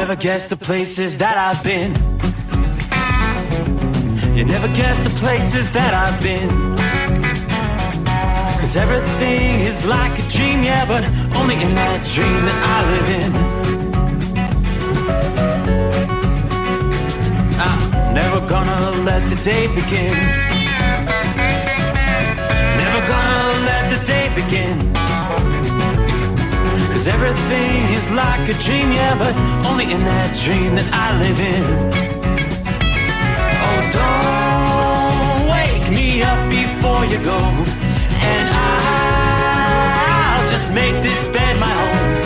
never guess the places that I've been. You never guess the places that I've been. 'Cause everything is like a dream, yeah, but only in that dream that I live in. I'm never gonna let the day begin. Never gonna let the day begin. 'Cause everything is like a dream, yeah, but only in that dream that I live in. Oh, don't wake me up before you go, and I'll just make this bed my home.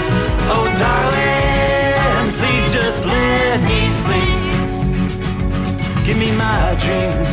Oh, darling, please just let me sleep. Give me my dreams.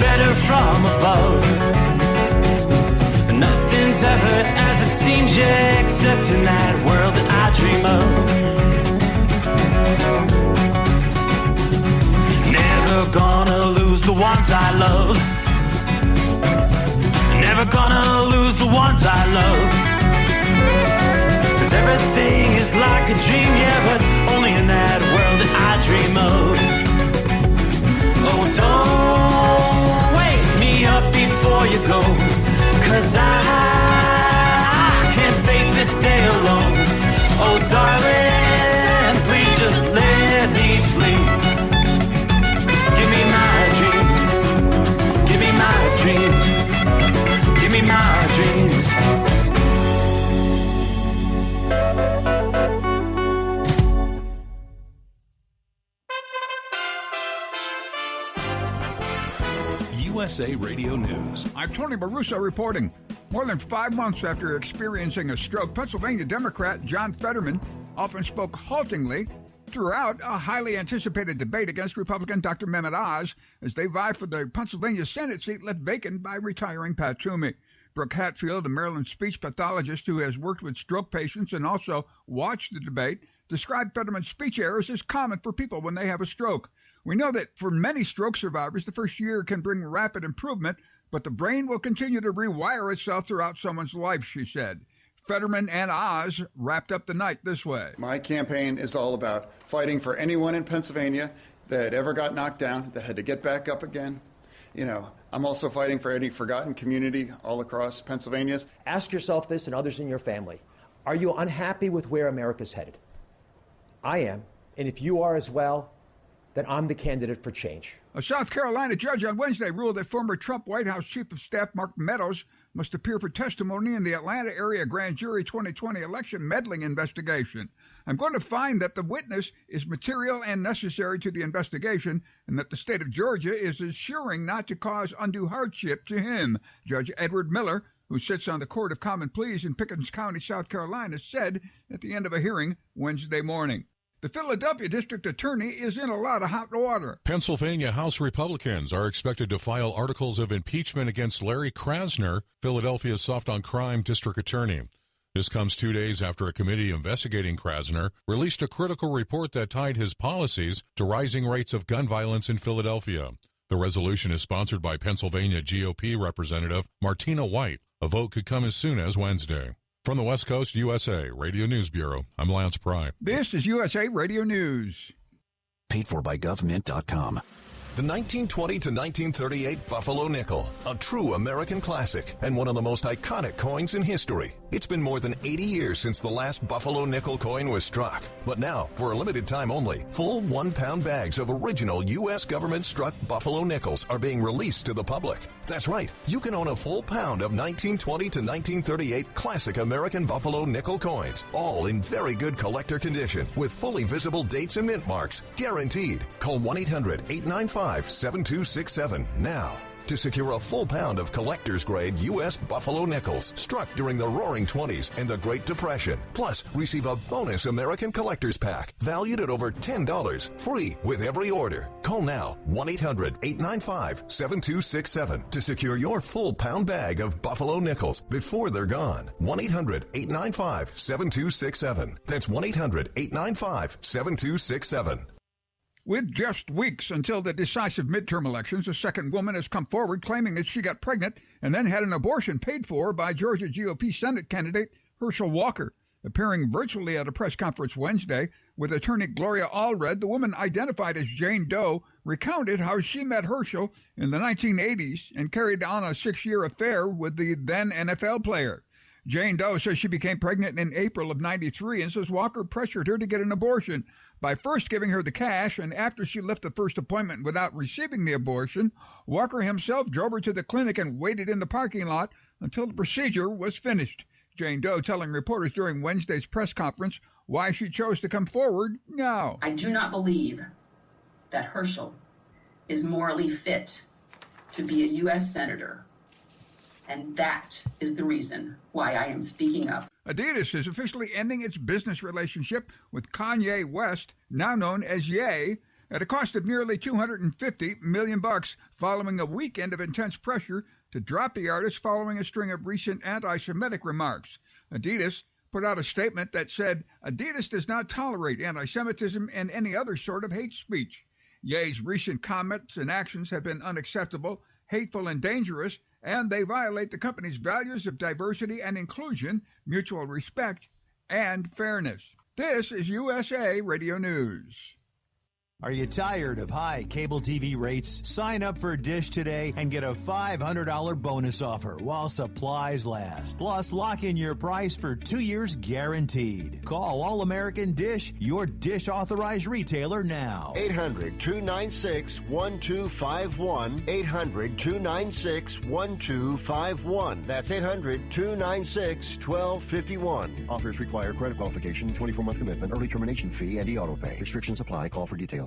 Better from above. Nothing's ever as it seems, yeah, except in that world that I dream of. Never gonna lose the ones I love. Never gonna lose the ones I love. 'Cause everything is like a dream, yeah, but only in that world that I dream of. Oh, don't wake me up before you go, 'cause I can't face this day alone. Oh, darling, please just let me sleep. Give me my dreams. Give me my dreams. Give me my dreams. USA Radio News. I'm Tony Baruso reporting. More than 5 months after experiencing a stroke, Pennsylvania Democrat John Fetterman often spoke haltingly throughout a highly anticipated debate against Republican Dr. Mehmet Oz as they vie for the Pennsylvania Senate seat left vacant by retiring Pat Toomey. Brooke Hatfield, a Maryland speech pathologist who has worked with stroke patients and also watched the debate, described Fetterman's speech errors as common for people when they have a stroke. We know that for many stroke survivors, the first year can bring rapid improvement, but the brain will continue to rewire itself throughout someone's life, she said. Fetterman and Oz wrapped up the night this way. My campaign is all about fighting for anyone in Pennsylvania that ever got knocked down, that had to get back up again. You know, I'm also fighting for any forgotten community all across Pennsylvania. Ask yourself this and others in your family. Are you unhappy with where America's headed? I am. And if you are as well, then I'm the candidate for change. A South Carolina judge on Wednesday ruled that former Trump White House Chief of Staff Mark Meadows must appear for testimony in the Atlanta area grand jury 2020 election meddling investigation. I'm going to find that the witness is material and necessary to the investigation and that the state of Georgia is assuring not to cause undue hardship to him, Judge Edward Miller, who sits on the Court of Common Pleas in Pickens County, South Carolina, said at the end of a hearing Wednesday morning. The Philadelphia district attorney is in a lot of hot water. Pennsylvania House Republicans are expected to file articles of impeachment against Larry Krasner, Philadelphia's soft-on-crime district attorney. This comes 2 days after a committee investigating Krasner released a critical report that tied his policies to rising rates of gun violence in Philadelphia. The resolution is sponsored by Pennsylvania GOP Representative Martina White. A vote could come as soon as Wednesday. From the West Coast USA Radio News Bureau, I'm Lance Pry. This is USA Radio News. Paid for by GovMint.com. The 1920 to 1938 Buffalo nickel, a true American classic and one of the most iconic coins in history. It's been more than 80 years since the last Buffalo nickel coin was struck. But now, for a limited time only, full 1-pound bags of original U.S. government-struck Buffalo nickels are being released to the public. That's right. You can own a full pound of 1920 to 1938 classic American Buffalo nickel coins, all in very good collector condition with fully visible dates and mint marks, guaranteed. Call 1-800-895-7267 now to secure a full pound of collector's-grade U.S. Buffalo nickels struck during the Roaring '20s and the Great Depression. Plus, receive a bonus American Collector's Pack valued at over $10, free with every order. Call now, 1-800-895-7267 to secure your full pound bag of Buffalo nickels before they're gone. 1-800-895-7267. That's 1-800-895-7267. With just weeks until the decisive midterm elections, a second woman has come forward claiming that she got pregnant and then had an abortion paid for by Georgia GOP Senate candidate Herschel Walker. Appearing virtually at a press conference Wednesday with attorney Gloria Allred, the woman identified as Jane Doe recounted how she met Herschel in the 1980s and carried on a 6-year affair with the then NFL player. Jane Doe says she became pregnant in April of '93 and says Walker pressured her to get an abortion by first giving her the cash, and after she left the first appointment without receiving the abortion, Walker himself drove her to the clinic and waited in the parking lot until the procedure was finished. Jane Doe telling reporters during Wednesday's press conference why she chose to come forward now. I do not believe that Herschel is morally fit to be a U.S. Senator. And that is the reason why I am speaking up. Adidas is officially ending its business relationship with Kanye West, now known as Ye, at a cost of nearly $250 million, following a weekend of intense pressure to drop the artist following a string of recent anti-Semitic remarks. Adidas put out a statement that said, Adidas does not tolerate anti-Semitism and any other sort of hate speech. Ye's recent comments and actions have been unacceptable, hateful, and dangerous, and they violate the company's values of diversity and inclusion, mutual respect, and fairness. This is USA Radio News. Are you tired of high cable TV rates? Sign up for Dish today and get a $500 bonus offer while supplies last. Plus, lock in your price for 2 years guaranteed. Call All American Dish, your Dish authorized retailer now. 800-296-1251. 800-296-1251. That's 800-296-1251. Offers require credit qualification, 24-month commitment, early termination fee, and e-auto pay. Restrictions apply. Call for details.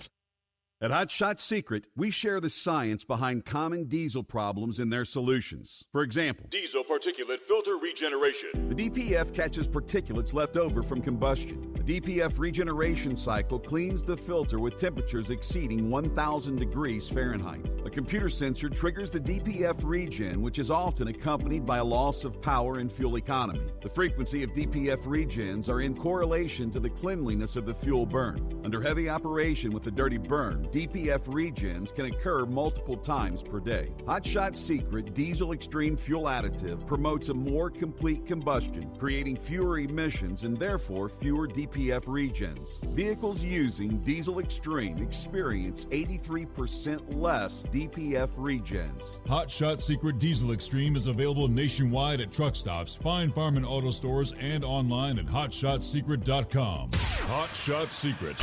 At Hot Shot Secret, we share the science behind common diesel problems and their solutions. For example, diesel particulate filter regeneration. The DPF catches particulates left over from combustion. A DPF regeneration cycle cleans the filter with temperatures exceeding 1,000 degrees Fahrenheit. A computer sensor triggers the DPF regen, which is often accompanied by a loss of power and fuel economy. The frequency of DPF regens are in correlation to the cleanliness of the fuel burn. Under heavy operation with the dirty burn, DPF regens can occur multiple times per day. Hot Shot Secret Diesel Extreme Fuel Additive promotes a more complete combustion, creating fewer emissions and therefore fewer DPF regens. Vehicles using Diesel Extreme experience 83% less DPF regens. Hot Shot Secret Diesel Extreme is available nationwide at truck stops, fine farm and auto stores, and online at hotshotsecret.com. Hot Shot Secret,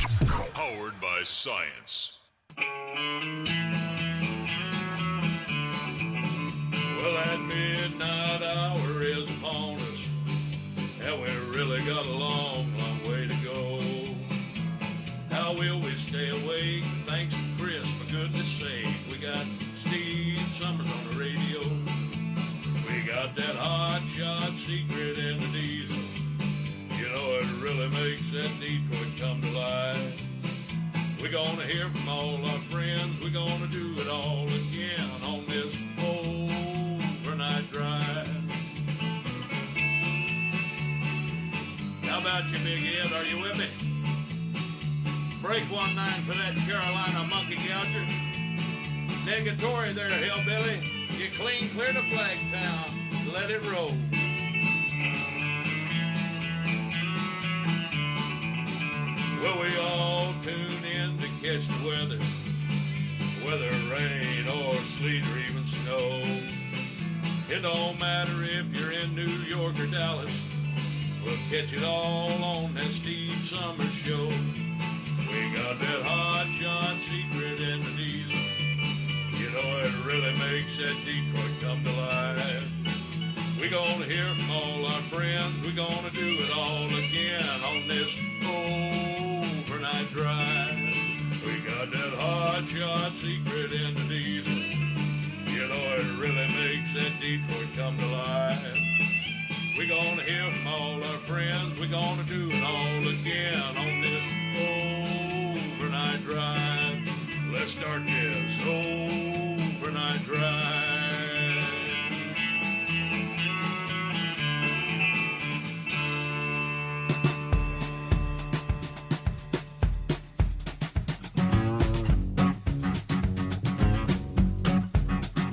powered by science. Well, that midnight hour is upon us, and we really got a long, long way to go. How will we stay awake? Thanks to Chris, for goodness sake. We got Steve Summers on the radio. We got that Hot Shot Secret in the diesel. You know, it really makes that Detroit come to life. We're gonna hear from all our friends. We're gonna do it all again on this overnight drive. How about you, Big Ed? Are you with me? Break 1-9 for that Carolina monkey gouger. Negatory there, hillbilly. You clean clear to Flagtown. Let it roll. Well, we all tune in to catch the weather, whether rain or sleet or even snow. It don't matter if you're in New York or Dallas. We'll catch it all on that Steve Summers show. We got that hot shot secret in the diesel. You know, it really makes that Detroit come to life. We're gonna hear from all our friends. We're gonna do it all again on this overnight drive. We got that hot shot secret in the diesel. You know, it really makes that Detroit come to life. We're gonna hear from all our friends. We're gonna do it all again on this overnight drive. Let's start this overnight drive.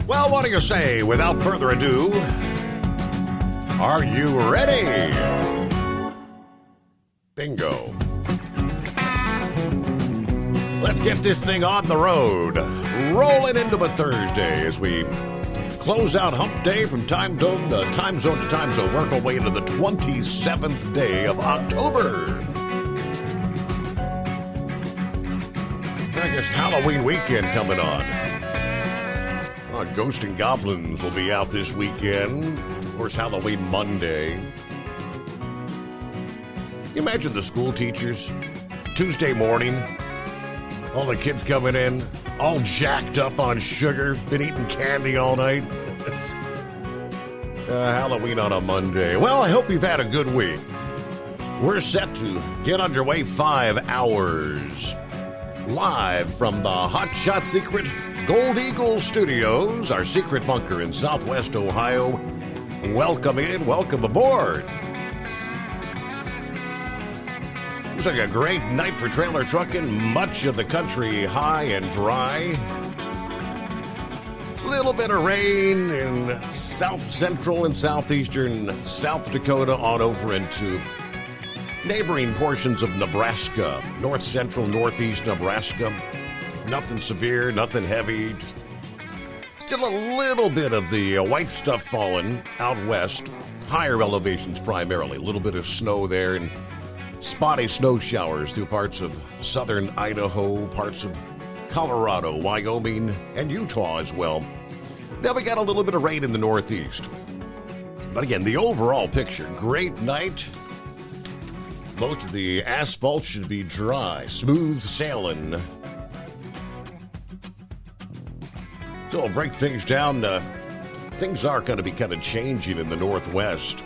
Well, what do you say? Without further ado, are you ready? Bingo. Let's get this thing on the road. Rolling into a Thursday as we close out hump day from time zone to time zone to time zone. Work our way into the 27th day of October. I guess Halloween weekend coming on. Ghost and Goblins will be out this weekend. Of course, Halloween Monday. You imagine the school teachers, Tuesday morning, all the kids coming in, all jacked up on sugar, been eating candy all night. Halloween on a Monday. Well, I hope you've had a good week. We're set to get underway 5 hours. Live from the Hot Shot Secret Gold Eagle Studios, our secret bunker in Southwest Ohio. Welcome in, welcome aboard. Looks like a great night for trailer trucking. Much of the country high and dry. Little bit of rain in south central and southeastern South Dakota on over into neighboring portions of Nebraska, north central, northeast Nebraska. Nothing severe, nothing heavy. Just still a little bit of the white stuff falling out west. Higher elevations primarily. A little bit of snow there and spotty snow showers through parts of southern Idaho, parts of Colorado, Wyoming, and Utah as well. Then we got a little bit of rain in the northeast. But again, the overall picture, great night. Most of the asphalt should be dry, smooth sailing. So we'll break things down. Things are going to be kind of changing in the Northwest.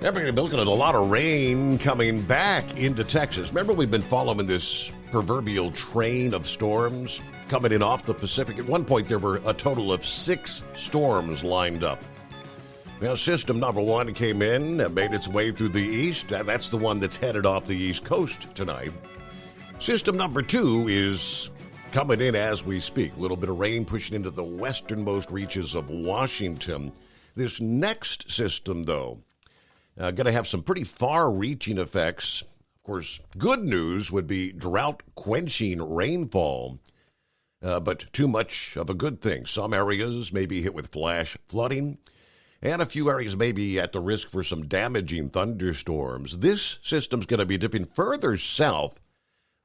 We're going to be looking at a lot of rain coming back into Texas. Remember, we've been following this proverbial train of storms coming in off the Pacific. At one point, there were a total of 6 storms lined up. Now, system number 1 came in, made its way through the east. That's the one that's headed off the East Coast tonight. System number 2 is coming in as we speak. A little bit of rain pushing into the westernmost reaches of Washington. This next system, though, going to have some pretty far-reaching effects. Of course, good news would be drought-quenching rainfall, but too much of a good thing. Some areas may be hit with flash flooding, and a few areas may be at the risk for some damaging thunderstorms. This system's going to be dipping further south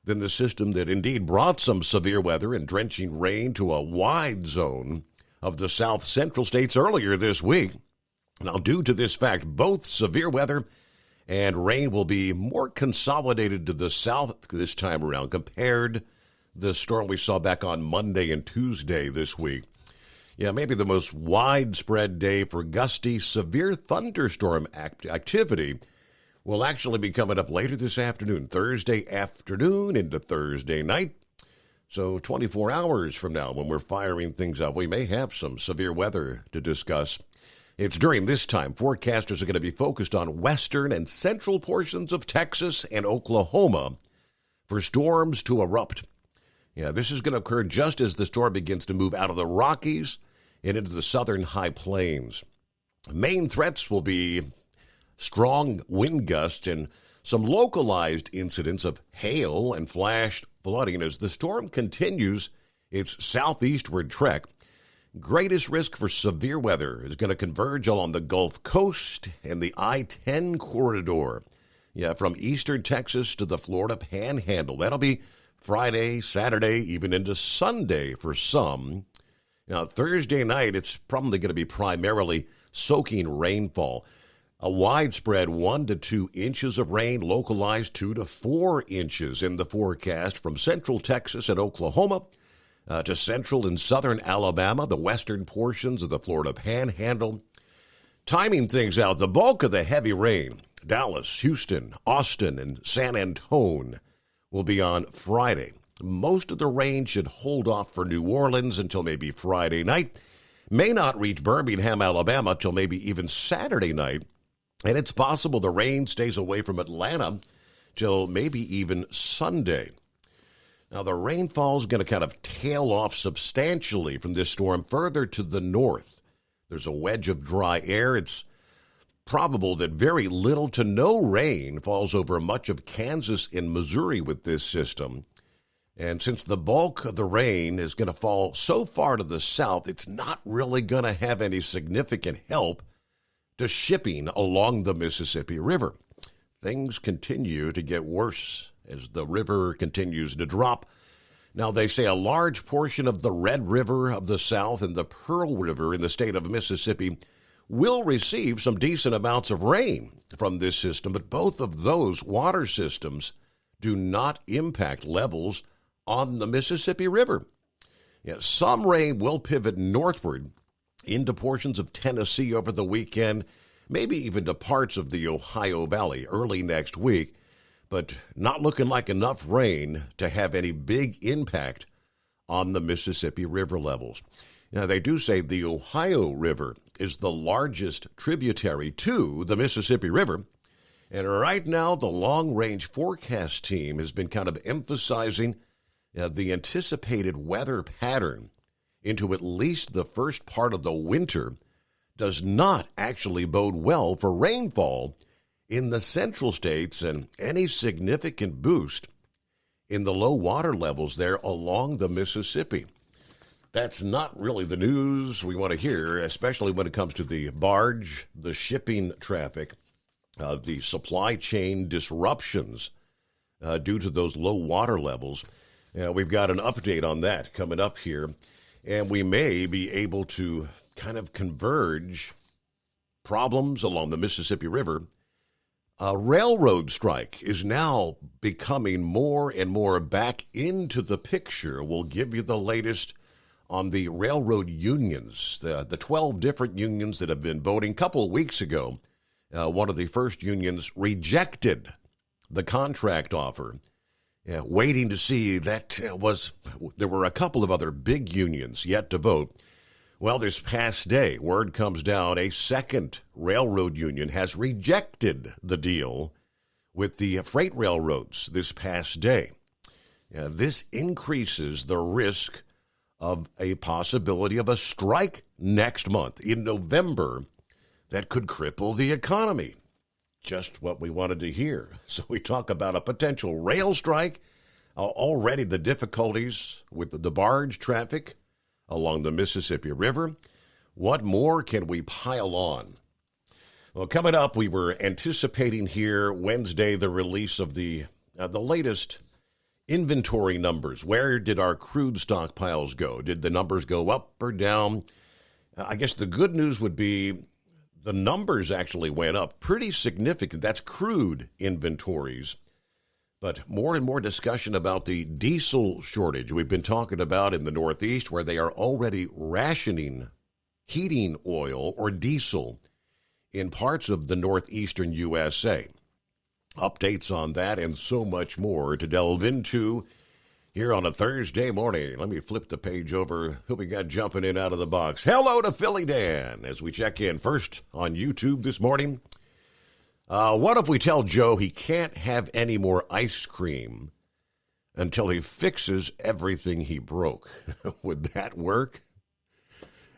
than the system that indeed brought some severe weather and drenching rain to a wide zone of the south central states earlier this week. Now, due to this fact, both severe weather and rain will be more consolidated to the south this time around compared to the storm we saw back on Monday and Tuesday this week. Yeah, maybe the most widespread day for gusty, severe thunderstorm activity will actually be coming up later this afternoon, Thursday afternoon into Thursday night. So 24 hours from now, when we're firing things up, we may have some severe weather to discuss. It's during this time forecasters are going to be focused on western and central portions of Texas and Oklahoma for storms to erupt. Yeah, this is going to occur just as the storm begins to move out of the Rockies and into the southern high plains. Main threats will be strong wind gusts and some localized incidents of hail and flash flooding as the storm continues its southeastward trek. Greatest risk for severe weather is going to converge along the Gulf Coast and the I-10 corridor. Yeah, from eastern Texas to the Florida Panhandle. That'll be Friday, Saturday, even into Sunday for some. Now, Thursday night, it's probably going to be primarily soaking rainfall. A widespread 1 to 2 inches of rain, localized 2 to 4 inches in the forecast from central Texas and Oklahoma to central and southern Alabama, the western portions of the Florida Panhandle. Timing things out, the bulk of the heavy rain, Dallas, Houston, Austin, and San Antonio, will be on Friday. Most of the rain should hold off for New Orleans until maybe Friday night. May not reach Birmingham, Alabama, till maybe even Saturday night. And it's possible the rain stays away from Atlanta till maybe even Sunday. Now, the rainfall is going to kind of tail off substantially from this storm further to the north. There's a wedge of dry air. It's probable that very little to no rain falls over much of Kansas and Missouri with this system. And since the bulk of the rain is going to fall so far to the south, it's not really going to have any significant help to shipping along the Mississippi River. Things continue to get worse as the river continues to drop. Now, they say a large portion of the Red River of the South and the Pearl River in the state of Mississippi will receive some decent amounts of rain from this system, but both of those water systems do not impact levels on the Mississippi River. Yeah, some rain will pivot northward into portions of Tennessee over the weekend, maybe even to parts of the Ohio Valley early next week, but not looking like enough rain to have any big impact on the Mississippi River levels. Now, they do say the Ohio River is the largest tributary to the Mississippi River, and right now the long-range forecast team has been kind of emphasizing the anticipated weather pattern into at least the first part of the winter does not actually bode well for rainfall in the central states, and any significant boost in the low water levels there along the Mississippi. That's not really the news we want to hear, especially when it comes to the barge, the shipping traffic, the supply chain disruptions due to those low water levels. We've got an update on that coming up here, and we may be able to kind of converge problems along the Mississippi River. A railroad strike is now becoming more and more back into the picture. We'll give you the latest on the railroad unions, the 12 different unions that have been voting. A couple of weeks ago, one of the first unions rejected the contract offer, waiting to see that there were a couple of other big unions yet to vote. Well, this past day, word comes down, a second railroad union has rejected the deal with the freight railroads this past day. This increases the risk of a possibility of a strike next month in November that could cripple the economy. Just what we wanted to hear. So we talk about a potential rail strike, already the difficulties with the barge traffic along the Mississippi River. What more can we pile on? Well, coming up, we were anticipating here Wednesday the release of the latest inventory numbers. Where did our crude stockpiles go? Did the numbers go up or down? I guess the good news would be the numbers actually went up pretty significant. That's crude inventories. But more and more discussion about the diesel shortage we've been talking about in the Northeast, where they are already rationing heating oil or diesel in parts of the northeastern USA. Updates on that and so much more to delve into here on a Thursday morning. Let me flip the page over. Who we got jumping in out of the box? Hello to Philly Dan as we check in first on YouTube this morning. What if we tell Joe he can't have any more ice cream until he fixes everything he broke? Would that work?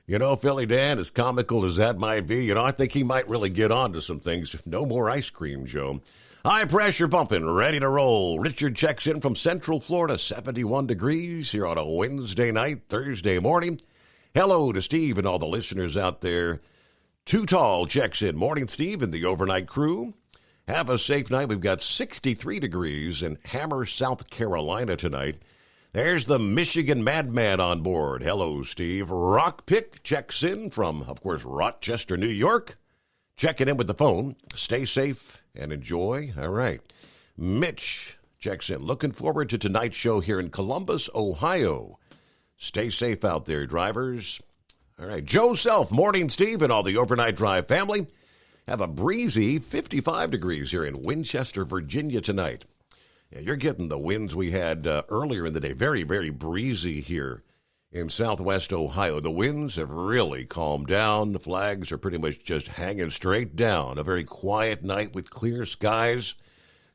You know, Philly Dan, as comical as that might be, I think he might really get on to some things. No more ice cream, Joe. High pressure pumping, ready to roll. Richard checks in from Central Florida, 71 degrees here on a Wednesday night, Thursday morning. Hello to Steve and all the listeners out there. Too Tall checks in. Morning, Steve, and the overnight crew. Have a safe night. We've got 63 degrees in Hammer, South Carolina tonight. There's the Michigan Madman on board. Hello, Steve. Rockpick checks in from, of course, Rochester, New York. Checking in with the phone. Stay safe and enjoy. All right. Mitch checks in. Looking forward to tonight's show here in Columbus, Ohio. Stay safe out there, drivers. All right. Joe Self, morning, Steve, and all the Overnight Drive family. Have a breezy 55 degrees here in Winchester, Virginia tonight. Yeah, you're getting the winds we had earlier in the day. Very, very breezy here in southwest Ohio. The winds have really calmed down. The flags are pretty much just hanging straight down. A very quiet night with clear skies.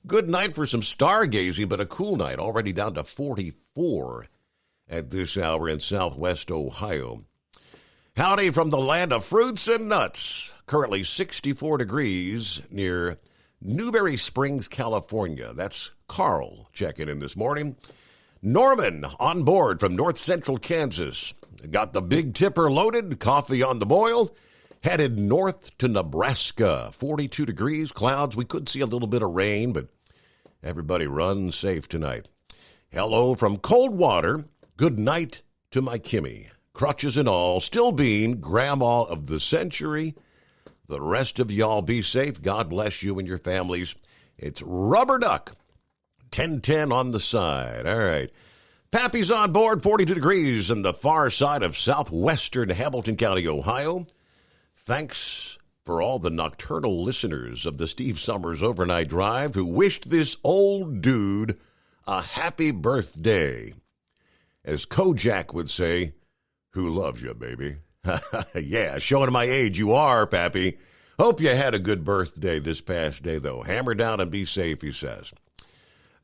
Good night for some stargazing, but a cool night. Already down to 44 at this hour in southwest Ohio. Howdy from the land of fruits and nuts. Currently 64 degrees near Newberry Springs, California. That's Carl checking in this morning. Norman on board from north central Kansas. Got the big tipper loaded, coffee on the boil. Headed north to Nebraska. 42 degrees, clouds. We could see a little bit of rain, but everybody run safe tonight. Hello from Coldwater. Good night to my Kimmy. Crutches and all, still being grandma of the century. The rest of y'all be safe. God bless you and your families. It's Rubber Duck. 1010 on the side. All right. Pappy's on board, 42 degrees in the far side of southwestern Hamilton County, Ohio. Thanks for all the nocturnal listeners of the Steve Summers Overnight Drive who wished this old dude a happy birthday. As Kojak would say, who loves you, baby? Yeah, showing my age, you are, Pappy. Hope you had a good birthday this past day, though. Hammer down and be safe, he says.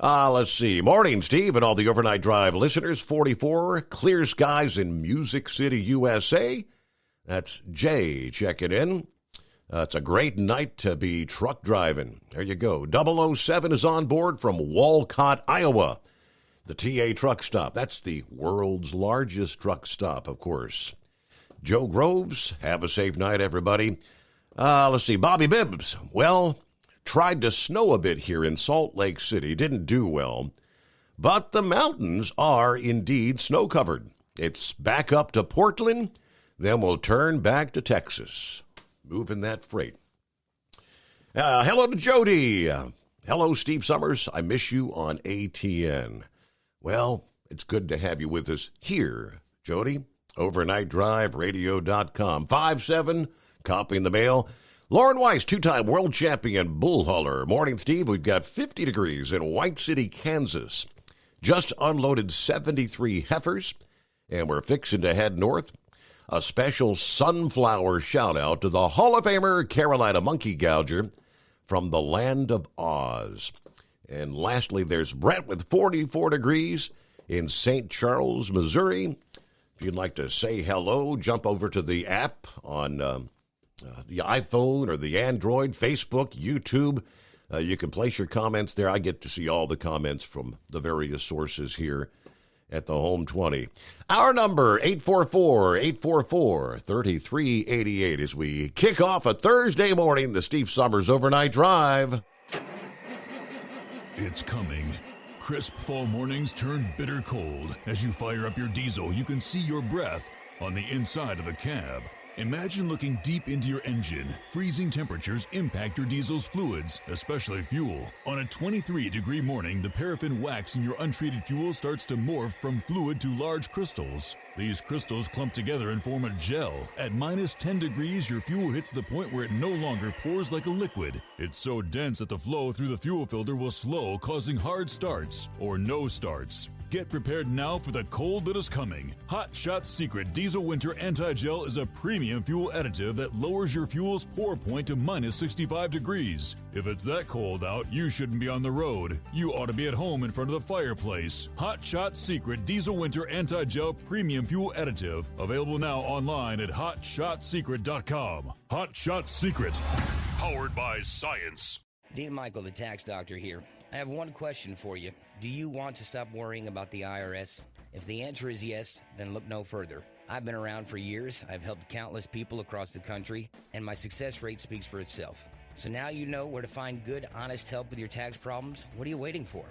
Let's see. Morning, Steve, and all the Overnight Drive listeners. 44, clear skies in Music City, USA. That's Jay checking in. It's a great night to be truck driving. There you go. 007 is on board from Walcott, Iowa. The TA truck stop. That's the world's largest truck stop, of course. Joe Groves, have a safe night, everybody. Let's see. Bobby Bibbs. Well, tried to snow a bit here in Salt Lake City. Didn't do well. But the mountains are indeed snow-covered. It's back up to Portland. Then we'll turn back to Texas. Moving that freight. Hello to Jody. Hello, Steve Summers. I miss you on ATN. Well, it's good to have you with us here, Jody. OvernightDriveRadio.com. 5-7, copying the mail. Lauren Weiss, two-time world champion bull hauler. Morning, Steve. We've got 50 degrees in White City, Kansas. Just unloaded 73 heifers, and we're fixing to head north. A special sunflower shout-out to the Hall of Famer Carolina Monkey Gouger from the land of Oz. And lastly, there's Brett with 44 degrees in St. Charles, Missouri. If you'd like to say hello, jump over to the app on the iPhone or the Android, Facebook, YouTube. You can place your comments there. I get to see all the comments from the various sources here at the Home 20. Our number, 844-844-3388, as we kick off a Thursday morning, the Steve Summers Overnight Drive. It's coming. Crisp fall mornings turn bitter cold. As you fire up your diesel, you can see your breath on the inside of the cab. Imagine looking deep into your engine. Freezing temperatures impact your diesel's fluids, especially fuel. On a 23-degree morning, the paraffin wax in your untreated fuel starts to morph from fluid to large crystals. These crystals clump together and form a gel. At minus 10 degrees, your fuel hits the point where it no longer pours like a liquid. It's so dense that the flow through the fuel filter will slow, causing hard starts or no starts. Get prepared now for the cold that is coming. Hot Shot Secret Diesel Winter Anti-Gel is a premium fuel additive that lowers your fuel's pour point to minus 65 degrees. If it's that cold out, you shouldn't be on the road. You ought to be at home in front of the fireplace. Hot Shot Secret Diesel Winter Anti-Gel Premium Fuel Additive. Available now online at HotShotSecret.com. Hot Shot Secret. Powered by science. Dean Michael, the tax doctor here. I have one question for you. Do you want to stop worrying about the IRS? If the answer is yes, then look no further. I've been around for years. I've helped countless people across the country, and my success rate speaks for itself. So now you know where to find good, honest help with your tax problems. What are you waiting for?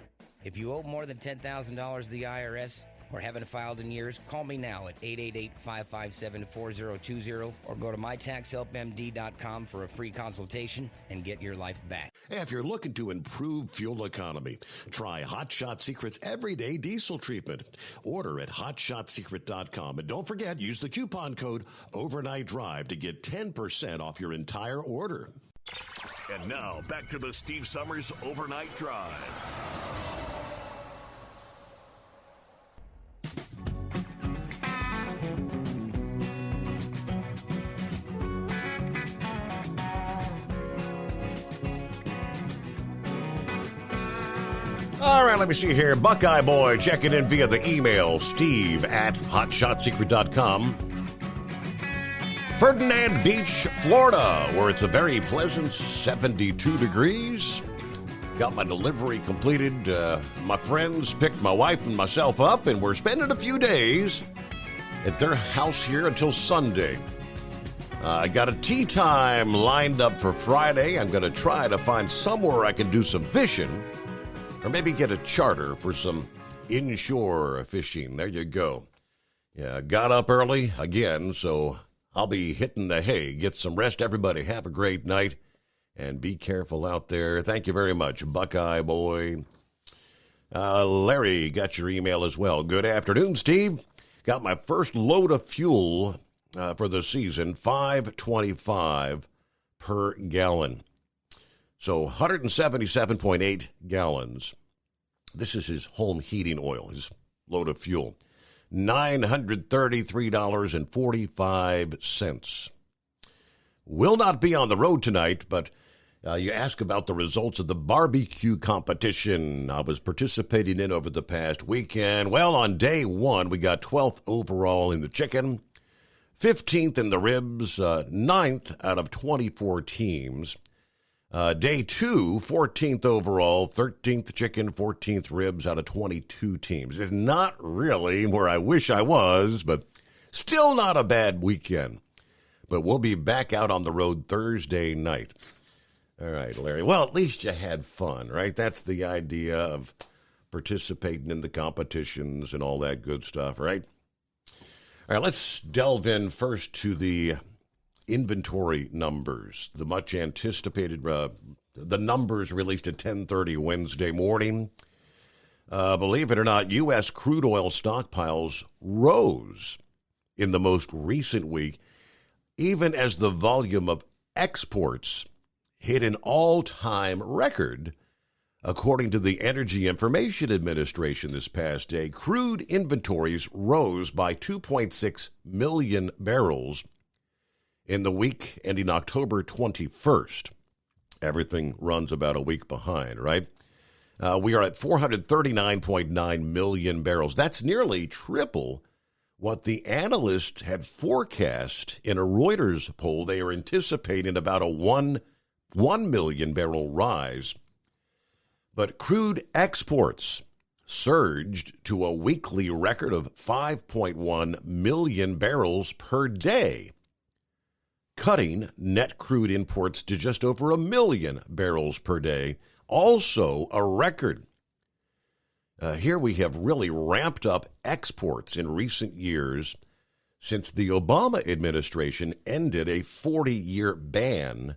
If you owe more than $10,000 to the IRS or haven't filed in years, call me now at 888-557-4020 or go to mytaxhelpmd.com for a free consultation and get your life back. If you're looking to improve fuel economy, try Hot Shot Secret's Everyday Diesel Treatment. Order at hotshotsecret.com. And don't forget, use the coupon code Overnight Drive to get 10% off your entire order. And now, back to the Steve Summers Overnight Drive. All right, let me see here. Buckeye Boy checking in via the email, steve@hotshotsecret.com. Ferdinand Beach, Florida, where it's a very pleasant 72 degrees. Got my delivery completed. My friends picked my wife and myself up, and we're spending a few days at their house here until Sunday. I got a tea time lined up for Friday. I'm going to try to find somewhere I can do some fishing, or maybe get a charter for some inshore fishing. There you go. Yeah, got up early again, so I'll be hitting the hay. Get some rest, everybody. Have a great night, and be careful out there. Thank you very much, Buckeye Boy. Larry got your email as well. Good afternoon, Steve. Got my first load of fuel for the season, $5.25 per gallon. So 177.8 gallons. This is his home heating oil, his load of fuel. $933.45. Will not be on the road tonight, but you ask about the results of the barbecue competition I was participating in over the past weekend. Well, on day one, we got 12th overall in the chicken, 15th in the ribs, 9th out of 24 teams. Day two, 14th overall, 13th chicken, 14th ribs out of 22 teams. It's not really where I wish I was, but still not a bad weekend. But we'll be back out on the road Thursday night. All right, Larry. Well, at least you had fun, right? That's the idea of participating in the competitions and all that good stuff, right? All right, let's delve in first to the inventory numbers, the much anticipated, the numbers released at 10:30 Wednesday morning. Believe it or not, U.S. crude oil stockpiles rose in the most recent week, even as the volume of exports hit an all-time record. According to the Energy Information Administration this past day, crude inventories rose by 2.6 million barrels in the week ending October 21st. Everything runs about a week behind, right? We are at 439.9 million barrels. That's nearly triple what the analysts had forecast in a Reuters poll. They are anticipating about a 1 million barrel rise. But crude exports surged to a weekly record of 5.1 million barrels per day, cutting net crude imports to just over 1 million barrels per day, also a record. Here we have really ramped up exports in recent years since the Obama administration ended a 40-year ban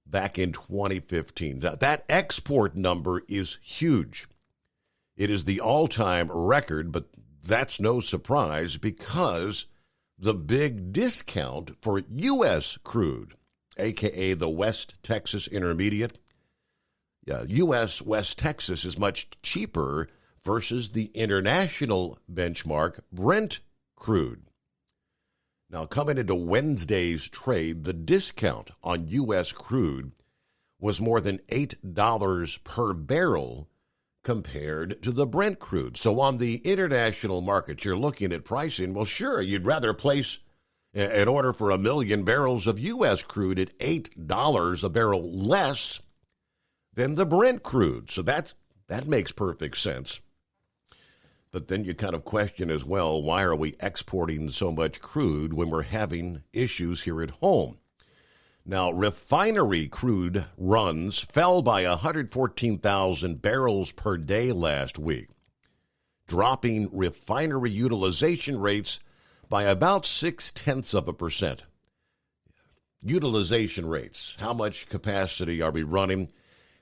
back in 2015. That export number is huge. It is the all-time record, but that's no surprise because the big discount for U.S. crude, a.k.a. the West Texas Intermediate, U.S. West Texas is much cheaper versus the international benchmark Brent crude. Now, coming into Wednesday's trade, the discount on U.S. crude was more than $8 per barrel compared to the Brent crude. So on the international market, you're looking at pricing. Well, sure, you'd rather place an order for 1 million barrels of U.S. crude at $8 a barrel less than the Brent crude. So that makes perfect sense. But then you kind of question as well, why are we exporting so much crude when we're having issues here at home? Now, refinery crude runs fell by 114,000 barrels per day last week, dropping refinery utilization rates by about 0.6%. Utilization rates, how much capacity are we running?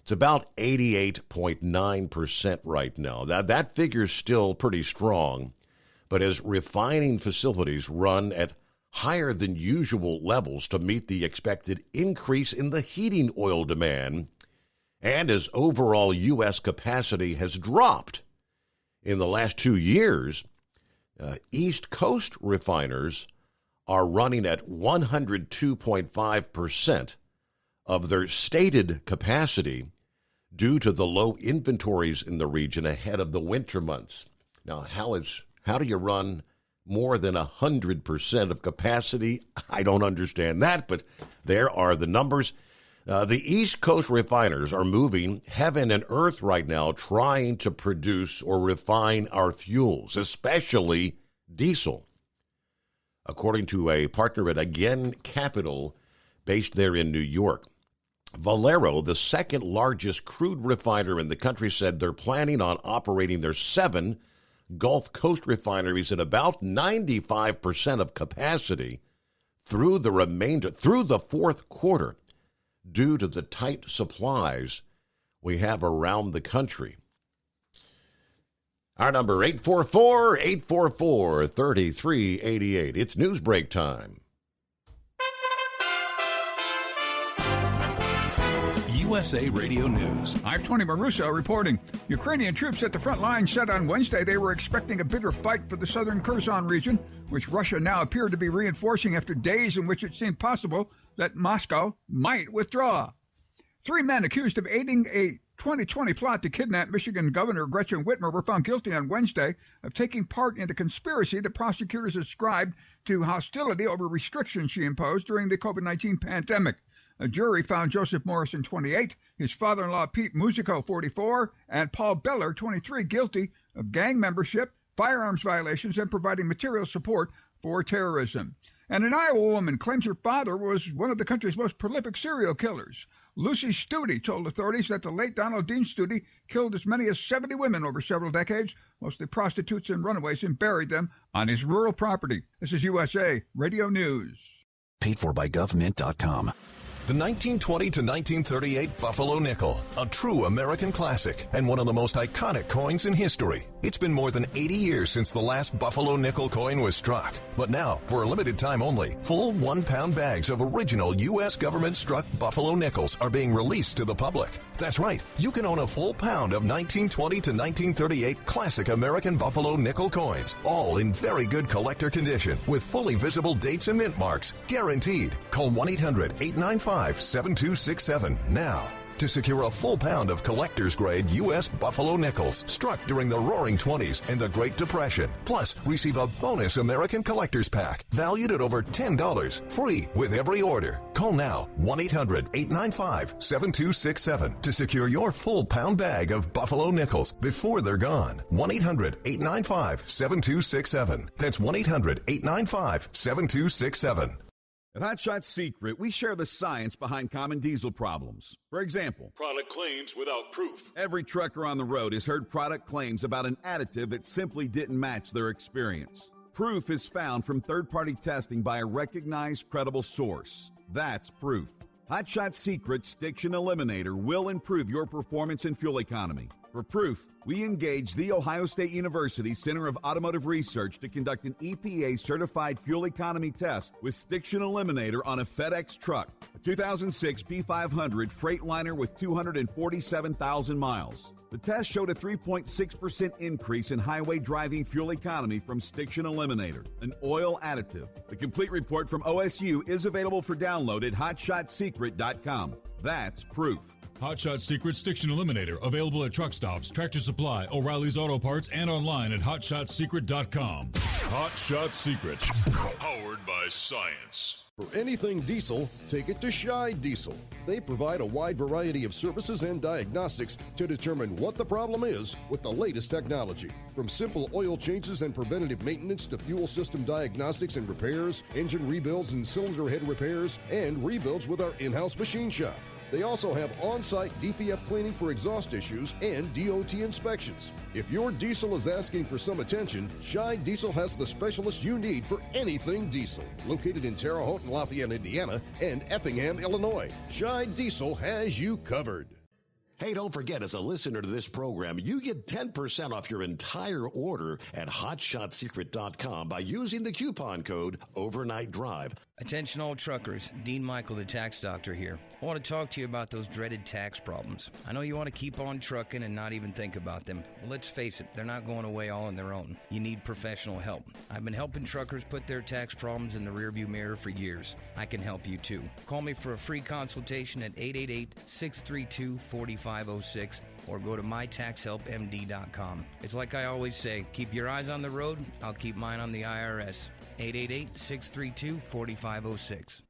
It's about 88.9% right now. That figure's still pretty strong, but as refining facilities run at higher than usual levels to meet the expected increase in the heating oil demand, and as overall U.S. capacity has dropped in the last 2 years, East Coast refiners are running at 102.5% of their stated capacity due to the low inventories in the region ahead of the winter months. Now, how do you run more than 100% of capacity? I don't understand that, but there are the numbers. The East Coast refiners are moving heaven and earth right now trying to produce or refine our fuels, especially diesel. According to a partner at Again Capital based there in New York, Valero, the second largest crude refiner in the country, said they're planning on operating their 7 Gulf Coast refineries at about 95% of capacity through the fourth quarter due to the tight supplies we have around the country. Our number, 844-844-3388. It's news break time. USA Radio News. I'm Tony Maruso reporting. Ukrainian troops at the front line said on Wednesday they were expecting a bigger fight for the southern Kherson region, which Russia now appeared to be reinforcing after days in which it seemed possible that Moscow might withdraw. 3 men accused of aiding a 2020 plot to kidnap Michigan Governor Gretchen Whitmer were found guilty on Wednesday of taking part in a conspiracy that prosecutors ascribed to hostility over restrictions she imposed during the COVID-19 pandemic. A jury found Joseph Morrison, 28, his father-in-law Pete Musico, 44, and Paul Beller, 23, guilty of gang membership, firearms violations, and providing material support for terrorism. And an Iowa woman claims her father was one of the country's most prolific serial killers. Lucy Studi told authorities that the late Donald Dean Studi killed as many as 70 women over several decades, mostly prostitutes and runaways, and buried them on his rural property. This is USA Radio News. Paid for by GovMint.com. The 1920 to 1938 Buffalo Nickel, a true American classic and one of the most iconic coins in history. It's been more than 80 years since the last Buffalo nickel coin was struck. But now, for a limited time only, full 1-pound bags of original U.S. government-struck Buffalo nickels are being released to the public. That's right, you can own a full pound of 1920 to 1938 classic American Buffalo nickel coins, all in very good collector condition, with fully visible dates and mint marks, guaranteed. Call 1-800-895-7267 now to secure a full pound of collector's-grade U.S. Buffalo nickels struck during the Roaring '20s and the Great Depression. Plus, receive a bonus American Collector's Pack valued at over $10, free with every order. Call now, 1-800-895-7267 to secure your full pound bag of Buffalo nickels before they're gone. 1-800-895-7267. That's 1-800-895-7267. At Hot Shot Secret, we share the science behind common diesel problems. For example, product claims without proof. Every trucker on the road has heard product claims about an additive that simply didn't match their experience. Proof is found from third-party testing by a recognized, credible source. That's proof. Hot Shot Secret's Stiction Eliminator will improve your performance and fuel economy. For proof, we engaged the Ohio State University Center of Automotive Research to conduct an EPA-certified fuel economy test with Stiction Eliminator on a FedEx truck, a 2006 P500 Freightliner with 247,000 miles. The test showed a 3.6% increase in highway driving fuel economy from Stiction Eliminator, an oil additive. The complete report from OSU is available for download at hotshotsecret.com. That's proof. Hot Shot Secret Stiction Eliminator, available at truck stops, Tractor Supply, O'Reilly's Auto Parts, and online at hotshotsecret.com. Hot Shot Secret, powered by science. For anything diesel, take it to Scheid Diesel. They provide a wide variety of services and diagnostics to determine what the problem is with the latest technology. From simple oil changes and preventative maintenance to fuel system diagnostics and repairs, engine rebuilds and cylinder head repairs, and rebuilds with our in-house machine shop. They also have on-site DPF cleaning for exhaust issues and DOT inspections. If your diesel is asking for some attention, Scheid Diesel has the specialist you need for anything diesel. Located in Terre Haute and Lafayette, Indiana, and Effingham, Illinois, Scheid Diesel has you covered. Hey, don't forget, as a listener to this program, you get 10% off your entire order at hotshotsecret.com by using the coupon code Overnight Drive. Attention all truckers, Dean Michael, the tax doctor here. I want to talk to you about those dreaded tax problems. I know you want to keep on trucking and not even think about them. Well, let's face it, they're not going away all on their own. You need professional help. I've been helping truckers put their tax problems in the rearview mirror for years. I can help you too. Call me for a free consultation at 888-632-4506 or go to mytaxhelpmd.com. It's like I always say, keep your eyes on the road, I'll keep mine on the IRS. 888-632-4506.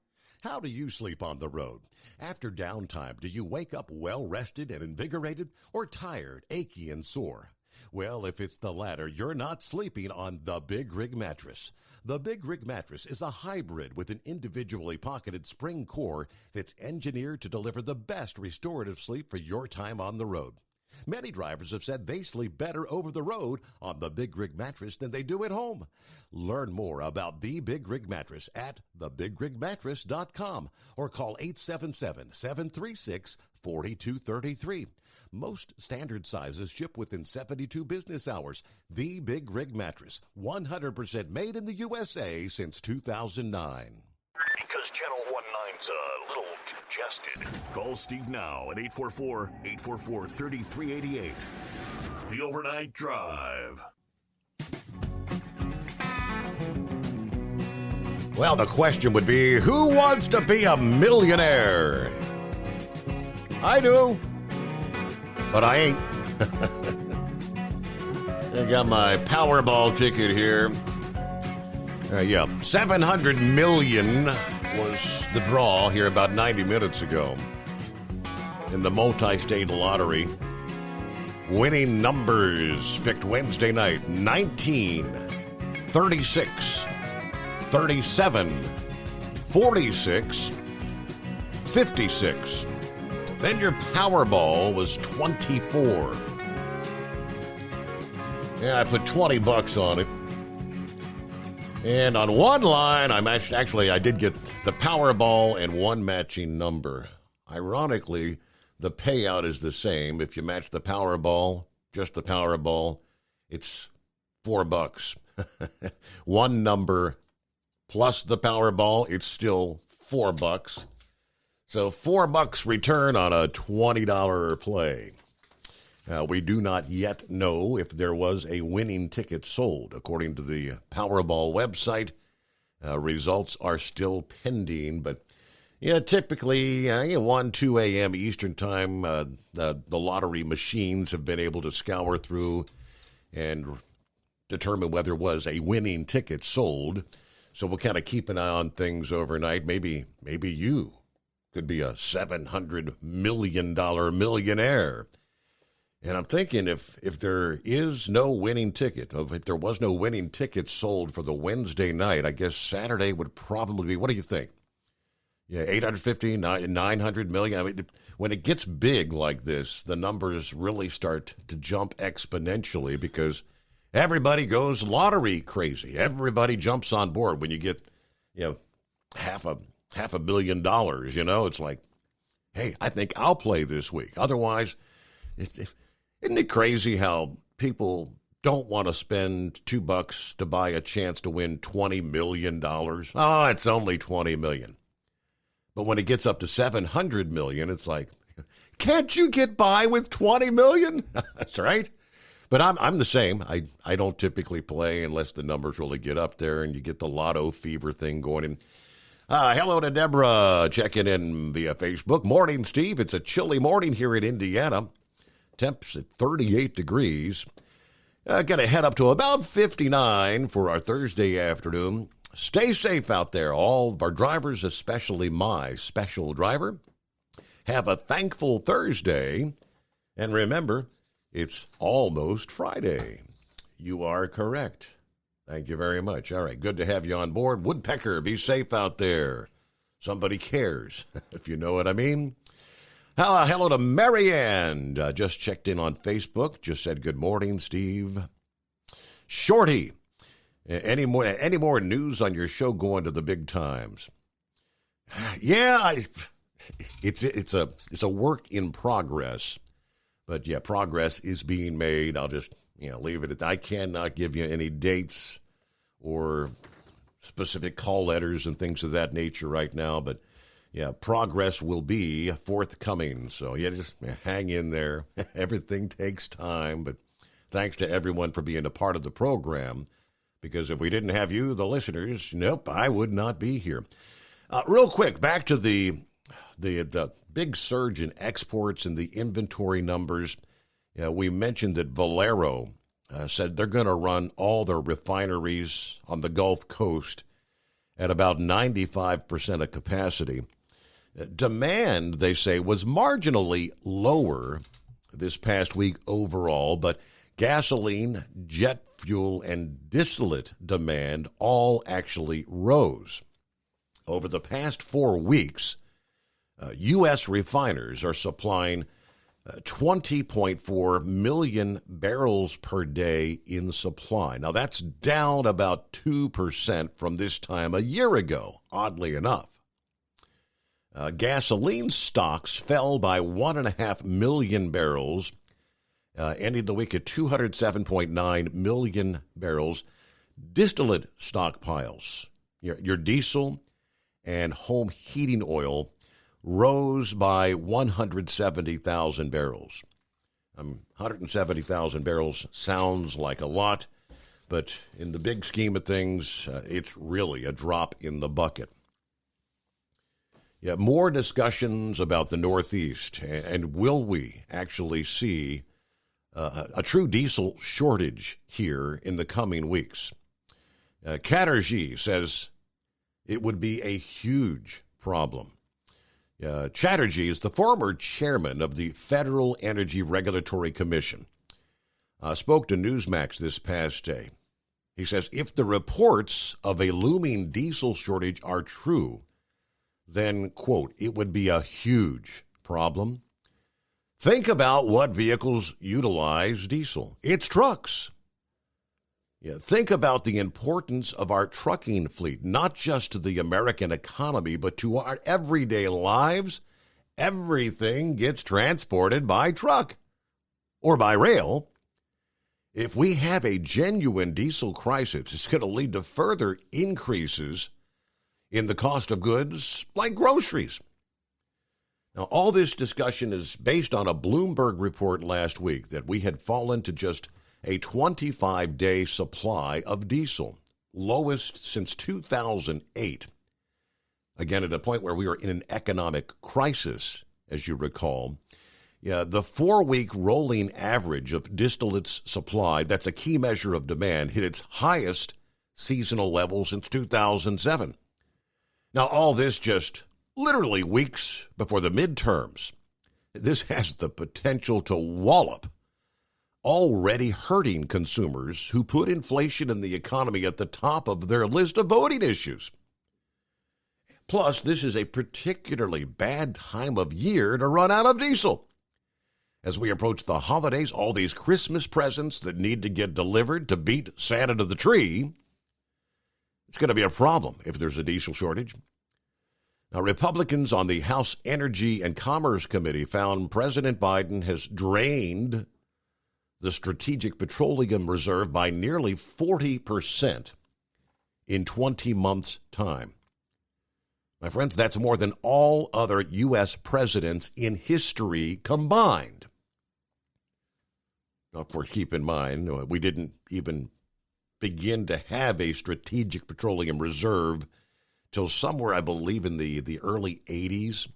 How do you sleep on the road? After downtime, do you wake up well-rested and invigorated or tired, achy, and sore? Well, if it's the latter, you're not sleeping on the Big Rig Mattress. The Big Rig Mattress is a hybrid with an individually pocketed spring core that's engineered to deliver the best restorative sleep for your time on the road. Many drivers have said they sleep better over the road on the Big Rig Mattress than they do at home. Learn more about the Big Rig Mattress at thebigrigmattress.com or call 877-736-4233. Most standard sizes ship within 72 business hours. The Big Rig Mattress, 100% made in the USA since 2009. Because Channel 19's a little congested. Call Steve now at 844-844-3388. The Overnight Drive. Well, the question would be, who wants to be a millionaire? I do, but I ain't. I got my Powerball ticket here. Yeah, 700 million was the draw here about 90 minutes ago in the multi-state lottery. Winning numbers picked Wednesday night: 19, 36, 37, 46, 56. Then your Powerball was 24. Yeah, I put $20 on it. And on one line, I did get the Powerball and one matching number. Ironically, the payout is the same. If you match the Powerball, just the Powerball, it's $4. One number plus the Powerball, it's still $4. So $4 return on a $20 play. We do not yet know if there was a winning ticket sold. According to the Powerball website, results are still pending. But yeah, typically 1, 2 a.m. Eastern time, the lottery machines have been able to scour through and determine whether there was a winning ticket sold. So we'll kind of keep an eye on things overnight. Maybe you could be a $700 million millionaire. And I'm thinking if there is no winning ticket, if there was no winning ticket sold for the Wednesday night, I guess Saturday would probably be, what do you think? Yeah, 850, 900 million. I mean, when it gets big like this, the numbers really start to jump exponentially because everybody goes lottery crazy. Everybody jumps on board when you get, half a $500 million, it's like, hey, I think I'll play this week. Otherwise, isn't it crazy how people don't want to spend $2 to buy a chance to win $20 million? Oh, it's only $20 million. But when it gets up to $700 million, it's like, can't you get by with $20 million? That's right. But I'm the same. I don't typically play unless the numbers really get up there and you get the lotto fever thing going in. Hello to Deborah checking in via Facebook. Morning, Steve. It's a chilly morning here in Indiana. Temps at 38 degrees. Going to head up to about 59 for our Thursday afternoon. Stay safe out there, all of our drivers, especially my special driver. Have a thankful Thursday. And remember, it's almost Friday. You are correct. Thank you very much. All right, good to have you on board. Woodpecker, be safe out there. Somebody cares, if you know what I mean. Hello to Marianne. Just checked in on Facebook. Just said good morning, Steve. Shorty, any more news on your show going to the big times? Yeah, it's a work in progress. But yeah, progress is being made. I'll just leave it at that. I cannot give you any dates or specific call letters and things of that nature right now. But yeah, progress will be forthcoming. So yeah, just hang in there. Everything takes time. But thanks to everyone for being a part of the program. Because if we didn't have you, the listeners, nope, I would not be here. Real quick, back to the big surge in exports and the inventory numbers. We mentioned that Valero said they're going to run all their refineries on the Gulf Coast at about 95% of capacity. Demand, they say, was marginally lower this past week overall, but gasoline, jet fuel, and distillate demand all actually rose. Over the past 4 weeks, U.S. refiners are supplying 20.4 million barrels per day in supply. Now, that's down about 2% from this time a year ago, oddly enough. Gasoline stocks fell by 1.5 million barrels, ending the week at 207.9 million barrels. Distillate stockpiles, your diesel and home heating oil, rose by 170,000 barrels. 170,000 barrels sounds like a lot, but in the big scheme of things, it's really a drop in the bucket. Yeah, more discussions about the Northeast, and will we actually see a true diesel shortage here in the coming weeks? Chatterjee says it would be a huge problem. Chatterjee is the former chairman of the Federal Energy Regulatory Commission. Spoke to Newsmax this past day. He says if the reports of a looming diesel shortage are true, then, quote, it would be a huge problem. Think about what vehicles utilize diesel. It's trucks. Yeah, think about the importance of our trucking fleet, not just to the American economy, but to our everyday lives. Everything gets transported by truck or by rail. If we have a genuine diesel crisis, it's going to lead to further increases in the cost of goods like groceries. Now, all this discussion is based on a Bloomberg report last week that we had fallen to just a 25-day supply of diesel, lowest since 2008. Again, at a point where we were in an economic crisis, as you recall. Yeah, the 4-week rolling average of distillates supplied, that's a key measure of demand, hit its highest seasonal level since 2007. Now, all this just literally weeks before the midterms. This has the potential to wallop already hurting consumers who put inflation in the economy at the top of their list of voting issues. Plus, this is a particularly bad time of year to run out of diesel. As we approach the holidays, all these Christmas presents that need to get delivered to beat Santa to the tree, it's going to be a problem if there's a diesel shortage. Now, Republicans on the House Energy and Commerce Committee found President Biden has drained the Strategic Petroleum Reserve by nearly 40% in 20 months' time. My friends, that's more than all other U.S. presidents in history combined. Now, of course, keep in mind, we didn't even begin to have a Strategic Petroleum Reserve till somewhere, I believe, in the early 80s.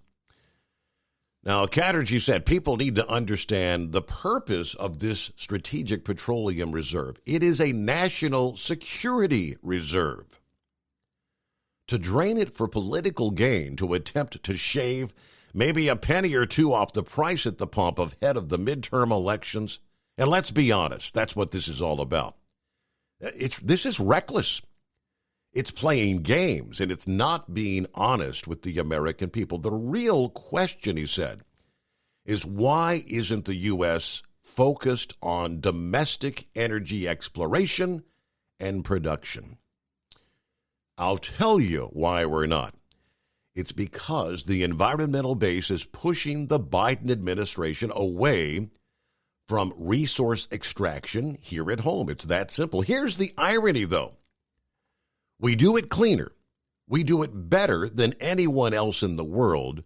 Now, Chatterjee said people need to understand the purpose of this strategic petroleum reserve. It is a national security reserve. To drain it for political gain, to attempt to shave maybe a penny or two off the price at the pump ahead of the midterm elections, and let's be honest, that's what this is all about. This is reckless. It's playing games, and it's not being honest with the American people. The real question, he said, is why isn't the U.S. focused on domestic energy exploration and production? I'll tell you why we're not. It's because the environmental base is pushing the Biden administration away from resource extraction here at home. It's that simple. Here's the irony, though. We do it cleaner. We do it better than anyone else in the world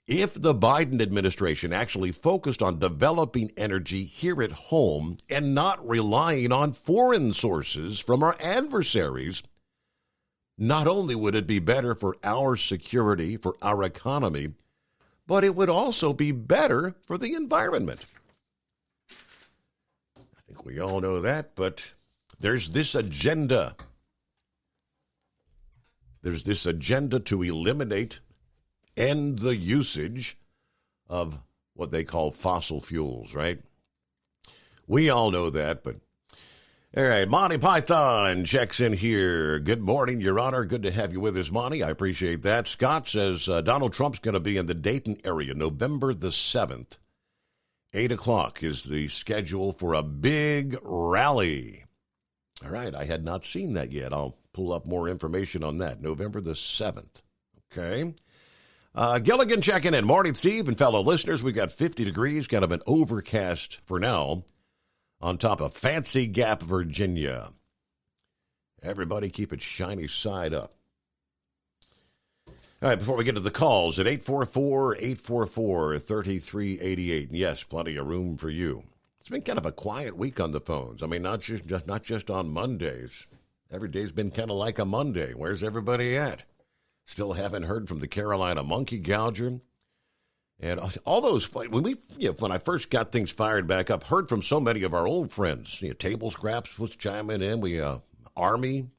if the Biden administration actually focused on developing energy here at home and not relying on foreign sources from our adversaries. Not only would it be better for our security, for our economy, but it would also be better for the environment. I think we all know that, but there's this agenda. There's this agenda to end the usage of what they call fossil fuels, right? We all know that, but all right, Monty Python checks in here. Good morning, Your Honor. Good to have you with us, Monty. I appreciate that. Scott says Donald Trump's going to be in the Dayton area November the 7th. 8 o'clock is the schedule for a big rally. All right, I had not seen that yet. I'll pull up more information on that. November the 7th. Okay. Gilligan checking in. Morning, Steve and fellow listeners. We got 50 degrees, kind of an overcast for now, on top of Fancy Gap, Virginia. Everybody keep it shiny side up. All right, before we get to the calls at 844-844-3388. Yes, plenty of room for you. It's been kind of a quiet week on the phones. I mean, not just on Mondays. Every day's been kind of like a Monday. Where's everybody at? Still haven't heard from the Carolina Monkey Gouger. And all those, when I first got things fired back up, heard from so many of our old friends. Table Scraps was chiming in. We, Army,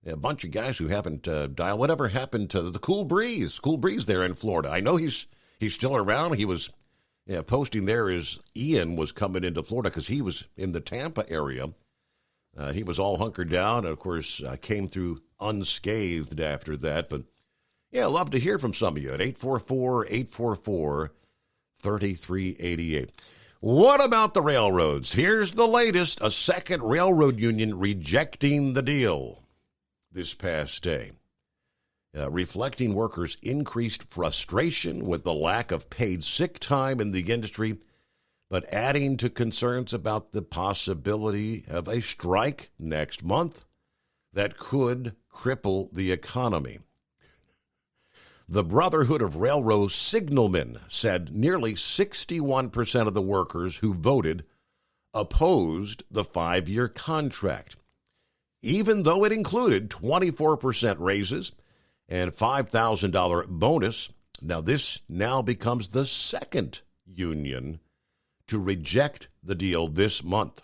a bunch of guys who haven't dialed. Whatever happened to the Cool Breeze there in Florida? I know he's still around. He was posting there as Ian was coming into Florida because he was in the Tampa area. He was all hunkered down, and, of course, came through unscathed after that. But, yeah, I'd love to hear from some of you at 844-844-3388. What about the railroads? Here's the latest. A second railroad union rejecting the deal this past day, reflecting workers' increased frustration with the lack of paid sick time in the industry, but adding to concerns about the possibility of a strike next month that could cripple the economy. The Brotherhood of Railroad Signalmen said nearly 61% of the workers who voted opposed the 5-year contract, even though it included 24% raises and $5,000 bonus. Now, this now becomes the second union to reject the deal this month.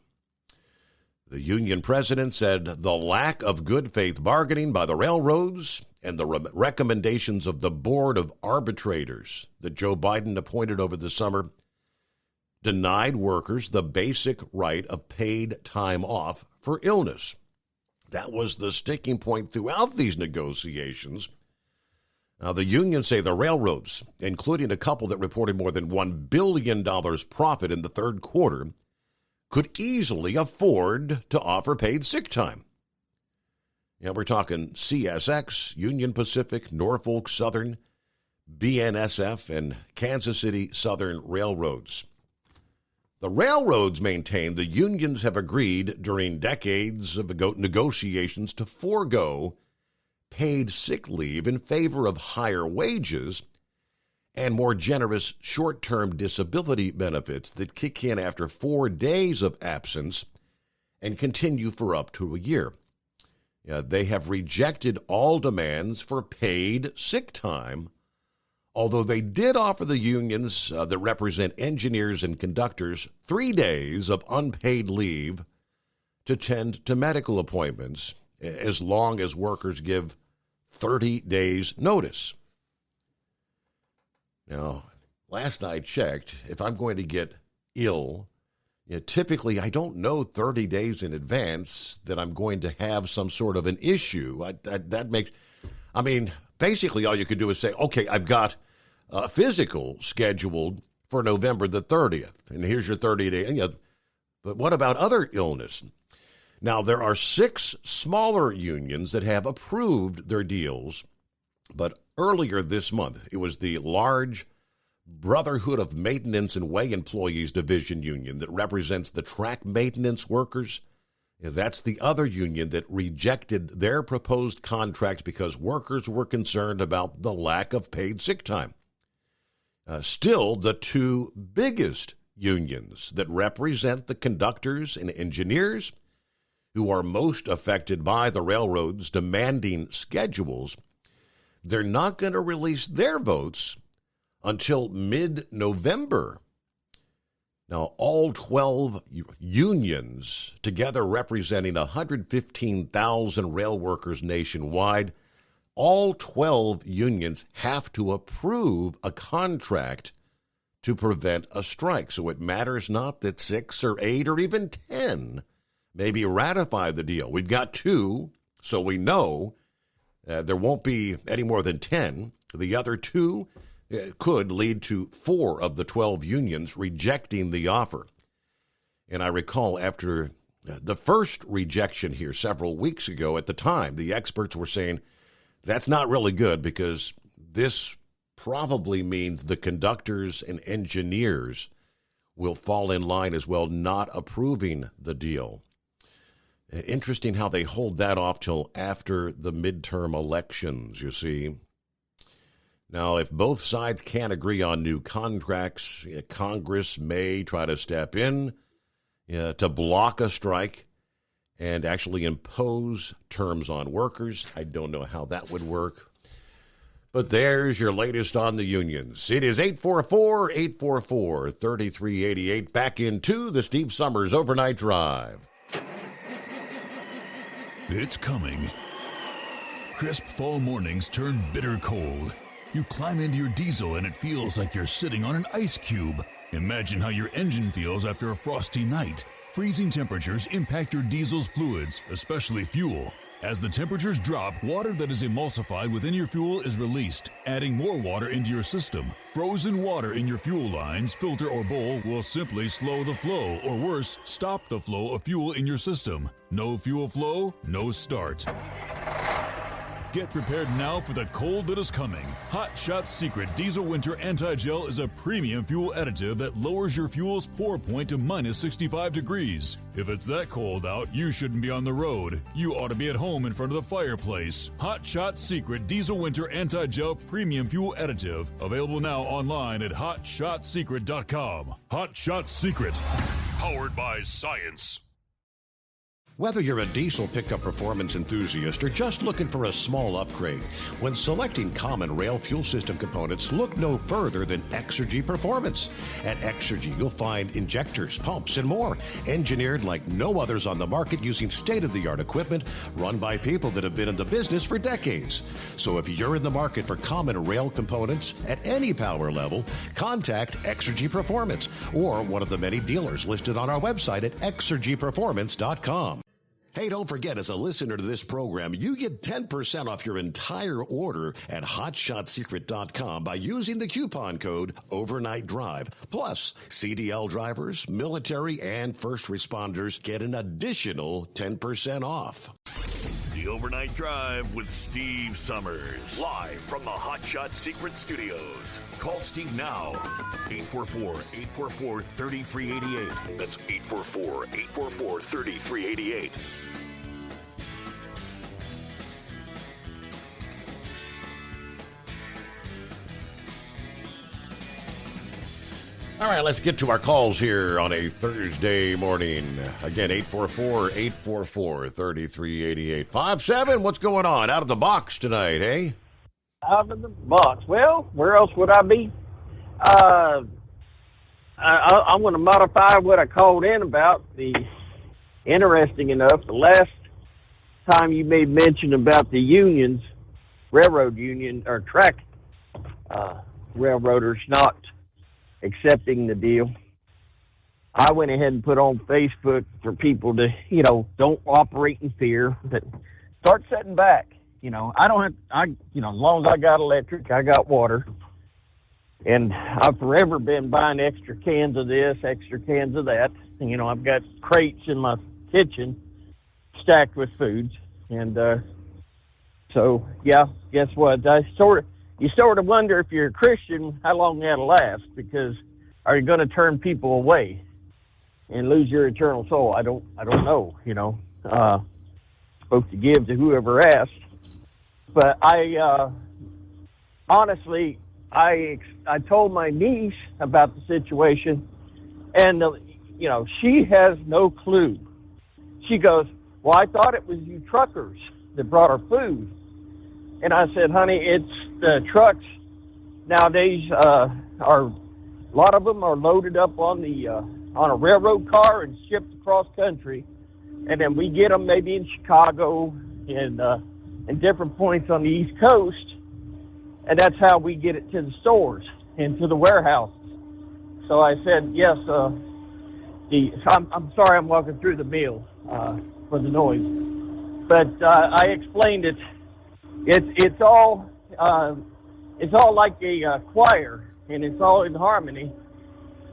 The union president said the lack of good faith bargaining by the railroads and the recommendations of the board of arbitrators that Joe Biden appointed over the summer denied workers the basic right of paid time off for illness. That was the sticking point throughout these negotiations. Now, the unions say the railroads, including a couple that reported more than $1 billion profit in the third quarter, could easily afford to offer paid sick time. We're talking CSX, Union Pacific, Norfolk Southern, BNSF, and Kansas City Southern Railroads. The railroads maintain the unions have agreed during decades of negotiations to forego paid sick leave in favor of higher wages and more generous short-term disability benefits that kick in after 4 days of absence and continue for up to a year. They have rejected all demands for paid sick time although they did offer the unions that represent engineers and conductors 3 days of unpaid leave to tend to medical appointments as long as workers give 30 days notice. Now, last I checked, if I'm going to get ill, typically I don't know 30 days in advance that I'm going to have some sort of an issue. Basically all you could do is say, okay, I've got a physical scheduled for November the 30th, and here's your 30-day. But what about other illness? Now, there are 6 smaller unions that have approved their deals, but earlier this month, it was the large Brotherhood of Maintenance and Way Employees Division union that represents the track maintenance workers. That's the other union that rejected their proposed contract because workers were concerned about the lack of paid sick time. Still, the 2 biggest unions that represent the conductors and engineers who are most affected by the railroads demanding schedules, they're not going to release their votes until mid-November. Now, all 12 unions, together representing 115,000 rail workers nationwide, all 12 unions have to approve a contract to prevent a strike. So it matters not that 6 or 8 or even 10 maybe ratify the deal. We've got 2, so we know there won't be any more than 10. The other 2 could lead to 4 of the 12 unions rejecting the offer. And I recall after the first rejection here several weeks ago, at the time, the experts were saying that's not really good because this probably means the conductors and engineers will fall in line as well, not approving the deal. Interesting how they hold that off till after the midterm elections, you see. Now, if both sides can't agree on new contracts, Congress may try to step in to block a strike and actually impose terms on workers. I don't know how that would work. But there's your latest on the unions. It is 844-844-3388. Back into the Steve Summers Overnight Drive. It's coming. Crisp fall mornings turn bitter cold. You climb into your diesel and it feels like you're sitting on an ice cube. Imagine how your engine feels after a frosty night. Freezing temperatures impact your diesel's fluids, especially fuel. As the temperatures drop, water that is emulsified within your fuel is released, adding more water into your system. Frozen water in your fuel lines, filter, or bowl will simply slow the flow, or worse, stop the flow of fuel in your system. No fuel flow, no start. Get prepared now for the cold that is coming. Hot Shot Secret Diesel Winter Anti-Gel is a premium fuel additive that lowers your fuel's pour point to minus 65 degrees. If it's that cold out, you shouldn't be on the road. You ought to be at home in front of the fireplace. Hot Shot Secret Diesel Winter Anti-Gel Premium Fuel Additive. Available now online at HotShotSecret.com. Hot Shot Secret. Powered by science. Whether you're a diesel pickup performance enthusiast or just looking for a small upgrade, when selecting common rail fuel system components, look no further than Exergy Performance. At Exergy, you'll find injectors, pumps, and more, engineered like no others on the market using state-of-the-art equipment run by people that have been in the business for decades. So if you're in the market for common rail components at any power level, contact Exergy Performance or one of the many dealers listed on our website at exergyperformance.com. Hey, don't forget, as a listener to this program, you get 10% off your entire order at HotShotSecret.com by using the coupon code Overnight Drive. Plus, CDL drivers, military, and first responders get an additional 10% off. The Overnight Drive with Steve Summers. Live from the Hot Shot Secret Studios. Call Steve now. 844-844-3388. That's 844-844-3388. All right, let's get to our calls here on a Thursday morning. Again, 844-844-3388. 5-7, what's going on? Out of the box tonight, eh? Out of the box. Well, where else would I be? I'm going to modify what I called in about. Interesting enough, the last time you made mention about the unions, railroad union, or track railroaders not accepting the deal, I went ahead and put on Facebook for people to, don't operate in fear, but start setting back. I don't have, as long as I got electric, I got water. And I've forever been buying extra cans of this, extra cans of that. And, I've got crates in my kitchen stacked with foods. And so, yeah, guess what? You sort of wonder if you're a Christian, how long that'll last, because are you going to turn people away and lose your eternal soul? I don't know, supposed to give to whoever asks. But honestly, I told my niece about the situation, and she has no clue. She goes, "Well, I thought it was you truckers that brought our food." And I said, "Honey, it's the trucks nowadays. A lot of them are loaded up on a railroad car and shipped across country, and then we get them maybe in Chicago and different points on the East Coast, and that's how we get it to the stores and to the warehouses." So I said, "Yes, I'm sorry I'm walking through the mill for the noise." But I explained it. It's all like a choir, and it's all in harmony.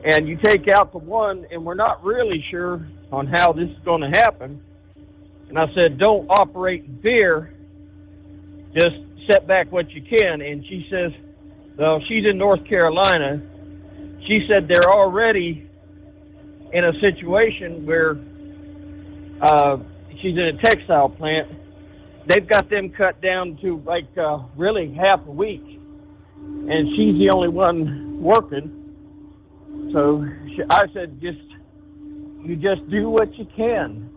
And you take out the one, and we're not really sure on how this is going to happen. And I said, "Don't operate in fear. Just set back what you can." And she says, well, she's in North Carolina. She said they're already in a situation where she's in a textile plant. They've got them cut down to really half a week. And she's the only one working. So I said, you just do what you can.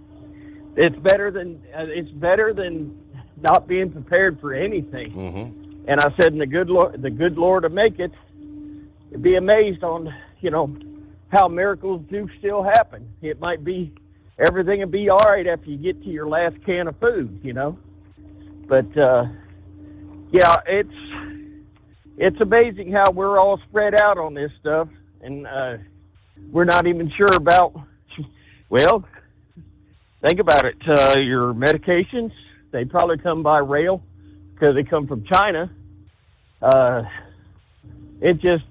It's better than not being prepared for anything. Mm-hmm. And I said, and the good Lord will make it. You'd be amazed on, how miracles do still happen. It might be, everything will be all right after you get to your last can of food, But, yeah, it's amazing how we're all spread out on this stuff. And we're not even sure about, well, think about it. Your medications, they probably come by rail because they come from China. It just,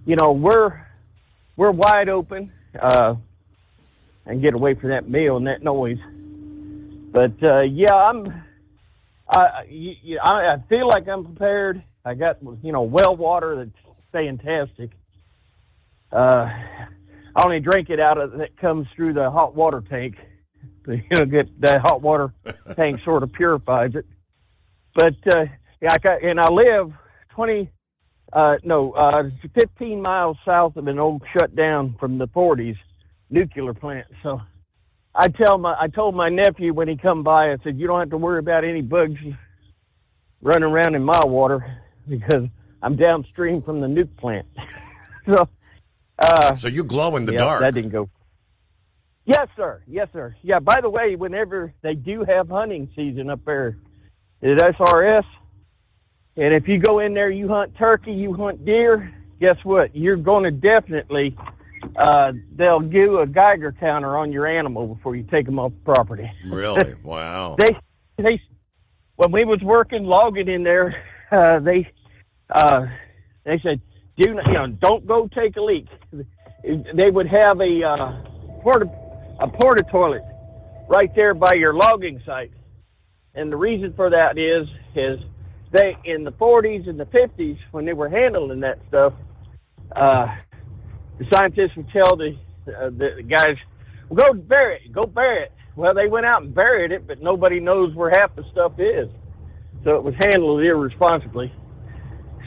we're wide open and get away from that meal and that noise. But, yeah, I feel like I'm prepared. I got, well water that's fantastic. I only drink it out of that comes through the hot water tank. Get the hot water tank sort of purifies it. But I live 15 miles south of an old shut down from the 40s nuclear plant. So I told my nephew when he come by, I said, "You don't have to worry about any bugs running around in my water because I'm downstream from the nuke plant." So you glow in the dark. That didn't go. Yes, sir. Yes, sir. Yeah, by the way, whenever they do have hunting season up there at SRS, and if you go in there, you hunt turkey, you hunt deer, guess what? You're going to definitely, they'll do a Geiger counter on your animal before you take them off the property. Really? Wow. They when we was working logging in there, they said, don't go take a leak. They would have a porta toilet right there by your logging site. And the reason for that is they, in the 40s and the 50s, when they were handling that stuff, the scientists would tell the guys, well, go bury it. Well, they went out and buried it, but nobody knows where half the stuff is. So it was handled irresponsibly.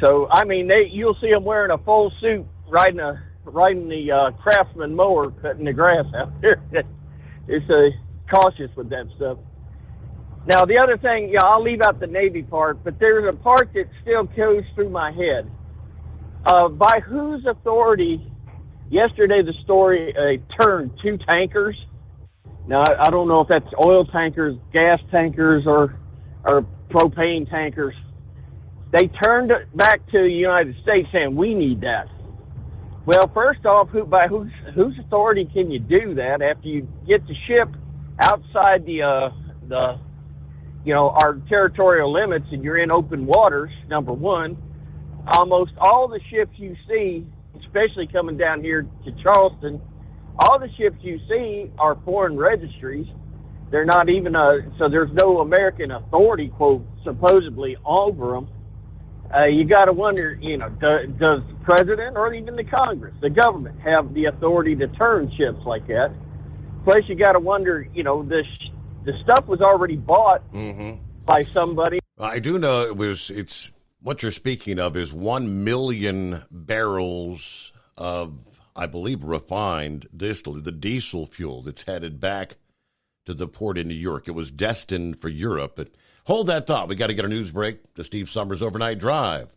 So, I mean, you'll see them wearing a full suit riding the Craftsman mower, cutting the grass out there. It's cautious with that stuff. Now, the other thing, yeah, I'll leave out the Navy part, but there's a part that still goes through my head. By whose authority, yesterday the story turned 2 tankers. Now, I don't know if that's oil tankers, gas tankers, or propane tankers. They turned it back to the United States saying, we need that. Well, first off, by whose authority can you do that after you get the ship outside our territorial limits and you're in open waters, number one? Almost all the ships you see, especially coming down here to Charleston, all the ships you see are foreign registries. They're not even so there's no American authority, quote, supposedly over them. You got to wonder, does the president or even the Congress, the government, have the authority to turn ships like that? Plus, you got to wonder, the stuff was already bought by somebody. I do know it's what you're speaking of is 1 million barrels of, I believe, refined distillate, the diesel fuel that's headed back to the port in New York. It was destined for Europe, but hold that thought. We got to get our news break. The Steve Summers Overnight Drive.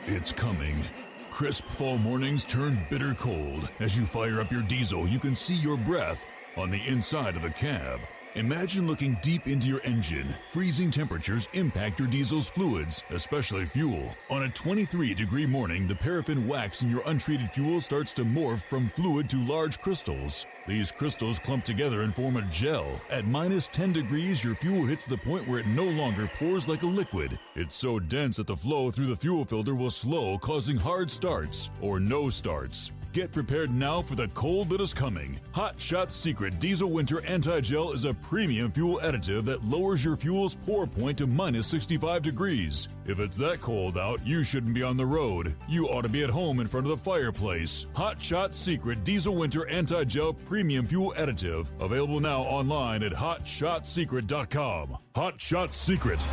It's coming. Crisp fall mornings turn bitter cold. As you fire up your diesel, you can see your breath on the inside of a cab. Imagine looking deep into your engine. Freezing temperatures impact your diesel's fluids, especially fuel. On a 23-degree morning, the paraffin wax in your untreated fuel starts to morph from fluid to large crystals. These crystals clump together and form a gel. At minus 10 degrees, your fuel hits the point where it no longer pours like a liquid. It's so dense that the flow through the fuel filter will slow, causing hard starts or no starts. Get prepared now for the cold that is coming. Hot Shot Secret Diesel Winter Anti-Gel is a premium fuel additive that lowers your fuel's pour point to minus 65 degrees. If it's that cold out, you shouldn't be on the road. You ought to be at home in front of the fireplace. Hot Shot Secret Diesel Winter Anti-Gel Premium Fuel Additive. Available now online at HotShotSecret.com. Hot Shot Secret.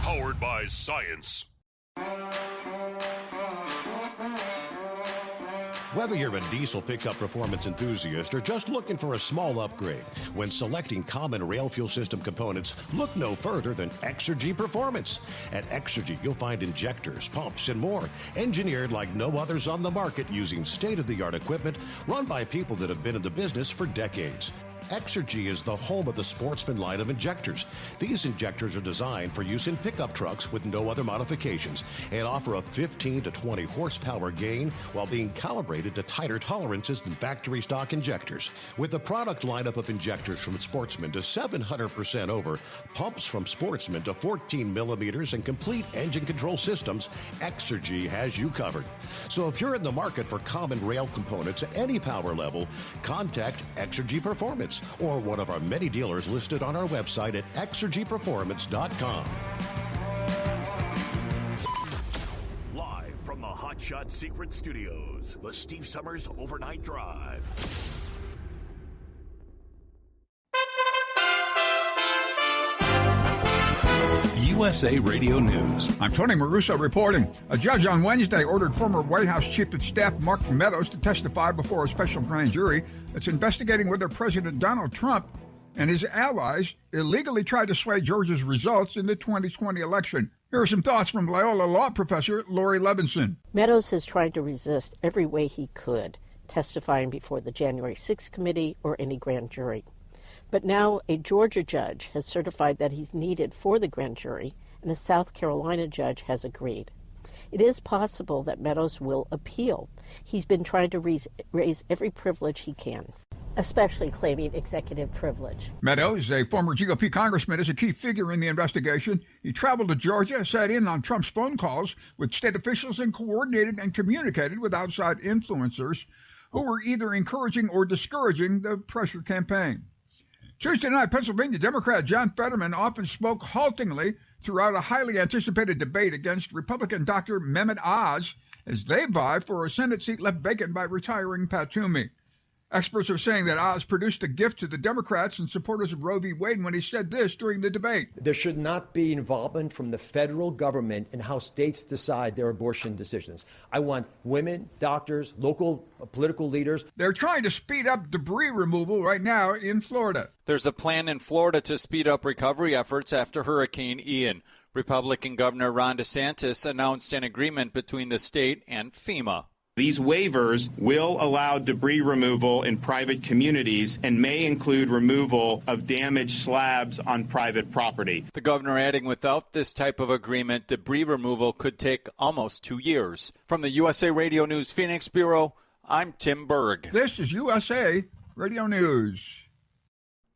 Powered by science. Whether you're a diesel pickup performance enthusiast or just looking for a small upgrade, when selecting common rail fuel system components, look no further than Exergy Performance. At Exergy, you'll find injectors, pumps, and more, engineered like no others on the market using state-of-the-art equipment run by people that have been in the business for decades. Exergy is the home of the Sportsman line of injectors. These injectors are designed for use in pickup trucks with no other modifications and offer a 15 to 20 horsepower gain while being calibrated to tighter tolerances than factory stock injectors. With a product lineup of injectors from Sportsman to 700% over, pumps from Sportsman to 14 millimeters, and complete engine control systems, Exergy has you covered. So if you're in the market for common rail components at any power level, contact Exergy Performance or one of our many dealers listed on our website at exergyperformance.com. Live from the Hot Shot Secret Studios, the Steve Summers Overnight Drive. USA Radio News. I'm Tony Maruso reporting. A judge on Wednesday ordered former White House Chief of Staff Mark Meadows to testify before a special grand jury that's investigating whether President Donald Trump and his allies illegally tried to sway Georgia's results in the 2020 election. Here are some thoughts from Loyola Law Professor Lori Levinson. Meadows has tried to resist every way he could, testifying before the January 6th committee or any grand jury. But now a Georgia judge has certified that he's needed for the grand jury, and a South Carolina judge has agreed. It is possible that Meadows will appeal. He's been trying to raise every privilege he can, especially claiming executive privilege. Meadows, a former GOP congressman, is a key figure in the investigation. He traveled to Georgia, sat in on Trump's phone calls with state officials, and coordinated and communicated with outside influencers who were either encouraging or discouraging the pressure campaign. Tuesday night, Pennsylvania Democrat John Fetterman often spoke haltingly throughout a highly anticipated debate against Republican Dr. Mehmet Oz as they vie for a Senate seat left vacant by retiring Pat Toomey. Experts are saying that Oz produced a gift to the Democrats and supporters of Roe v. Wade when he said this during the debate. There should not be involvement from the federal government in how states decide their abortion decisions. I want women, doctors, local political leaders. They're trying to speed up debris removal right now in Florida. There's a plan in Florida to speed up recovery efforts after Hurricane Ian. Republican Governor Ron DeSantis announced an agreement between the state and FEMA. These waivers will allow debris removal in private communities and may include removal of damaged slabs on private property. The governor adding without this type of agreement, debris removal could take almost 2 years. From the USA Radio News Phoenix Bureau, I'm Tim Berg. This is USA Radio News.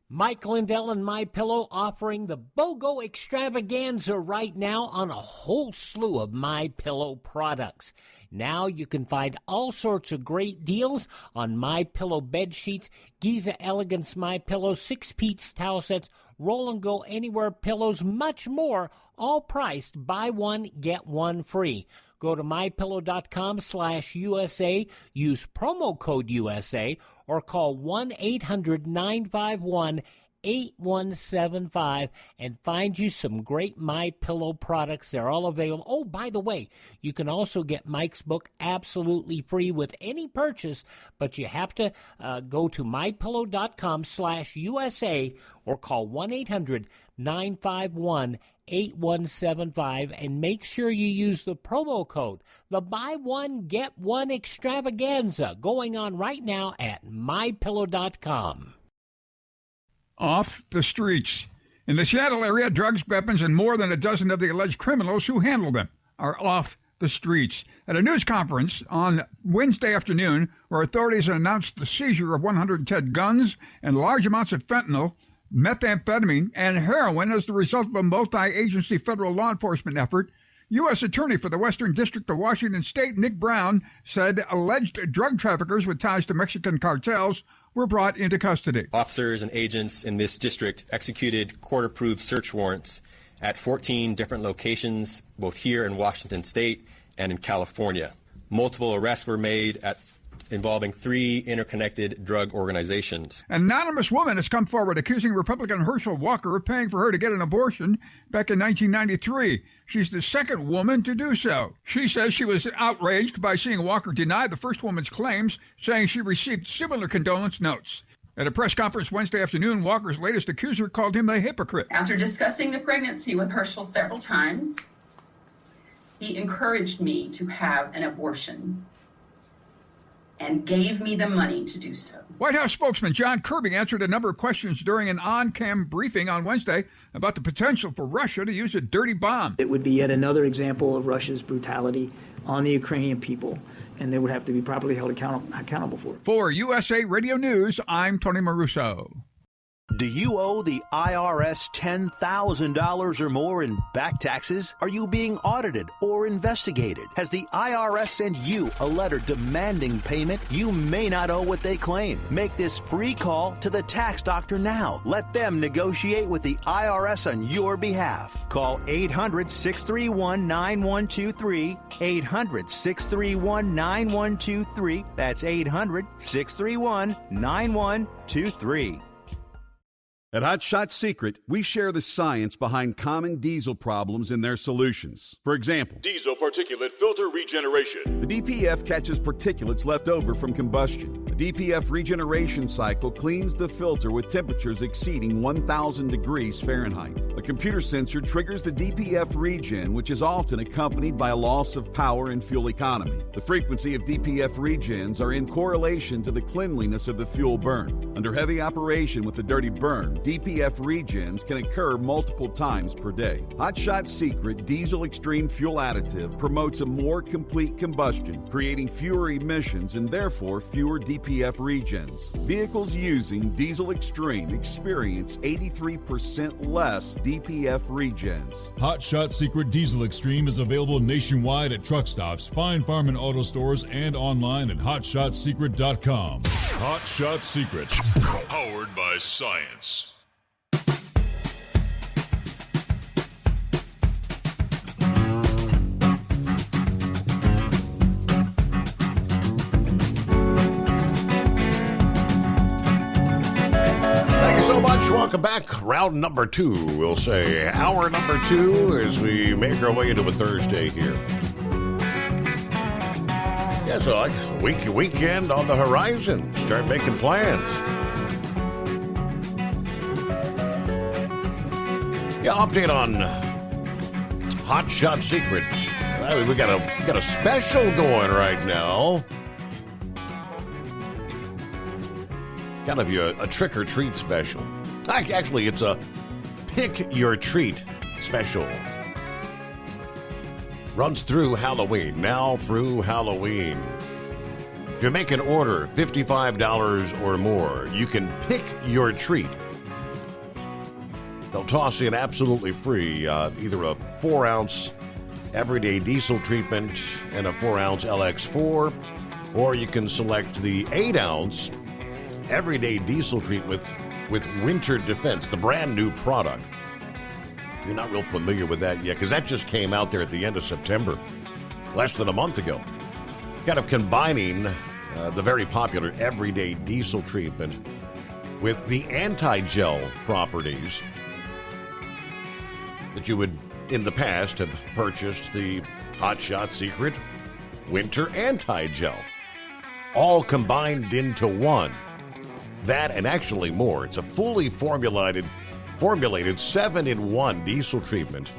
Mike Lindell and MyPillow offering the BOGO extravaganza right now on a whole slew of MyPillow products. Now you can find all sorts of great deals on MyPillow bed sheets, Giza Elegance MyPillow, 6-piece towel sets, Roll and Go Anywhere pillows, much more, all priced buy one, get one free. Go to mypillow.com/USA, use promo code USA, or call 1-800-951-8175 and find you some great MyPillow products. They're all available. Oh, by the way, you can also get Mike's book absolutely free with any purchase, but you have to go to mypillow.com/USA or call 1-800-951-8175 and make sure you use the promo code. The buy one, get one extravaganza going on right now at mypillow.com. Off the streets. In the Seattle area, drugs, weapons, and more than a dozen of the alleged criminals who handle them are off the streets. At a news conference on Wednesday afternoon, where authorities announced the seizure of 110 guns and large amounts of fentanyl, methamphetamine, and heroin as the result of a multi-agency federal law enforcement effort, U.S. Attorney for the Western District of Washington State, Nick Brown, said alleged drug traffickers with ties to Mexican cartels were brought into custody. Officers and agents in this district executed court-approved search warrants at 14 different locations, both here in Washington State and in California. Multiple arrests were made involving 3 interconnected drug organizations. An anonymous woman has come forward accusing Republican Herschel Walker of paying for her to get an abortion back in 1993. She's the second woman to do so. She says she was outraged by seeing Walker deny the first woman's claims, saying she received similar condolence notes. At a press conference Wednesday afternoon, Walker's latest accuser called him a hypocrite. After discussing the pregnancy with Herschel several times, he encouraged me to have an abortion and gave me the money to do so. White House spokesman John Kirby answered a number of questions during an on-cam briefing on Wednesday about the potential for Russia to use a dirty bomb. It would be yet another example of Russia's brutality on the Ukrainian people, and they would have to be properly held accountable for it. For USA Radio News, I'm Tony Maruso. Do you owe the IRS $10,000 or more in back taxes? Are you being audited or investigated? Has the IRS sent you a letter demanding payment? You may not owe what they claim. Make this free call to the tax doctor now. Let them negotiate with the IRS on your behalf. Call 800-631-9123. 800-631-9123. That's 800-631-9123. At Hot Shot Secret, we share the science behind common diesel problems and their solutions. For example, diesel particulate filter regeneration. The DPF catches particulates left over from combustion. The DPF regeneration cycle cleans the filter with temperatures exceeding 1,000 degrees Fahrenheit. A computer sensor triggers the DPF regen, which is often accompanied by a loss of power and fuel economy. The frequency of DPF regens are in correlation to the cleanliness of the fuel burn. Under heavy operation with the dirty burn, DPF regens can occur multiple times per day. Hot Shot Secret Diesel Extreme Fuel Additive promotes a more complete combustion, creating fewer emissions and therefore fewer DPF regens. Vehicles using Diesel Extreme experience 83% less DPF regens. Hot Shot Secret Diesel Extreme is available nationwide at truck stops, Fine Farm and auto stores, and online at hotshotsecret.com. Hot Shot Secret, powered by science. Welcome back. Round number 2, we'll say. Hour number 2 as we make our way into a Thursday here. Yeah, so like weekend on the horizon. Start making plans. Yeah, update on Hot Shot Secret. We got a special going right now. Kind of a trick or treat special. Actually, it's a pick your treat special. Runs through Halloween. Now through Halloween. If you make an order, $55 or more, you can pick your treat. They'll toss in absolutely free either a 4-ounce everyday diesel treatment and a 4-ounce LX4, or you can select the 8-ounce everyday diesel treatment with Winter Defense, the brand new product. If you're not real familiar with that yet, because that just came out there at the end of September, less than a month ago. Kind of combining the very popular everyday diesel treatment with the anti-gel properties that you would, in the past, have purchased the Hot Shot Secret Winter Anti-Gel. All combined into one. That and actually more. It's a fully formulated 7-in-1 diesel treatment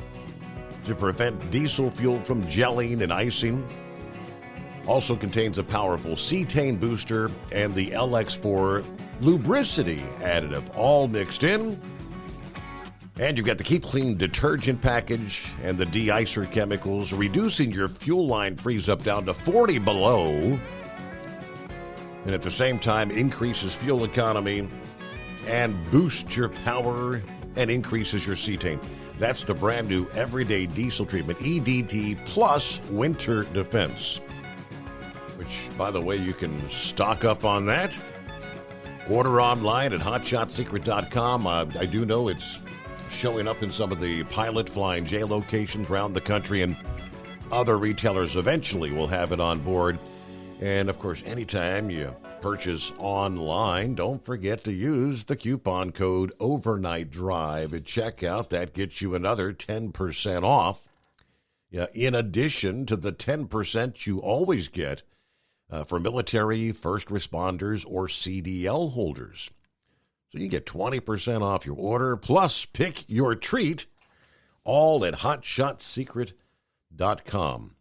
to prevent diesel fuel from gelling and icing. Also contains a powerful cetane booster and the LX4 lubricity additive, all mixed in. And you've got the Keep Clean detergent package and the de-icer chemicals, reducing your fuel line freeze up down to 40 below. And at the same time, increases fuel economy and boosts your power and increases your cetane. That's the brand new everyday diesel treatment, EDT Plus Winter Defense. Which, by the way, you can stock up on that. Order online at hotshotsecret.com. I do know it's showing up in some of the Pilot Flying J locations around the country, and other retailers eventually will have it on board. And, of course, anytime you purchase online, don't forget to use the coupon code Overnight Drive at checkout. That gets you another 10% off, in addition to the 10% you always get for military, first responders, or CDL holders. So you get 20% off your order, plus pick your treat, all at hotshotsecret.com.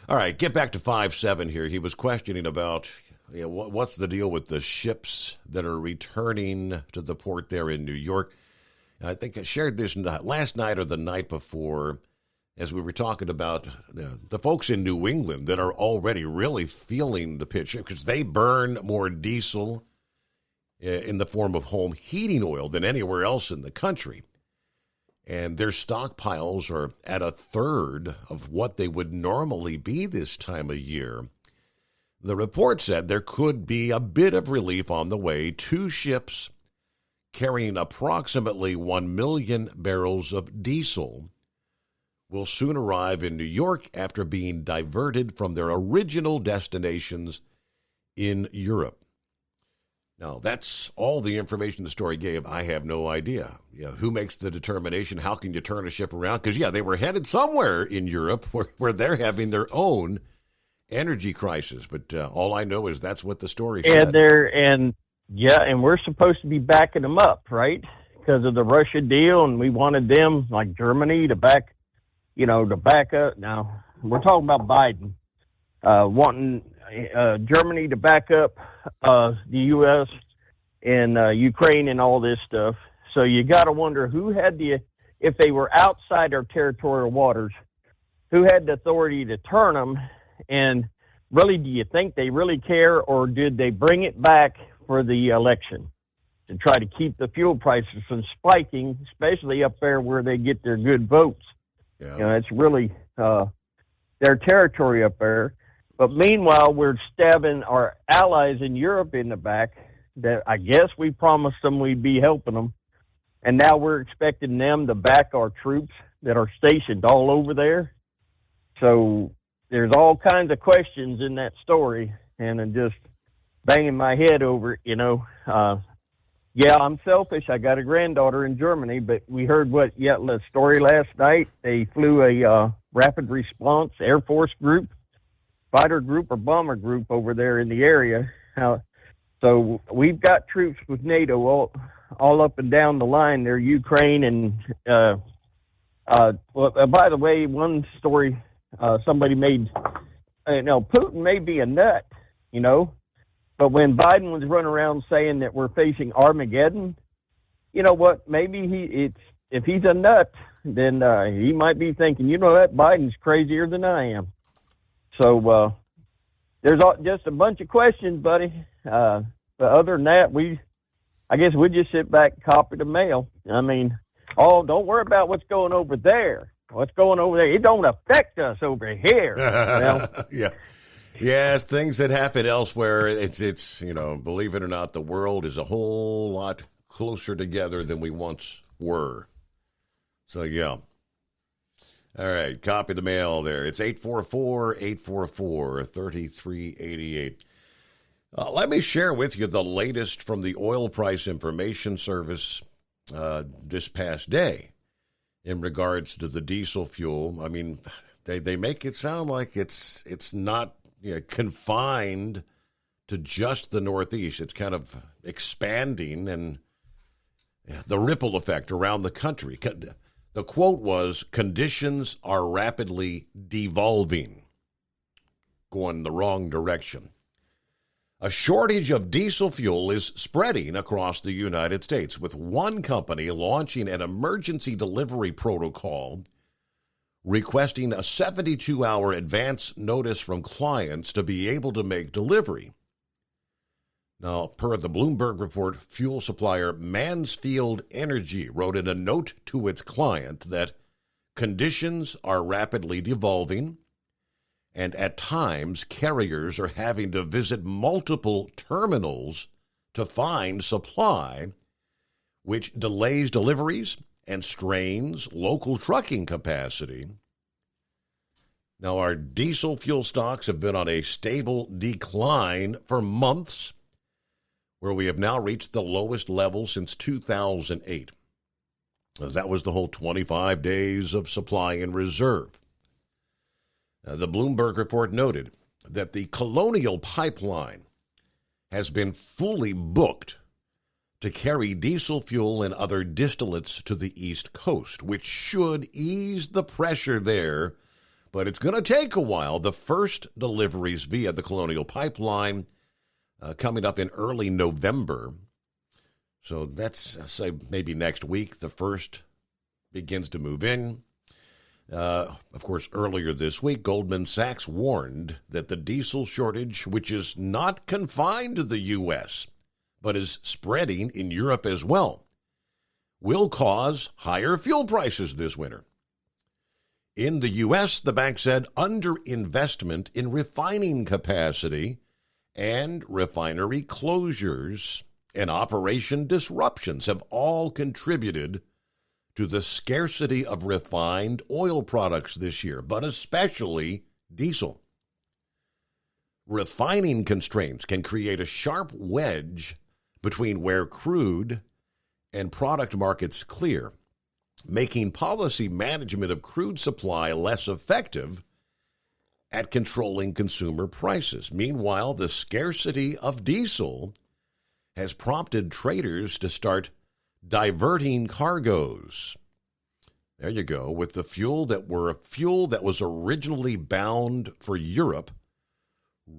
All right, get back to 5-7 here. He was questioning about what's the deal with the ships that are returning to the port there in New York. I think I shared this last night or the night before as we were talking about the folks in New England that are already really feeling the pinch because they burn more diesel in the form of home heating oil than anywhere else in the country. And their stockpiles are at a third of what they would normally be this time of year. The report said there could be a bit of relief on the way. 2 ships carrying approximately 1 million barrels of diesel will soon arrive in New York after being diverted from their original destinations in Europe. Now, that's all the information the story gave. I have no idea. Who makes the determination? How can you turn a ship around? Because, they were headed somewhere in Europe where they're having their own energy crisis. But all I know is that's what the story said. And we're supposed to be backing them up, right? Because of the Russia deal, and we wanted them, like Germany, to back up. Now, we're talking about Biden wanting Germany to back up the U.S. and Ukraine and all this stuff. So you got to wonder if they were outside our territorial waters, who had the authority to turn them? And really, do you think they really care, or did they bring it back for the election to try to keep the fuel prices from spiking, especially up there where they get their good votes? Yeah. It's really their territory up there. But meanwhile, we're stabbing our allies in Europe in the back that I guess we promised them we'd be helping them. And now we're expecting them to back our troops that are stationed all over there. So there's all kinds of questions in that story. And I'm just banging my head over it, Yeah, I'm selfish. I got a granddaughter in Germany, but we heard the story last night. They flew a rapid response Air Force group, fighter group, or bomber group over there in the area. So we've got troops with NATO all up and down the line there, Ukraine. And by the way, one story somebody made, Putin may be a nut, but when Biden was running around saying that we're facing Armageddon, you know what? Maybe if he's a nut, then he might be thinking, that Biden's crazier than I am. So there's just a bunch of questions, buddy. But other than that, I guess we just sit back and copy the mail. I mean, don't worry about what's going over there. What's going over there, it don't affect us over here. Yeah. Yes, things that happen elsewhere. It's believe it or not, the world is a whole lot closer together than we once were. So, yeah. All right, copy the mail there. It's 844-844-3388. Let me share with you the latest from the Oil Price Information Service this past day in regards to the diesel fuel. I mean, they make it sound like it's not confined to just the Northeast. It's kind of expanding and the ripple effect around the country. The quote was, "Conditions are rapidly devolving," going the wrong direction. A shortage of diesel fuel is spreading across the United States, with one company launching an emergency delivery protocol requesting a 72-hour advance notice from clients to be able to make delivery. Now, per the Bloomberg report, fuel supplier Mansfield Energy wrote in a note to its client that conditions are rapidly devolving, and at times carriers are having to visit multiple terminals to find supply, which delays deliveries and strains local trucking capacity. Now, our diesel fuel stocks have been on a stable decline for months, where we have now reached the lowest level since 2008. That was the whole 25 days of supply in reserve. The Bloomberg report noted that the Colonial Pipeline has been fully booked to carry diesel fuel and other distillates to the East Coast, which should ease the pressure there, but it's going to take a while. The first deliveries via the Colonial Pipeline coming up in early November. So that's, say, maybe next week, the first begins to move in. Of course, earlier this week, Goldman Sachs warned that the diesel shortage, which is not confined to the U.S., but is spreading in Europe as well, will cause higher fuel prices this winter. In the U.S., the bank said underinvestment in refining capacity and refinery closures and operation disruptions have all contributed to the scarcity of refined oil products this year, but especially diesel. Refining constraints can create a sharp wedge between where crude and product markets clear, making policy management of crude supply less effective at controlling consumer prices. Meanwhile, the scarcity of diesel has prompted traders to start diverting cargoes. There you go, with the fuel that was originally bound for Europe.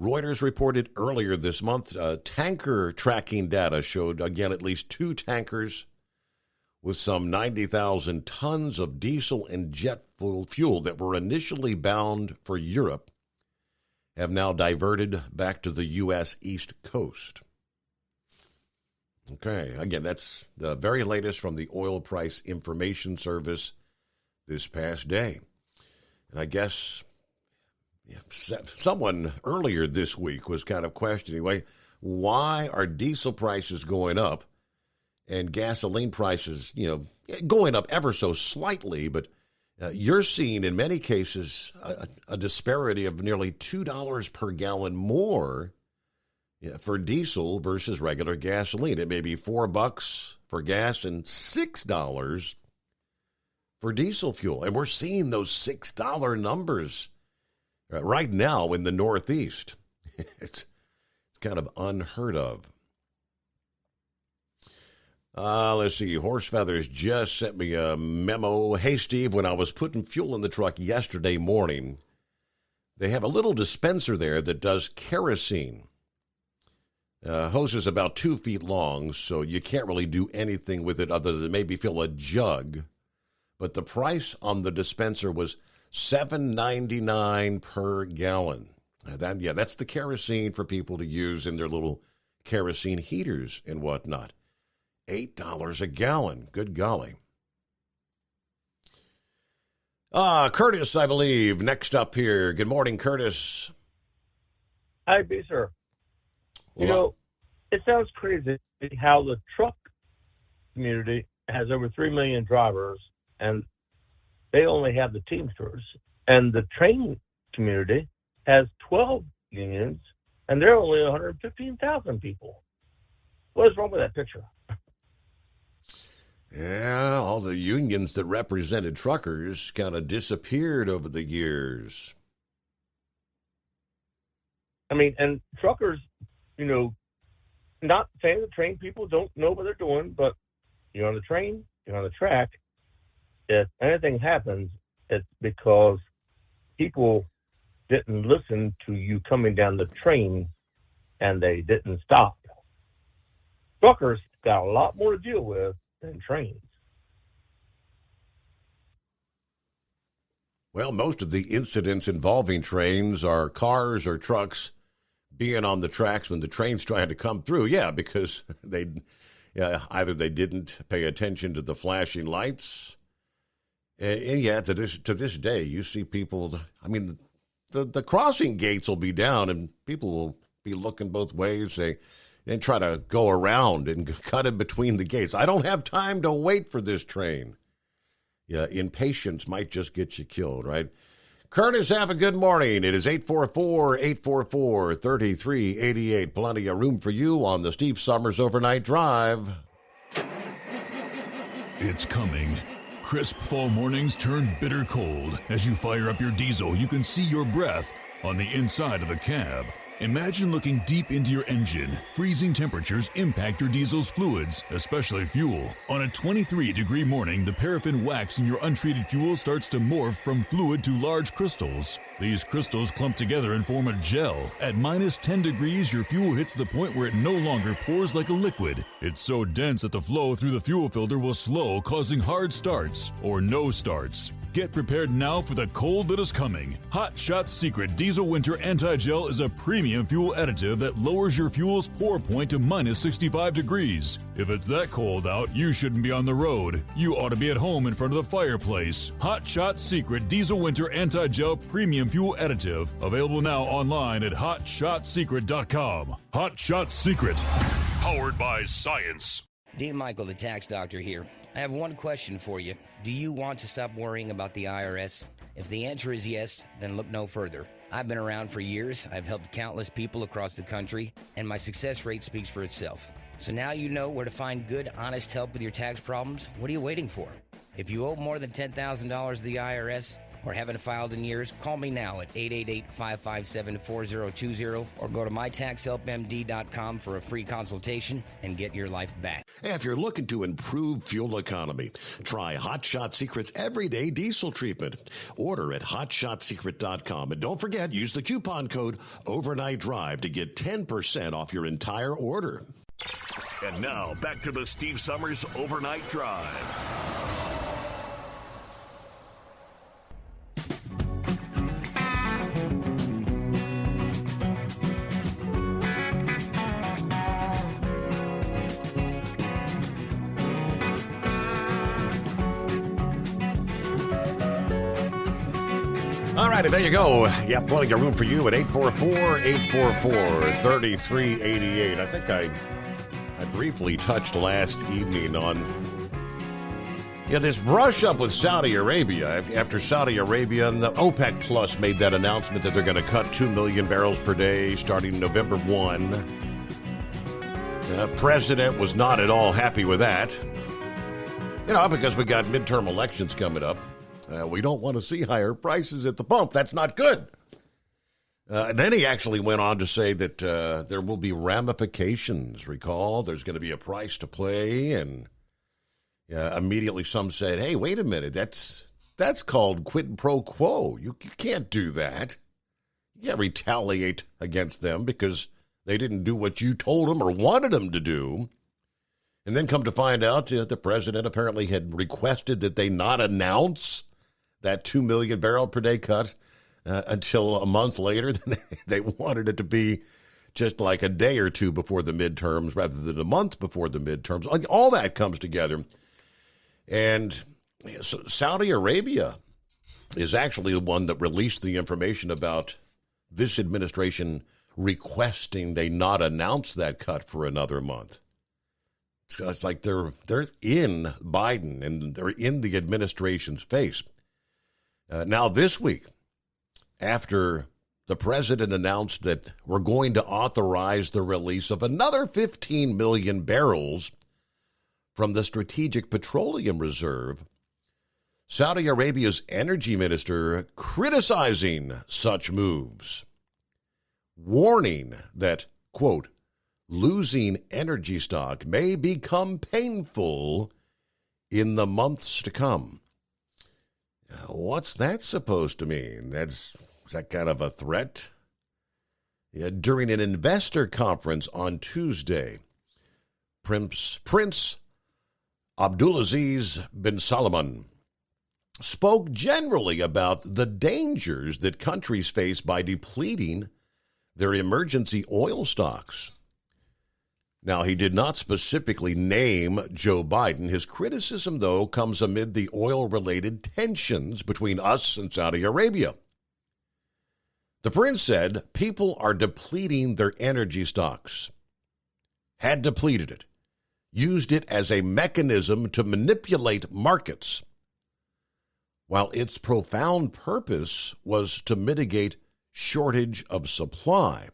Reuters reported earlier this month, tanker tracking data showed, again, at least 2 tankers with some 90,000 tons of diesel and jet fuel that were initially bound for Europe have now diverted back to the U.S. East Coast. Okay, again, that's the very latest from the Oil Price Information Service this past day. And I guess someone earlier this week was kind of questioning, why are diesel prices going up and gasoline prices, going up ever so slightly, but you're seeing in many cases a disparity of nearly $2 per gallon more, for diesel versus regular gasoline. It may be $4 for gas and $6 for diesel fuel. And we're seeing those $6 numbers right now in the Northeast. It's kind of unheard of. Let's see. Horse Feathers just sent me a memo. Hey, Steve, when I was putting fuel in the truck yesterday morning, they have a little dispenser there that does kerosene. Hose is about 2 feet long, so you can't really do anything with it other than maybe fill a jug. But the price on the dispenser was $7.99 per gallon. That's the kerosene for people to use in their little kerosene heaters and whatnot. $8 a gallon. Good golly. Curtis, I believe, next up here. Good morning, Curtis. Hi, B, sir. You know, it sounds crazy how the truck community has over 3 million drivers, and they only have the Teamsters. And the train community has 12 unions, and they're only 115,000 people. What is wrong with that picture? Yeah, all the unions that represented truckers kind of disappeared over the years. I mean, and truckers, you know, not saying the train people don't know what they're doing, but you're on the train, you're on the track. If anything happens, it's because people didn't listen to you coming down the train and they didn't stop. Truckers got a lot more to deal with than trains. Well, most of the incidents involving trains are cars or trucks being on the tracks when the train's trying to come through. Yeah, because either they didn't pay attention to the flashing lights, and yeah, to this day, you see people. I mean, the crossing gates will be down, and people will be looking both ways. And try to go around and cut in between the gates. I don't have time to wait for this train. Yeah, impatience might just get you killed, right? Curtis, have a good morning. It is 844-844-3388. Plenty of room for you on the Steve Summers Overnight Drive. It's coming. Crisp fall mornings turn bitter cold. As you fire up your diesel, you can see your breath on the inside of the cab. Imagine looking deep into your engine. Freezing temperatures impact your diesel's fluids, especially fuel. On a 23-degree morning, the paraffin wax in your untreated fuel starts to morph from fluid to large crystals. These crystals clump together and form a gel. At minus 10 degrees, your fuel hits the point where it no longer pours like a liquid. It's so dense that the flow through the fuel filter will slow, causing hard starts or no starts. Get prepared now for the cold that is coming. Hot Shot Secret Diesel Winter Anti-Gel is a premium fuel additive that lowers your fuel's pour point to minus 65 degrees. If it's that cold out, you shouldn't be on the road. You ought to be at home in front of the fireplace. Hot Shot Secret Diesel Winter Anti-Gel Premium Fuel Additive. Available now online at HotShotSecret.com. Hot Shot Secret. Powered by science. Dean Michael, the tax doctor here. I have one question for you. Do you want to stop worrying about the IRS? If the answer is yes, then look no further. I've been around for years. I've helped countless people across the country, and my success rate speaks for itself. So now you know where to find good, honest help with your tax problems. What are you waiting for? If you owe more than $10,000 to the IRS or haven't filed in years, call me now at 888-557-4020 or go to mytaxhelpmd.com for a free consultation and get your life back. If you're looking to improve fuel economy, try Hot Shot Secret's Everyday Diesel Treatment. Order at hotshotsecret.com. And don't forget, use the coupon code Overnight Drive to get 10% off your entire order. And now, back to the Steve Summers Overnight Drive. All righty, there you go. Yeah, plenty of room for you at 844-844-3388. I think I briefly touched last evening on this brush up with Saudi Arabia. After Saudi Arabia and the OPEC Plus made that announcement that they're going to cut 2 million barrels per day starting November 1. The president was not at all happy with that. Because we got midterm elections coming up. We don't want to see higher prices at the pump. That's not good. Then he actually went on to say that there will be ramifications. Recall, there's going to be a price to pay. And immediately some said, hey, wait a minute. That's called quid pro quo. You can't do that. You can't retaliate against them because they didn't do what you told them or wanted them to do. And then come to find out that the president apparently had requested that they not announce that 2 million barrel per day cut until a month later. They wanted it to be just like a day or two before the midterms rather than a month before the midterms. All that comes together. And Saudi Arabia is actually the one that released the information about this administration requesting they not announce that cut for another month. So it's like they're in Biden and they're in the administration's face. Now this week, after the president announced that we're going to authorize the release of another 15 million barrels from the Strategic Petroleum Reserve, Saudi Arabia's energy minister criticizing such moves, warning that, quote, losing energy stock may become painful in the months to come. What's that supposed to mean? Is that kind of a threat? During an investor conference on Tuesday, Prince Abdulaziz bin Salman spoke generally about the dangers that countries face by depleting their emergency oil stocks. Now, he did not specifically name Joe Biden. His criticism, though, comes amid the oil-related tensions between us and Saudi Arabia. The prince said people are depleting their energy stocks, had depleted it, used it as a mechanism to manipulate markets, while its profound purpose was to mitigate shortage of supply.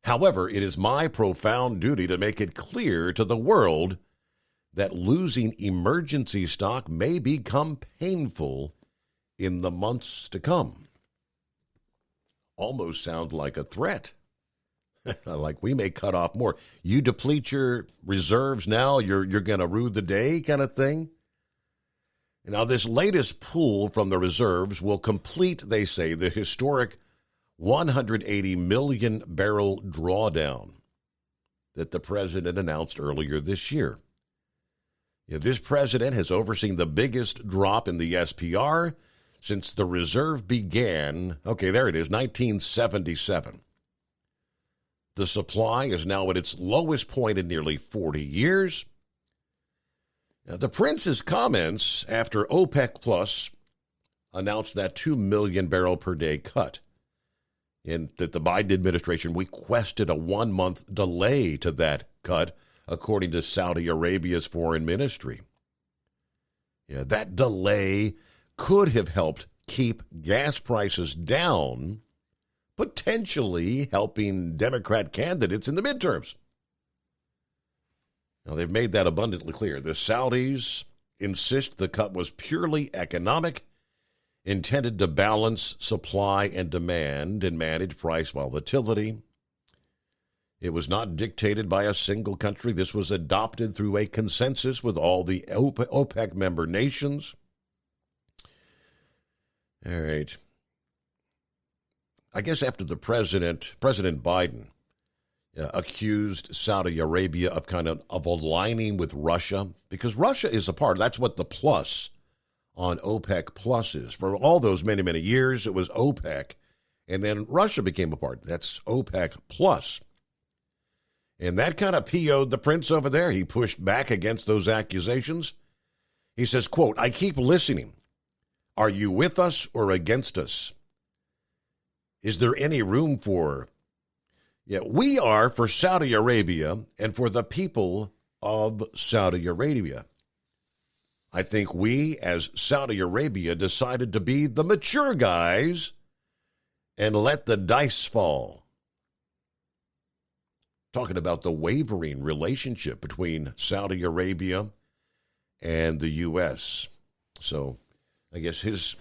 However, it is my profound duty to make it clear to the world that losing emergency stock may become painful in the months to come. Almost sounds like a threat. Like we may cut off more. You deplete your reserves now, you're going to rue the day kind of thing. Now, this latest pull from the reserves will complete, they say, the historic 180 million barrel drawdown that the president announced earlier this year. This president has overseen the biggest drop in the SPR since the reserve began, 1977. The supply is now at its lowest point in nearly 40 years. Now, the prince's comments after OPEC Plus announced that 2 million barrel per day cut, and that the Biden administration requested a 1-month delay to that cut, according to Saudi Arabia's foreign ministry. That delay could have helped keep gas prices down, potentially helping Democrat candidates in the midterms. Now, they've made that abundantly clear. The Saudis insist the cut was purely economic, intended to balance supply and demand and manage price volatility. It was not dictated by a single country. This was adopted through a consensus with all the OPEC member nations. All right. I guess after the President Biden accused Saudi Arabia of of aligning with Russia, because Russia is a part. That's what the plus on OPEC Plus is. For all those many, many years, it was OPEC, and then Russia became a part. That's OPEC Plus. And that kind of PO'd the prince over there. He pushed back against those accusations. He says, quote, I keep listening. Are you with us or against us? Is there any room for... we are for Saudi Arabia and for the people of Saudi Arabia. I think we, as Saudi Arabia, decided to be the mature guys and let the dice fall. talking about the wavering relationship between Saudi Arabia and the U.S. So I guess his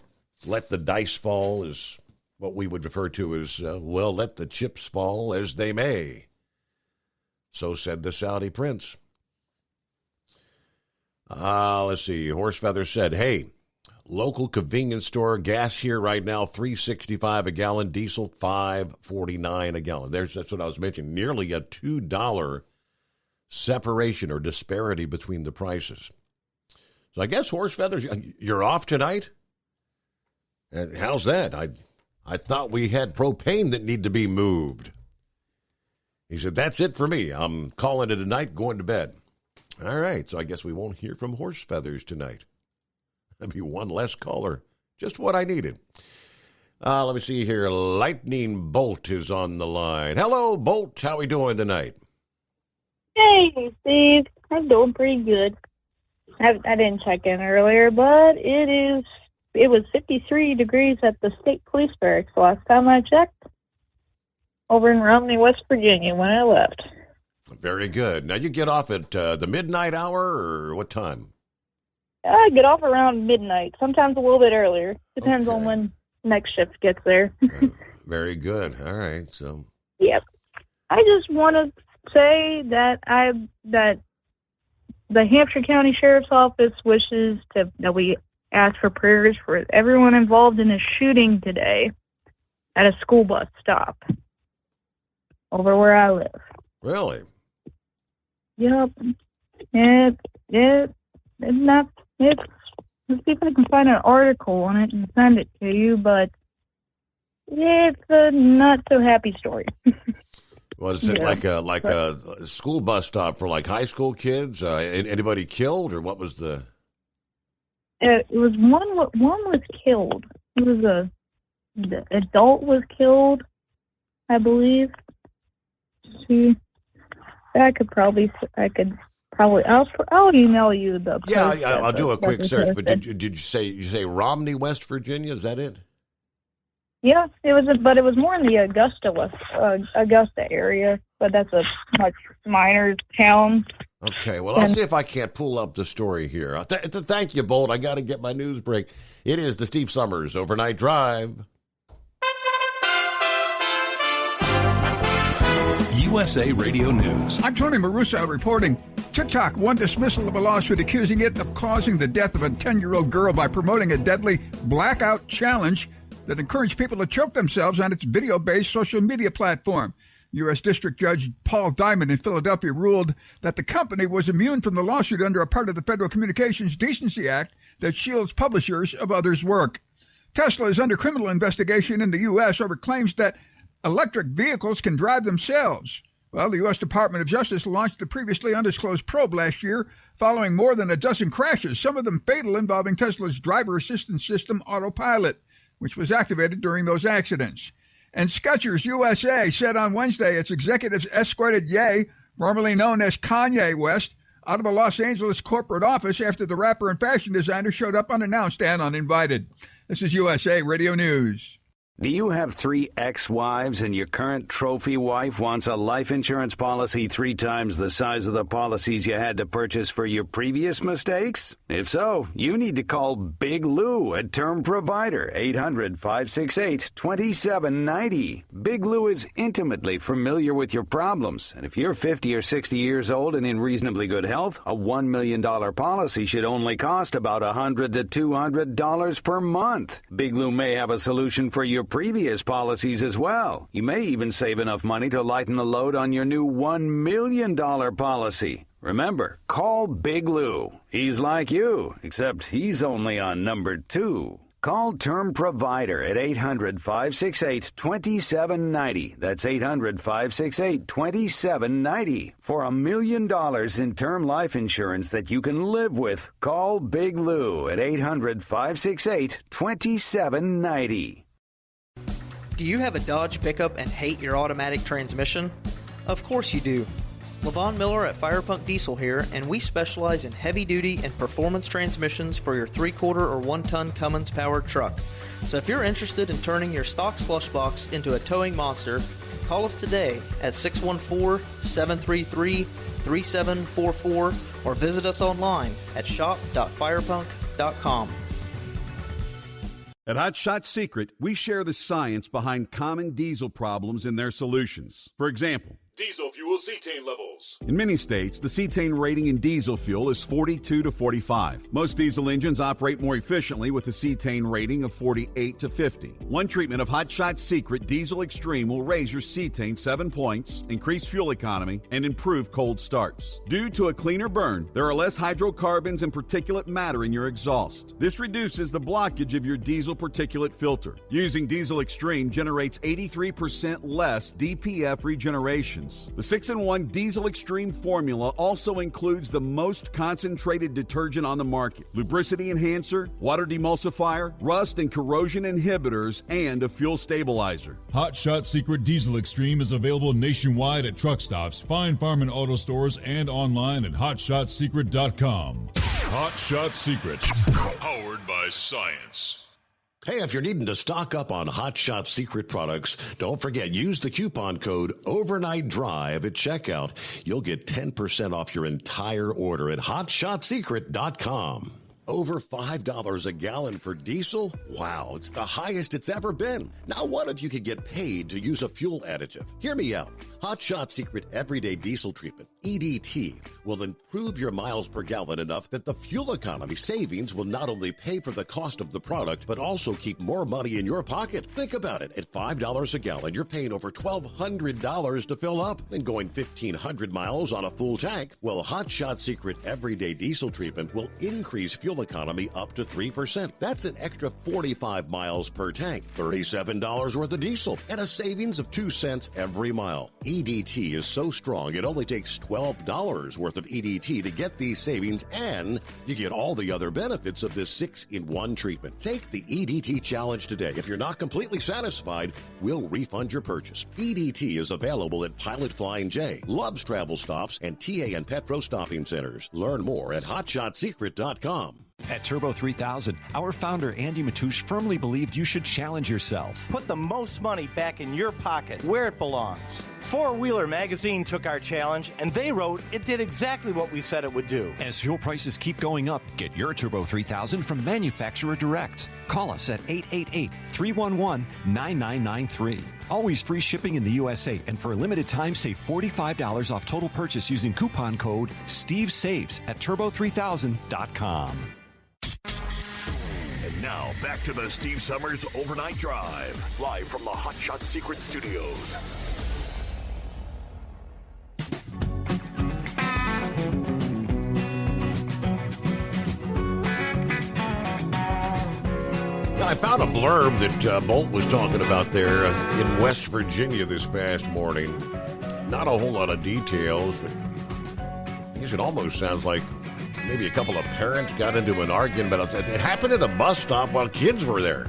let the dice fall is what we would refer to as, well, let the chips fall as they may. So said the Saudi prince. Let's see. Horsefeather said, hey, local convenience store, gas here right now, $3.65 a gallon, diesel $5.49 a gallon. That's what I was mentioning. Nearly a $2 separation or disparity between the prices. So I guess Horsefeather, you're off tonight? And how's that? I thought we had propane that need to be moved. He said, that's it for me. I'm calling it a night, going to bed. All right, so I guess we won't hear from Horsefeathers tonight. That'd be one less caller. Just what I needed. Let me see here. Lightning Bolt is on the line. Hello, Bolt. How we doing tonight? Hey, Steve. I'm doing pretty good. I didn't check in earlier, but it was 53 degrees at the state police barracks last time I checked over in Romney, West Virginia when I left. Very good. Now you get off at the midnight hour or what time? I get off around midnight, sometimes a little bit earlier. Depends on when next shift gets there. Very good. All right. So. Yep. I just want to say that the Hampshire County Sheriff's Office wishes that we ask for prayers for everyone involved in a shooting today at a school bus stop over where I live. Really? Yep. Let's see if I can find an article on it and send it to you, but it's a not so happy story. Was it like a school bus stop for like high school kids? Anybody killed, or what was the? It was one was killed. It was the adult was killed, I believe. See, I'll email you the post. Yeah, I'll do a quick search. But did you say Romney, West Virginia? Is that it? Yeah, it was more in the Augusta area, but that's a much minor town. Okay, well, I'll see if I can't pull up the story here. Thank you, Bolt. I got to get my news break. It is the Steve Summers Overnight Drive. USA Radio News. I'm Tony Marusa reporting. TikTok won dismissal of a lawsuit accusing it of causing the death of a 10-year-old girl by promoting a deadly blackout challenge that encouraged people to choke themselves on its video-based social media platform. U.S. District Judge Paul Diamond in Philadelphia ruled that the company was immune from the lawsuit under a part of the Federal Communications Decency Act that shields publishers of others' work. Tesla is under criminal investigation in the U.S. over claims that electric vehicles can drive themselves. Well, the U.S. Department of Justice launched the previously undisclosed probe last year following more than a dozen crashes, some of them fatal, involving Tesla's driver assistance system, Autopilot, which was activated during those accidents. And Skechers USA said on Wednesday its executives escorted Ye, formerly known as Kanye West, out of a Los Angeles corporate office after the rapper and fashion designer showed up unannounced and uninvited. This is USA Radio News. Do you have 3 ex-wives and your current trophy wife wants a life insurance policy 3 times the size of the policies you had to purchase for your previous mistakes? If so, you need to call Big Lou at Term Provider, 800-568-2790. Big Lou is intimately familiar with your problems, and if you're 50 or 60 years old and in reasonably good health, a $1 million policy should only cost about $100 to $200 per month. Big Lou may have a solution for your previous policies as well. You may even save enough money to lighten the load on your new $1 million policy. Remember, call Big Lou. He's like you, except he's only on number 2. Call Term Provider at 800-568-2790. That's 800-568-2790. For $1 million in term life insurance that you can live with, call Big Lou at 800-568-2790. Do you have a Dodge pickup and hate your automatic transmission? Of course you do. LaVon Miller at Firepunk Diesel here, and we specialize in heavy-duty and performance transmissions for your 3/4 or 1-ton Cummins-powered truck. So if you're interested in turning your stock slush box into a towing monster, Call us today at 614-733-3744 or visit us online at shop.firepunk.com. At Hot Shot Secret, we share the science behind common diesel problems and their solutions. For example, Diesel fuel cetane levels. in many states, the cetane rating in diesel fuel is 42 to 45. Most diesel engines operate more efficiently with a cetane rating of 48 to 50. One treatment of Hot Shot Secret Diesel Extreme will raise your cetane 7 points, increase fuel economy, and improve cold starts. Due to a cleaner burn, there are less hydrocarbons and particulate matter in your exhaust. This reduces the blockage of your diesel particulate filter. Using Diesel Extreme generates 83% less DPF regenerations. The 6-in-1 Diesel Extreme formula also includes the most concentrated detergent on the market, lubricity enhancer, water demulsifier, rust and corrosion inhibitors, and a fuel stabilizer. Hot Shot Secret Diesel Extreme is available nationwide at truck stops, Fine Farm and auto stores, and online at hotshotsecret.com. Hot Shot Secret, powered by science. Hey, if you're needing to stock up on Hot Shot Secret products, don't forget, use the coupon code Overnight Drive at checkout. You'll get 10% off your entire order at hotshotsecret.com. Over $5 a gallon for diesel? Wow, it's the highest it's ever been. Now, what if you could get paid to use a fuel additive? Hear me out. Hot Shot Secret Everyday Diesel Treatment, EDT, will improve your miles per gallon enough that the fuel economy savings will not only pay for the cost of the product, but also keep more money in your pocket. Think about it. At $5 a gallon, you're paying over $1,200 to fill up and going 1,500 miles on a full tank. Well, Hot Shot Secret Everyday Diesel Treatment will increase fuel economy up to 3%. That's an extra 45 miles per tank, $37 worth of diesel, and a savings of 2 cents every mile. EDT is so strong, it only takes $12 worth of EDT to get these savings, and you get all the other benefits of this 6-in-1 treatment. Take the EDT challenge today. If you're not completely satisfied, we'll refund your purchase. EDT is available at Pilot Flying J, Love's Travel Stops, and TA and Petro Stopping Centers. Learn more at hotshotsecret.com. At Turbo 3000, our founder Andy Matouche firmly believed you should challenge yourself. Put the most money back in your pocket, where it belongs. Four Wheeler Magazine took our challenge, and they wrote it did exactly what we said it would do. As fuel prices keep going up, get your Turbo 3000 from manufacturer direct. Call us at 888-311-9993. Always free shipping in the USA, and for a limited time, save $45 off total purchase using coupon code STEVESAVES at turbo3000.com. And now, back to the Steve Summers Overnight Drive, live from the Hot Shot Secret Studios. I found a blurb that Bolt was talking about there in West Virginia this past morning. Not a whole lot of details, but I guess it almost sounds like maybe a couple of parents got into an argument, but it happened at a bus stop while kids were there.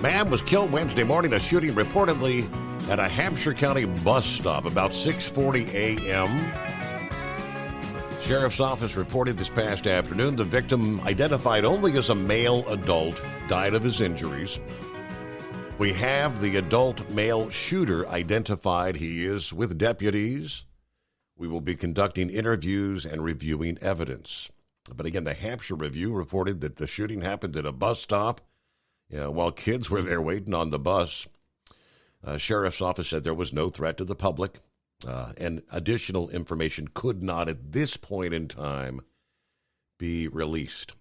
Man was killed Wednesday morning, a shooting reportedly at a Hampshire County bus stop about 6:40 a.m. Sheriff's office reported this past afternoon the victim, identified only as a male adult, died of his injuries. We have the adult male shooter identified. He is with deputies. We will be conducting interviews and reviewing evidence. But again, the Hampshire Review reported that the shooting happened at a bus stop while kids were there waiting on the bus. Sheriff's office said there was no threat to the public, and additional information could not at this point in time be released.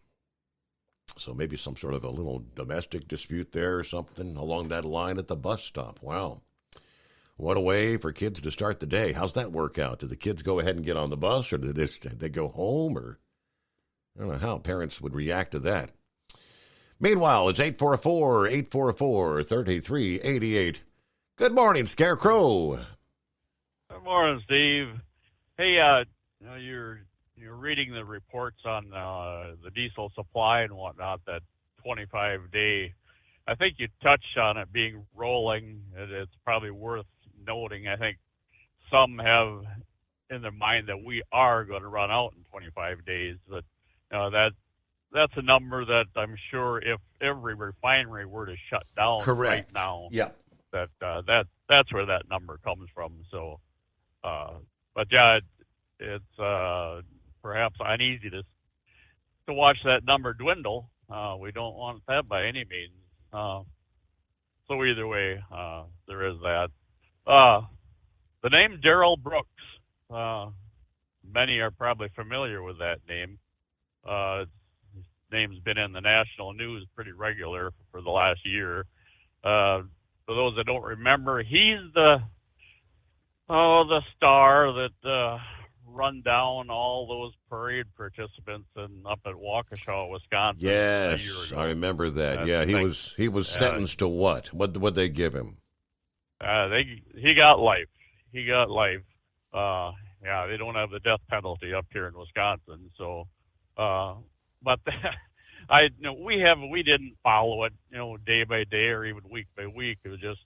So maybe some sort of a little domestic dispute there or something along that line at the bus stop. Wow. What a way for kids to start the day. How's that work out? Did the kids go ahead and get on the bus, or did they go home? Or I don't know how parents would react to that. Meanwhile, it's 844-844-3388. Good morning, Scarecrow. Good morning, Steve. Hey, you're reading the reports on the diesel supply and whatnot, that 25-day. I think you touched on it being rolling. It's probably worth noting. I think some have in their mind that we are going to run out in 25 days. But that's a number that I'm sure if every refinery were to shut down right now, that's where that number comes from. So, but yeah, it's perhaps uneasy to watch that number dwindle. We don't want that by any means. So either way, there is that. The name Darrell Brooks. Many are probably familiar with that name. His name's been in the national news pretty regular for the last year. For those that don't remember, he's the star that run down all those parade participants up at Waukesha, Wisconsin. Yes, a year ago. I remember that. Yeah, he was sentenced to what? What'd they give him? He got life. He got life. Yeah, they don't have the death penalty up here in Wisconsin. So, but we didn't follow it, day by day or even week by week. It was just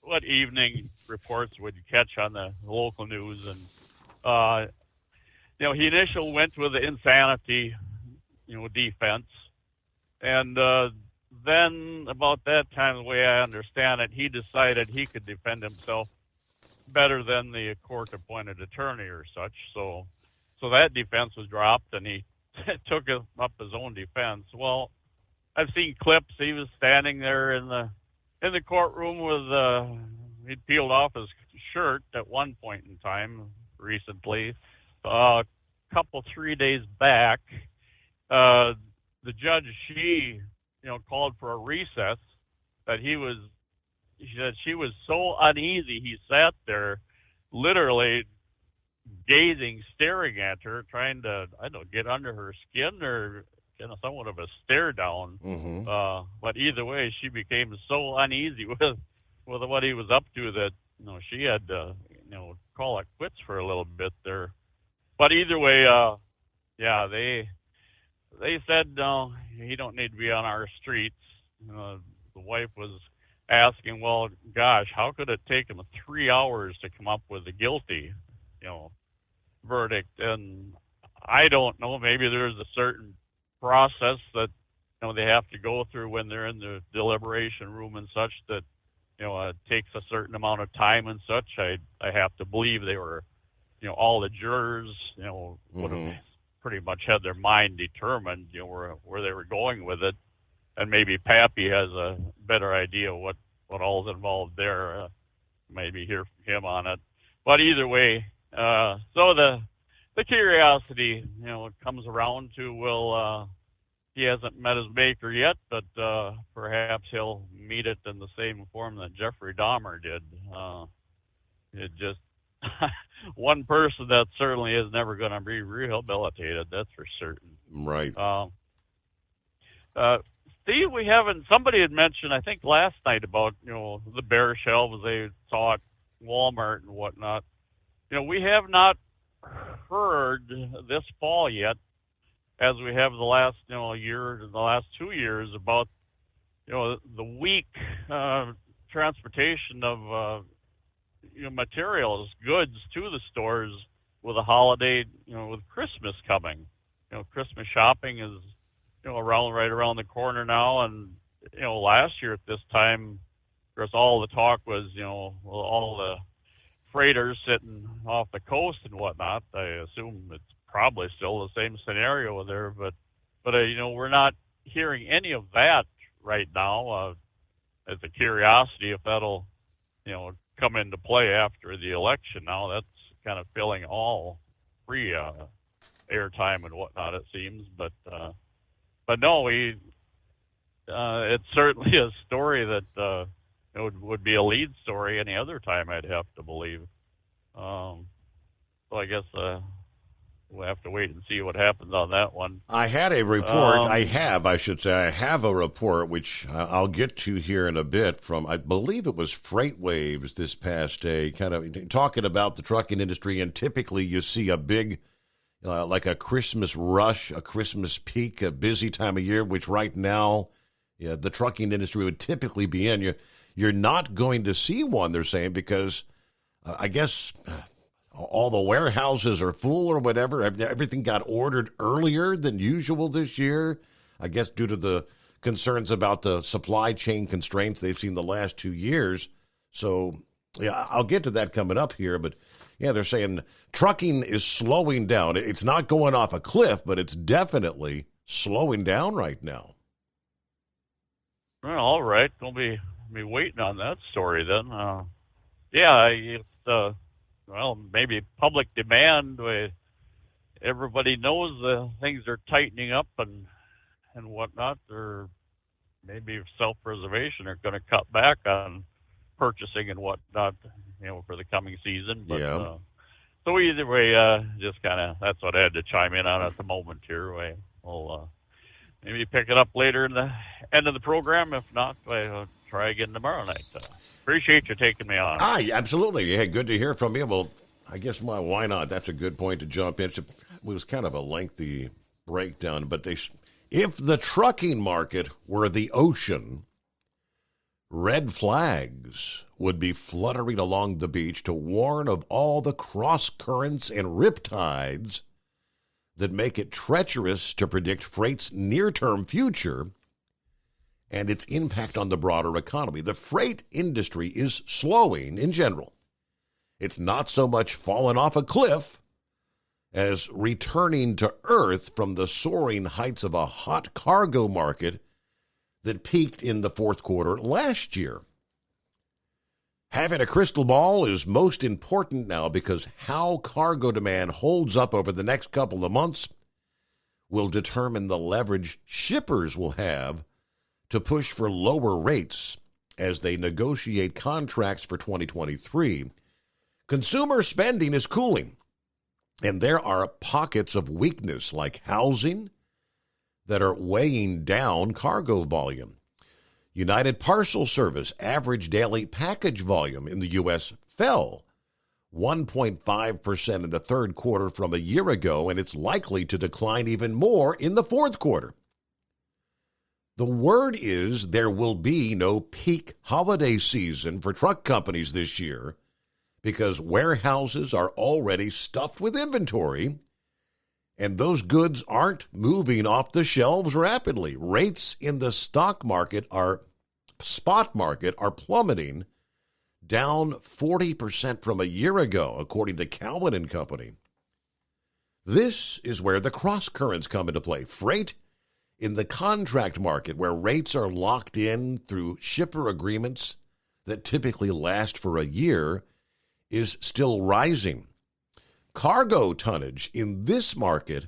what evening reports would you catch on the local news, and he initially went with the insanity, defense, and then about that time, the way I understand it, he decided he could defend himself better than the court-appointed attorney or such. So that defense was dropped, and he took up his own defense. Well, I've seen clips. He was standing there in the courtroom with he'd peeled off his shirt at one point in time recently. A couple 3 days back, the judge, she called for a recess. She said she was so uneasy. He sat there literally gazing, staring at her, trying to, get under her skin or somewhat of a stare down. Mm-hmm. But either way, she became so uneasy with what he was up to that, she had to, call it quits for a little bit there. But either way, they said, no, he don't need to be on our streets. The wife was asking, well, gosh, how could it take him 3 hours to come up with a guilty, verdict? And I don't know, maybe there's a certain process that, they have to go through when they're in the deliberation room and such that, it takes a certain amount of time and such. I have to believe they were, all the jurors, would have pretty much had their mind determined, where they were going with it. And maybe Pappy has a better idea what all's involved there. Maybe hear from him on it. But either way, so the curiosity, comes around to, he hasn't met his maker yet, but perhaps he'll meet it in the same form that Jeffrey Dahmer did. It just one person that certainly is never going to be rehabilitated. That's for certain. Right. Steve, somebody had mentioned, I think last night about, the bare shelves they saw at Walmart and whatnot. We have not heard this fall yet, as we have the last, year, the last 2 years, about, the weak transportation of, materials, goods to the stores with a holiday, with Christmas coming. Christmas shopping is, right around the corner now. And, last year at this time, of course, all the talk was, all the freighters sitting off the coast and whatnot. I assume it's probably still the same scenario there, but we're not hearing any of that right now. As a curiosity, if that'll, come into play after the election. Now that's kind of filling all free airtime and whatnot, it seems. But no, it's certainly a story that would be a lead story any other time, I'd have to believe. So I guess we'll have to wait and see what happens on that one. I had a report. I have a report, which I'll get to here in a bit, from, I believe it was FreightWaves this past day, kind of talking about the trucking industry. And typically you see a big, like a Christmas rush, a Christmas peak, a busy time of year, which right now the trucking industry would typically be in. You're not going to see one, they're saying, because I guess all the warehouses are full or whatever. Everything got ordered earlier than usual this year, I guess due to the concerns about the supply chain constraints they've seen the last 2 years. So, yeah, I'll get to that coming up here, but yeah, they're saying trucking is slowing down. It's not going off a cliff, but it's definitely slowing down right now. Well, all right. Don't be waiting on that story then. Yeah, it's, well, maybe public demand. Everybody knows things are tightening up and whatnot. Or maybe self-preservation are going to cut back on purchasing and whatnot, for the coming season. But, yeah. So either way, just kind of, that's what I had to chime in on at the moment here. We'll maybe pick it up later in the end of the program. If not, I'll try again tomorrow night. Appreciate you taking me on. Absolutely. Yeah, good to hear from you. Well, I guess why not? That's a good point to jump in. It was kind of a lengthy breakdown, but if the trucking market were the ocean, red flags would be fluttering along the beach to warn of all the cross currents and riptides that make it treacherous to predict freight's near-term future and its impact on the broader economy. The freight industry is slowing in general. It's not so much fallen off a cliff as returning to earth from the soaring heights of a hot cargo market that peaked in the fourth quarter last year. Having a crystal ball is most important now because how cargo demand holds up over the next couple of months will determine the leverage shippers will have to push for lower rates as they negotiate contracts for 2023. Consumer spending is cooling, and there are pockets of weakness like housing that are weighing down cargo volume. United Parcel Service average daily package volume in the U.S. fell 1.5% in the third quarter from a year ago, and it's likely to decline even more in the fourth quarter. The word is there will be no peak holiday season for truck companies this year because warehouses are already stuffed with inventory, and those goods aren't moving off the shelves rapidly. Rates in the spot market are plummeting, down 40% from a year ago, according to Cowen & Company. This is where the cross currents come into play. Freight in the contract market, where rates are locked in through shipper agreements that typically last for a year, is still rising. Cargo tonnage in this market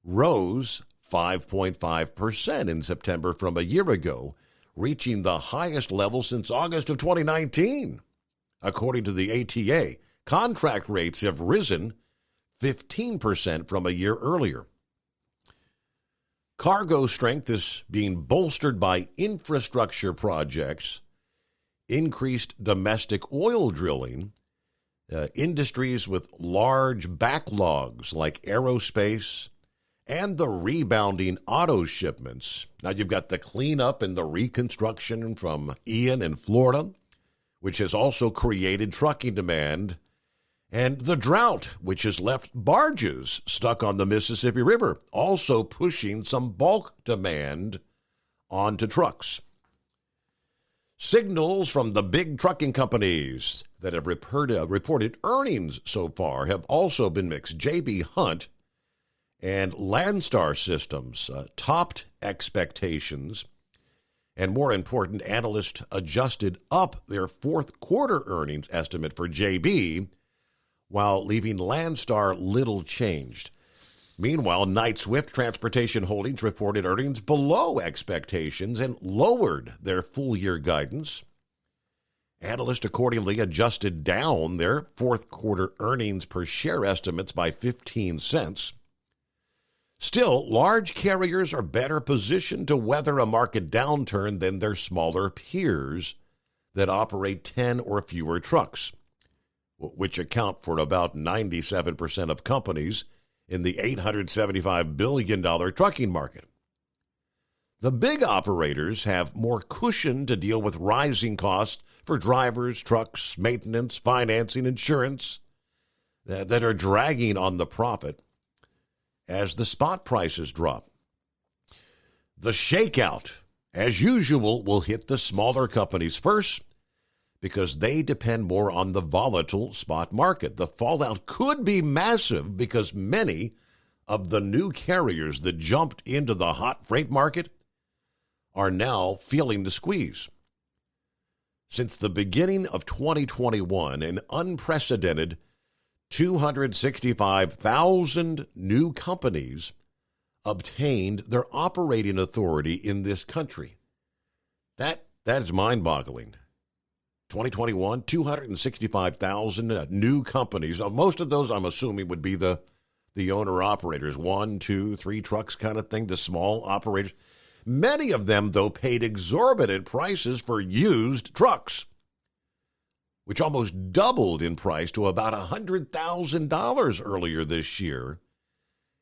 rose 5.5% in September from a year ago, reaching the highest level since August of 2019. According to the ATA, contract rates have risen 15% from a year earlier. Cargo strength is being bolstered by infrastructure projects, increased domestic oil drilling, industries with large backlogs like aerospace, and the rebounding auto shipments. Now you've got the cleanup and the reconstruction from Ian in Florida, which has also created trucking demand, and the drought, which has left barges stuck on the Mississippi River, also pushing some bulk demand onto trucks. Signals from the big trucking companies that have reported earnings so far have also been mixed. J.B. Hunt and Landstar Systems topped expectations, and more important, analysts adjusted up their fourth quarter earnings estimate for JB, while leaving Landstar little changed. Meanwhile, Knight-Swift Transportation Holdings reported earnings below expectations and lowered their full-year guidance. Analysts accordingly adjusted down their fourth quarter earnings per share estimates by 15 cents. Still, large carriers are better positioned to weather a market downturn than their smaller peers that operate 10 or fewer trucks, which account for about 97% of companies in the $875 billion trucking market. The big operators have more cushion to deal with rising costs for drivers, trucks, maintenance, financing, insurance that are dragging on the profit as the spot prices drop. The shakeout, as usual, will hit the smaller companies first because they depend more on the volatile spot market. The fallout could be massive because many of the new carriers that jumped into the hot freight market are now feeling the squeeze. Since the beginning of 2021, an unprecedented 265,000 new companies obtained their operating authority in this country. That is mind-boggling. 2021, 265,000 new companies. Most of those, I'm assuming, would be the owner-operators, 1, 2, 3 trucks kind of thing, the small operators. Many of them, though, paid exorbitant prices for used trucks, which almost doubled in price to about $100,000 earlier this year.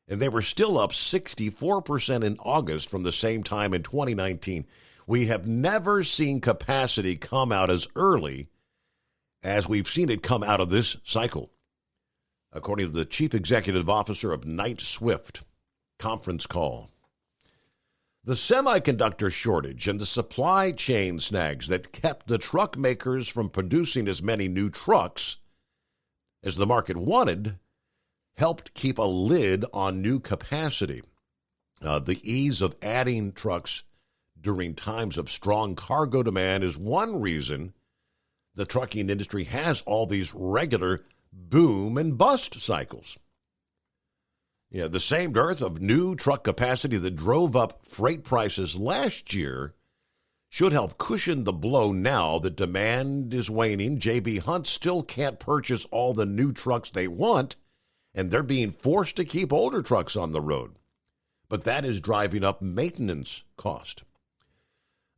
And they were still up 64% in August from the same time in 2019. We have never seen capacity come out as early as we've seen it come out of this cycle, according to the chief executive officer of Knight-Swift conference call. The semiconductor shortage and the supply chain snags that kept the truck makers from producing as many new trucks as the market wanted helped keep a lid on new capacity. The ease of adding trucks during times of strong cargo demand is one reason the trucking industry has all these regular boom and bust cycles. Yeah, the same dearth of new truck capacity that drove up freight prices last year should help cushion the blow now that demand is waning. J.B. Hunt still can't purchase all the new trucks they want, and they're being forced to keep older trucks on the road. But that is driving up maintenance cost.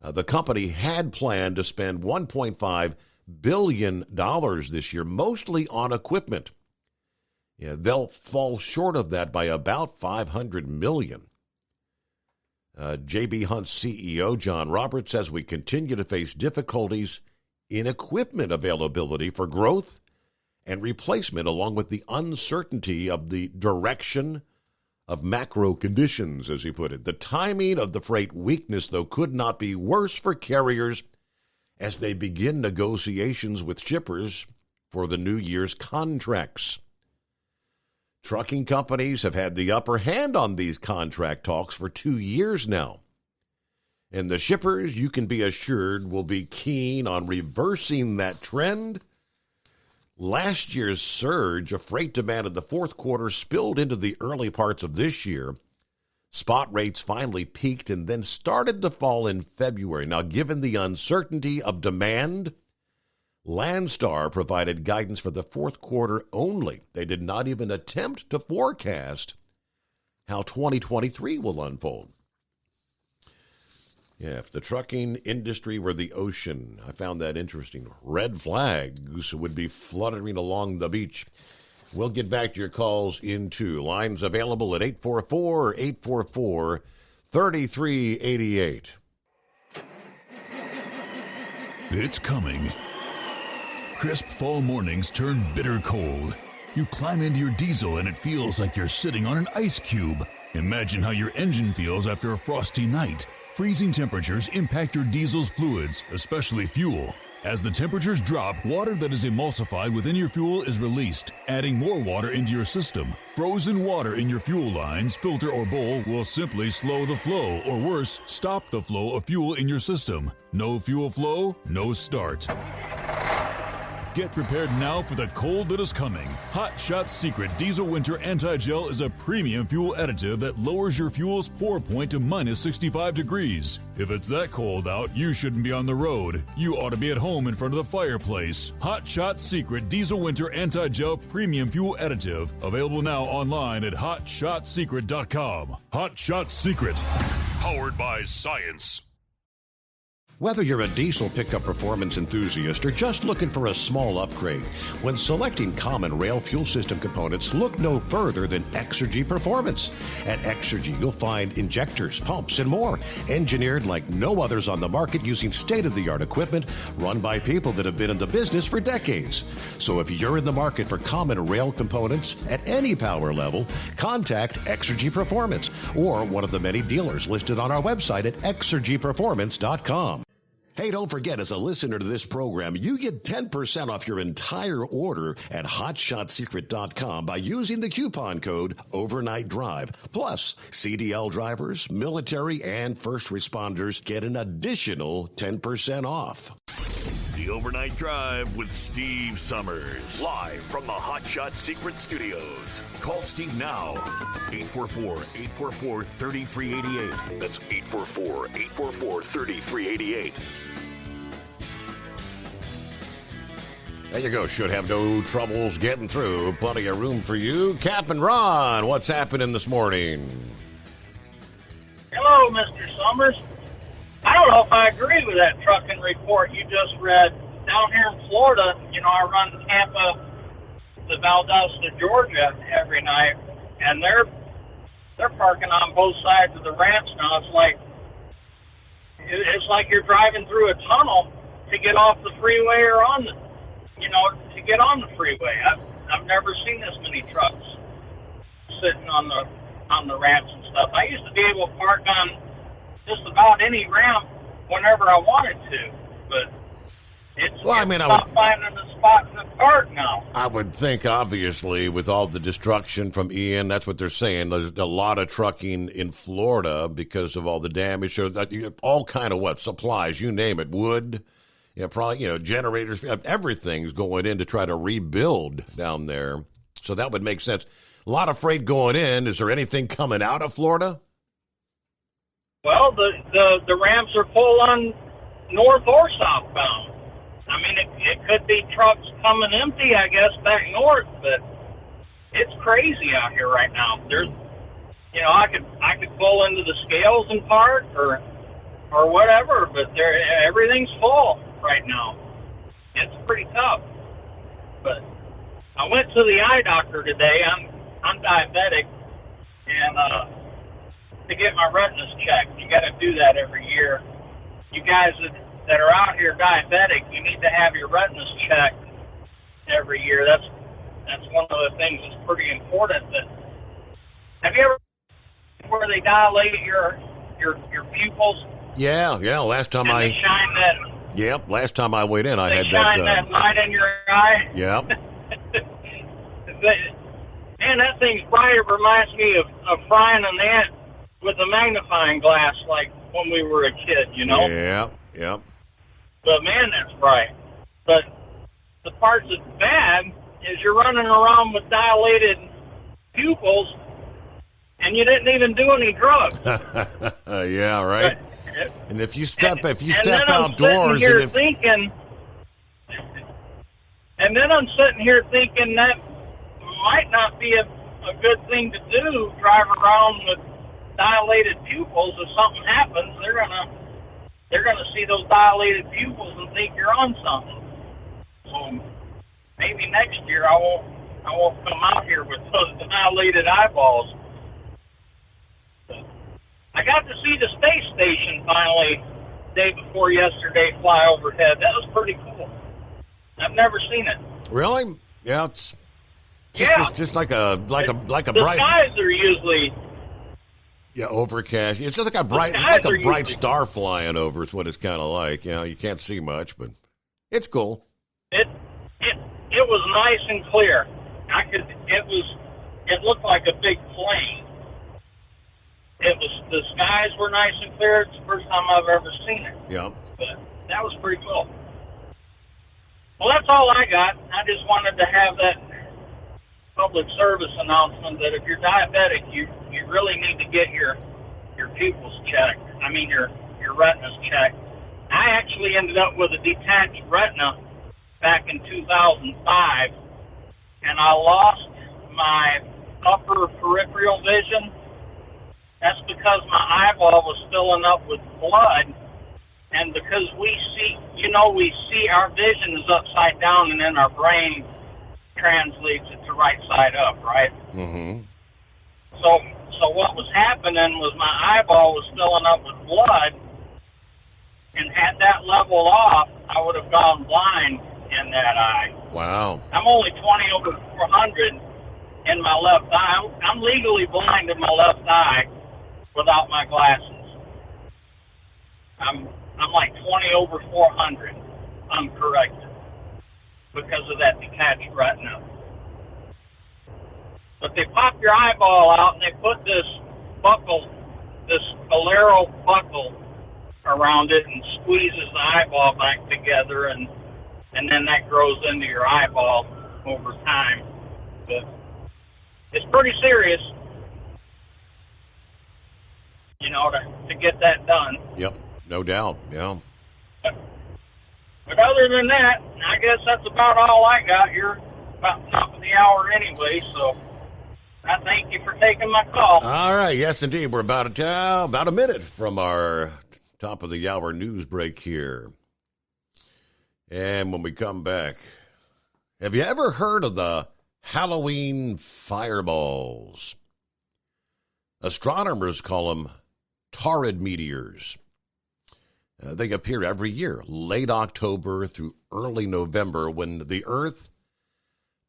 The company had planned to spend $1.5 billion this year, mostly on equipment. Yeah, they'll fall short of that by about $500 million. J.B. Hunt's CEO, John Roberts, says we continue to face difficulties in equipment availability for growth and replacement, along with the uncertainty of the direction of macro conditions, as he put it. The timing of the freight weakness, though, could not be worse for carriers as they begin negotiations with shippers for the new year's contracts. Trucking companies have had the upper hand on these contract talks for 2 years now. And the shippers, you can be assured, will be keen on reversing that trend. Last year's surge of freight demand in the fourth quarter spilled into the early parts of this year. Spot rates finally peaked and then started to fall in February. Now, given the uncertainty of demand, Landstar provided guidance for the fourth quarter only. They did not even attempt to forecast how 2023 will unfold. Yeah, if the trucking industry were the ocean, I found that interesting. Red flags would be fluttering along the beach. We'll get back to your calls in 2. Lines available at 844-844-3388. It's coming. Crisp fall mornings turn bitter cold. You climb into your diesel and it feels like you're sitting on an ice cube. Imagine how your engine feels after a frosty night. Freezing temperatures impact your diesel's fluids, especially fuel. As the temperatures drop, water that is emulsified within your fuel is released, adding more water into your system. Frozen water in your fuel lines, filter, or bowl will simply slow the flow, or worse, stop the flow of fuel in your system. No fuel flow, no start. Get prepared now for the cold that is coming. Hot Shot Secret Diesel Winter Anti-Gel is a premium fuel additive that lowers your fuel's pour point to minus 65 degrees. If it's that cold out, you shouldn't be on the road. You ought to be at home in front of the fireplace. Hot Shot Secret Diesel Winter Anti-Gel Premium Fuel Additive. Available now online at HotShotSecret.com. Hot Shot Secret. Powered by science. Whether you're a diesel pickup performance enthusiast or just looking for a small upgrade, when selecting common rail fuel system components, look no further than Exergy Performance. At Exergy, you'll find injectors, pumps, and more, engineered like no others on the market using state-of-the-art equipment run by people that have been in the business for decades. So if you're in the market for common rail components at any power level, contact Exergy Performance or one of the many dealers listed on our website at exergyperformance.com. Hey, don't forget, as a listener to this program, you get 10% off your entire order at hotshotsecret.com by using the coupon code Overnight Drive. Plus, CDL drivers, military, and first responders get an additional 10% off. The Overnight Drive with Steve Summers. Live from the Hot Shot Secret Studios. Call Steve now. 844-844-3388. That's 844-844-3388. There you go. Should have no troubles getting through. Plenty of room for you. Captain Ron, what's happening this morning? Hello, Mr. Summers. I don't know if I agree with that trucking report you just read. Down here in Florida, I run Tampa to Valdosta, Georgia every night, and they're parking on both sides of the ramps now. It's like you're driving through a tunnel to get off the freeway or to get on the freeway. I've never seen this many trucks sitting on the ramps and stuff. I used to be able to park on just about any ramp whenever I wanted to, but it's not finding a spot to park now. I would think, obviously, with all the destruction from Ian, that's what they're saying. There's a lot of trucking in Florida because of all the damage. So all kind of supplies, you name it, wood. Probably, generators, everything's going in to try to rebuild down there. So that would make sense. A lot of freight going in. Is there anything coming out of Florida? Well, the ramps are full on north or southbound. I mean, it could be trucks coming empty, I guess, back north, but it's crazy out here right now. There's, I could pull into the scales and park or whatever, but everything's full right now. It's pretty tough. But I went to the eye doctor today. I'm diabetic, and to get my retinas checked, you got to do that every year. You guys that are out here diabetic, you need to have your retinas checked every year. That's one of the things that's pretty important. Have you ever where they dilate your pupils? Yeah. Last time and they shine that. Yep. Last time I went in, I had shine that light in your eye. Yep. Man, that thing's bright. It reminds me of frying an ant with a magnifying glass, like when we were a kid. Yeah. But man, that's bright. But the part that's bad is you're running around with dilated pupils, and you didn't even do any drugs. Yeah, right. And if you step And outdoors, then I'm sitting here thinking that might not be a good thing to do. Drive around with dilated pupils. If something happens, they're gonna see those dilated pupils and think you're on something. So maybe next year I won't come out here with those dilated eyeballs. I got to see the space station finally day before yesterday fly overhead. That was pretty cool. I've never seen it. Really? Yeah, it's just like a bright. The skies are usually overcast. It's just like a bright star flying over. Is what it's kind of like. You can't see much, but it's cool. It was nice and clear. It looked like a big plane. The skies were nice and clear. It's the first time I've ever seen it. Yeah. But that was pretty cool. Well, that's all I got. I just wanted to have that public service announcement that if you're diabetic, you really need to get your pupils checked. I mean, your retinas checked. I actually ended up with a detached retina back in 2005, and I lost my upper peripheral vision. That's because my eyeball was filling up with blood, and because we see our vision is upside down, and then our brain translates it to right side up, right? Mm-hmm. So what was happening was my eyeball was filling up with blood, and had that leveled off, I would have gone blind in that eye. Wow. I'm only 20/400 in my left eye. I'm legally blind in my left eye without my glasses. I'm like 20 over 400 uncorrected because of that detached retina. But they pop your eyeball out and they put this buckle, this Valero buckle around it and squeezes the eyeball back together, and then that grows into your eyeball over time. But it's pretty serious, you know, to get that done. Yep, no doubt, yeah. But other than that, I guess that's about all I got. You're about top of the hour anyway, so I thank you for taking my call. All right, yes, indeed. We're about a minute from our top of the hour news break here. And when we come back, have you ever heard of the Halloween fireballs? Astronomers call them Taurid meteors. They appear every year, late October through early November, when the Earth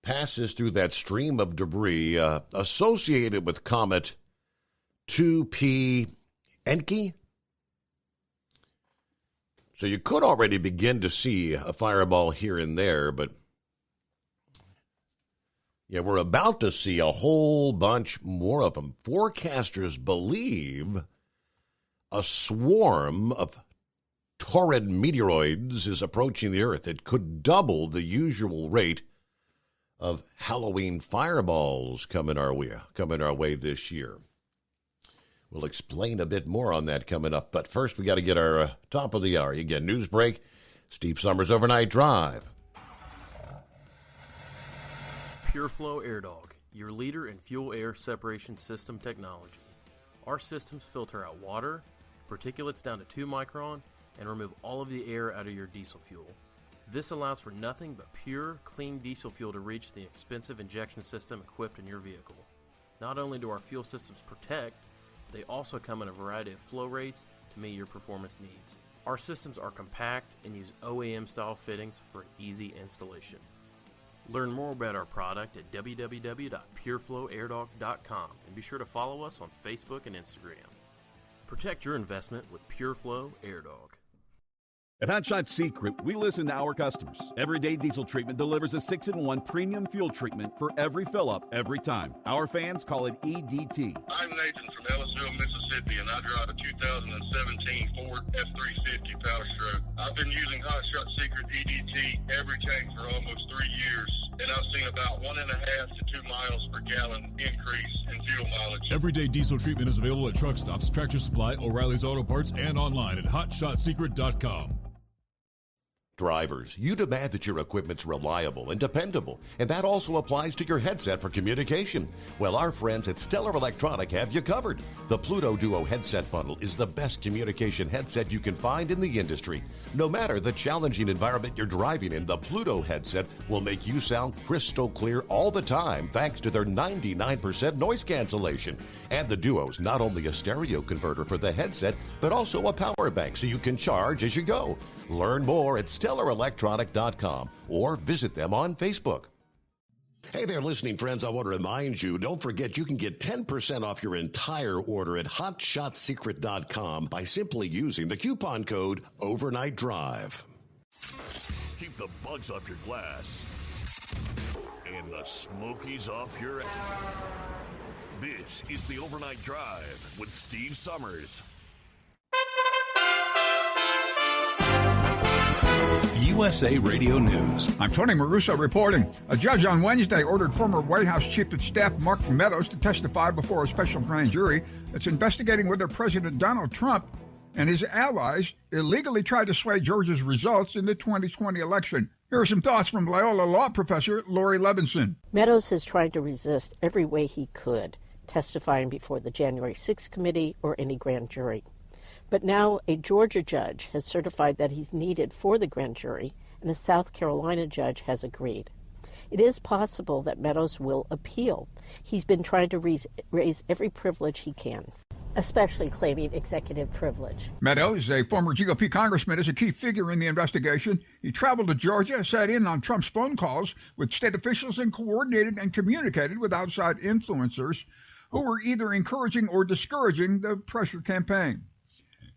passes through that stream of debris associated with Comet 2P Encke. So you could already begin to see a fireball here and there, but yeah, we're about to see a whole bunch more of them. Forecasters believe a swarm of Taurid meteoroids is approaching the Earth. It could double the usual rate of Halloween fireballs coming our way this year. We'll explain a bit more on that coming up. But first, we got to get our top of the hour. You get news break. Steve Summers Overnight Drive. PureFlow Air Dog, your leader in fuel air separation system technology. Our systems filter out water, particulates down to 2 micron, and remove all of the air out of your diesel fuel. This allows for nothing but pure, clean diesel fuel to reach the expensive injection system equipped in your vehicle. Not only do our fuel systems protect, they also come in a variety of flow rates to meet your performance needs. Our systems are compact and use OEM-style fittings for an easy installation. Learn more about our product at www.pureflowairdog.com and be sure to follow us on Facebook and Instagram. Protect your investment with PureFlow Air Dog. At Hot Shot Secret, we listen to our customers. Everyday Diesel Treatment delivers a 6-in-1 premium fuel treatment for every fill-up, every time. Our fans call it EDT. I'm Nathan from Ellisville, Mississippi, and I drive a 2017 Ford F-350 Power Stroke. I've been using Hot Shot Secret EDT every tank for almost 3 years, and I've seen about 1.5 to 2 miles per gallon increase in fuel mileage. Everyday Diesel Treatment is available at truck stops, Tractor Supply, O'Reilly's Auto Parts, and online at hotshotsecret.com. Drivers, you demand that your equipment's reliable and dependable, and that also applies to your headset for communication. Well, our friends at Stellar Electronic have you covered. The Pluto Duo headset bundle is the best communication headset you can find in the industry. No matter the challenging environment you're driving in, the Pluto headset will make you sound crystal clear all the time thanks to their 99% noise cancellation. And the Duo's not only a stereo converter for the headset, but also a power bank so you can charge as you go. Learn more at StellarElectronic.com or visit them on Facebook. Hey there, listening friends. I want to remind you, don't forget you can get 10% off your entire order at HotShotSecret.com by simply using the coupon code Overnight Drive. Keep the bugs off your glass and the smokies off your ass. This is the Overnight Drive with Steve Summers. USA Radio News. I'm Tony Maruso reporting. A judge on Wednesday ordered former White House Chief of Staff Mark Meadows to testify before a special grand jury that's investigating whether President Donald Trump and his allies illegally tried to sway Georgia's results in the 2020 election. Here are some thoughts from Loyola Law Professor Lori Levinson. Meadows has tried to resist every way he could, testifying before the January 6th committee or any grand jury. But now a Georgia judge has certified that he's needed for the grand jury, and a South Carolina judge has agreed. It is possible that Meadows will appeal. He's been trying to raise every privilege he can, especially claiming executive privilege. Meadows, a former GOP congressman, is a key figure in the investigation. He traveled to Georgia, sat in on Trump's phone calls with state officials, and coordinated and communicated with outside influencers who were either encouraging or discouraging the pressure campaign.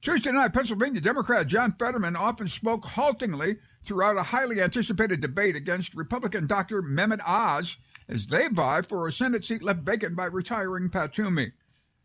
Tuesday night, Pennsylvania Democrat John Fetterman often spoke haltingly throughout a highly anticipated debate against Republican Dr. Mehmet Oz as they vie for a Senate seat left vacant by retiring Pat Toomey.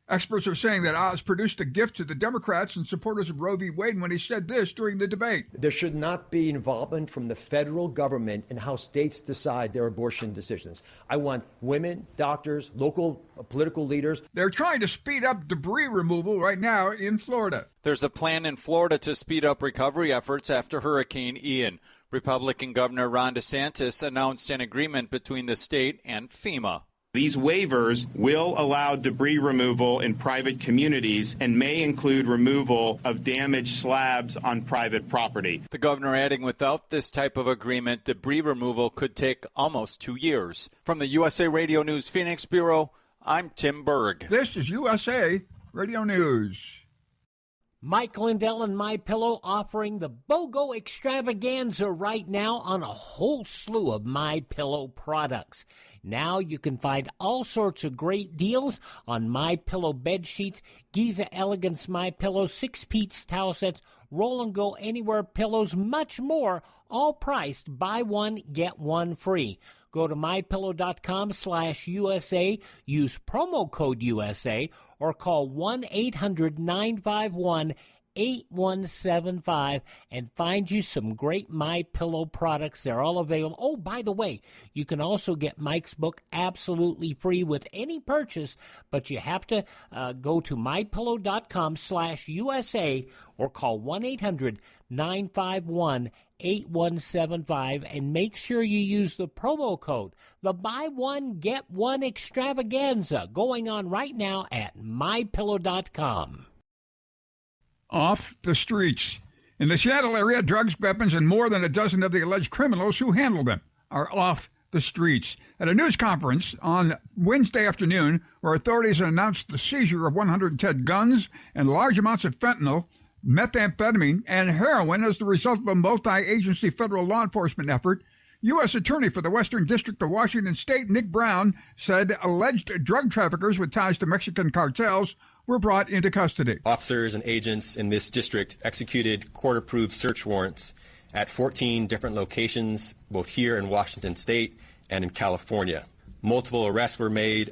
Experts are saying that Oz produced a gift to the Democrats and supporters of Roe v. Wade when he said this during the debate. There should not be involvement from the federal government in how states decide their abortion decisions. I want women, doctors, local political leaders. They're trying to speed up debris removal right now in Florida. There's a plan in Florida to speed up recovery efforts after Hurricane Ian. Republican Governor Ron DeSantis announced an agreement between the state and FEMA. These waivers will allow debris removal in private communities and may include removal of damaged slabs on private property. The governor adding without this type of agreement, debris removal could take almost 2 years. From the USA Radio News Phoenix Bureau, I'm Tim Berg. This is USA Radio News. Mike Lindell and MyPillow offering the BOGO extravaganza right now on a whole slew of MyPillow products. Now you can find all sorts of great deals on MyPillow bed sheets, Giza Elegance MyPillow, 6-piece towel sets, Roll and Go Anywhere pillows, much more, all priced buy one, get one free. Go to mypillow.com/USA, use promo code USA, or call 1-800-951-8175 and find you some great MyPillow products. They're all available. Oh, by the way, you can also get Mike's book absolutely free with any purchase, but you have to go to mypillow.com/USA or call 1-800-951-8175 and make sure you use the promo code. The buy one, get one extravaganza going on right now at mypillow.com. Off the streets. In the Seattle area, drugs, weapons, and more than a dozen of the alleged criminals who handle them are off the streets. At a news conference on Wednesday afternoon, where authorities announced the seizure of 110 guns and large amounts of fentanyl, methamphetamine, and heroin as the result of a multi-agency federal law enforcement effort, U.S. Attorney for the Western District of Washington State, Nick Brown, said alleged drug traffickers with ties to Mexican cartels were brought into custody. Officers and agents in this district executed court-approved search warrants at 14 different locations, both here in Washington State and in California. Multiple arrests were made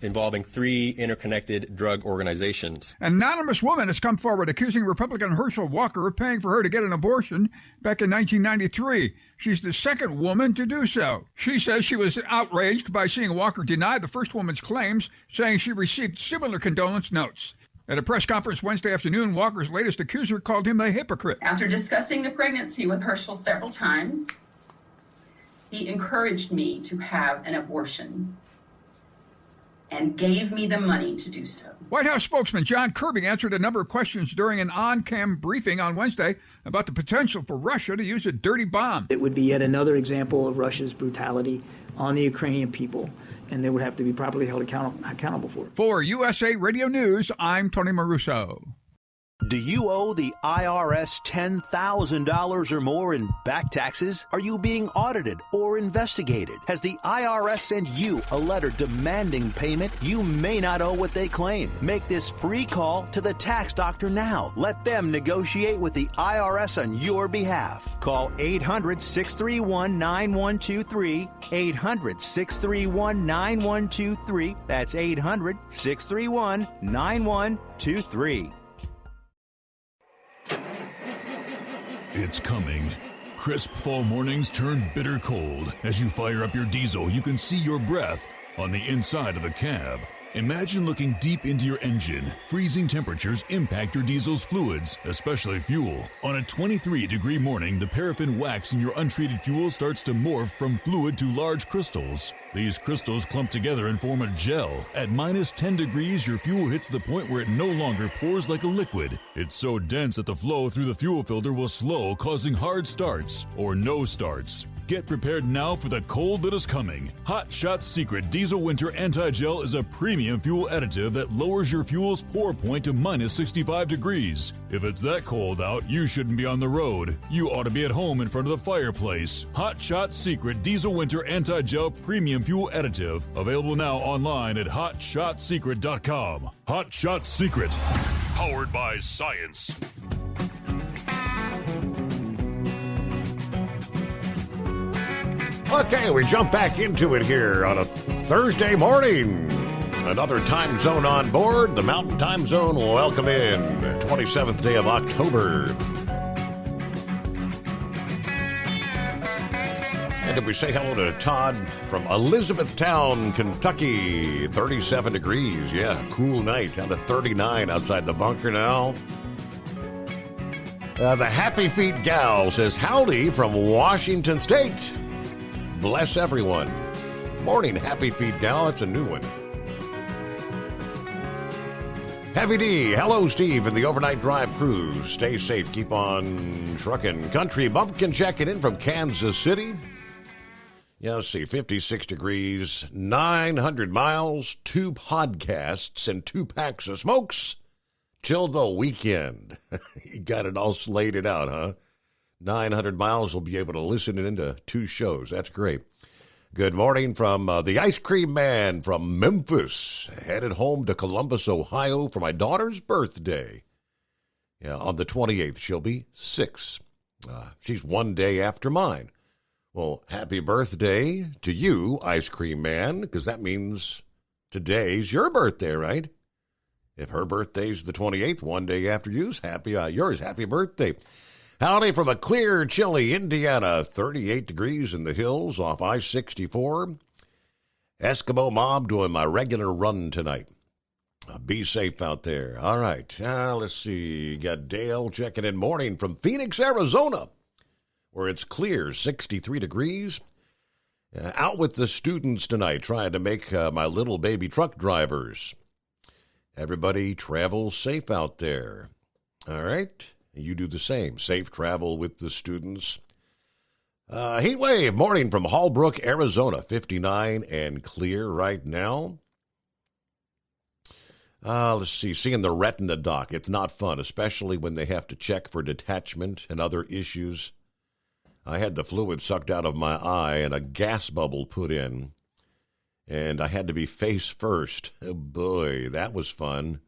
involving 3 interconnected drug organizations. An anonymous woman has come forward accusing Republican Herschel Walker of paying for her to get an abortion back in 1993. She's the second woman to do so. She says she was outraged by seeing Walker deny the first woman's claims, saying she received similar condolence notes. At a press conference Wednesday afternoon, Walker's latest accuser called him a hypocrite. After discussing the pregnancy with Herschel several times, he encouraged me to have an abortion and gave me the money to do so. White House spokesman John Kirby answered a number of questions during an on-cam briefing on Wednesday about the potential for Russia to use a dirty bomb. It would be yet another example of Russia's brutality on the Ukrainian people, and they would have to be properly held accountable for it. For USA Radio News, I'm Tony Maruso. Do you owe the IRS $10,000 or more in back taxes? Are you being audited or investigated? Has the IRS sent you a letter demanding payment? You may not owe what they claim. Make this free call to the tax doctor now. Let them negotiate with the IRS on your behalf. Call 800-631-9123. 800-631-9123. That's 800-631-9123. It's coming. Crisp fall mornings turn bitter cold. As you fire up your diesel, you can see your breath on the inside of the cab. Imagine looking deep into your engine. Freezing temperatures impact your diesel's fluids, especially fuel. On a 23-degree morning, the paraffin wax in your untreated fuel starts to morph from fluid to large crystals. These crystals clump together and form a gel. At minus 10 degrees, your fuel hits the point where it no longer pours like a liquid. It's so dense that the flow through the fuel filter will slow, causing hard starts or no starts. Get prepared now for the cold that is coming. Hot Shot Secret Diesel Winter Anti-Gel is a premium fuel additive that lowers your fuel's pour point to minus 65 degrees. If it's that cold out, you shouldn't be on the road. You ought to be at home in front of the fireplace. Hot Shot Secret Diesel Winter Anti-Gel Premium Fuel Additive. Available now online at hotshotsecret.com. Hot Shot Secret. Powered by science. Okay, we jump back into it here on a Thursday morning. Another time zone on board, the Mountain Time Zone. Welcome in. 27th day of October. And did we say hello to Todd from Elizabethtown, Kentucky? 37 degrees. Yeah, cool night. Down to 39 outside the bunker now. The Happy Feet Gal says, howdy from Washington State. Bless everyone. Morning, Happy Feet Gal. That's a new one. Heavy D, hello, Steve, and the Overnight Drive crew. Stay safe, keep on trucking. Country Bumpkin checking in from Kansas City. Yeah, let's see, 56 degrees, 900 miles, 2 podcasts, and 2 packs of smokes till the weekend. You got it all slated out, huh? 900 miles, will be able to listen into 2 shows. That's great. Good morning from the Ice Cream Man from Memphis. Headed home to Columbus, Ohio for my daughter's birthday. Yeah, on the 28th, she'll be 6. She's 1 day after mine. Well, happy birthday to you, Ice Cream Man, because that means today's your birthday, right? If her birthday's the 28th, 1 day after yours, happy birthday. Howdy from a clear, chilly Indiana, 38 degrees in the hills off I-64. Eskimo Mom doing my regular run tonight. Be safe out there. All right, let's see. Got Dale checking in morning from Phoenix, Arizona, where it's clear, 63 degrees. Out with the students tonight, trying to make my little baby truck drivers. Everybody travel safe out there. All right? You do the same. Safe travel with the students. Heat wave morning from Hallbrook, Arizona. 59 and clear right now. Let's see. Seeing the retina doc. It's not fun, especially when they have to check for detachment and other issues. I had the fluid sucked out of my eye and a gas bubble put in. And I had to be face first. Oh, boy, that was fun.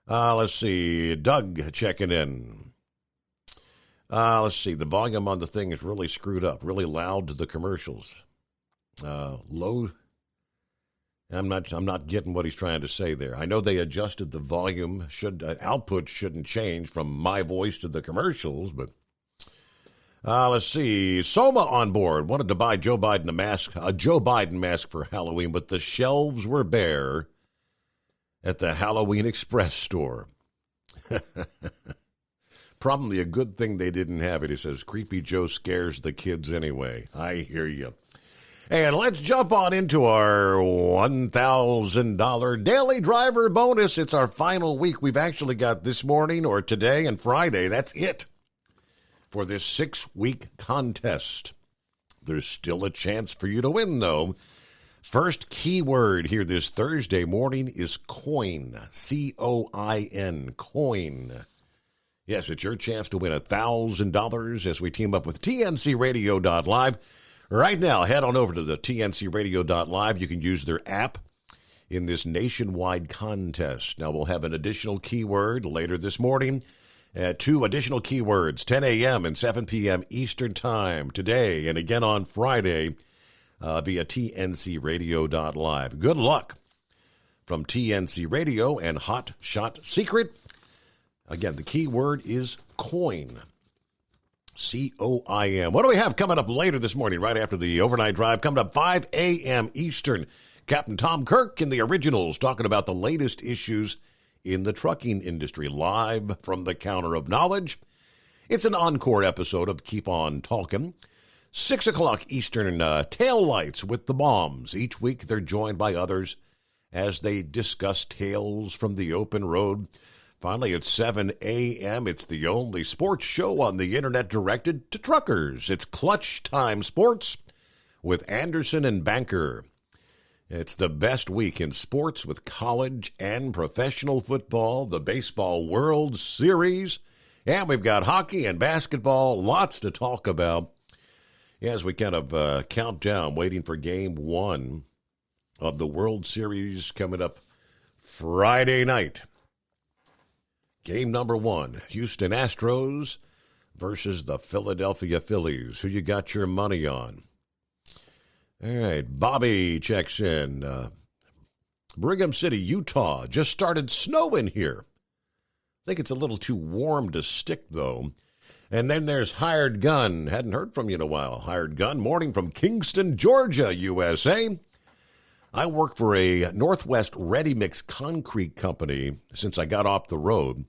Let's see. Doug checking in. Let's see. The volume on the thing is really screwed up. Really loud to the commercials. Low. I'm not getting what he's trying to say there. I know they adjusted the volume. Output shouldn't change from my voice to the commercials, but let's see. Soma on board. Wanted to buy Joe Biden a Joe Biden mask for Halloween, but the shelves were bare at the Halloween Express store. Probably a good thing they didn't have it. He says, Creepy Joe scares the kids anyway. I hear you. And let's jump on into our $1,000 daily driver bonus. It's our final week. We've actually got this morning or today and Friday. That's it for this 6-week contest. There's still a chance for you to win, though. First keyword here this Thursday morning is coin. C-O-I-N, coin. Yes, it's your chance to win $1,000 as we team up with TNCRadio.live. Right now, head on over to the TNCRadio.live. You can use their app in this nationwide contest. Now, we'll have an additional keyword later this morning. 2 additional keywords, 10 a.m. and 7 p.m. Eastern Time today and again on Friday via TNCRadio.live. Good luck from TNC Radio and Hot Shot Secret. Again, the keyword is coin. C-O-I-M. What do we have coming up later this morning, right after the overnight drive? Coming up 5 a.m. Eastern. Captain Tom Kirk and the Originals talking about the latest issues in the trucking industry, live from the counter of knowledge. It's an encore episode of Keep On Talking. 6 o'clock Eastern, Tail Lights with the Bombs. Each week they're joined by others as they discuss tales from the open road. Finally, at 7 a.m., it's the only sports show on the internet directed to truckers. It's Clutch Time Sports with Anderson and Banker. It's the best week in sports with college and professional football, the Baseball World Series, and we've got hockey and basketball, lots to talk about as we kind of count down, waiting for Game 1 of the World Series coming up Friday night. Game number 1, Houston Astros versus the Philadelphia Phillies. Who you got your money on? All right, Bobby checks in. Brigham City, Utah. Just started snowing here. I think it's a little too warm to stick, though. And then there's Hired Gun. Hadn't heard from you in a while. Hired Gun, morning from Kingston, Georgia, USA. I work for a Northwest ready-mix concrete company since I got off the road.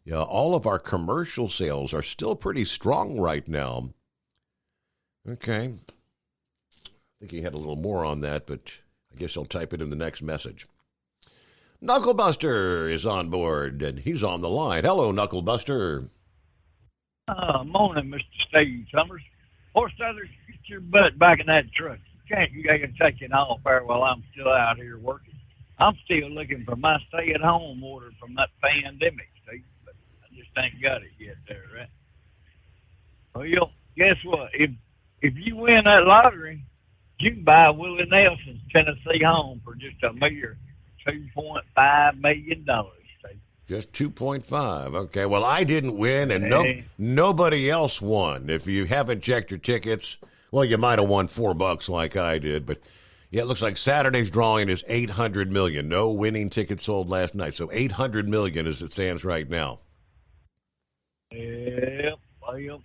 Yeah, all of our commercial sales are still pretty strong right now. Okay. I think he had a little more on that, but I guess I'll type it in the next message. Knucklebuster is on board, and he's on the line. Hello, Knucklebuster. Morning, Mr. Steve Summers. Horse Feathers, get your butt back in that truck. You can take it off there while I'm still out here working. I'm still looking for my stay-at-home order from that pandemic, Steve, but I just ain't got it yet there, right? Well, guess what? If you win that lottery, you can buy Willie Nelson's Tennessee home for just a mere $2.5 million, Steve. Just 2.5. Okay, well, I didn't win, and nobody else won. If you haven't checked your tickets, well, you might have won $4 like I did, but yeah, it looks like Saturday's drawing is $800 million. No winning tickets sold last night, so $800 million as it stands right now. Yeah, well,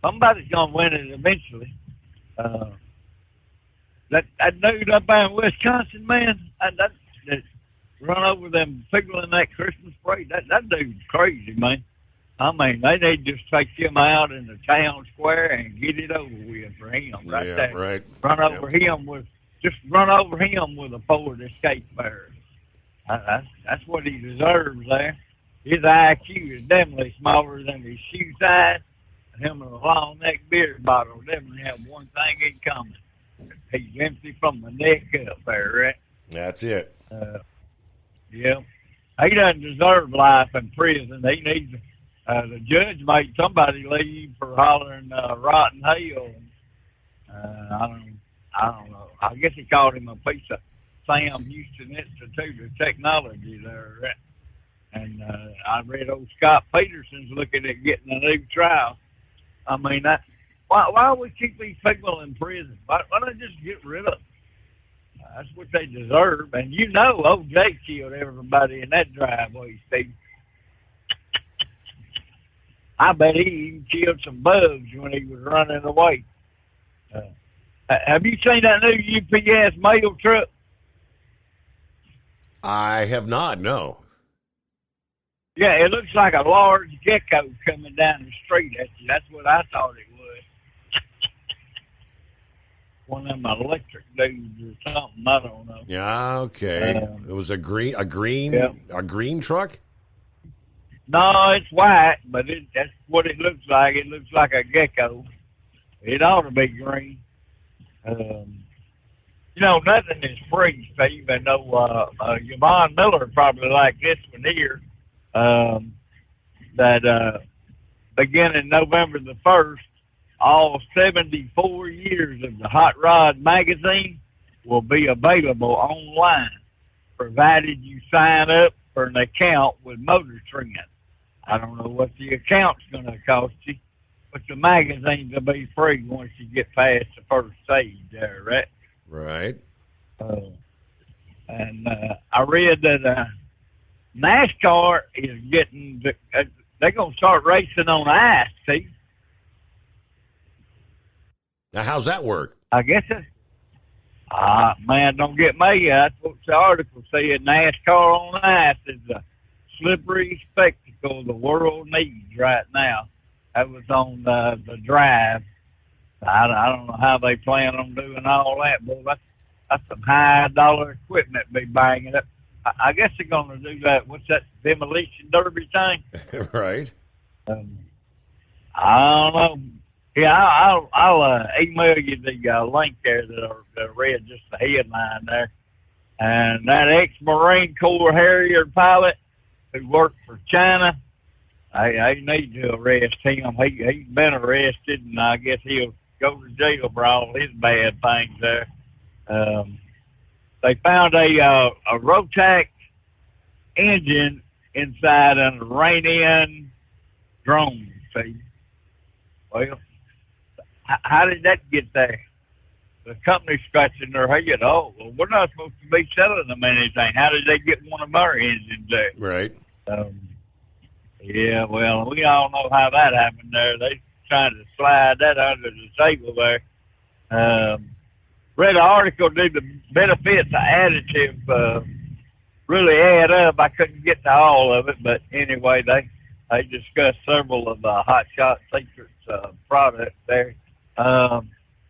somebody's gonna win it eventually. That dude up there in Wisconsin, man, that run over them people in that Christmas parade. That dude's crazy, man. I mean, they need to just take him out in the town square and get it over with for him right there. Right. Run over him with a Ford Escape bearer. That's what he deserves there. His IQ is definitely smaller than his shoe size. Him and a long neck beer bottle definitely have one thing in common. He's empty from the neck up there, right? That's it. Yeah. He doesn't deserve life in prison. He needs the judge made somebody leave for hollering rotten hell. I don't know. I guess he called him a piece of Sam Houston Institute of Technology there, right? And I read old Scott Peterson's looking at getting a new trial. I mean, why we keep these people in prison? Why don't they just get rid of them? That's what they deserve. And you know O.J. killed everybody in that driveway, Steve. I bet he even killed some bugs when he was running away. Have you seen that new UPS mail truck? I have not, no. Yeah, it looks like a large gecko coming down the street at you. That's what I thought it was. One of them electric dudes or something. I don't know. Yeah, okay. It was a green truck? No, it's white, but that's what it looks like. It looks like a gecko. It ought to be green. Nothing is free, Steve. I know Yvonne Miller probably like this one here. That beginning November the 1st, all 74 years of the Hot Rod magazine will be available online, provided you sign up for an account with Motor Trend. I don't know what the account's going to cost you, but the magazine's will be free once you get past the first stage there, right? Right. And I read that NASCAR is getting, they're going to start racing on ice, see? Now, how's that work? I guess it's, man, don't get me. That's what the article said. NASCAR on ice is a slippery spectacle the world needs right now. That was on the drive. I don't know how they plan on doing all that, but that's some high-dollar equipment be banging up. I guess they're going to do that. What's that demolition derby thing? Right. I don't know. Yeah, I'll email you the link there that I read just the headline there. And that ex-Marine Corps Harrier pilot who worked for China, I need to arrest him. He's been arrested, and I guess he'll go to jail for all his bad things there. They found a Rotax engine inside an Iranian drone. See, well, how did that get there? The company's scratching their head. Oh, well, we're not supposed to be selling them anything. How did they get one of our engines there? Right. Yeah, well, we all know how that happened there. They trying to slide that under the table there. Read an article, did the benefits of additive really add up. I couldn't get to all of it, but anyway, they discussed several of the Hot Shot Secrets products there.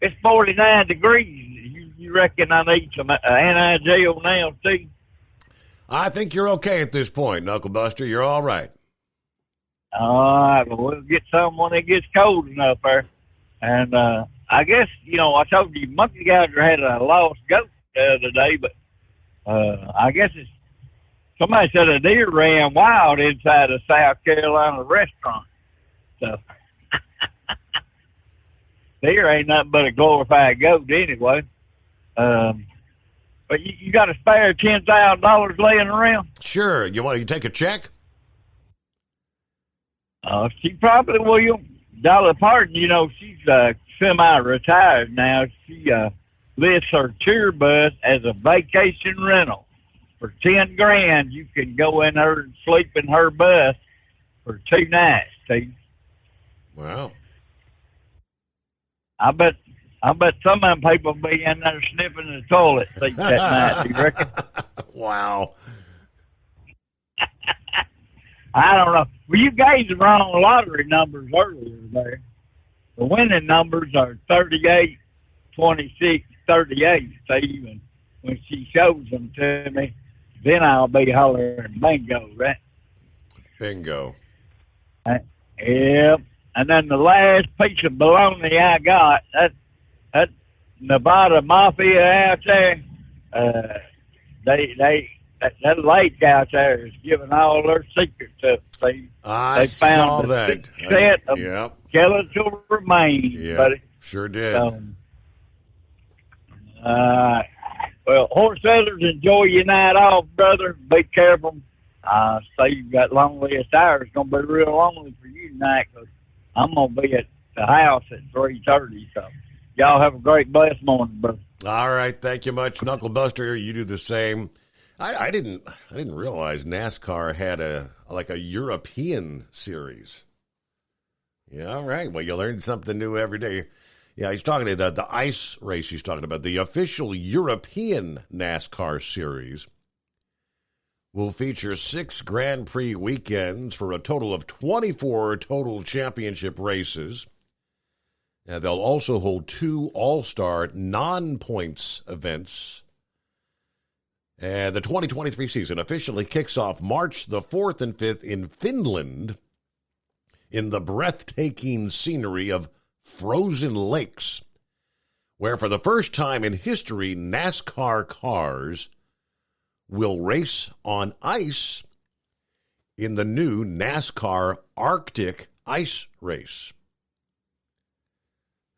It's 49 degrees. You reckon I need some anti-gel now, too? I think you're okay at this point, Knuckle Buster. You're all right. All right, well, we'll get some when it gets cold enough there. And I guess, I told you Monkey Gouger had a lost goat the other day, but I guess somebody said a deer ran wild inside a South Carolina restaurant. So deer ain't nothing but a glorified goat anyway. But you got a spare $10,000 laying around? Sure. You take a check? She probably will. Dolly Parton, she's semi-retired now. She lists her tour bus as a vacation rental. For $10,000, you can go in her and sleep in her bus for 2 nights, Steve. Wow. I bet some of them people be in there sniffing the toilet seat that night. Do you reckon? Wow. I don't know. Well, you guys are on lottery numbers earlier there. The winning numbers are 38, 26, 38, Steve. And when she shows them to me, then I'll be hollering bingo, right? Bingo. Yep. And then the last piece of baloney I got, that Nevada Mafia out there, that lake out there is giving all their secrets up. I saw that. Set of Yep. skeletal remains, Yeah, buddy. sure did. Well, horse others, enjoy your night off, brother. Be careful. Say you've got loneliest hour. It's going to be real lonely for you tonight because I'm going to be at the house at 3:30. So y'all have a great, blessed morning, brother. All right. Thank you much, Knuckle Buster. You do the same. I didn't realize NASCAR had a European series. Yeah, all right. Well, you learn something new every day. Yeah, he's talking about the ice race he's talking about. The official European NASCAR series will feature 6 Grand Prix weekends for a total of 24 total championship races. And they'll also hold 2 all-star non-points events. And the 2023 season officially kicks off March the 4th and 5th in Finland in the breathtaking scenery of Frozen Lakes, where for the first time in history, NASCAR cars will race on ice in the new NASCAR Arctic Ice Race.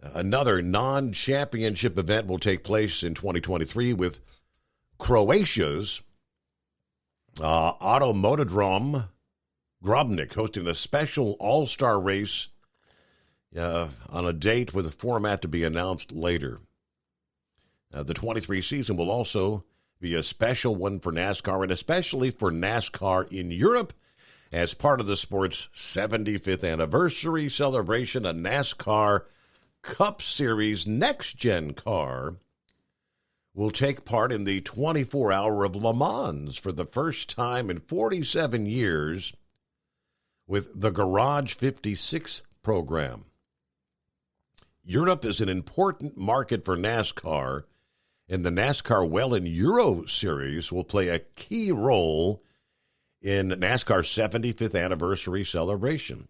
Another non-championship event will take place in 2023 with Croatia's Automotodrom Grobnik hosting a special all-star race on a date with a format to be announced later. The 23 season will also be a special one for NASCAR, and especially for NASCAR in Europe as part of the sport's 75th anniversary celebration. A NASCAR Cup Series next-gen car will take part in the 24-hour of Le Mans for the first time in 47 years with the Garage 56 program. Europe is an important market for NASCAR, and the NASCAR Well in Euro Series will play a key role in NASCAR's 75th anniversary celebration.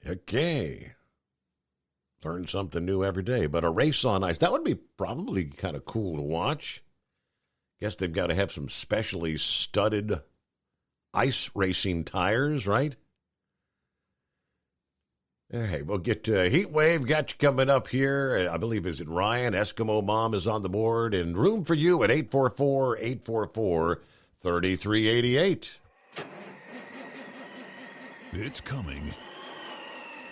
Okay. Learn something new every day. But a race on ice, that would be probably kind of cool to watch. Guess they've got to have some specially studded ice racing tires, right? Hey, we'll get Heat Wave. Got you coming up here. I believe, is it Ryan? Eskimo Mom is on the board. And room for you at 844-844-3388. It's coming.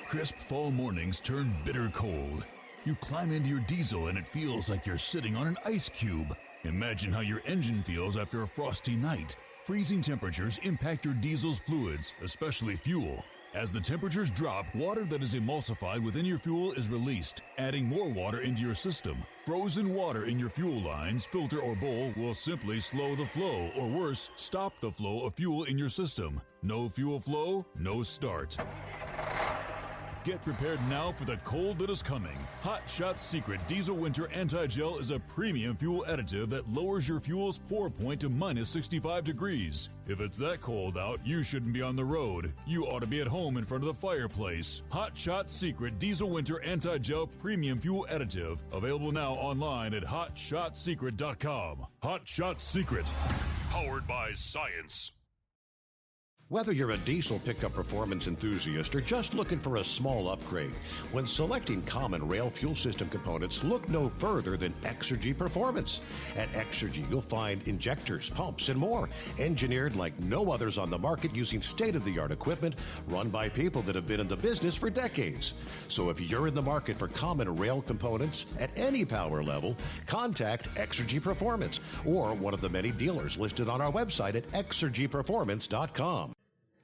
Crisp fall mornings turn bitter cold. You climb into your diesel and it feels like you're sitting on an ice cube. Imagine how your engine feels after a frosty night. Freezing temperatures impact your diesel's fluids, especially fuel. As the temperatures drop, water that is emulsified within your fuel is released, adding more water into your system. Frozen water in your fuel lines, filter, or bowl will simply slow the flow, or worse, stop the flow of fuel in your system. No fuel flow, no start. Get prepared now for the cold that is coming. Hot Shot Secret Diesel Winter Anti-Gel is a premium fuel additive that lowers your fuel's pour point to minus 65 degrees. If it's that cold out, you shouldn't be on the road. You ought to be at home in front of the fireplace. Hot Shot Secret Diesel Winter Anti-Gel Premium Fuel Additive. Available now online at HotShotSecret.com. Hot Shot Secret. Powered by science. Whether you're a diesel pickup performance enthusiast or just looking for a small upgrade, when selecting common rail fuel system components, look no further than Exergy Performance. At Exergy, you'll find injectors, pumps, and more, engineered like no others on the market using state-of-the-art equipment run by people that have been in the business for decades. So if you're in the market for common rail components at any power level, contact Exergy Performance or one of the many dealers listed on our website at exergyperformance.com.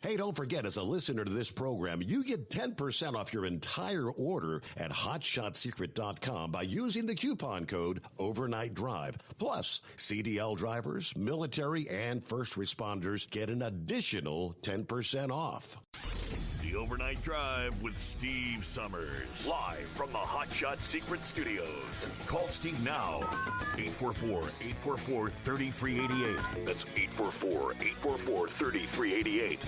Hey, don't forget, as a listener to this program, you get 10% off your entire order at HotShotSecret.com by using the coupon code Overnight Drive. Plus, CDL drivers, military, and first responders get an additional 10% off. The Overnight Drive with Steve Summers. Live from the Hot Shot Secret Studios. Call Steve now. 844-844-3388. That's 844-844-3388.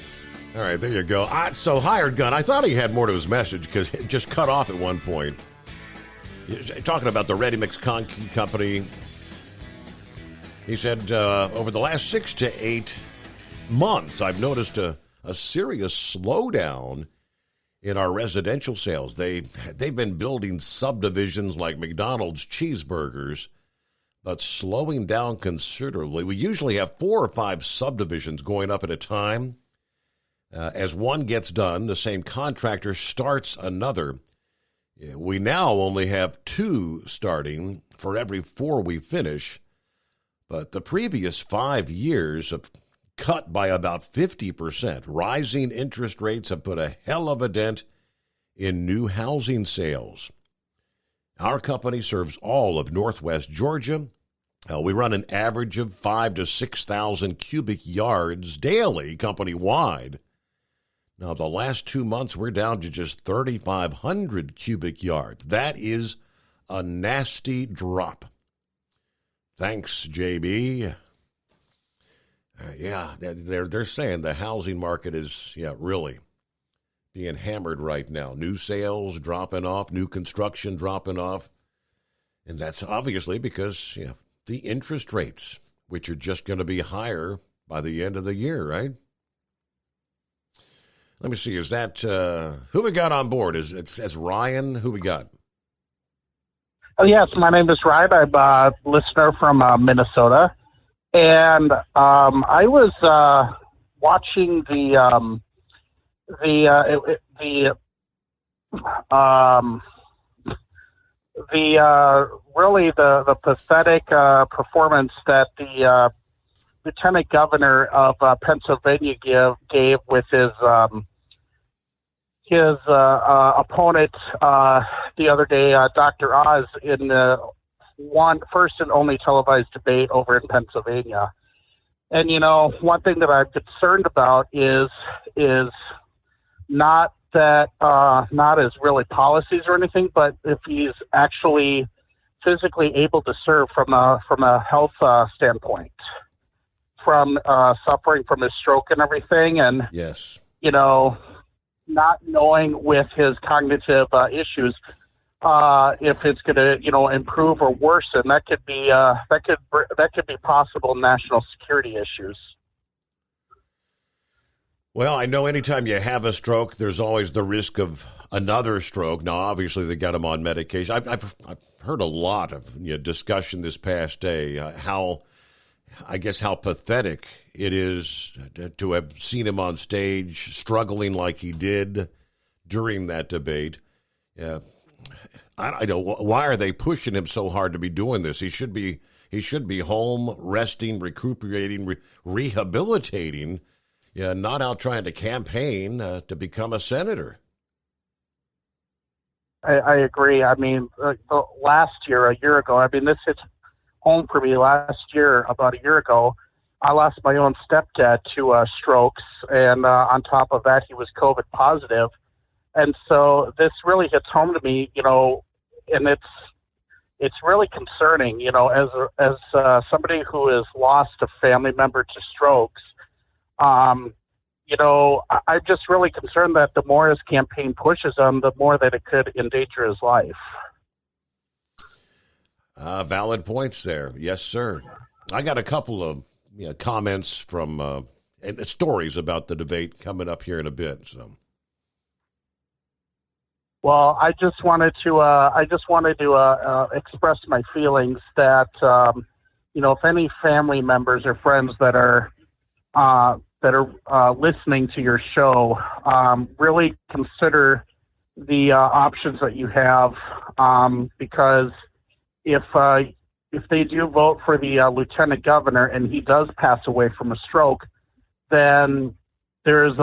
All right, there you go. So, Hired Gun, I thought he had more to his message because it just cut off at one point. Talking about the Ready Mix Concrete Company, he said, over the last 6 to 8 months, I've noticed a serious slowdown in our residential sales. They've been building subdivisions like McDonald's cheeseburgers, but slowing down considerably. We usually have 4 or 5 subdivisions going up at a time. As one gets done, the same contractor starts another. We now only have 2 starting for every 4 we finish, but the previous 5 years have cut by about 50%. Rising interest rates have put a hell of a dent in new housing sales. Our company serves all of Northwest Georgia. We run an average of 5,000 to 6,000 cubic yards daily company-wide. Now, the last 2 months, we're down to just 3,500 cubic yards. That is a nasty drop. Thanks, JB. They're saying the housing market is, really being hammered right now. New sales dropping off, new construction dropping off. And that's obviously because, the interest rates, which are just going to be higher by the end of the year, right? Let me see. Is that who we got on board? It says Ryan? Who we got? Oh, yes. My name is Ryan. I'm a listener from Minnesota. And I was watching the pathetic performance that the Lieutenant Governor of Pennsylvania gave with his opponent the other day, Dr. Oz, in the first and only televised debate over in Pennsylvania. And, one thing that I'm concerned about is not as really policies or anything, but if he's actually physically able to serve from a health standpoint, from suffering from his stroke and everything. And, yes, not knowing with his cognitive issues, if it's going to, improve or worsen, that could be possible national security issues. Well, I know anytime you have a stroke, there's always the risk of another stroke. Now, obviously, they got him on medication. I've heard a lot of discussion this past day how I guess, how pathetic it is to have seen him on stage struggling like he did during that debate. Yeah, I know, why are they pushing him so hard to be doing this? He should be home, resting, recuperating, rehabilitating. Yeah, not out trying to campaign to become a senator. I agree. I mean, last year, a year ago, I mean, this hits home for me. Last year, about a year ago, I lost my own stepdad to strokes, and on top of that, he was COVID positive. And so this really hits home to me, you know, and it's really concerning, you know, as somebody who has lost a family member to strokes. You know, I'm just really concerned that the more his campaign pushes him, the more that it could endanger his life. Valid points there. Yes, sir. I got a couple of comments from and stories about the debate coming up here in a bit. So, well, I just wanted to express my feelings that you know, if any family members or friends that are listening to your show, really consider the options that you have, because if they do vote for the lieutenant governor and he does pass away from a stroke, then there's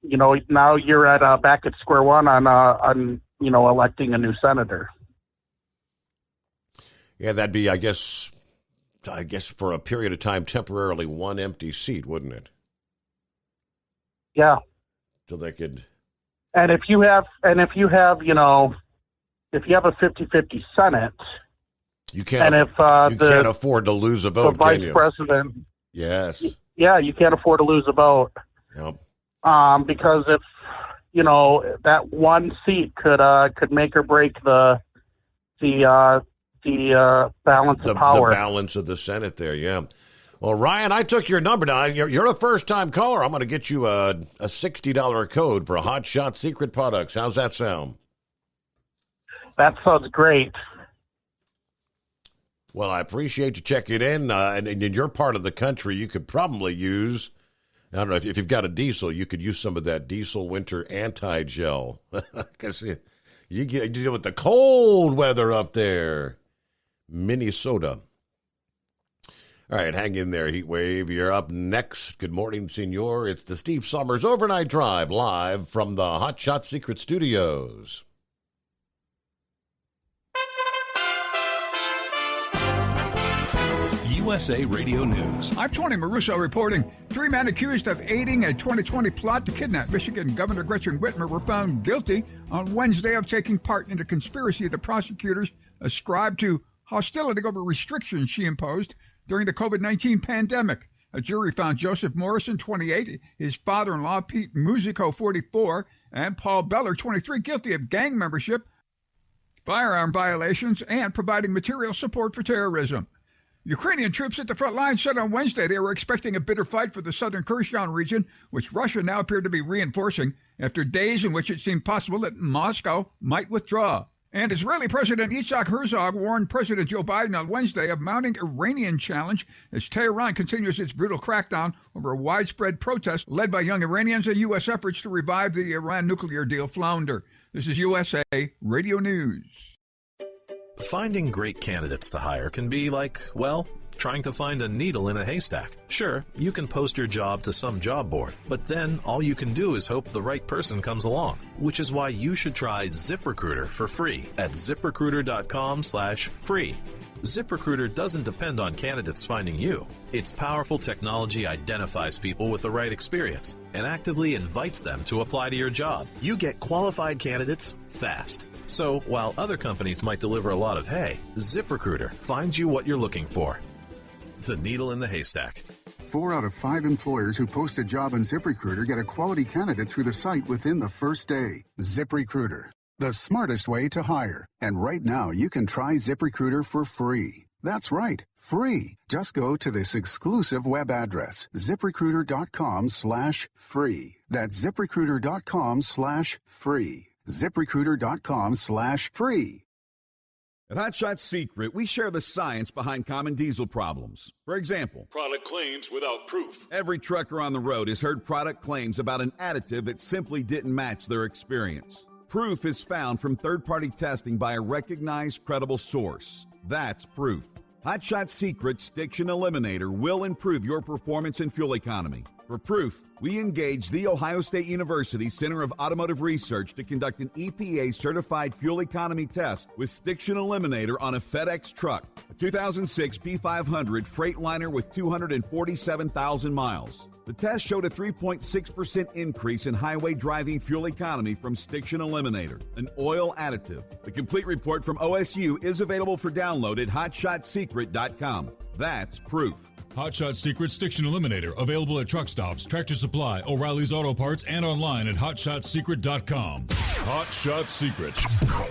you know, now you're at back at square one on you know, electing a new senator. Yeah, that'd be, I guess for a period of time, temporarily one empty seat, wouldn't it? Yeah. So they could. And if you have, you know, if you have a 50-50 Senate, you can't. And if you can't afford to lose a vote, the vice can you? president. Yes. Yeah, you can't afford to lose a vote. Yep. Because if, you know, that one seat could make or break the balance of power. The balance of the Senate there, yeah. Well, Ryan, I took your number down. You're a first-time caller. I'm going to get you a $60 code for Hot Shot Secret Products. How's that sound? That sounds great. Well, I appreciate you checking in. And in your part of the country, you could probably use, I don't know, if you've got a diesel, you could use some of that diesel winter anti-gel. Because you deal with the cold weather up there. Minnesota. All right, hang in there, Heat Wave. You're up next. Good morning, Senor. It's the Steve Summers Overnight Drive, live from the Hot Shot Secret Studios. USA Radio News. I'm Tony Maruso reporting. 3 men accused of aiding a 2020 plot to kidnap Michigan Governor Gretchen Whitmer were found guilty on Wednesday of taking part in a conspiracy the prosecutors ascribed to hostility over restrictions she imposed during the COVID-19 pandemic. A jury found Joseph Morrison, 28, his father-in-law, Pete Musico, 44, and Paul Beller, 23, guilty of gang membership, firearm violations, and providing material support for terrorism. Ukrainian troops at the front line said on Wednesday they were expecting a bitter fight for the southern Kherson region, which Russia now appeared to be reinforcing after days in which it seemed possible that Moscow might withdraw. And Israeli President Yitzhak Herzog warned President Joe Biden on Wednesday of mounting Iranian challenge as Tehran continues its brutal crackdown over a widespread protest led by young Iranians and U.S. efforts to revive the Iran nuclear deal flounder. This is USA Radio News. Finding great candidates to hire can be like, well, trying to find a needle in a haystack. Sure, you can post your job to some job board, but then all you can do is hope the right person comes along, which is why you should try ZipRecruiter for free at ZipRecruiter.com/free. ZipRecruiter doesn't depend on candidates finding you. Its powerful technology identifies people with the right experience and actively invites them to apply to your job. You get qualified candidates fast. So while other companies might deliver a lot of hay, ZipRecruiter finds you what you're looking for. The needle in the haystack. 4 out of 5 employers who post a job on ZipRecruiter get a quality candidate through the site within the first day. ZipRecruiter, the smartest way to hire. And right now, you can try ZipRecruiter for free. That's right, free. Just go to this exclusive web address, ZipRecruiter.com/free. That's ZipRecruiter.com/free. ZipRecruiter.com/free. At Hot Shot Secret, we share the science behind common diesel problems. For example, product claims without proof. Every trucker on the road has heard product claims about an additive that simply didn't match their experience. Proof is found from third-party testing by a recognized, credible source. That's proof. Hot Shot Secret's Stiction Eliminator will improve your performance and fuel economy. For proof, we engaged the Ohio State University Center of Automotive Research to conduct an EPA-certified fuel economy test with Stiction Eliminator on a FedEx truck, a 2006 P500 Freightliner with 247,000 miles. The test showed a 3.6% increase in highway driving fuel economy from Stiction Eliminator, an oil additive. The complete report from OSU is available for download at hotshotsecret.com. That's proof. Hot Shot Secret Stiction Eliminator, available at truck stops, Tractor Supply, O'Reilly's Auto Parts, and online at hotshotsecret.com. Hot Shot Secret,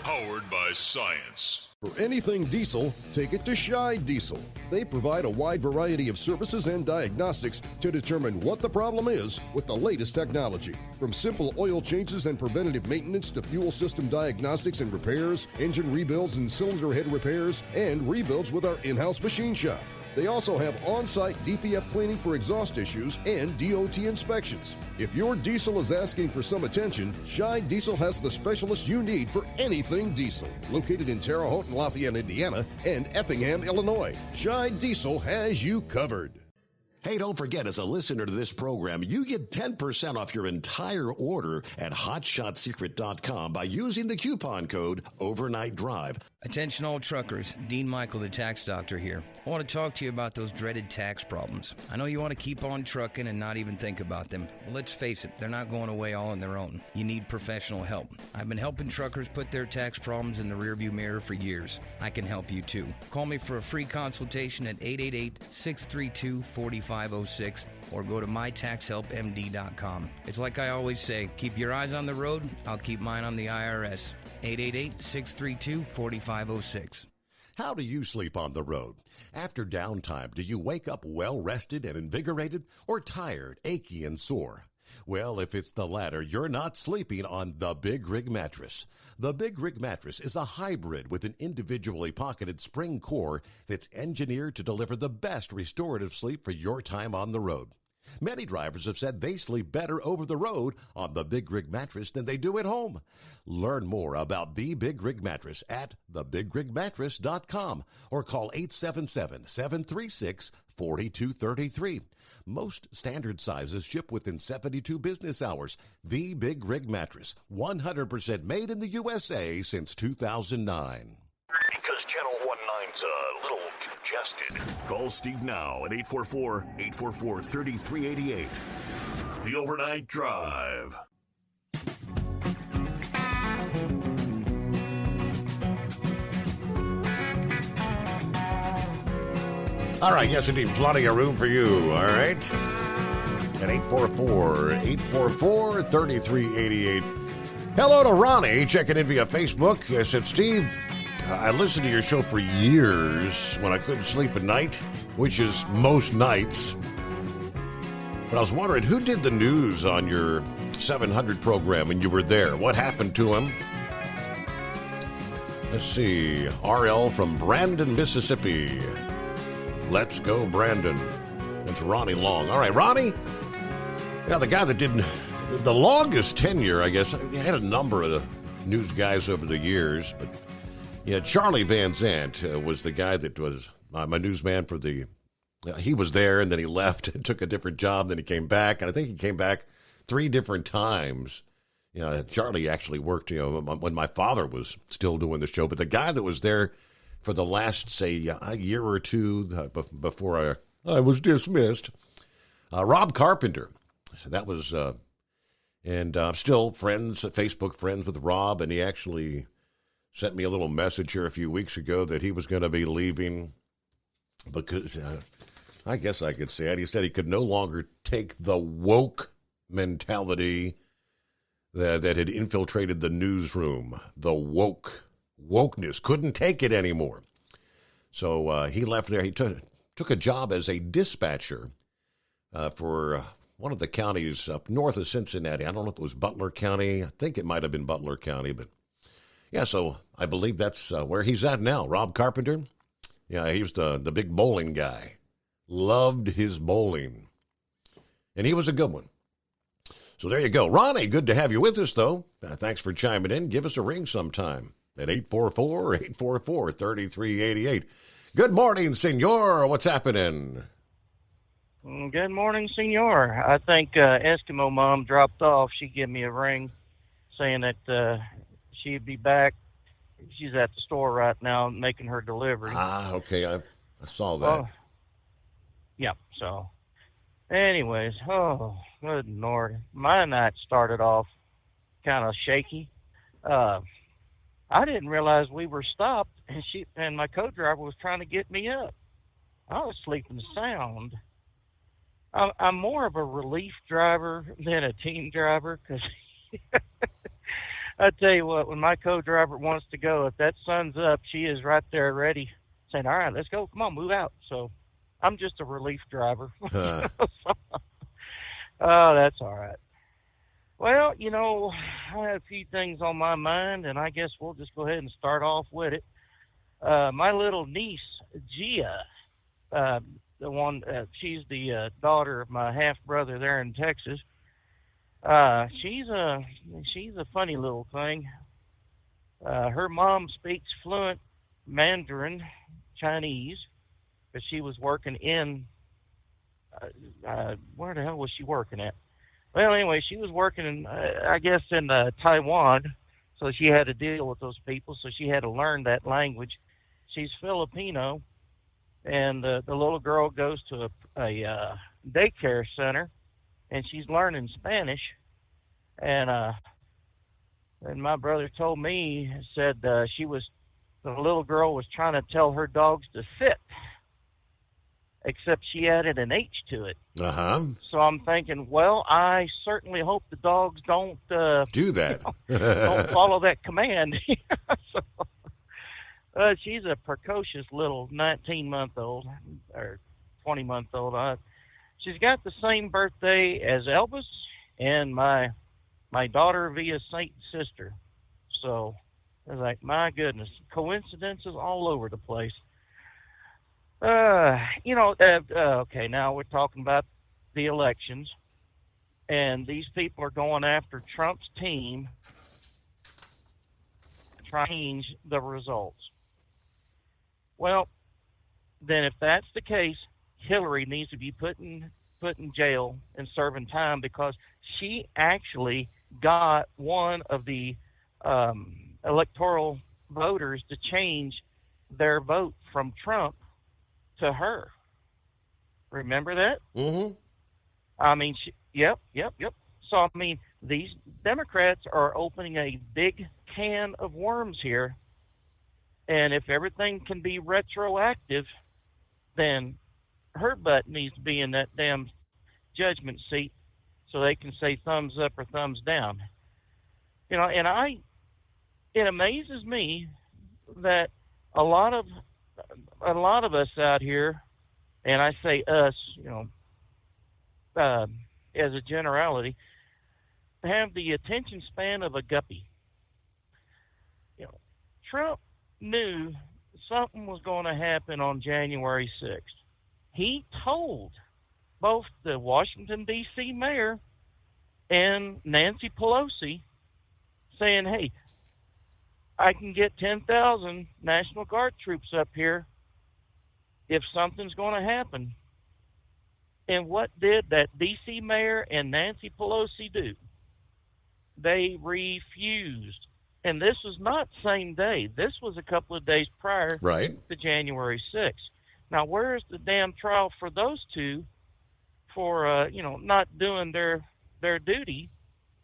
powered by science. For anything diesel, take it to Shy Diesel. They provide a wide variety of services and diagnostics to determine what the problem is with the latest technology. From simple oil changes and preventative maintenance to fuel system diagnostics and repairs, engine rebuilds and cylinder head repairs, and rebuilds with our in-house machine shop. They also have on-site DPF cleaning for exhaust issues and DOT inspections. If your diesel is asking for some attention, Shy Diesel has the specialist you need for anything diesel. Located in Terre Haute and Lafayette, Indiana, and Effingham, Illinois, Shy Diesel has you covered. Hey, don't forget, as a listener to this program, you get 10% off your entire order at hotshotsecret.com by using the coupon code Overnight Drive. Attention all truckers, Dean Michael, the tax doctor here. I want to talk to you about those dreaded tax problems. I know you want to keep on trucking and not even think about them. Well, let's face it, they're not going away all on their own. You need professional help. I've been helping truckers put their tax problems in the rearview mirror for years. I can help you too. Call me for a free consultation at 888-632-4506 or go to mytaxhelpmd.com. It's like I always say, keep your eyes on the road, I'll keep mine on the IRS. 888-632-4506. How do you sleep on the road? After downtime, do you wake up well-rested and invigorated or tired, achy, and sore? Well, if it's the latter, you're not sleeping on the Big Rig Mattress. The Big Rig Mattress is a hybrid with an individually pocketed spring core that's engineered to deliver the best restorative sleep for your time on the road. Many drivers have said they sleep better over the road on the Big Rig Mattress than they do at home. Learn more about the Big Rig Mattress at thebigrigmattress.com or call 877-736-4233. Most standard sizes ship within 72 business hours. The Big Rig Mattress, 100% made in the USA since 2009. Because Channel 19's a little congested. Call Steve now at 844-844-3388. The Overnight Drive. All right, yes, indeed, plenty of room for you, all right? At 844-844-3388. Hello to Ronnie, checking in via Facebook. I said, Steve, I listened to your show for years when I couldn't sleep at night, which is most nights. But I was wondering, who did the news on your 700 program when you were there? What happened to him? Let's see. RL from Brandon, Mississippi. Let's go, Brandon. It's Ronnie Long. All right, Ronnie. Yeah, the guy that did the longest tenure, I guess. He had a number of news guys over the years, but yeah, Charlie Van Zandt was the guy that was my newsman for the. He was there, and then he left and took a different job. Then he came back, and I think he came back 3 different times. You know, Charlie actually worked, when my father was still doing the show. But the guy that was there for the last, say, a year or two before I was dismissed, Rob Carpenter. That was, and I'm still friends, Facebook friends with Rob, and he actually sent me a little message here a few weeks ago that he was going to be leaving because, I guess I could say it. He said he could no longer take the woke mentality that had infiltrated the newsroom. The wokeness. Couldn't take it anymore. So he left there. He took a job as a dispatcher for one of the counties up north of Cincinnati. I don't know if it was Butler County. I think it might have been Butler County, but yeah, so I believe that's where he's at now. Rob Carpenter. Yeah, he was the big bowling guy. Loved his bowling. And he was a good one. So there you go. Ronnie, good to have you with us, though. Thanks for chiming in. Give us a ring sometime at 844-844-3388. Good morning, senor. What's happening? Good morning, senor. I think Eskimo Mom dropped off. She gave me a ring saying that she'd be back. She's at the store right now making her delivery. Ah, okay. I saw that. Oh, yeah, so anyways, oh, good Lord. My night started off kind of shaky. I didn't realize we were stopped, and my co-driver was trying to get me up. I was sleeping sound. I'm more of a relief driver than a team driver, because I tell you what, when my co-driver wants to go, if that sun's up, she is right there ready, saying, all right, let's go. Come on, move out. So I'm just a relief driver. Oh, that's all right. Well, you know, I have a few things on my mind, and I guess we'll just go ahead and start off with it. My little niece, Gia, she's the daughter of my half-brother there in Texas. She's a funny little thing. Her mom speaks fluent Mandarin Chinese, but she was working in where the hell was she working at? Well, anyway, she was working in I guess in Taiwan, so she had to deal with those people, so she had to learn that language. She's Filipino, and the little girl goes to a daycare center, and she's learning Spanish. And my brother told me, said the little girl was trying to tell her dogs to sit, except she added an H to it. Uh-huh. So I'm thinking, well, I certainly hope the dogs don't do that. Don't follow that command. So, she's a precocious little 19-month-old or 20-month-old. She's got the same birthday as Elvis and my daughter via Saint sister. So I was like, my goodness, coincidences all over the place. Okay, now we're talking about the elections, and these people are going after Trump's team to try to change the results. Well, then if that's the case, Hillary needs to be put in jail and serving time, because she actually got one of the electoral voters to change their vote from Trump to her. Remember that? Mm-hmm. I mean, yep. So, I mean, these Democrats are opening a big can of worms here. And if everything can be retroactive, then her butt needs to be in that damn judgment seat so they can say thumbs up or thumbs down. You know, and it amazes me that a lot of us out here, and I say us, as a generality, have the attention span of a guppy. You know, Trump knew something was going to happen on January 6th. He told both the Washington, D.C. mayor and Nancy Pelosi, saying, hey, I can get 10,000 National Guard troops up here if something's going to happen. And what did that D.C. mayor and Nancy Pelosi do? They refused. And this was not same day. This was a couple of days prior to January 6th. Now, where's the damn trial for those two for, not doing their duty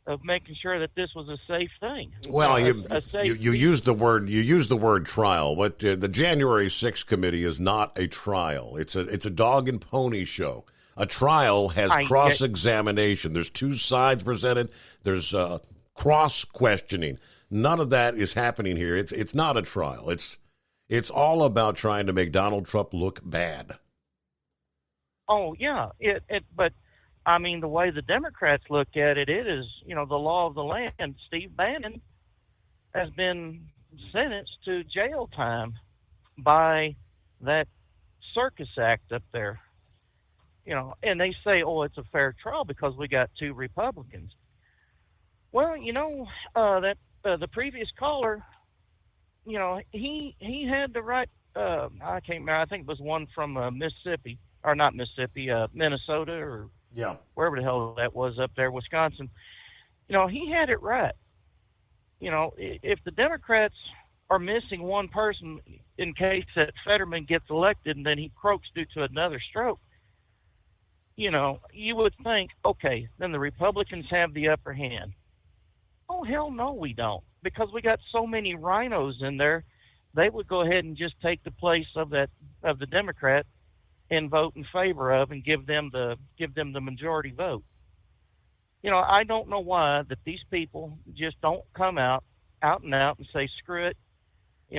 of making sure that this was a safe thing? Well, you used the word trial. What the January 6th committee is not a trial. It's a dog and pony show. A trial has cross-examination. There's two sides presented. There's cross-questioning. None of that is happening here. It's not a trial. It's all about trying to make Donald Trump look bad. Oh yeah, but I mean, the way the Democrats look at it, it is the law of the land. Steve Bannon has been sentenced to jail time by that circus act up there. And they say, oh, it's a fair trial because we got 2 Republicans. Well, that the previous caller, he had the right, I can't remember, I think it was one from Mississippi, or not Mississippi, Minnesota, or wherever the hell that was up there, Wisconsin. He had it right. If the Democrats are missing one person in case that Fetterman gets elected and then he croaks due to another stroke, you would think, okay, then the Republicans have the upper hand. Oh, hell no, we don't. Because we got so many rhinos in there, they would go ahead and just take the place of the Democrat and vote in favor of and give them the majority vote. I don't know why that these people just don't come out and out and say, screw it.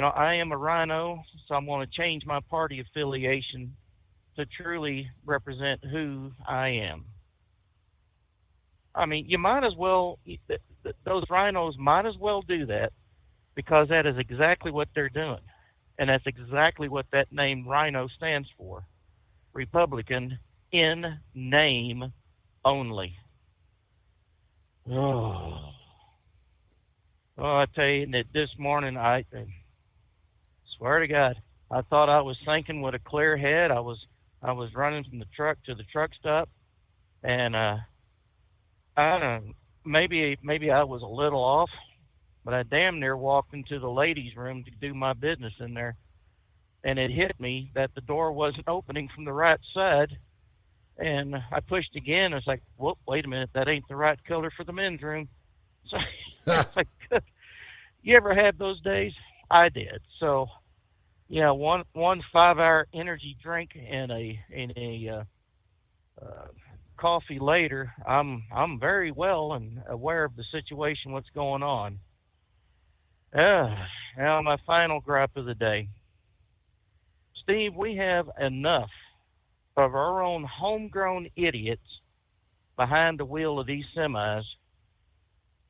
I am a rhino, so I'm going to change my party affiliation to truly represent who I am. I mean, you might as well, those rhinos might as well do that, because that is exactly what they're doing. And that's exactly what that name rhino stands for. Republican in name only. Oh, I tell you that this morning, I swear to God, I thought I was thinking with a clear head. I was running from the truck to the truck stop, and I don't know, maybe I was a little off, but I damn near walked into the ladies' room to do my business in there, and it hit me that the door wasn't opening from the right side, and I pushed again. I was like, whoop, wait a minute, that ain't the right color for the men's room. So it's like, you ever had those days? I did. So yeah, one 5-hour energy drink and a coffee later, I'm very well and aware of the situation, what's going on. Now my final gripe of the day. Steve, we have enough of our own homegrown idiots behind the wheel of these semis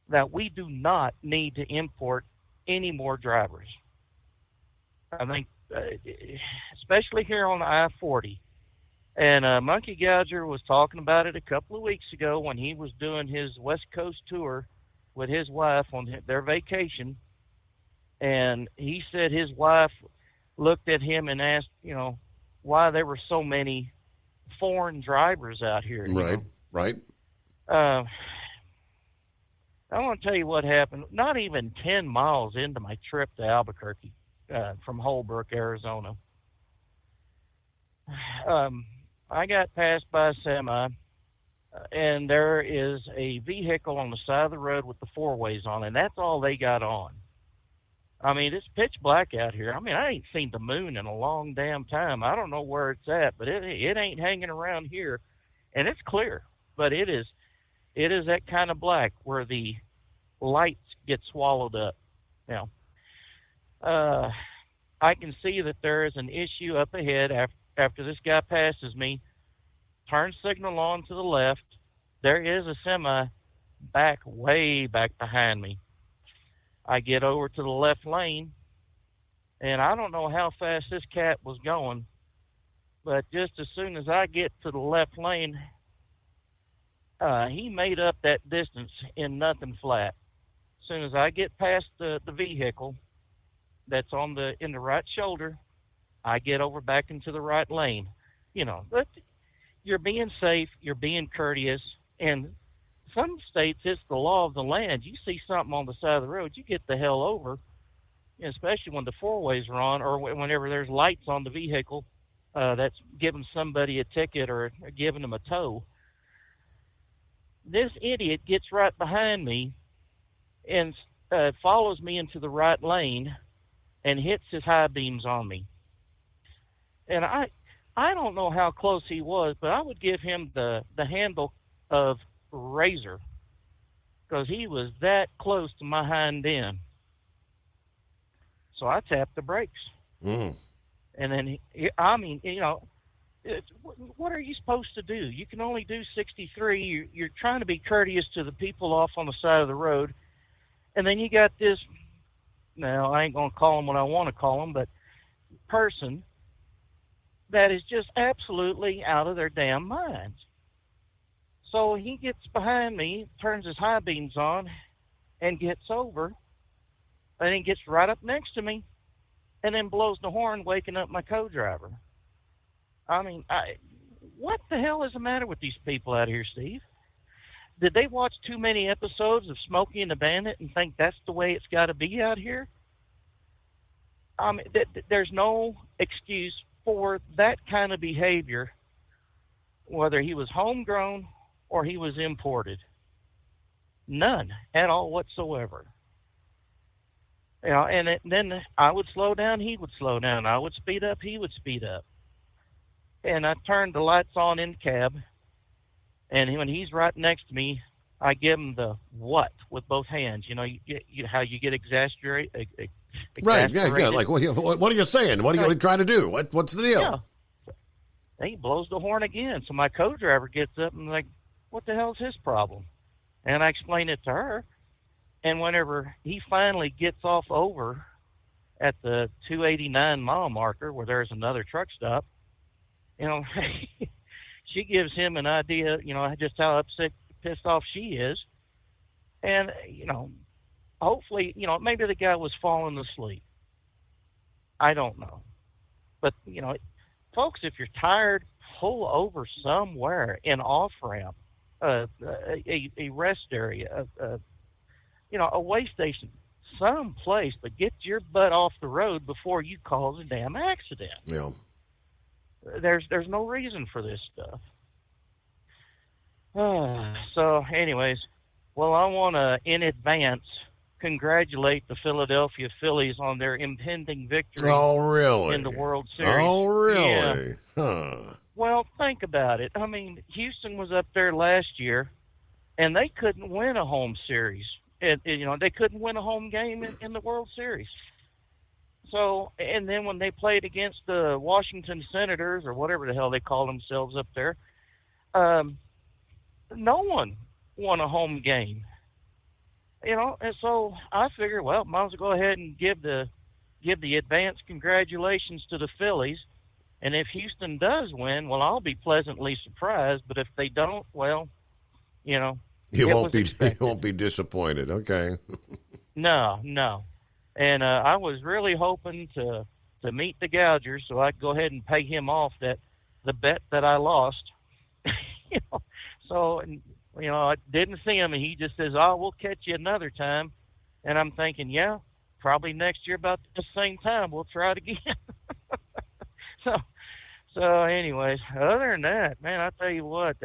that we do not need to import any more drivers. I think, especially here on the I-40. And Monkey Gouger was talking about it a couple of weeks ago when he was doing his West Coast tour with his wife on their vacation. And he said his wife looked at him and asked, why there were so many foreign drivers out here. Right. I want to tell you what happened. Not even 10 miles into my trip to Albuquerque from Holbrook, Arizona, I got passed by a semi, and there is a vehicle on the side of the road with the 4-ways on, and that's all they got on. I mean, it's pitch black out here. I mean, I ain't seen the moon in a long damn time. I don't know where it's at, but it ain't hanging around here, and it's clear. But it is that kind of black where the lights get swallowed up. Now, I can see that there is an issue up ahead after this guy passes me. Turn signal on to the left. There is a semi way back behind me. I get over to the left lane, and I don't know how fast this cat was going, but just as soon as I get to the left lane, he made up that distance in nothing flat. As soon as I get past the vehicle that's in the right shoulder, I get over back into the right lane. But you're being safe, you're being courteous, and some states it's the law of the land. You see something on the side of the road, you get the hell over, especially when the 4-ways are on or whenever there's lights on the vehicle that's giving somebody a ticket or giving them a tow. This idiot gets right behind me and follows me into the right lane and hits his high beams on me. And I don't know how close he was, but I would give him the handle of Razor, because he was that close to my hind end. So I tapped the brakes. Mm. And then, what are you supposed to do? You can only do 63. You're trying to be courteous to the people off on the side of the road. And then you got this now I ain't going to call them what I want to call them, but person that is just absolutely out of their damn minds. So he gets behind me, turns his high beams on, and gets over, and he gets right up next to me, and then blows the horn, waking up my co-driver. I mean, what the hell is the matter with these people out here, Steve? Did they watch too many episodes of Smokey and the Bandit and think that's the way it's got to be out here? There's no excuse for that kind of behavior, whether he was homegrown or he was imported. None at all whatsoever. You know, and then I would slow down, he would slow down. I would speed up, he would speed up. And I turned the lights on in the cab, and when he's right next to me, I give him the what with both hands. You know, how you get exasperated. Right, yeah. Like, what are you saying? What are you trying to do? What's the deal? Yeah. He blows the horn again. So my co-driver gets up and like, what the hell's his problem? And I explain it to her. And whenever he finally gets off over at the 289 mile marker where there's another truck stop, you know, she gives him an idea, you know, just how pissed off she is. And, you know, hopefully, you know, maybe the guy was falling asleep. I don't know. But, you know, folks, if you're tired, pull over somewhere, an off-ramp, a rest area, you know, a way station, someplace, but get your butt off the road before you cause a damn accident. Yeah. There's no reason for this stuff. So, anyways, well, I want to, in advance, congratulate the Philadelphia Phillies on their impending victory. Oh, really? In the World Series. Oh, really? Yeah. Huh. Well, think about it. I mean, Houston was up there last year, and they couldn't win a home series. You know, they couldn't win a home game in the World Series. So, and then when they played against the Washington Senators, or whatever the hell they call themselves up there, no one won a home game. You know, and so I figured, well, might as well go ahead and give the advance congratulations to the Phillies. And if Houston does win, well, I'll be pleasantly surprised. But if they don't, well, you know, you won't be disappointed. Okay. No. And I was really hoping to meet the Gouger so I could go ahead and pay him off the bet that I lost. You know, so, you know, I didn't see him, and he just says, "Oh, we'll catch you another time." And I'm thinking, yeah, probably next year about the same time we'll try it again. So anyways, other than that, man, I tell you what,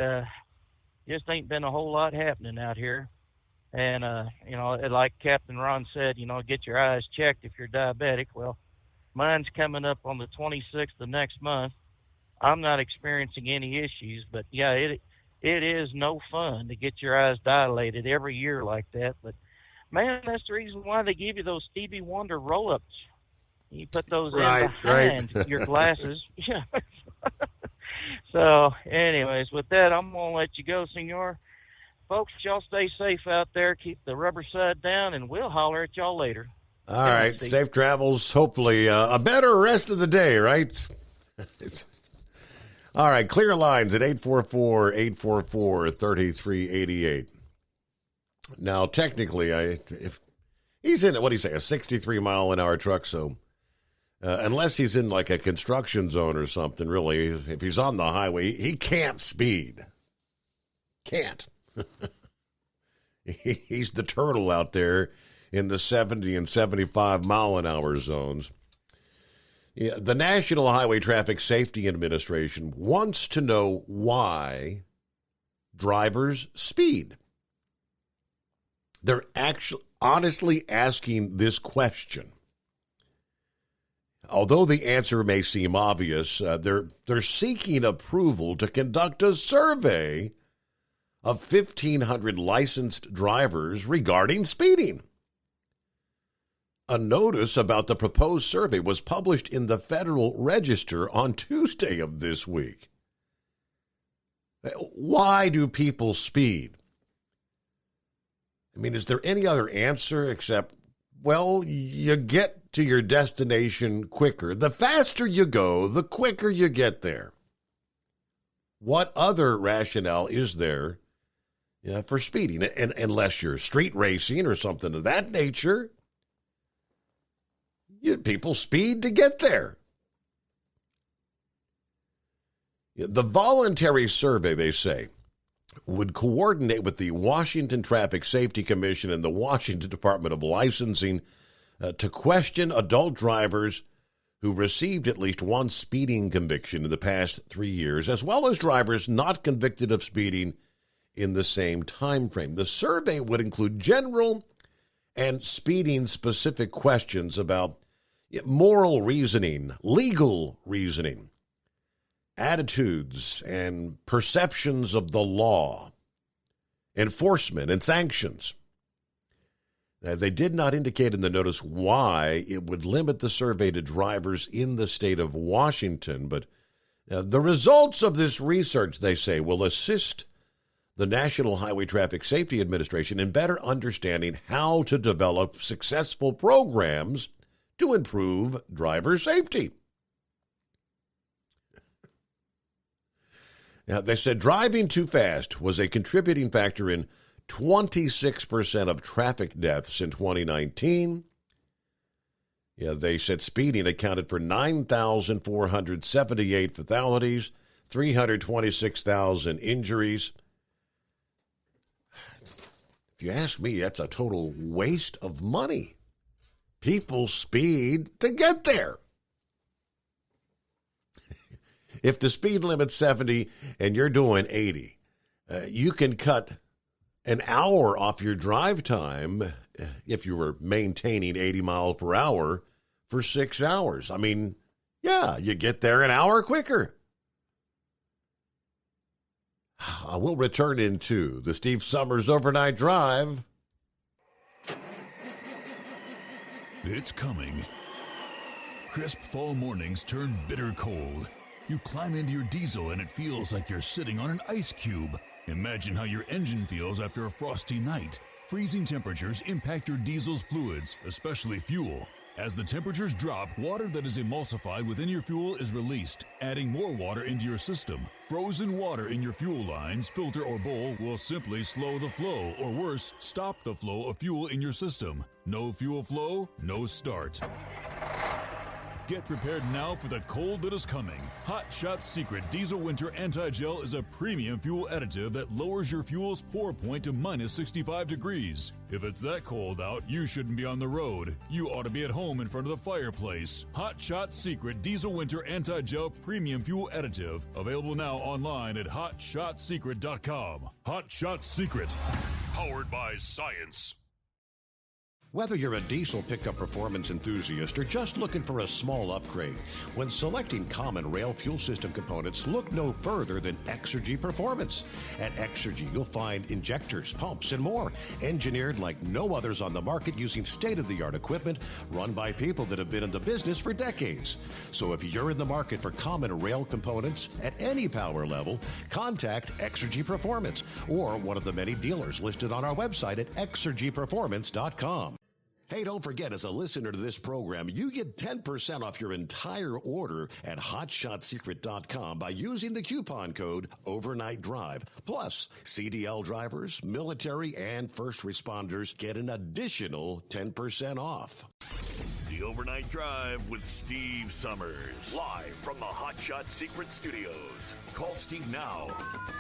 just ain't been a whole lot happening out here. And, you know, like Captain Ron said, you know, get your eyes checked if you're diabetic. Well, mine's coming up on the 26th of next month. I'm not experiencing any issues, but yeah, it is no fun to get your eyes dilated every year like that. But man, that's the reason why they give you those Stevie Wonder roll-ups. You put those in behind your glasses. Yeah. So, anyways, with that, I'm going to let you go, senor. Folks, y'all stay safe out there. Keep the rubber side down, and we'll holler at y'all later. All right. Safe travels. Hopefully a better rest of the day, right? All right. Clear lines at 844-844-3388. Now, technically, if he's in, what do you say, a 63-mile-an-hour truck, so unless he's in like a construction zone or something, really, if he's on the highway, he can't speed. Can't. He's the turtle out there in the 70 and 75-mile-an-hour zones. Yeah, the National Highway Traffic Safety Administration wants to know why drivers speed. They're actually honestly asking this question. Although the answer may seem obvious, they're seeking approval to conduct a survey of 1,500 licensed drivers regarding speeding. A notice about the proposed survey was published in the Federal Register on Tuesday of this week. Why do people speed? I mean, is there any other answer except well, you get to your destination quicker. The faster you go, the quicker you get there. What other rationale is there for speeding? And unless you're street racing or something of that nature, people speed to get there. The voluntary survey, they say, would coordinate with the Washington Traffic Safety Commission and the Washington Department of Licensing to question adult drivers who received at least one speeding conviction in the past 3 years, as well as drivers not convicted of speeding in the same time frame. The survey would include general and speeding-specific questions about moral reasoning, legal reasoning, attitudes and perceptions of the law, enforcement and sanctions. They did not indicate in the notice why it would limit the survey to drivers in the state of Washington, but the results of this research, they say, will assist the National Highway Traffic Safety Administration in better understanding how to develop successful programs to improve driver safety. Now, they said driving too fast was a contributing factor in 26% of traffic deaths in 2019. They said speeding accounted for 9,478 fatalities, 326,000 injuries. If you ask me, that's a total waste of money. People speed to get there. If the speed limit's 70 and you're doing 80, you can cut an hour off your drive time if you were maintaining 80 miles per hour for 6 hours. I mean, yeah, you get there an hour quicker. I will return into the Steve Summers Overnight Drive. It's coming. Crisp fall mornings turn bitter cold. You climb into your diesel and it feels like you're sitting on an ice cube. Imagine how your engine feels after a frosty night. Freezing temperatures impact your diesel's fluids, especially fuel. As the temperatures drop, water that is emulsified within your fuel is released, adding more water into your system. Frozen water in your fuel lines, filter, or bowl will simply slow the flow, or worse, stop the flow of fuel in your system. No fuel flow, no start. Get prepared now for the cold that is coming. Hot Shot Secret Diesel Winter Anti-Gel is a premium fuel additive that lowers your fuel's pour point to minus 65 degrees. If it's that cold out, you shouldn't be on the road. You ought to be at home in front of the fireplace. Hot Shot Secret Diesel Winter Anti-Gel Premium Fuel Additive. Available now online at HotShotSecret.com. Hot Shot Secret. Powered by science. Whether you're a diesel pickup performance enthusiast or just looking for a small upgrade, when selecting common rail fuel system components, look no further than Exergy Performance. At Exergy, you'll find injectors, pumps, and more, engineered like no others on the market using state-of-the-art equipment run by people that have been in the business for decades. So if you're in the market for common rail components at any power level, contact Exergy Performance or one of the many dealers listed on our website at exergyperformance.com. Hey, don't forget, as a listener to this program, you get 10% off your entire order at HotShotSecret.com by using the coupon code Overnight Drive. Plus, CDL drivers, military, and first responders get an additional 10% off. The Overnight Drive with Steve Summers. Live from the Hot Shot Secret Studios. Call Steve now.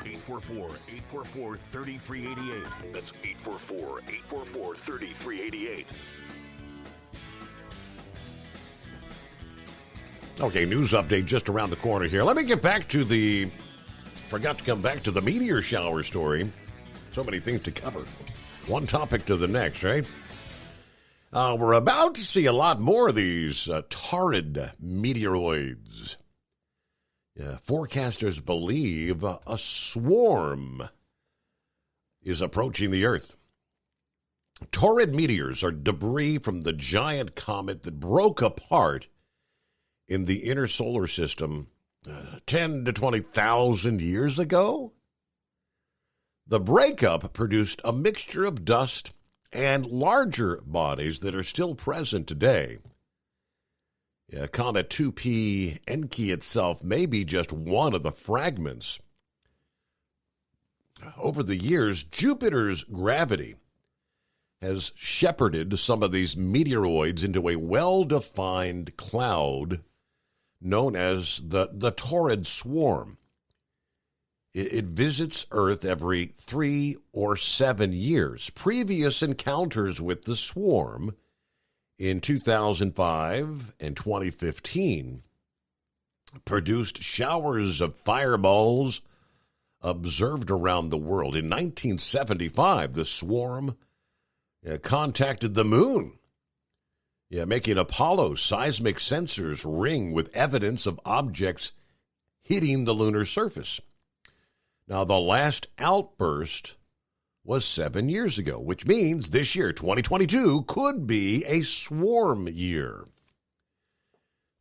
844-844-3388. That's 844-844-3388. Okay, news update just around the corner here. Let me get back to forgot to come back to the meteor shower story. So many things to cover. One topic to the next, right? We're about to see a lot more of these torrid meteoroids. Forecasters believe a swarm is approaching the Earth. Torrid meteors are debris from the giant comet that broke apart in the inner solar system 10 to 20,000 years ago. The breakup produced a mixture of dust and larger bodies that are still present today. Comet 2P Encke itself may be just one of the fragments. Over the years, Jupiter's gravity has shepherded some of these meteoroids into a well-defined cloud known as the Taurid Swarm. It visits Earth every 3 or 7 years. Previous encounters with the swarm in 2005 and 2015 produced showers of fireballs observed around the world. In 1975, the swarm contacted the moon, making Apollo seismic sensors ring with evidence of objects hitting the lunar surface. Now, the last outburst was 7 years ago, which means this year, 2022, could be a swarm year.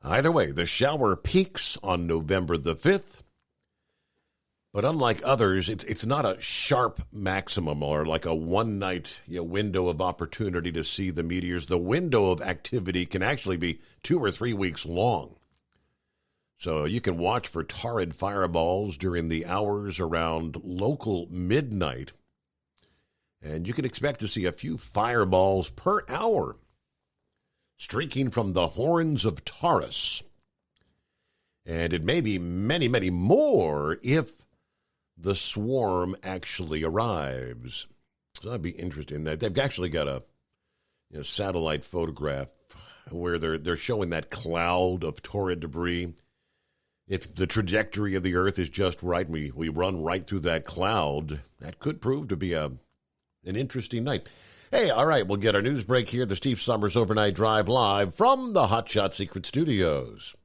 Either way, the shower peaks on November the 5th, but unlike others, it's not a sharp maximum or like a one-night window of opportunity to see the meteors. The window of activity can actually be 2 or 3 weeks long. So you can watch for Taurid fireballs during the hours around local midnight, and you can expect to see a few fireballs per hour streaking from the horns of Taurus. And it may be many, many more if the swarm actually arrives. So that'd be interesting. They've actually got a satellite photograph where they're showing that cloud of Taurid debris. If the trajectory of the Earth is just right, we run right through that cloud, that could prove to be an interesting night. Hey, all right, we'll get our news break here. The Steve Summers Overnight Drive live from the Hot Shot Secret Studios.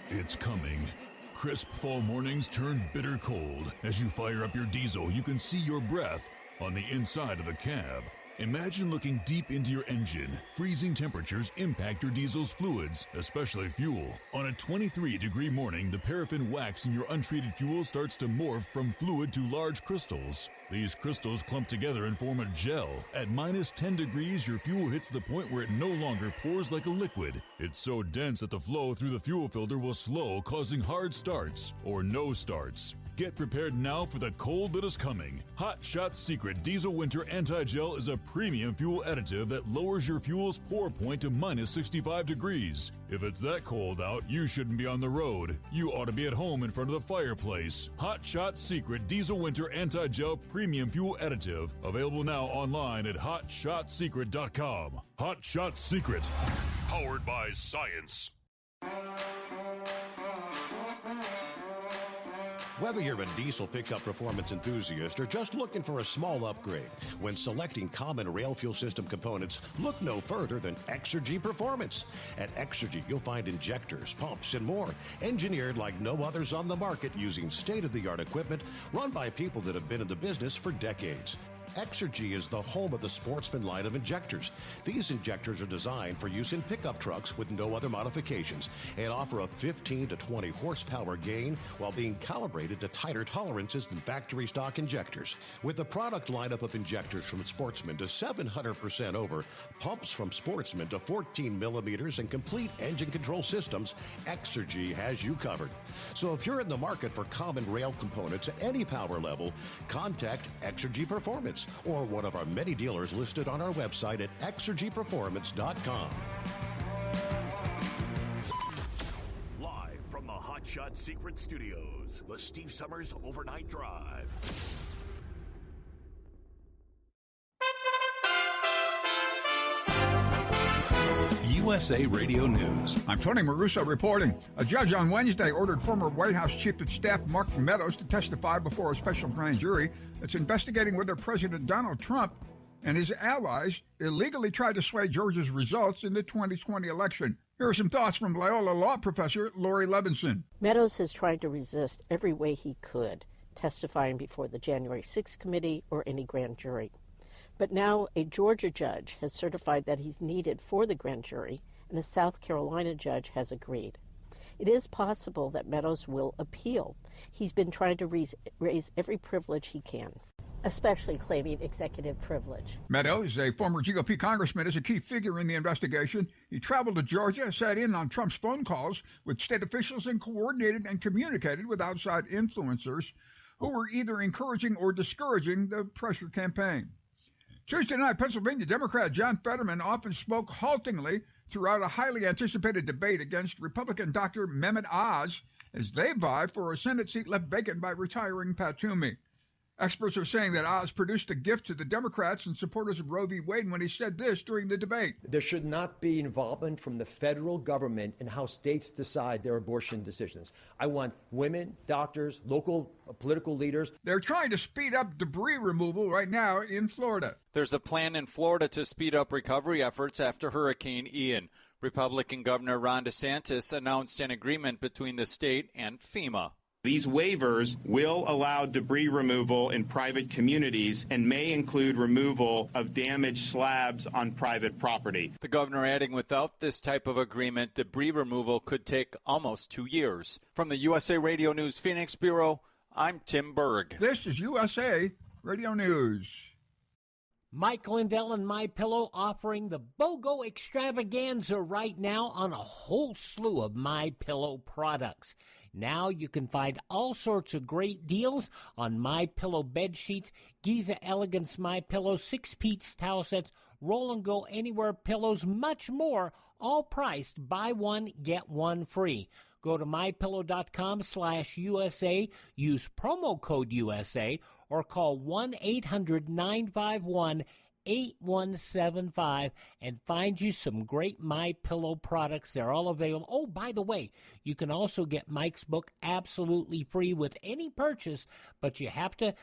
It's coming. Crisp fall mornings turn bitter cold. As you fire up your diesel, you can see your breath on the inside of the cab. Imagine looking deep into your engine. Freezing temperatures impact your diesel's fluids, especially fuel. On a 23-degree morning, the paraffin wax in your untreated fuel starts to morph from fluid to large crystals. These crystals clump together and form a gel. At minus 10 degrees, your fuel hits the point where it no longer pours like a liquid. It's so dense that the flow through the fuel filter will slow, causing hard starts or no starts. Get prepared now for the cold that is coming. Hot Shot Secret Diesel Winter Anti-Gel is a premium fuel additive that lowers your fuel's pour point to minus 65 degrees. If it's that cold out, you shouldn't be on the road. You ought to be at home in front of the fireplace. Hot Shot Secret Diesel Winter Anti-Gel Premium Fuel Additive. Available now online at hotshotsecret.com. Hot Shot Secret. Powered by science. Whether you're a diesel pickup performance enthusiast or just looking for a small upgrade, when selecting common rail fuel system components, look no further than Exergy Performance. At Exergy, you'll find injectors, pumps, and more, engineered like no others on the market using state-of-the-art equipment run by people that have been in the business for decades. Exergy is the home of the Sportsman line of injectors. These injectors are designed for use in pickup trucks with no other modifications and offer a 15 to 20 horsepower gain while being calibrated to tighter tolerances than factory stock injectors. With a product lineup of injectors from Sportsman to 700% over, pumps from Sportsman to 14 millimeters, and complete engine control systems, Exergy has you covered. So if you're in the market for common rail components at any power level, contact Exergy Performance or one of our many dealers listed on our website at exergyperformance.com. Live from the Hot Shot Secret Studios, the Steve Summers Overnight Drive. USA Radio News. I'm Tony Maruso reporting. A judge on Wednesday ordered former White House Chief of Staff Mark Meadows to testify before a special grand jury that's investigating whether President Donald Trump and his allies illegally tried to sway Georgia's results in the 2020 election. Here are some thoughts from Loyola Law professor Lori Levinson. Meadows has tried to resist every way he could, testifying before the January 6th committee or any grand jury. But now a Georgia judge has certified that he's needed for the grand jury, and a South Carolina judge has agreed. It is possible that Meadows will appeal. He's been trying to raise every privilege he can. especially claiming executive privilege. Meadows, a former GOP congressman, is a key figure in the investigation. He traveled to Georgia, sat in on Trump's phone calls with state officials, and coordinated and communicated with outside influencers who were either encouraging or discouraging the pressure campaign. Tuesday night, Pennsylvania Democrat John Fetterman often spoke haltingly throughout a highly anticipated debate against Republican Dr. Mehmet Oz as they vie for a Senate seat left vacant by retiring Pat Toomey. Experts are saying that Oz produced a gift to the Democrats and supporters of Roe v. Wade when he said this during the debate. There should not be involvement from the federal government in how states decide their abortion decisions. I want women, doctors, local political leaders. They're trying to speed up debris removal right now in Florida. There's a plan in Florida to speed up recovery efforts after Hurricane Ian. Republican Governor Ron DeSantis announced an agreement between the state and FEMA. These waivers will allow debris removal in private communities and may include removal of damaged slabs on private property. The governor adding without this type of agreement, debris removal could take almost 2 years. From the USA Radio News Phoenix Bureau, I'm Tim Berg. This is USA Radio News. Mike Lindell and MyPillow offering the BOGO extravaganza right now on a whole slew of MyPillow products. Now you can find all sorts of great deals on MyPillow bed sheets, Giza Elegance MyPillow, 6-piece towel sets, Roll and Go Anywhere pillows, much more, all priced buy one, get one free. Go to mypillow.com/USA, use promo code USA, or call 1-800-951-8175 and find you some great MyPillow products. They're all available. Oh, by the way, you can also get Mike's book absolutely free with any purchase, but you have to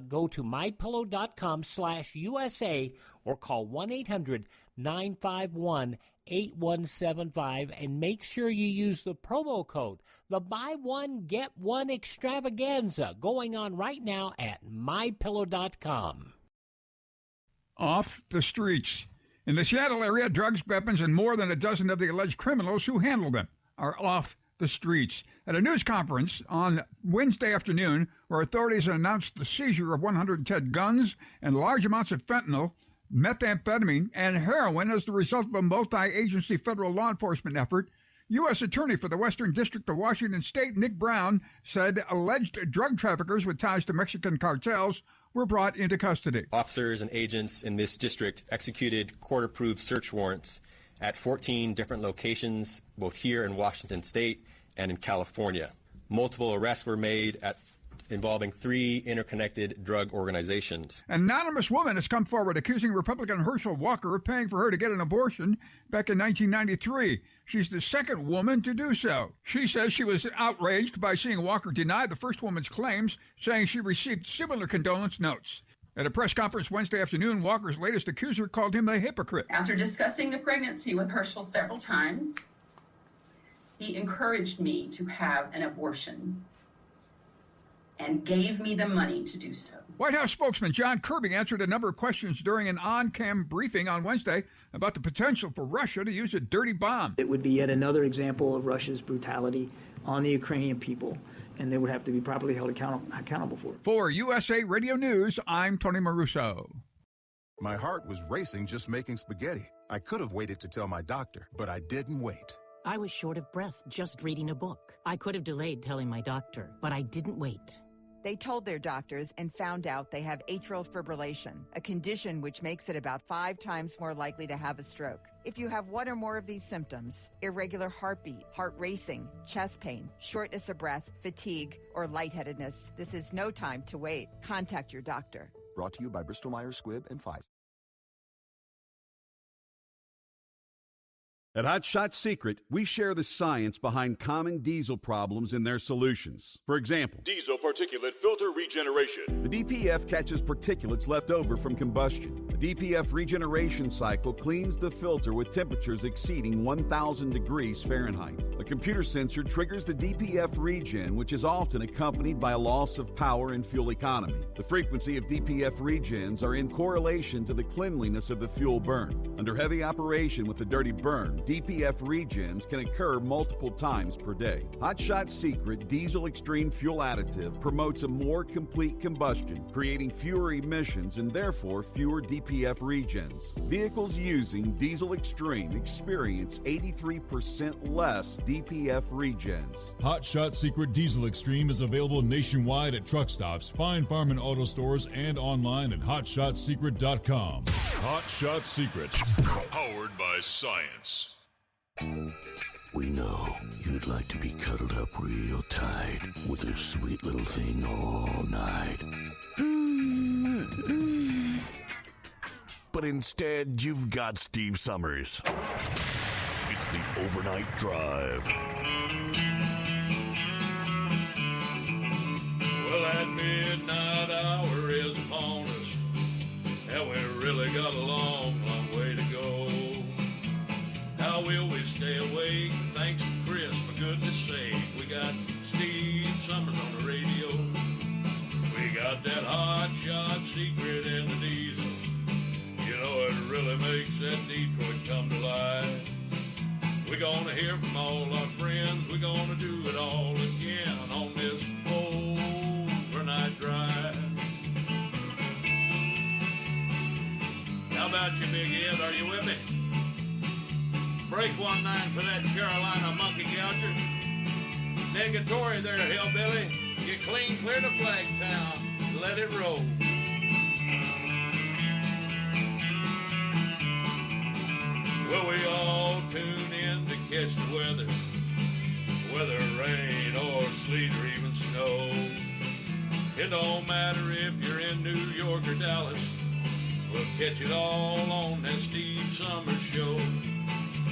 go to mypillow.com/USA or call 1-800-951-8175 and make sure you use the promo code. The buy one, get one extravaganza going on right now at mypillow.com. Off the streets. In the Seattle area, drugs, weapons, and more than a dozen of the alleged criminals who handle them are off the streets. At a news conference on Wednesday afternoon, where authorities announced the seizure of 110 guns and large amounts of fentanyl, methamphetamine, and heroin as the result of a multi-agency federal law enforcement effort, U.S. Attorney for the Western District of Washington State, Nick Brown, said alleged drug traffickers with ties to Mexican cartels were brought into custody. Officers and agents in this district executed court-approved search warrants at 14 different locations, both here in Washington State and in California. Multiple arrests were made involving 3 interconnected drug organizations. An anonymous woman has come forward accusing Republican Herschel Walker of paying for her to get an abortion back in 1993. She's the second woman to do so. She says she was outraged by seeing Walker deny the first woman's claims, saying she received similar condolence notes. At a press conference Wednesday afternoon, Walker's latest accuser called him a hypocrite. After discussing the pregnancy with Herschel several times, he encouraged me to have an abortion and gave me the money to do so. White House spokesman John Kirby answered a number of questions during an on-cam briefing on Wednesday about the potential for Russia to use a dirty bomb. It would be yet another example of Russia's brutality on the Ukrainian people, and they would have to be properly held accountable for it. For USA Radio News, I'm Tony Maruso. My heart was racing just making spaghetti. I could have waited to tell my doctor, but I didn't wait. I was short of breath just reading a book. I could have delayed telling my doctor, but I didn't wait. They told their doctors and found out they have atrial fibrillation, a condition which makes it about 5 times more likely to have a stroke. If you have one or more of these symptoms, irregular heartbeat, heart racing, chest pain, shortness of breath, fatigue, or lightheadedness, this is no time to wait. Contact your doctor. Brought to you by Bristol Myers Squibb and Pfizer. At Hot Shot Secret, we share the science behind common diesel problems and their solutions. For example, diesel particulate filter regeneration. The DPF catches particulates left over from combustion. The DPF regeneration cycle cleans the filter with temperatures exceeding 1,000 degrees Fahrenheit. A computer sensor triggers the DPF regen, which is often accompanied by a loss of power and fuel economy. The frequency of DPF regens are in correlation to the cleanliness of the fuel burn. Under heavy operation with the dirty burn, DPF regens can occur multiple times per day. Hot Shot Secret Diesel Extreme Fuel Additive promotes a more complete combustion, creating fewer emissions and therefore fewer DPF regens. Vehicles using Diesel Extreme experience 83% less DPF regens. Hot Shot Secret Diesel Extreme is available nationwide at truck stops, Fine Farm and auto stores, and online at hotshotsecret.com. Hot Shot Secret, powered by science. We know you'd like to be cuddled up real tight with a sweet little thing all night. But instead, you've got Steve Summers. It's the Overnight Drive. Well, that midnight hour is upon us, and we really got a long, long way to go. How will we stay awake? Thanks to Chris, for goodness sake. We got Steve Summers on the radio. We got that hot shot secret in the diesel. You know, it really makes that Detroit come to life. We're gonna hear from all our friends. We're gonna do it all again on this overnight drive. How about you, Big Ed? Are you with me? Break 1-9 for that Carolina monkey gouger. Negatory there, hillbilly. You clean clear to Flagtown. Let it roll. Well, we all tune in to catch the weather, whether rain or sleet or even snow. It don't matter if you're in New York or Dallas, we'll catch it all on that Steve Summers show.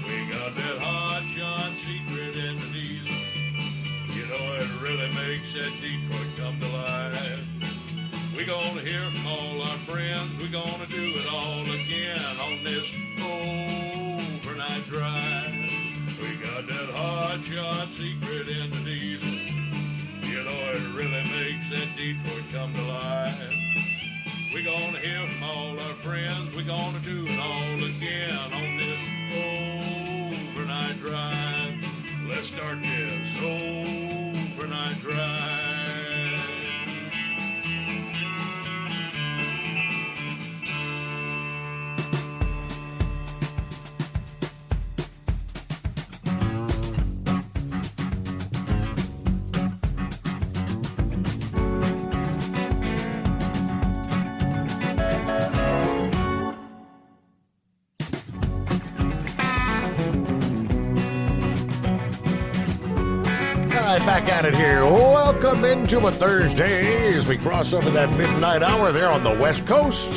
We got that hot shot secret in the diesel. You know, it really makes that Detroit come to life. We're gonna hear from all our friends. We're gonna do it all again on this overnight drive. We got that hot shot secret in the diesel. You know, it really makes that Detroit come to life. We're gonna hear from all our friends. We're gonna do it all again on this overnight drive. Let's start this overnight drive. Back at it here. Welcome into a Thursday as we cross over that midnight hour there on the West Coast.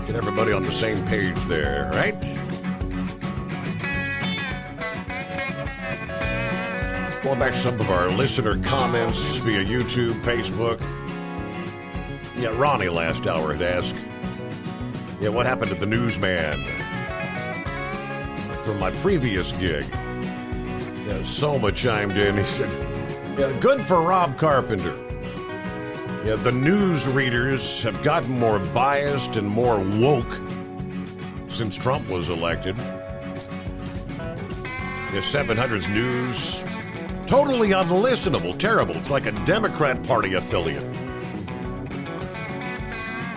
Get everybody on the same page there, right? Going back to some of our listener comments via YouTube, Facebook. Yeah, Ronnie last hour had asked, what happened to the newsman from my previous gig? Yeah, Soma chimed in. He said, good for Rob Carpenter. Yeah, the news readers have gotten more biased and more woke since Trump was elected. Yeah, 700's news, totally unlistenable, terrible. It's like a Democrat Party affiliate.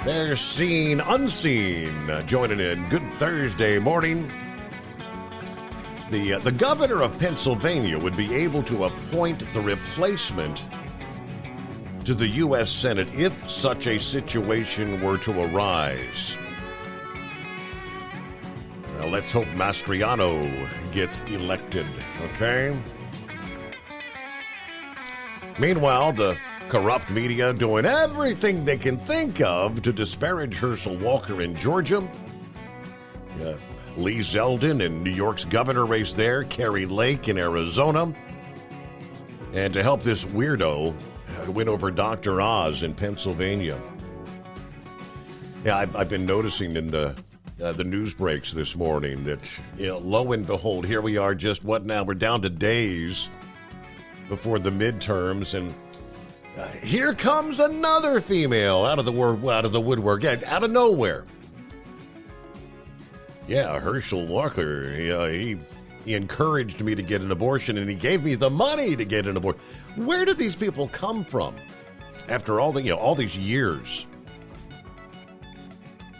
They're seen, unseen, joining in. Good Thursday morning. The governor of Pennsylvania would be able to appoint the replacement to the U.S. Senate if such a situation were to arise. Well, let's hope Mastriano gets elected, okay? Meanwhile, the corrupt media doing everything they can think of to disparage Herschel Walker in Georgia. Lee Zeldin in New York's governor race there, Carrie Lake in Arizona. And to help this weirdo win over Dr. Oz in Pennsylvania. Yeah, I've been noticing in the news breaks this morning that, lo and behold, here we are just, now? We're down to days before the midterms, and here comes another female out of the woodwork, out of nowhere. Yeah, Herschel Walker. He encouraged me to get an abortion, and he gave me the money to get an abortion. Where did these people come from after all these years?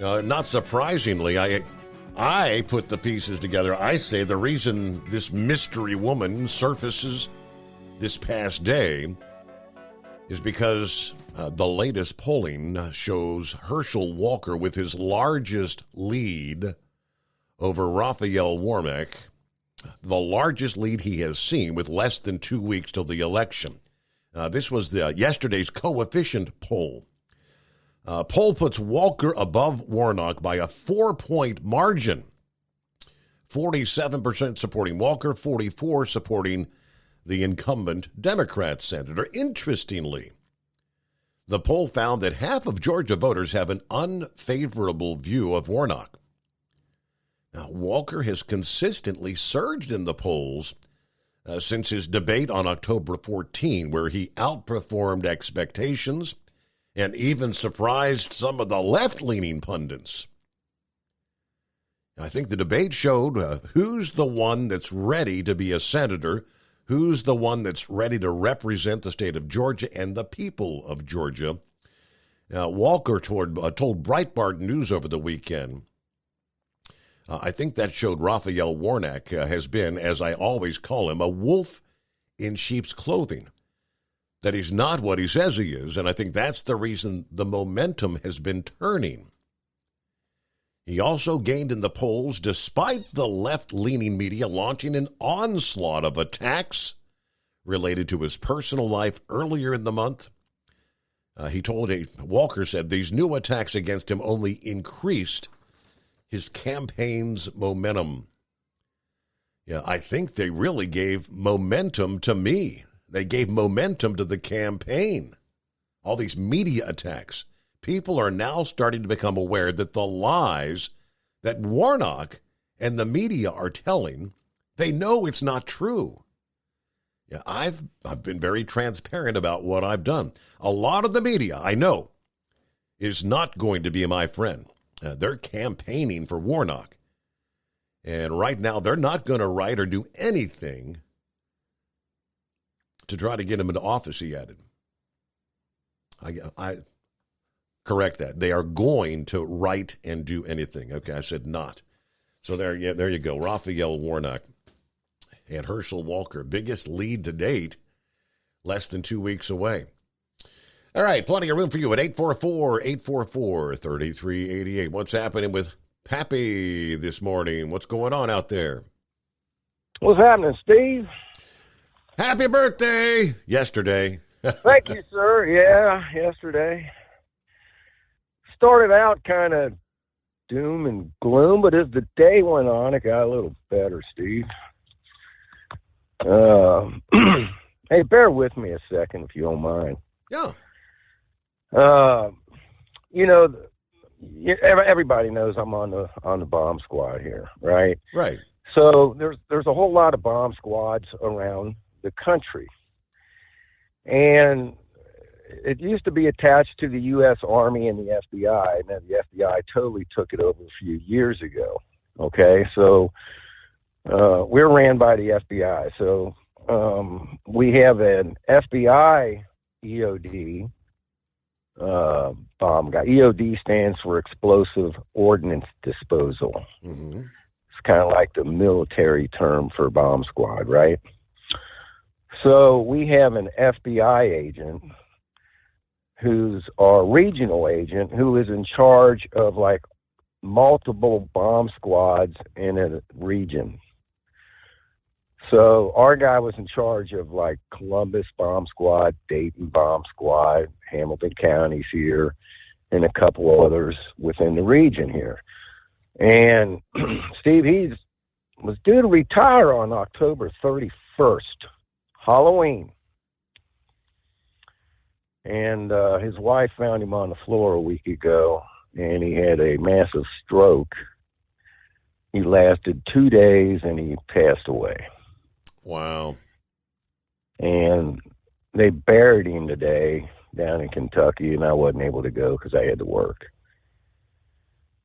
Not surprisingly, I put the pieces together. I say the reason this mystery woman surfaces this past day is because the latest polling shows Herschel Walker with his largest lead over Raphael Warnock, the largest lead he has seen with less than 2 weeks till the election. This was yesterday's coefficient poll. Poll puts Walker above Warnock by a 4-point margin. 47% supporting Walker, 44% supporting the incumbent Democrat senator. Interestingly, the poll found that half of Georgia voters have an unfavorable view of Warnock. Now, Walker has consistently surged in the polls since his debate on October 14, where he outperformed expectations and even surprised some of the left-leaning pundits. I think the debate showed who's the one that's ready to be a senator, who's the one that's ready to represent the state of Georgia and the people of Georgia. Walker told Breitbart News over the weekend, I think that showed Raphael Warnock has been, as I always call him, a wolf in sheep's clothing. That he's not what he says he is, and I think that's the reason the momentum has been turning. He also gained in the polls despite the left-leaning media launching an onslaught of attacks related to his personal life earlier in the month. Walker said these new attacks against him only increased his campaign's momentum. Yeah, I think they really gave momentum to me. They gave momentum to the campaign. All these media attacks. People are now starting to become aware that the lies that Warnock and the media are telling, they know it's not true. Yeah, I've been very transparent about what I've done. A lot of the media, I know, is not going to be my friend. They're campaigning for Warnock. And right now, they're not going to write or do anything to try to get him into office, he added. I correct that. They are going to write and do anything. Okay, I said not. So there you go. Raphael Warnock and Herschel Walker, biggest lead to date, less than 2 weeks away. All right, plenty of room for you at 844-844-3388. What's happening with Pappy this morning? What's going on out there? What's happening, Steve? Happy birthday yesterday. Thank you, sir. Yeah, yesterday. Started out kind of doom and gloom, but as the day went on, it got a little better, Steve. Hey, bear with me a second if you don't mind. Yeah. Everybody knows I'm on the bomb squad here, right? Right. So there's a whole lot of bomb squads around the country, and it used to be attached to the U.S. Army and the FBI, and then the FBI totally took it over a few years ago. Okay, so we're ran by the FBI, so we have an FBI EOD. Bomb guy. EOD stands for Explosive Ordnance Disposal. Mm-hmm. It's kind of like the military term for bomb squad, right? So we have an FBI agent who's our regional agent who is in charge of like multiple bomb squads in a region. So our guy was in charge of like Columbus Bomb Squad, Dayton Bomb Squad, Hamilton counties here, and a couple others within the region here. And Steve, he was due to retire on October 31st, Halloween. And his wife found him on the floor a week ago, and he had a massive stroke. He lasted 2 days, and he passed away. Wow. And they buried him today down in Kentucky, and I wasn't able to go because I had to work.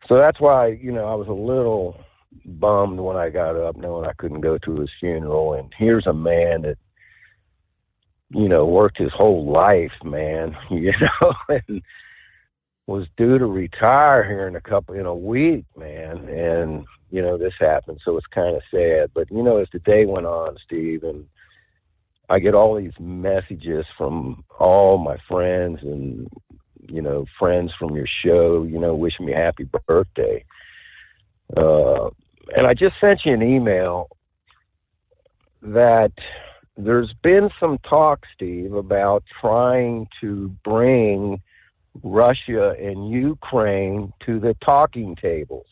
So that's why, I was a little bummed when I got up knowing I couldn't go to his funeral. And here's a man that, worked his whole life, man, and was due to retire here in a week, man. And, this happened. So it's kind of sad. But, as the day went on, Steve, and I get all these messages from all my friends and, friends from your show, wishing me happy birthday. And I just sent you an email that there's been some talk, Steve, about trying to bring Russia and Ukraine to the talking tables.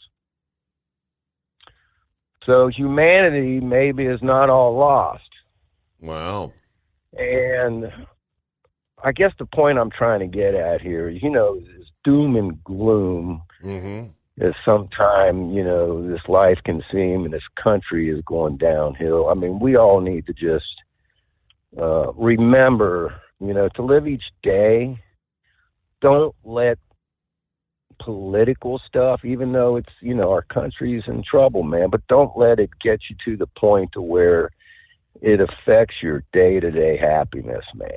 So humanity maybe is not all lost. Wow. And I guess the point I'm trying to get at here is, is doom and gloom. Mm-hmm. As sometime, this life can seem and this country is going downhill. I mean, we all need to just remember, to live each day. Don't let political stuff, even though it's, our country's in trouble, man, but don't let it get you to the point to where it affects your day-to-day happiness, man.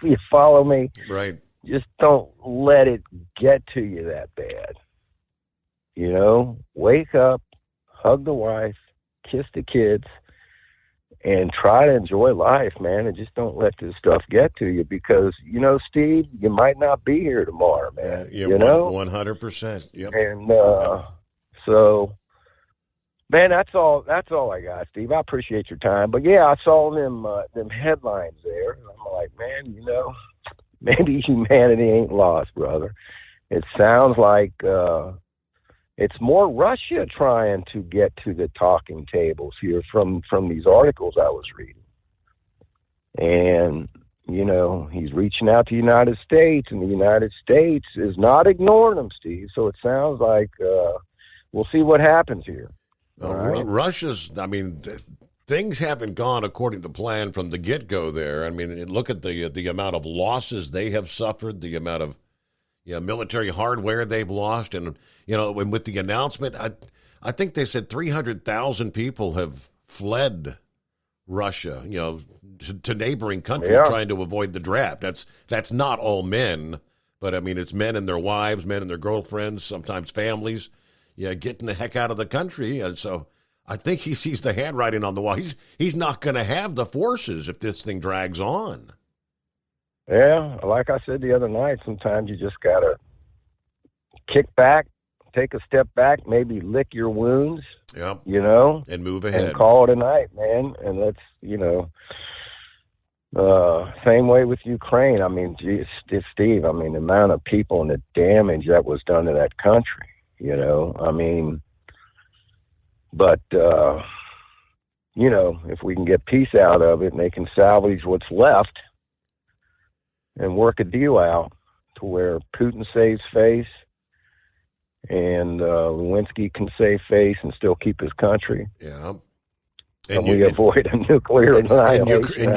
You follow me? Right. Just don't let it get to you that bad. Wake up, hug the wife, kiss the kids, and try to enjoy life, man, and just don't let this stuff get to you because, Steve, you might not be here tomorrow, man. Yeah, 100%. Yep. And so, man, that's all I got, Steve. I appreciate your time. But, yeah, I saw them headlines there, and I'm like, man, maybe humanity ain't lost, brother. It sounds like it's more Russia trying to get to the talking tables here from these articles I was reading. And, he's reaching out to the United States, and the United States is not ignoring him, Steve. So it sounds like we'll see what happens here. Right? Russia's, things haven't gone according to plan from the get-go there. Look at the amount of losses they have suffered, the amount of military hardware they've lost. And, and with the announcement, I think they said 300,000 people have fled Russia, to neighboring countries trying to avoid the draft. That's not all men, but, it's men and their wives, men and their girlfriends, sometimes families, getting the heck out of the country. And so I think he sees the handwriting on the wall. He's not going to have the forces if this thing drags on. Yeah, like I said the other night, sometimes you just got to kick back, take a step back, maybe lick your wounds, and move ahead. And call it a night, man. And let's, same way with Ukraine. Geez, Steve, the amount of people and the damage that was done to that country, but, if we can get peace out of it and they can salvage what's left, and work a deal out to where Putin saves face and Lewinsky can save face and still keep his country. Yeah. And we avoid a nuclear annihilation.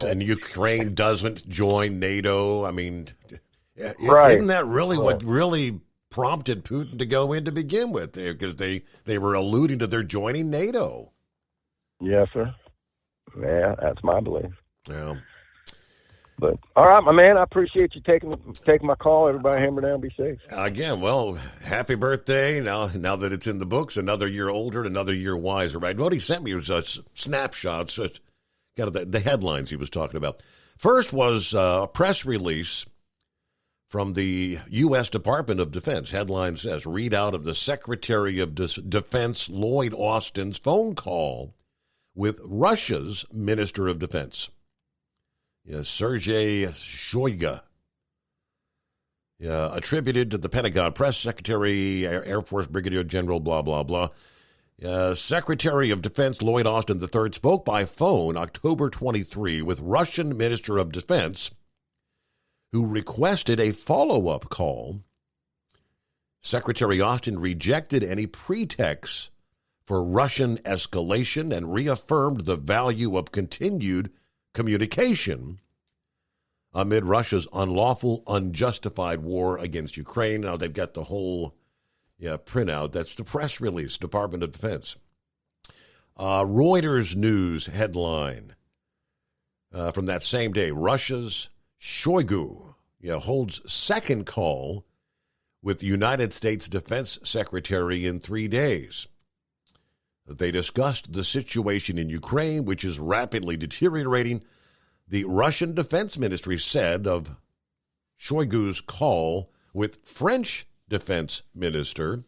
And Ukraine doesn't join NATO. Right. Isn't that really what really prompted Putin to go in to begin with? Because they were alluding to their joining NATO. Yes, sir. Yeah, that's my belief. Yeah. But all right, my man, I appreciate you taking my call. Everybody, hammer down, be safe. Again, well, happy birthday! Now that it's in the books, another year older, another year wiser. Right? What he sent me was snapshots, kind of the headlines he was talking about. First was a press release from the U.S. Department of Defense. Headline says, readout of the Secretary of Defense Lloyd Austin's phone call with Russia's Minister of Defense. Sergei Shoigu, attributed to the Pentagon Press Secretary, Air Force Brigadier General, blah, blah, blah. Secretary of Defense Lloyd Austin III spoke by phone October 23 with Russian Minister of Defense, who requested a follow-up call. Secretary Austin rejected any pretext for Russian escalation and reaffirmed the value of continued communication amid Russia's unlawful, unjustified war against Ukraine. Now they've got the whole, printout. That's the press release, Department of Defense. Reuters News headline from that same day, Russia's Shoigu holds second call with United States Defense Secretary in 3 days. They discussed the situation in Ukraine, which is rapidly deteriorating. The Russian Defense Ministry said of Shoigu's call with French Defense Minister,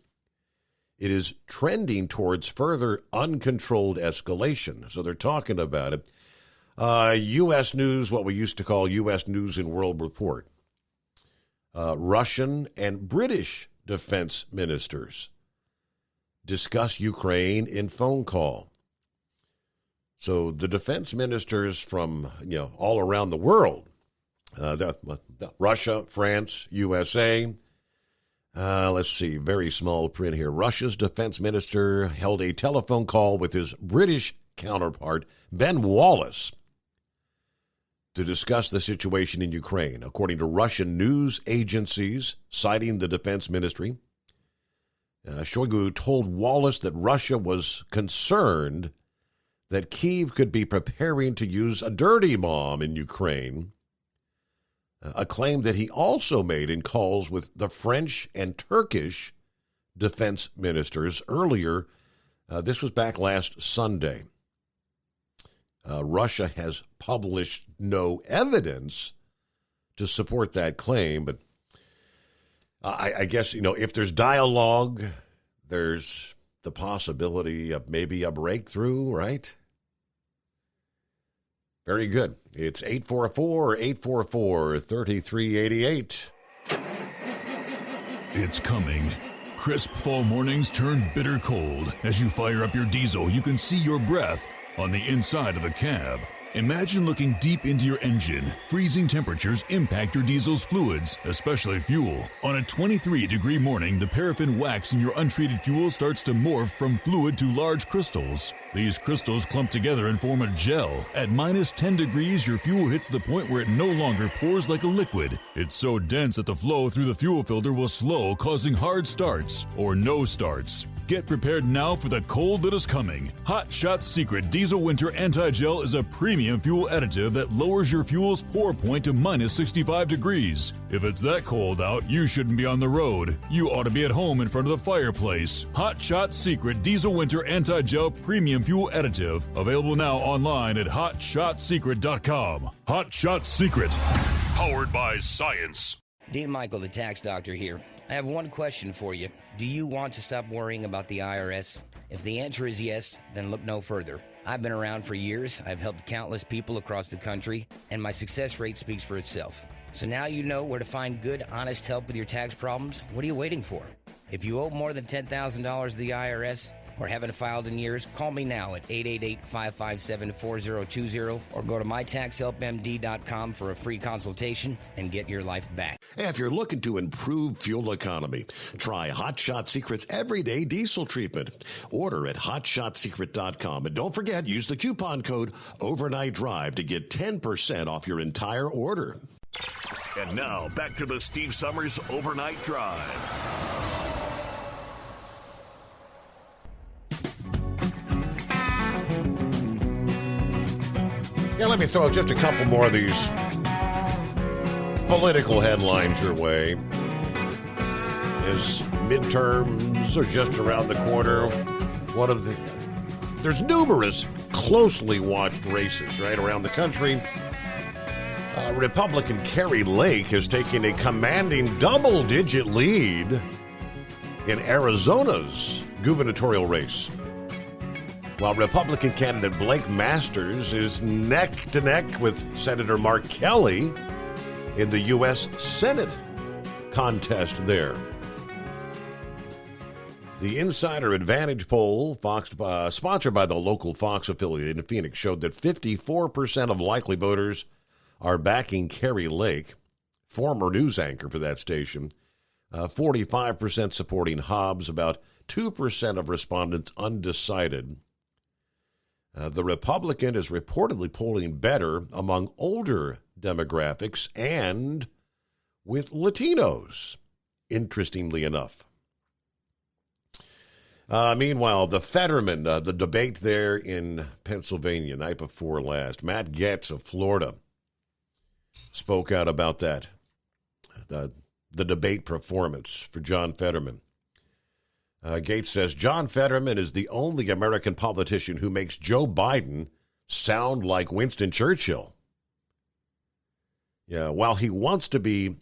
it is trending towards further uncontrolled escalation. So they're talking about it. U.S. News, what we used to call U.S. News and World Report. Russian and British defense ministers discuss Ukraine in phone call. So the defense ministers from all around the world, Russia, France, USA. Let's see, very small print here. Russia's defense minister held a telephone call with his British counterpart, Ben Wallace, to discuss the situation in Ukraine. According to Russian news agencies citing the defense ministry, Shoigu told Wallace that Russia was concerned that Kyiv could be preparing to use a dirty bomb in Ukraine, a claim that he also made in calls with the French and Turkish defense ministers earlier. This was back last Sunday. Russia has published no evidence to support that claim, but I guess, if there's dialogue, there's the possibility of maybe a breakthrough, right? Very good. It's 844-844-3388. It's coming. Crisp fall mornings turn bitter cold. As you fire up your diesel, you can see your breath on the inside of a cab. Imagine looking deep into your engine. Freezing temperatures impact your diesel's fluids, especially fuel. On a 23-degree morning, the paraffin wax in your untreated fuel starts to morph from fluid to large crystals. These crystals clump together and form a gel. At minus 10 degrees, your fuel hits the point where it no longer pours like a liquid. It's so dense that the flow through the fuel filter will slow, causing hard starts or no starts. Get prepared now for the cold that is coming. Hot Shot Secret Diesel Winter Anti-Gel is a premium fuel additive that lowers your fuel's pour point to minus 65 degrees. If it's that cold out, you shouldn't be on the road. You ought to be at home in front of the fireplace. Hot Shot Secret Diesel Winter Anti-Gel Premium Fuel Additive. Available now online at HotShotSecret.com. Hot Shot Secret. Powered by science. Dean Michael, the tax doctor here. I have one question for you. Do you want to stop worrying about the IRS? If the answer is yes, then look no further. I've been around for years. I've helped countless people across the country, and my success rate speaks for itself. So now you know where to find good, honest help with your tax problems. What are you waiting for? If you owe more than $10,000 to the IRS or haven't filed in years, call me now at 888-557-4020 or go to mytaxhelpmd.com for a free consultation and get your life back. If you're looking to improve fuel economy, try Hot Shot Secret's Everyday Diesel Treatment. Order at hotshotsecret.com. And don't forget, use the coupon code Overnight Drive to get 10% off your entire order. And now, back to the Steve Summers Overnight Drive. Yeah, let me throw just a couple more of these political headlines your way. As midterms are just around the corner, there's numerous closely watched races right around the country. Republican Kari Lake has taken a commanding double-digit lead in Arizona's gubernatorial race, while Republican candidate Blake Masters is neck-to-neck with Senator Mark Kelly in the U.S. Senate contest there. The Insider Advantage poll, sponsored by the local Fox affiliate in Phoenix, showed that 54% of likely voters are backing Kari Lake, former news anchor for that station, 45% supporting Hobbs, about 2% of respondents undecided. The Republican is reportedly polling better among older demographics and with Latinos, interestingly enough. Meanwhile, the Fetterman, the debate there in Pennsylvania, night before last, Matt Gaetz of Florida spoke out about that, the debate performance for John Fetterman. Gaetz says, John Fetterman is the only American politician who makes Joe Biden sound like Winston Churchill. Yeah, while he wants to be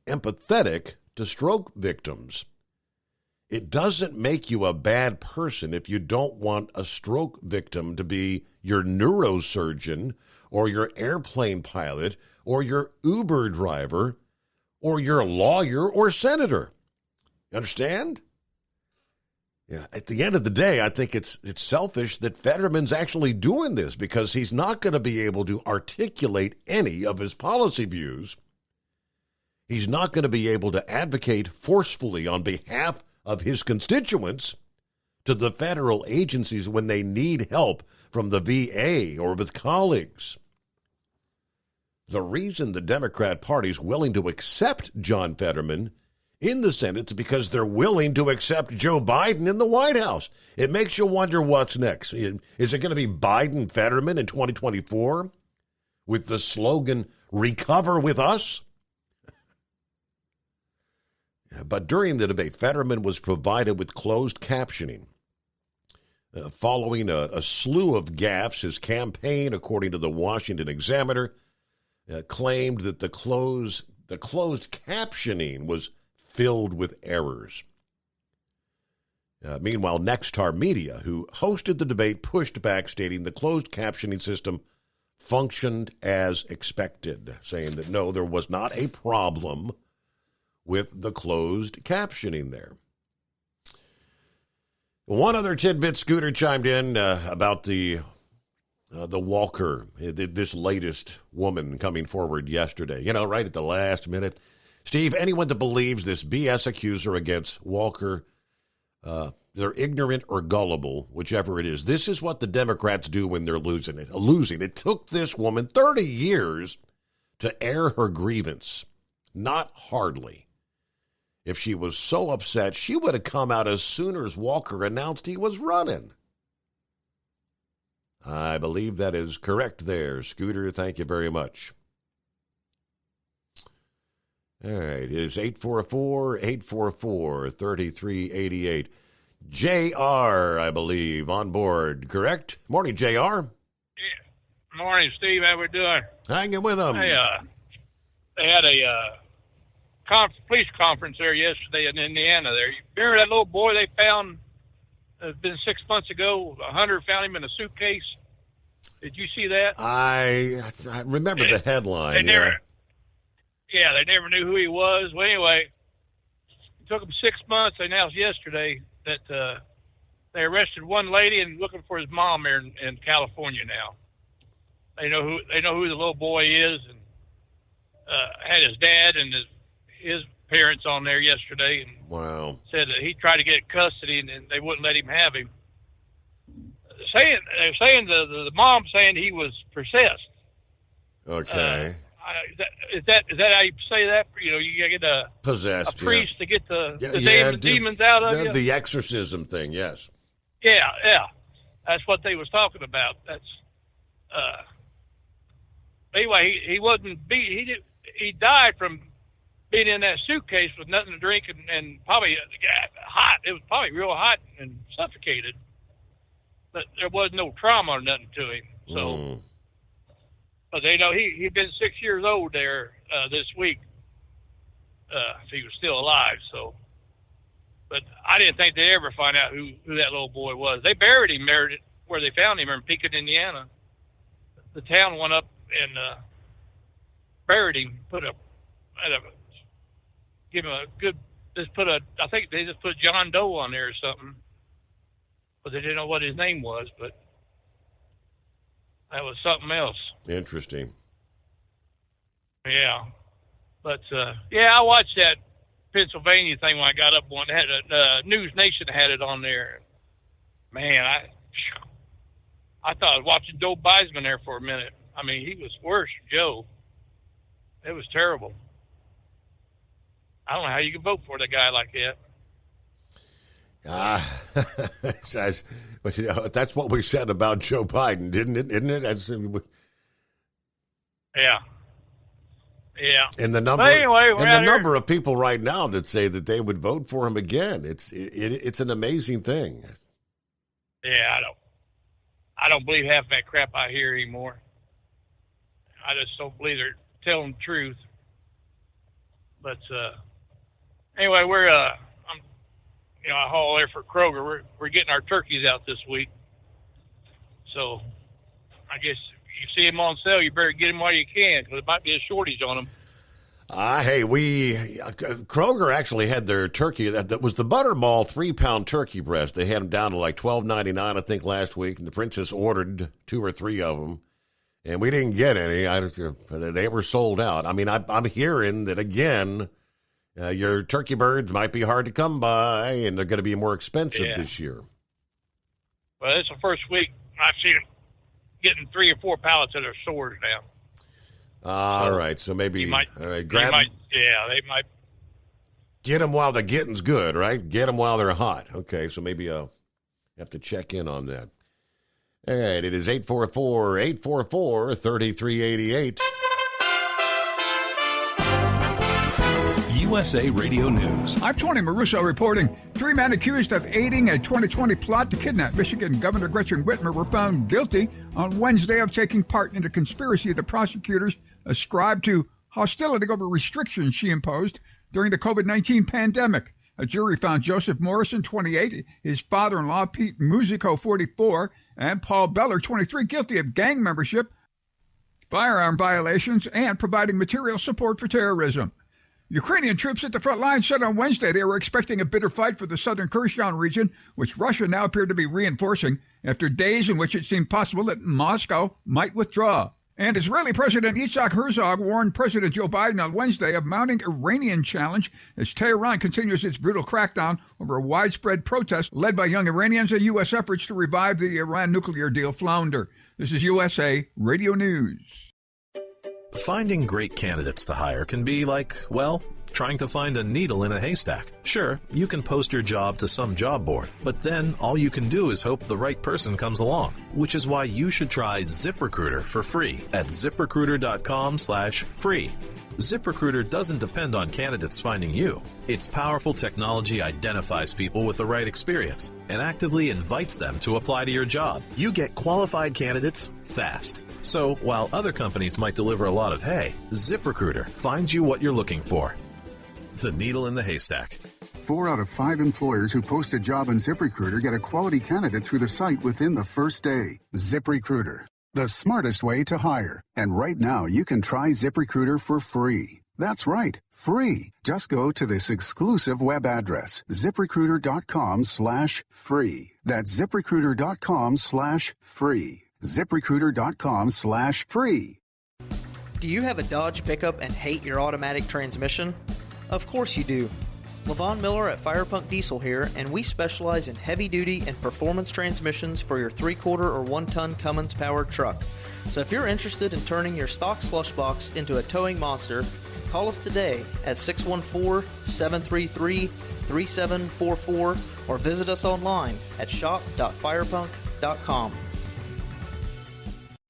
empathetic to stroke victims, it doesn't make you a bad person if you don't want a stroke victim to be your neurosurgeon or your airplane pilot or your Uber driver or your lawyer or senator. You understand? Yeah. At the end of the day, I think it's selfish that Fetterman's actually doing this because he's not going to be able to articulate any of his policy views. He's not going to be able to advocate forcefully on behalf of his constituents to the federal agencies when they need help from the VA or with colleagues. The reason the Democrat Party is willing to accept John Fetterman in the Senate is because they're willing to accept Joe Biden in the White House. It makes you wonder what's next. Is it going to be Biden-Fetterman in 2024 with the slogan, "Recover with us"? But during the debate, Fetterman was provided with closed captioning. Following a slew of gaffes, his campaign, according to the Washington Examiner, claimed that the closed captioning was filled with errors. Meanwhile, Nexstar Media, who hosted the debate, pushed back, stating the closed captioning system functioned as expected, saying that no, there was not a problem with the closed captioning there. One other tidbit, Scooter chimed in about the Walker, this latest woman coming forward yesterday. You know, right at the last minute. Steve, anyone that believes this BS accuser against Walker, they're ignorant or gullible, whichever it is. This is what the Democrats do when they're losing. It took this woman 30 years to air her grievance. Not hardly. If she was so upset, she would have come out as soon as Walker announced he was running. I believe that is correct there, Scooter. Thank you very much. All right, it is 844-844-3388. JR, I believe, on board, correct? Morning, JR. Yeah. Morning, Steve. How we doing? Hanging with them. They had a police conference there yesterday in Indiana. There, you remember that little boy they found? It's been 6 months ago. A hunter found him in a suitcase. Did you see that? I remember the headline. They never knew who he was. Well, anyway, it took them 6 months. They announced yesterday that they arrested one lady and looking for his mom here in California now. They know who the little boy is, and had his dad and his parents on there yesterday, and wow, said that he tried to get custody and they wouldn't let him have him. They're saying the mom saying he was possessed. Okay. Is that how you say that? You know, you get a priest to get the demons out of you. The exorcism thing, yes. Yeah, that's what they was talking about. That's anyway. He wasn't beat. He died from being in that suitcase with nothing to drink and probably hot. It was probably real hot and suffocated. But there was no trauma or nothing to him. So, but they know he'd been 6 years old there this week. If he was still alive. So, but I didn't think they'd ever find out who that little boy was. They buried him there where they found him in Pekin, Indiana. The town went up and buried him. Give him a good. I think they just put John Doe on there or something. But they didn't know what his name was, but that was something else. Interesting. Yeah. But, I watched that Pennsylvania thing when I got up one. News Nation had it on there. Man, I thought I was watching Joe Beisman there for a minute. I mean, he was worse than Joe. It was terrible. I don't know how you can vote for a guy like that. But that's what we said about Joe Biden, didn't it? Isn't it? Yeah. And the number, number of people right now that say that they would vote for him again. It's an amazing thing. Yeah, I don't believe half that crap I hear anymore. I just don't believe they're telling the truth. But anyway, I haul there for Kroger. We're getting our turkeys out this week. So I guess if you see them on sale, you better get them while you can, because there might be a shortage on them. Hey, Kroger actually had their turkey. That was the Butterball 3-pound turkey breast. They had them down to like $12.99, I think, last week. And the princess ordered 2 or 3 of them, and we didn't get any. They were sold out. I mean, I'm hearing that again. Your turkey birds might be hard to come by, and they're going to be more expensive this year. Well, it's the first week I've seen them getting 3 or 4 pallets at their stores now. All right, so maybe they might get them while the getting's good, right? Get them while they're hot. Okay, so maybe I'll have to check in on that. All right, it is 844-3388. USA Radio News. I'm Tony Maruso reporting. 3 men accused of aiding a 2020 plot to kidnap Michigan Governor Gretchen Whitmer were found guilty on Wednesday of taking part in a conspiracy the prosecutors ascribed to hostility over restrictions she imposed during the COVID-19 pandemic. A jury found Joseph Morrison, 28, his father-in-law, Pete Musico, 44, and Paul Beller, 23, guilty of gang membership, firearm violations, and providing material support for terrorism. Ukrainian troops at the front line said on Wednesday they were expecting a bitter fight for the southern Kherson region, which Russia now appeared to be reinforcing after days in which it seemed possible that Moscow might withdraw. And Israeli President Yitzhak Herzog warned President Joe Biden on Wednesday of mounting Iranian challenge as Tehran continues its brutal crackdown over a widespread protest led by young Iranians and U.S. efforts to revive the Iran nuclear deal flounder. This is USA Radio News. Finding great candidates to hire can be like, well, trying to find a needle in a haystack. Sure, you can post your job to some job board, but then all you can do is hope the right person comes along, which is why you should try ZipRecruiter for free at ZipRecruiter.com/free. ZipRecruiter doesn't depend on candidates finding you. Its powerful technology identifies people with the right experience and actively invites them to apply to your job. You get qualified candidates fast. So, while other companies might deliver a lot of hay, ZipRecruiter finds you what you're looking for. The needle in the haystack. 4 out of 5 employers who post a job on ZipRecruiter get a quality candidate through the site within the first day. ZipRecruiter, the smartest way to hire. And right now, you can try ZipRecruiter for free. That's right, free. Just go to this exclusive web address, ZipRecruiter.com/free. That's ZipRecruiter.com/free. ZipRecruiter.com/free. Do you have a Dodge pickup and hate your automatic transmission? Of course you do. LaVon Miller at Firepunk Diesel here, and we specialize in heavy-duty and performance transmissions for your 3/4 or 1-ton Cummins-powered truck. So if you're interested in turning your stock slush box into a towing monster, call us today at 614-733-3744 or visit us online at shop.firepunk.com.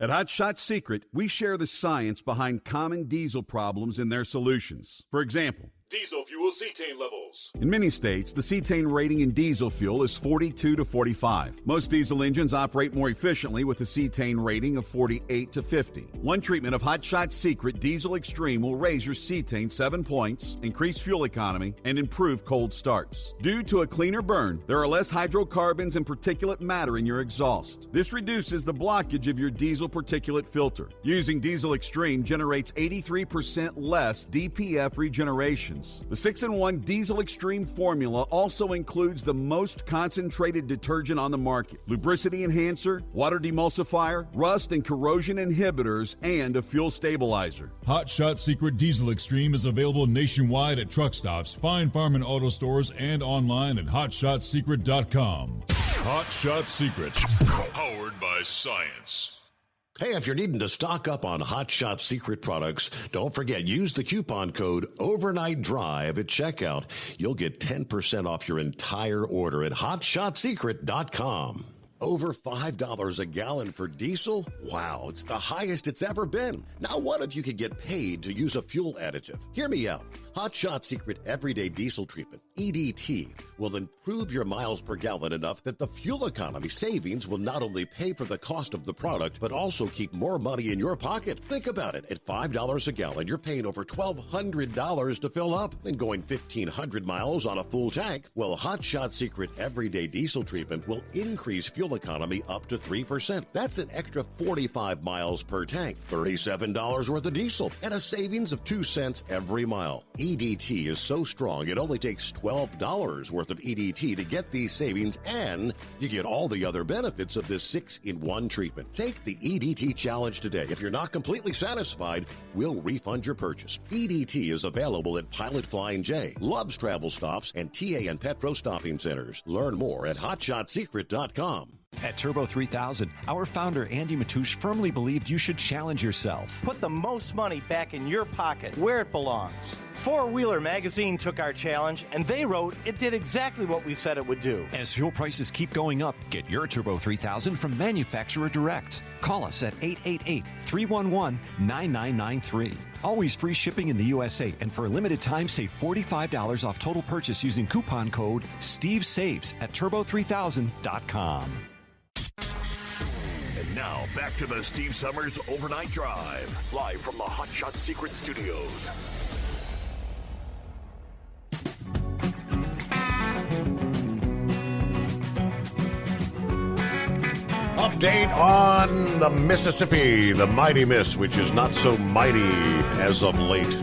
At Hot Shot Secret, we share the science behind common diesel problems and their solutions. For example, diesel fuel cetane levels. In many states, the cetane rating in diesel fuel is 42 to 45. Most diesel engines operate more efficiently with a cetane rating of 48 to 50. One treatment of Hot Shot Secret Diesel Extreme will raise your cetane 7 points, increase fuel economy, and improve cold starts. Due to a cleaner burn, there are less hydrocarbons and particulate matter in your exhaust. This reduces the blockage of your diesel particulate filter. Using Diesel Extreme generates 83% less DPF regeneration. The 6-in-1 Diesel Extreme formula also includes the most concentrated detergent on the market, lubricity enhancer, water demulsifier, rust and corrosion inhibitors, and a fuel stabilizer. Hot Shot Secret Diesel Extreme is available nationwide at truck stops, Fine Farm and auto stores, and online at hotshotsecret.com. Hot Shot Secret, powered by science. Hey, if you're needing to stock up on Hot Shot Secret products, don't forget, use the coupon code OvernightDrive at checkout. You'll get 10% off your entire order at HotShotSecret.com. Over $5 a gallon for diesel? Wow, it's the highest it's ever been. Now what if you could get paid to use a fuel additive? Hear me out. Hot Shot Secret Everyday Diesel Treatment, EDT, will improve your miles per gallon enough that the fuel economy savings will not only pay for the cost of the product, but also keep more money in your pocket. Think about it. At $5 a gallon, you're paying over $1,200 to fill up and going 1,500 miles on a full tank. Well, Hot Shot Secret Everyday Diesel Treatment will increase fuel economy up to 3%. That's an extra 45 miles per tank, $37 worth of diesel, and a savings of 2 cents every mile. EDT is so strong, it only takes $12 worth of EDT to get these savings, and you get all the other benefits of this 6-in-1 treatment. Take the EDT challenge today. If you're not completely satisfied, we'll refund your purchase. EDT is available at Pilot Flying J, Love's Travel Stops, and TA and Petro Stopping Centers. Learn more at HotShotSecret.com. At Turbo 3000, our founder Andy Matouche firmly believed you should challenge yourself. Put the most money back in your pocket, where it belongs. Four Wheeler magazine took our challenge, and they wrote it did exactly what we said it would do. As fuel prices keep going up, get your Turbo 3000 from manufacturer direct. Call us at 888-311-9993. Always free shipping in the USA, and for a limited time, save $45 off total purchase using coupon code STEVESAVES at turbo3000.com. And now, back to the Steve Summers Overnight Drive, live from the Hot Shot Secret Studios. Update on the Mississippi, the mighty Miss, which is not so mighty as of late.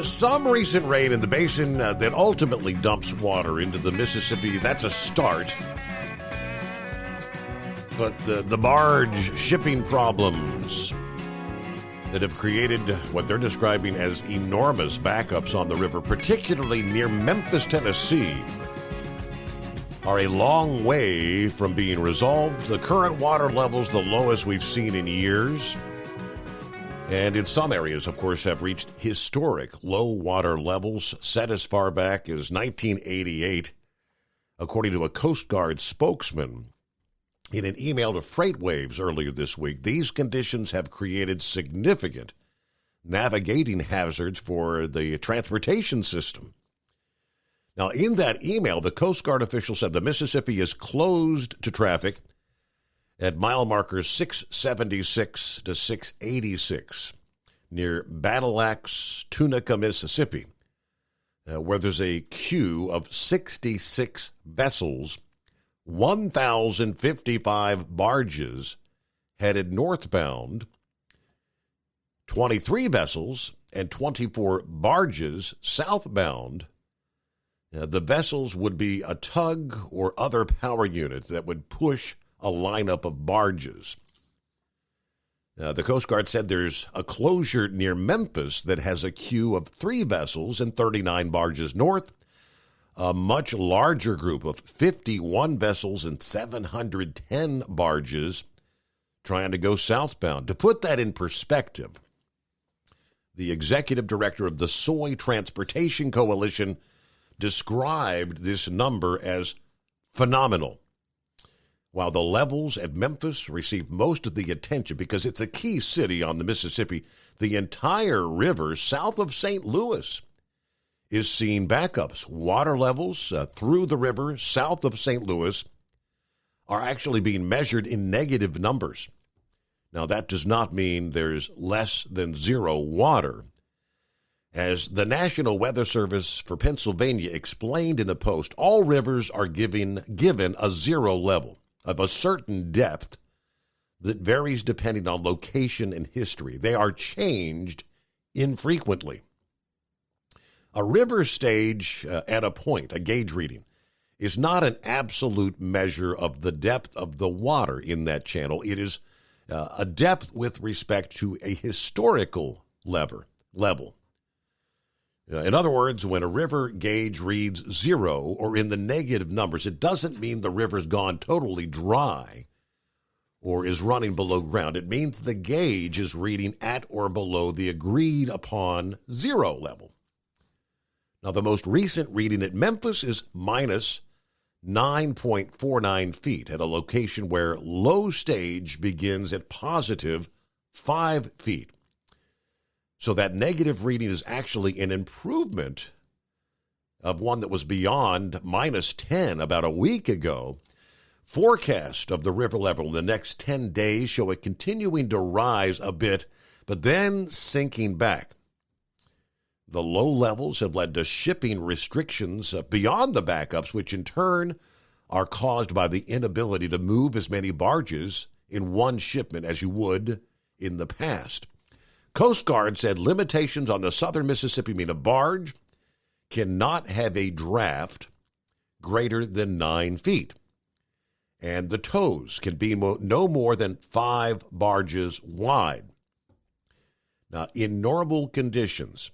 Some recent rain in the basin that ultimately dumps water into the Mississippi, that's a start. But the barge shipping problems that have created what they're describing as enormous backups on the river, particularly near Memphis, Tennessee, are a long way from being resolved. The current water levels, the lowest we've seen in years. And in some areas, of course, have reached historic low water levels set as far back as 1988, according to a Coast Guard spokesman. In an email to FreightWaves earlier this week, these conditions have created significant navigating hazards for the transportation system. Now, in that email, the Coast Guard official said the Mississippi is closed to traffic at mile markers 676 to 686 near Battle Axe, Tunica, Mississippi, where there's a queue of 66 vessels, 1,055 barges headed northbound, 23 vessels and 24 barges southbound. The vessels would be a tug or other power unit that would push a lineup of barges. The Coast Guard said there's a closure near Memphis that has a queue of 3 vessels and 39 barges north, a much larger group of 51 vessels and 710 barges trying to go southbound. To put that in perspective, the executive director of the Soy Transportation Coalition described this number as phenomenal. While the levels at Memphis receive most of the attention because it's a key city on the Mississippi, the entire river south of St. Louis is seeing backups. Water levels through the river south of St. Louis are actually being measured in negative numbers. Now, that does not mean there's less than zero water. As the National Weather Service for Pennsylvania explained in a post, all rivers are given a zero level of a certain depth that varies depending on location and history. They are changed infrequently. A river stage at a point, a gauge reading, is not an absolute measure of the depth of the water in that channel. It is a depth with respect to a historical level. In other words, when a river gauge reads 0 or in the negative numbers, it doesn't mean the river's gone totally dry or is running below ground, it means the gauge is reading at or below the agreed upon zero level. Now, the most recent reading at Memphis is minus 9.49 feet at a location where low stage begins at positive 5 feet. So that negative reading is actually an improvement of one that was beyond minus 10 about a week ago. Forecast of the river level in the next 10 days show it continuing to rise a bit, but then sinking back. The low levels have led to shipping restrictions beyond the backups, which in turn are caused by the inability to move as many barges in one shipment as you would in the past. Coast Guard said limitations on the southern Mississippi mean a barge cannot have a draft greater than 9 feet, and the tows can be no more than 5 barges wide. Now, in normal conditions,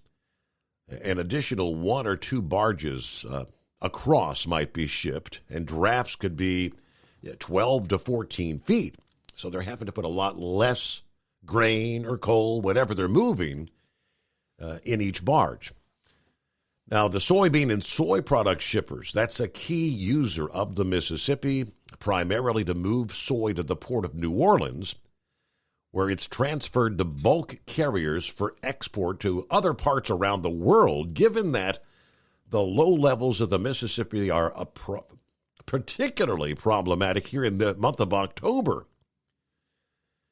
an additional 1 or 2 barges across might be shipped, and drafts could be 12 to 14 feet. So they're having to put a lot less grain or coal, whatever they're moving, in each barge. Now, the soybean and soy product shippers, that's a key user of the Mississippi, primarily to move soy to the port of New Orleans, where it's transferred to bulk carriers for export to other parts around the world, given that the low levels of the Mississippi are particularly problematic here in the month of October.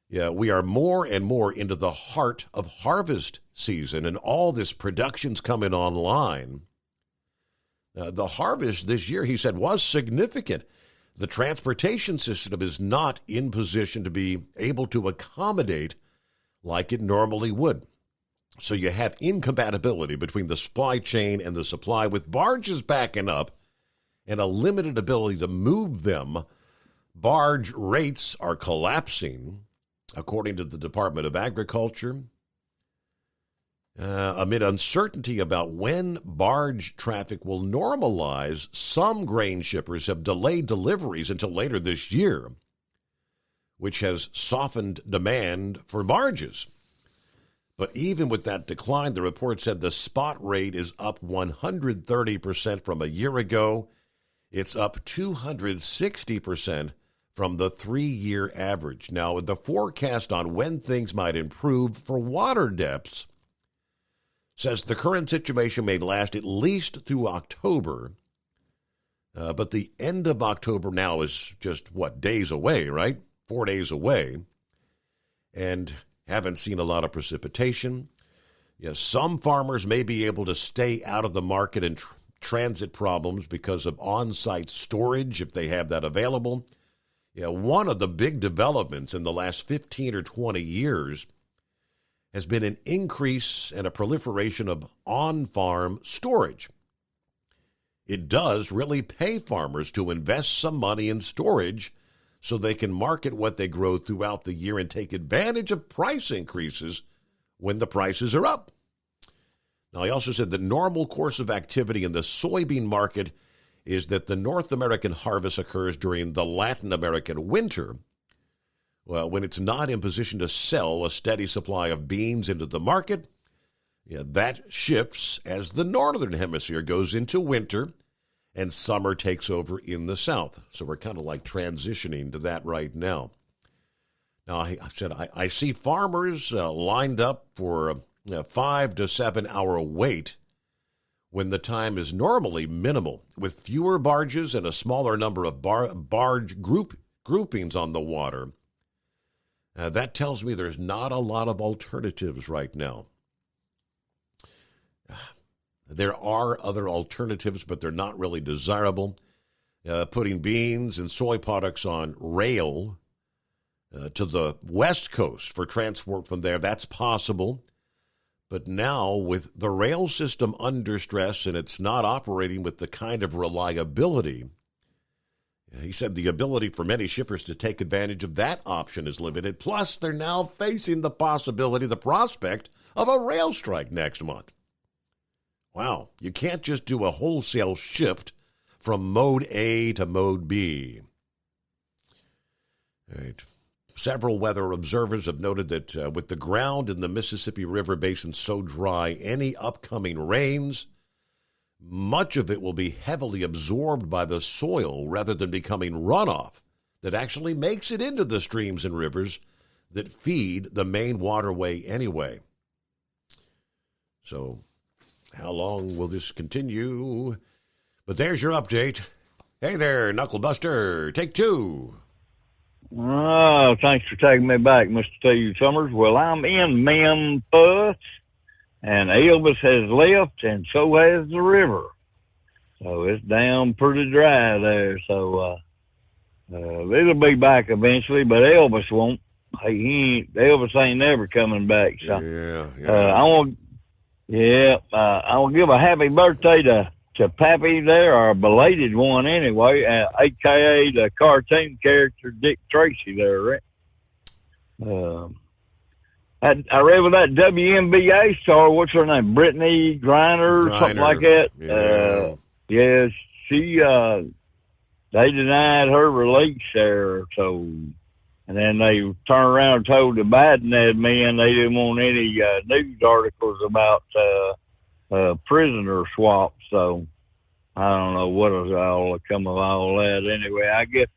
Yeah, we are more and more into the heart of harvest season, and all this production's coming online. The harvest this year, he said, was significant. The transportation system is not in position to be able to accommodate like it normally would. So you have incompatibility between the supply chain and the supply, with barges backing up and a limited ability to move them. Barge rates are collapsing, according to the Department of Agriculture. Amid uncertainty about when barge traffic will normalize, some grain shippers have delayed deliveries until later this year, which has softened demand for barges. But even with that decline, the report said the spot rate is up 130% from a year ago. It's up 260% from the 3-year average. Now, the forecast on when things might improve for water depths says the current situation may last at least through October, but the end of October now is just, days away, right? 4 days away, and haven't seen a lot of precipitation. Yes, some farmers may be able to stay out of the market and transit problems because of on-site storage, if they have that available. Yeah, one of the big developments in the last 15 or 20 years has been an increase and a proliferation of on-farm storage. It does really pay farmers to invest some money in storage so they can market what they grow throughout the year and take advantage of price increases when the prices are up. Now, he also said the normal course of activity in the soybean market is that the North American harvest occurs during the Latin American winter, well, when it's not in position to sell a steady supply of beans into the market. That shifts as the Northern Hemisphere goes into winter and summer takes over in the South. So we're kind of like transitioning to that right now. Now, I said I see farmers lined up for a 5 to 7 hour wait when the time is normally minimal, with fewer barges and a smaller number of barge groupings on the water. That tells me there's not a lot of alternatives right now. There are other alternatives, but they're not really desirable. Putting beans and soy products on rail to the West Coast for transport from there, that's possible. But now, with the rail system under stress and it's not operating with the kind of reliability, he said the ability for many shippers to take advantage of that option is limited. Plus, they're now facing the possibility, the prospect of a rail strike next month. Wow, you can't just do a wholesale shift from mode A to mode B. All right. Several weather observers have noted that with the ground in the Mississippi River Basin so dry, any upcoming rains, much of it will be heavily absorbed by the soil rather than becoming runoff that actually makes it into the streams and rivers that feed the main waterway anyway. So how long will this continue? But there's your update. Hey there, Knucklebuster. Take two. Oh, thanks for taking me back, Mr. Steve Summers. Well, I'm in Memphis, and Elvis has left, and so has the river. So it's down pretty dry there. So it'll be back eventually, but Elvis won't. Elvis ain't never coming back. So I want to give a happy birthday to Pappy there, or a belated one anyway, a.k.a. the cartoon character Dick Tracy there, right? I read with that WNBA star, what's her name, Brittany Griner, something like that. Yeah, she, they denied her release there, so, and then they turned around and told the Biden admin they didn't want any news articles about prisoner swaps. So I don't know what is all come of all that. Anyway, I guess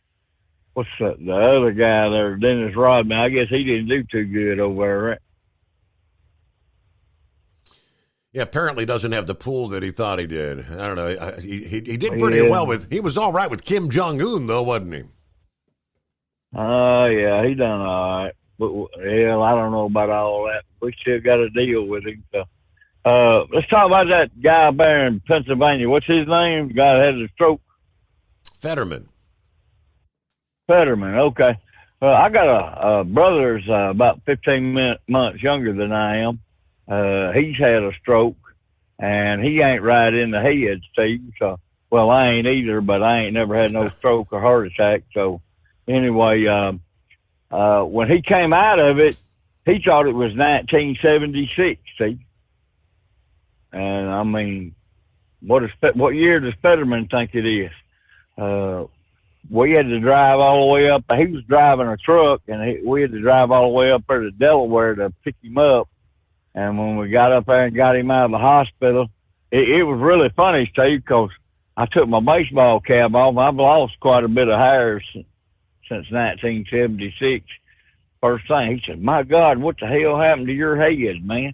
what's the other guy there, Dennis Rodman? I guess he didn't do too good over there, right? Yeah, apparently doesn't have the pool that he thought he did. I don't know. He did pretty well with. He was all right with Kim Jong Un though, wasn't he? Yeah, he done all right. But hell, I don't know about all that. We still got to deal with him. So. Let's talk about that guy there in Pennsylvania. What's his name? The guy that had a stroke? Fetterman. Okay. I got a brother that's about 15 months younger than I am. He's had a stroke, and he ain't right in the head, Steve. So, well, I ain't either, but I ain't never had no stroke or heart attack. So, anyway, when he came out of it, he thought it was 1976, Steve. And I mean, what year does Fetterman think it is? We had to drive all the way up. He was driving a truck, and we had to drive all the way up there to Delaware to pick him up. And when we got up there and got him out of the hospital, it was really funny, Steve, because I took my baseball cap off. I've lost quite a bit of hair since 1976. First thing, he said, "My God, what the hell happened to your head, man?"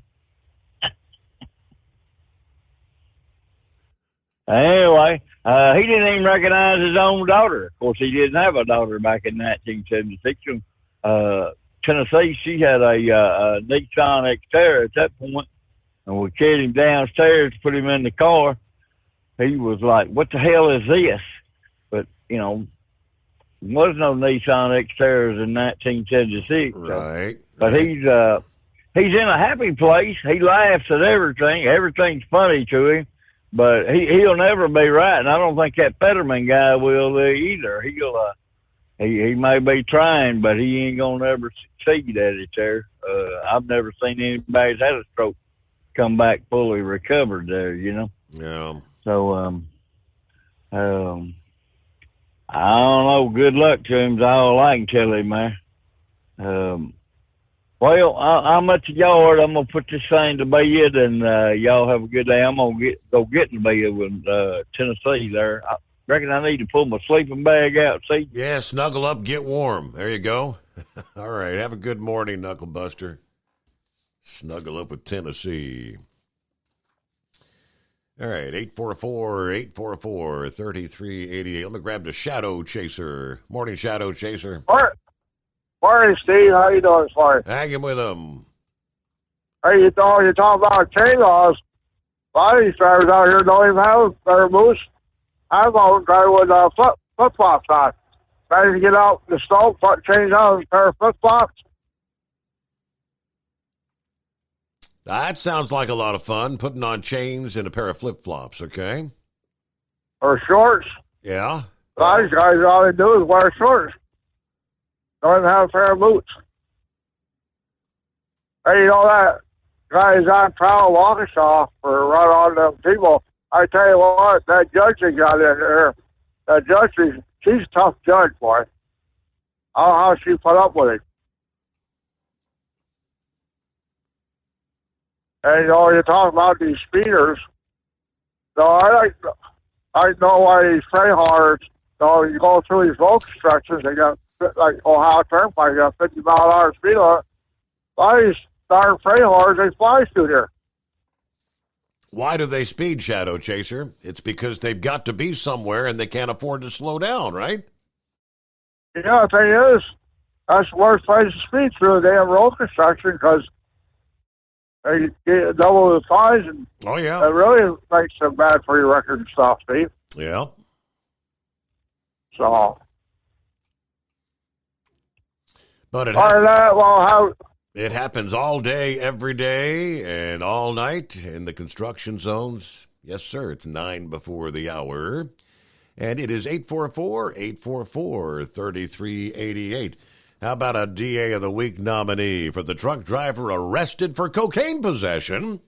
Anyway, he didn't even recognize his own daughter. Of course, he didn't have a daughter back in 1976. Tennessee, she had a Nissan Xterra at that point, and we carried him downstairs, put him in the car. He was like, "What the hell is this?" But, you know, there was no Nissan Xterras in 1976. Right. But he's in a happy place. He laughs at everything. Everything's funny to him. But he'll never be right, and I don't think that Fetterman guy will either. He may be trying, but he ain't gonna ever succeed at it there. I've never seen anybody that's had a stroke come back fully recovered there, you know. Yeah. So I don't know. Good luck to him is all I can tell him, man. Well, I'm at the yard. I'm going to put this thing to bed, and y'all have a good day. I'm going to go get in bed with Tennessee there. I reckon I need to pull my sleeping bag out, see? Yeah, snuggle up, get warm. There you go. All right, have a good morning, Knucklebuster. Snuggle up with Tennessee. All right, 844-3388. Let me grab the Shadow Chaser. Morning, Shadow Chaser. Morning, Steve. How you doing this morning? Hanging with them. Hey, you're talking about chain laws. A lot of these drivers out here don't even have their boots. I'm out driving with flip-flops on. Trying to get out in the snow, change out a pair of flip-flops. That sounds like a lot of fun, putting on chains and a pair of flip-flops, okay? Or shorts. Yeah. A lot of these guys, all they do is wear shorts. Don't even have a pair of boots. Hey, you know that guy's on trial Waukesha for run on them people. I tell you what, that judge that got in there, that judge, she's a tough judge, boy. I don't know how she put up with it. And, you talk about these speeders. So I know why these freight haulers, you go through these road constructions, they got, like Ohio Turnpike, you got 50-mile-an-hour speed limit. Why these darn freight haulers, they fly through here. Why do they speed, Shadow Chaser? It's because they've got to be somewhere and they can't afford to slow down, right? Yeah, the thing is, that's the worst place to speed through the damn road construction because they get double the fines, and it really makes them bad for your record and stuff, Steve. Yeah. So. But it happens all day, every day, and all night in the construction zones. Yes, sir. It's 9 before the hour. And it is 844-844-3388. How about a DA of the Week nominee for the truck driver arrested for cocaine possession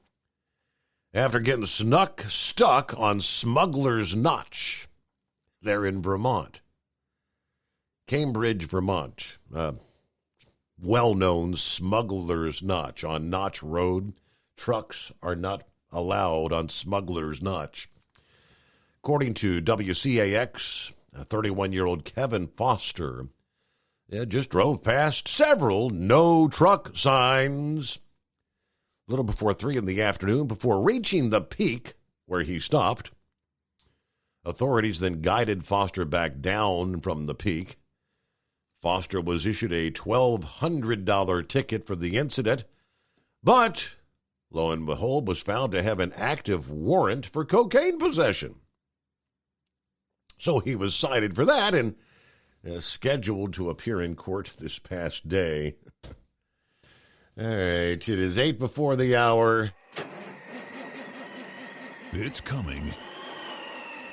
after getting stuck on Smuggler's Notch there in Vermont? Cambridge, Vermont. Well-known Smuggler's Notch on Notch Road. Trucks are not allowed on Smuggler's Notch. According to WCAX, a 31-year-old Kevin Foster just drove past several no truck signs a little before 3 in the afternoon before reaching the peak where he stopped. Authorities then guided Foster back down from the peak. Foster was issued a $1,200 ticket for the incident, but lo and behold, was found to have an active warrant for cocaine possession. So he was cited for that and scheduled to appear in court this past day. All right, it is 8 before the hour. It's coming.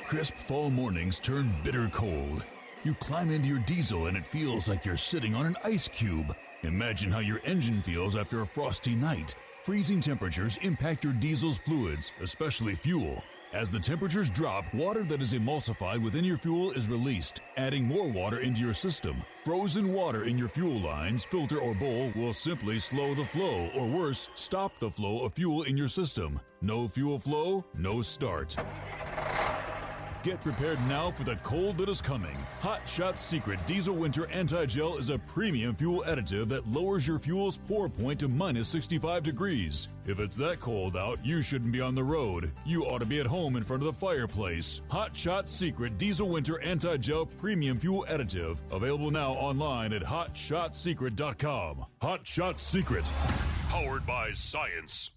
Crisp fall mornings turn bitter cold. You climb into your diesel and it feels like you're sitting on an ice cube. Imagine how your engine feels after a frosty night. Freezing temperatures impact your diesel's fluids, especially fuel. As the temperatures drop, water that is emulsified within your fuel is released, adding more water into your system. Frozen water in your fuel lines, filter, or bowl will simply slow the flow, or worse, stop the flow of fuel in your system. No fuel flow, no start. Get prepared now for the cold that is coming. Hot Shot Secret Diesel Winter Anti-Gel is a premium fuel additive that lowers your fuel's pour point to minus 65 degrees. If it's that cold out, you shouldn't be on the road. You ought to be at home in front of the fireplace. Hot Shot Secret Diesel Winter Anti-Gel Premium Fuel Additive. Available now online at HotShotSecret.com. Hot Shot Secret. Powered by science.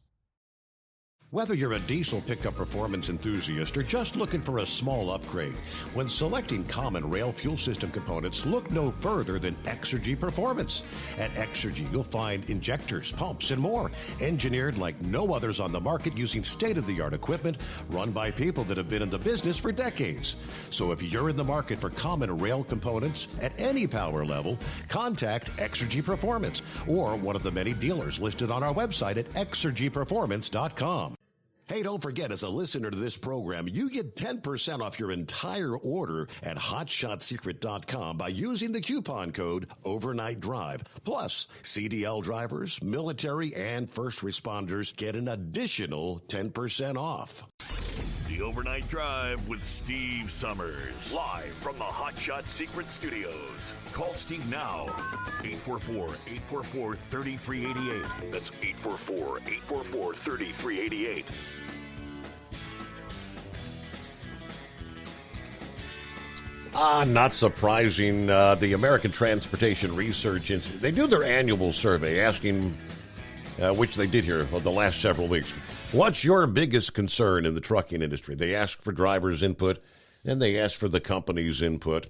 Whether you're a diesel pickup performance enthusiast or just looking for a small upgrade, when selecting common rail fuel system components, look no further than Exergy Performance. At Exergy, you'll find injectors, pumps, and more, engineered like no others on the market using state-of-the-art equipment run by people that have been in the business for decades. So if you're in the market for common rail components at any power level, contact Exergy Performance or one of the many dealers listed on our website at exergyperformance.com. Hey, don't forget, as a listener to this program, you get 10% off your entire order at HotShotSecret.com by using the coupon code Overnight Drive. Plus, CDL drivers, military, and first responders get an additional 10% off. The Overnight Drive with Steve Summers. Live from the Hot Shot Secret Studios. Call Steve now. 844-844-3388. That's 844-844-3388. Not surprising. The American Transportation Research Institute, they do their annual survey asking, which they did here for the last several weeks, what's your biggest concern in the trucking industry? They ask for drivers' input, and they ask for the company's input.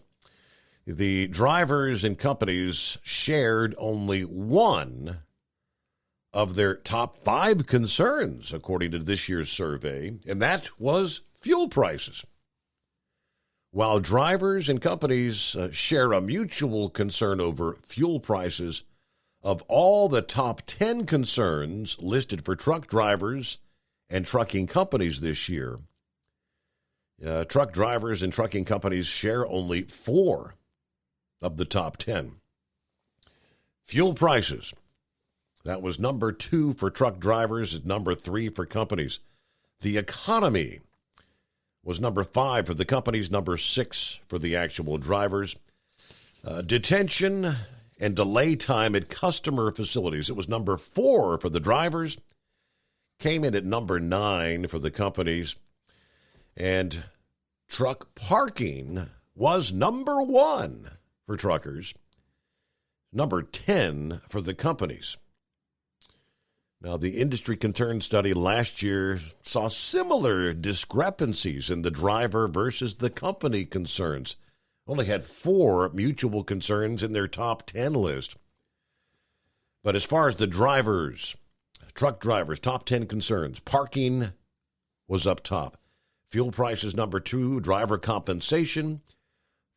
The drivers and companies shared only one of their top 5 concerns, according to this year's survey, and that was fuel prices. While drivers and companies share a mutual concern over fuel prices, of all the top 10 concerns listed for truck drivers and trucking companies this year, truck drivers and trucking companies share only 4 of the top 10. Fuel prices. That was number 2 for truck drivers, number 3 for companies. The economy was number 5 for the companies, number 6 for the actual drivers. Detention and delay time at customer facilities. It was number 4 for the drivers, came in at number 9 for the companies, and truck parking was number 1 for truckers, number 10 for the companies. Now, the industry concern study last year saw similar discrepancies in the driver versus the company concerns. Only had 4 mutual concerns in their top 10 list. But as far as the drivers, truck drivers, top 10 concerns, parking was up top. Fuel prices number 2, driver compensation,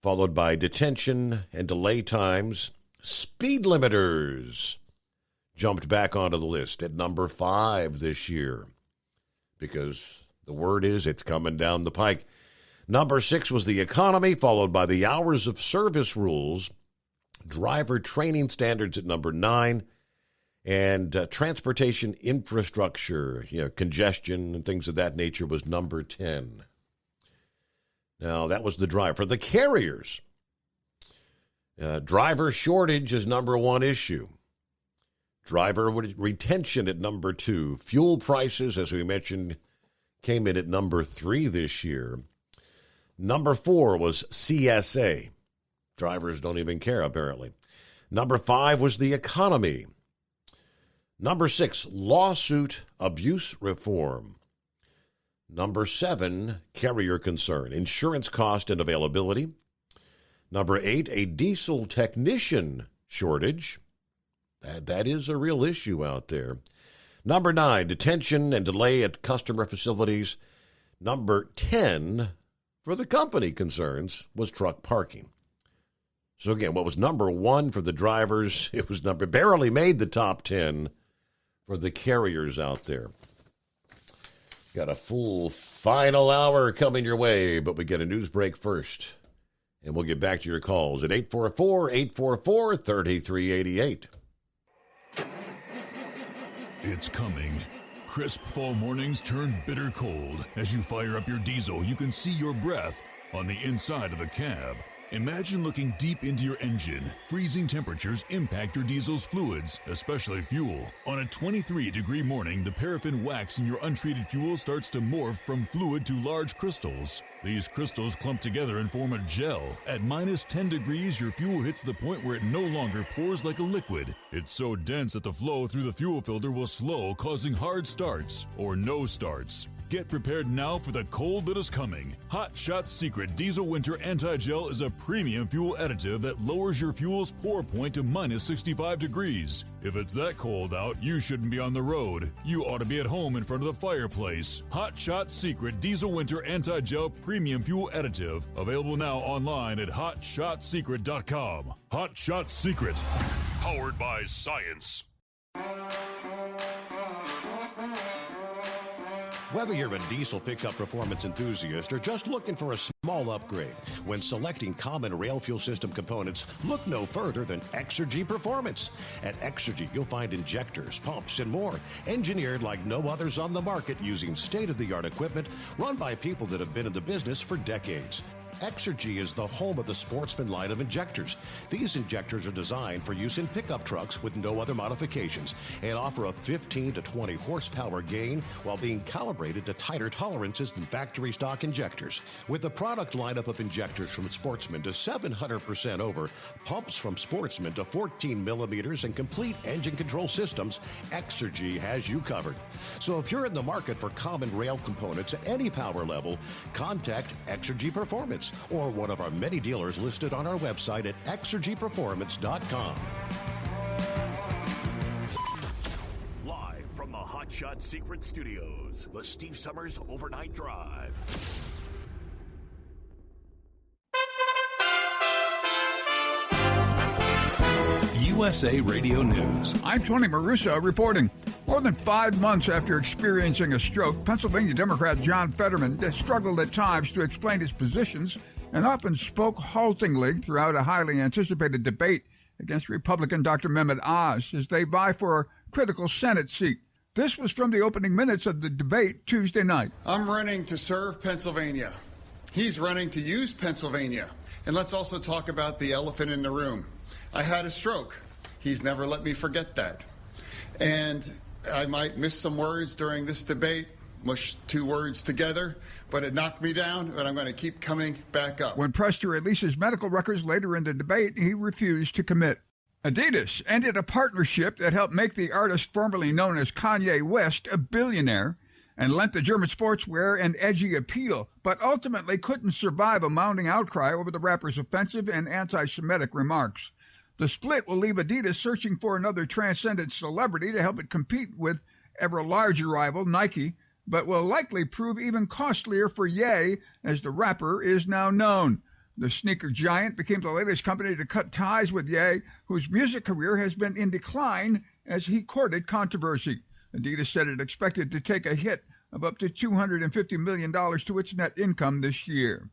followed by detention and delay times. Speed limiters jumped back onto the list at number 5 this year because the word is it's coming down the pike. Number 6 was the economy, followed by the hours of service rules, driver training standards at number 9, and transportation infrastructure, congestion and things of that nature was number 10. Now, that was the drive. For the carriers, driver shortage is number 1 issue. Driver retention at number 2. Fuel prices, as we mentioned, came in at number 3 this year. Number 4 was CSA. Drivers don't even care, apparently. Number 5 was the economy. Number 6, lawsuit abuse reform. Number 7, carrier concern, insurance cost and availability. Number 8, a diesel technician shortage. That is a real issue out there. Number 9, detention and delay at customer facilities. Number 10, for the company concerns, was truck parking. So again, what was number 1 for the drivers, it was barely made the top 10 for the carriers out there. Got a full final hour coming your way, but we get a news break first. And we'll get back to your calls at 844-844-3388. It's coming. Crisp fall mornings turn bitter cold. As you fire up your diesel, you can see your breath on the inside of the cab. Imagine looking deep into your engine. Freezing temperatures impact your diesel's fluids, especially fuel. On a 23-degree morning, the paraffin wax in your untreated fuel starts to morph from fluid to large crystals. These crystals clump together and form a gel. At minus 10 degrees, your fuel hits the point where it no longer pours like a liquid. It's so dense that the flow through the fuel filter will slow, causing hard starts or no starts. Get prepared now for the cold that is coming. Hot Shot Secret Diesel Winter Anti-Gel is a premium fuel additive that lowers your fuel's pour point to minus 65 degrees. If it's that cold out, you shouldn't be on the road. You ought to be at home in front of the fireplace. Hot Shot Secret Diesel Winter Anti-Gel Premium Fuel Additive. Available now online at hotshotsecret.com. Hot Shot Secret. Powered by science. Whether you're a diesel pickup performance enthusiast or just looking for a small upgrade, when selecting common rail fuel system components, look no further than Exergy Performance. At Exergy, you'll find injectors, pumps, and more, engineered like no others on the market using state-of-the-art equipment run by people that have been in the business for decades. Exergy is the home of the Sportsman line of injectors. These injectors are designed for use in pickup trucks with no other modifications and offer a 15 to 20 horsepower gain while being calibrated to tighter tolerances than factory stock injectors. With the product lineup of injectors from Sportsman to 700% over, pumps from Sportsman to 14 millimeters, and complete engine control systems, Exergy has you covered. So if you're in the market for common rail components at any power level, contact Exergy Performance or one of our many dealers listed on our website at exergyperformance.com. Live from the Hot Shot Secret Studios, the Steve Summers Overnight Drive. USA Radio News. I'm Tony Maruso reporting. More than 5 months after experiencing a stroke, Pennsylvania Democrat John Fetterman struggled at times to explain his positions and often spoke haltingly throughout a highly anticipated debate against Republican Dr. Mehmet Oz as they vie for critical Senate seat. This was from the opening minutes of the debate Tuesday night. I'm running to serve Pennsylvania. He's running to use Pennsylvania. And let's also talk about the elephant in the room. I had a stroke. He's never let me forget that. And I might miss some words during this debate, mush two words together, but it knocked me down, but I'm going to keep coming back up. When pressed to release his medical records later in the debate, he refused to commit. Adidas ended a partnership that helped make the artist formerly known as Kanye West a billionaire and lent the German sportswear an edgy appeal, but ultimately couldn't survive a mounting outcry over the rapper's offensive and anti-Semitic remarks. The split will leave Adidas searching for another transcendent celebrity to help it compete with ever larger rival Nike, but will likely prove even costlier for Ye, as the rapper is now known. The sneaker giant became the latest company to cut ties with Ye, whose music career has been in decline as he courted controversy. Adidas said it expected to take a hit of up to $250 million to its net income this year.